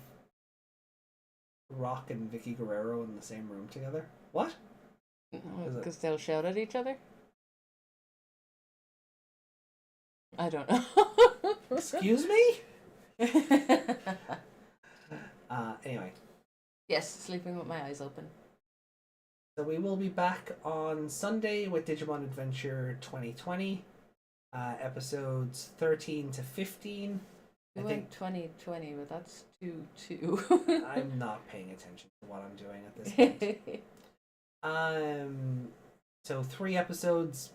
Rock and Vicky Guerrero in the same room together. What? Because they'll shout at each other? I don't know. Excuse me? Anyway. Yes, sleeping with my eyes open. So we will be back on Sunday with Digimon Adventure 2020, episodes 13 to 15. We I went think 2020, but that's 2-2. I'm not paying attention to what I'm doing at this point. So 3 episodes.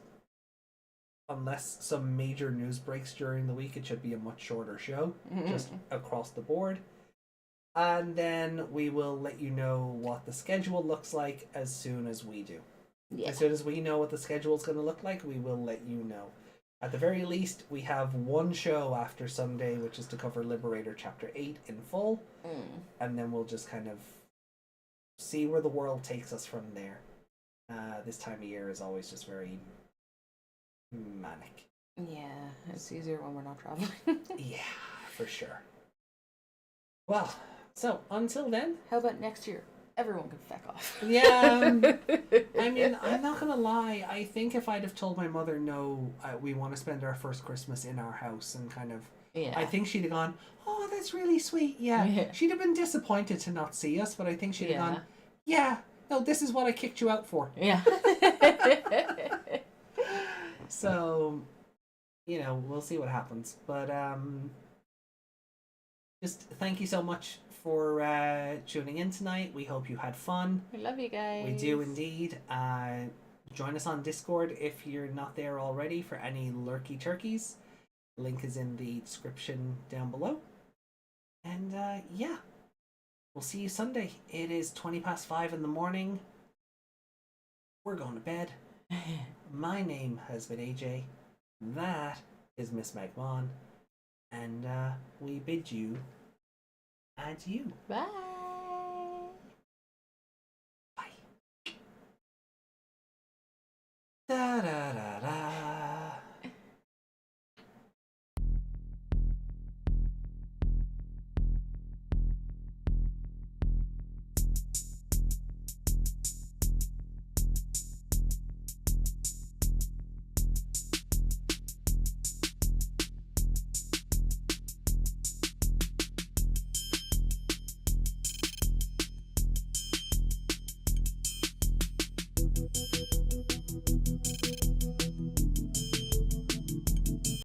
Unless some major news breaks during the week, it should be a much shorter show, just across the board. And then we will let you know what the schedule looks like as soon as we do. Yeah. As soon as we know what the schedule is going to look like, we will let you know. At the very least, we have one show after Sunday, which is to cover Liberator Chapter 8 in full. And then we'll just kind of see where the world takes us from there. This time of year is always just very manic. Yeah, it's easier when we're not traveling. Yeah, for sure. Well, so until then, How about next year? Everyone can feck off. yeah. I mean, I'm not gonna lie. I think if I'd have told my mother, no, we want to spend our first Christmas in our house, and kind of, Yeah. I think she'd have gone, oh, that's really sweet. Yeah. She'd have been disappointed to not see us, but I think she'd have gone, yeah, no, this is what I kicked you out for. Yeah. So, you know, we'll see what happens. But just thank you so much for tuning in tonight. We hope you had fun. We love you guys. We do indeed. Join us on Discord if you're not there already for any lurky turkeys. Link is in the description down below. And yeah, we'll see you Sunday. It is 5:20 in the morning. We're going to bed. My name has been AJ. That is Miss Magmon. And we bid you adieu. Bye. Bye. Da-da.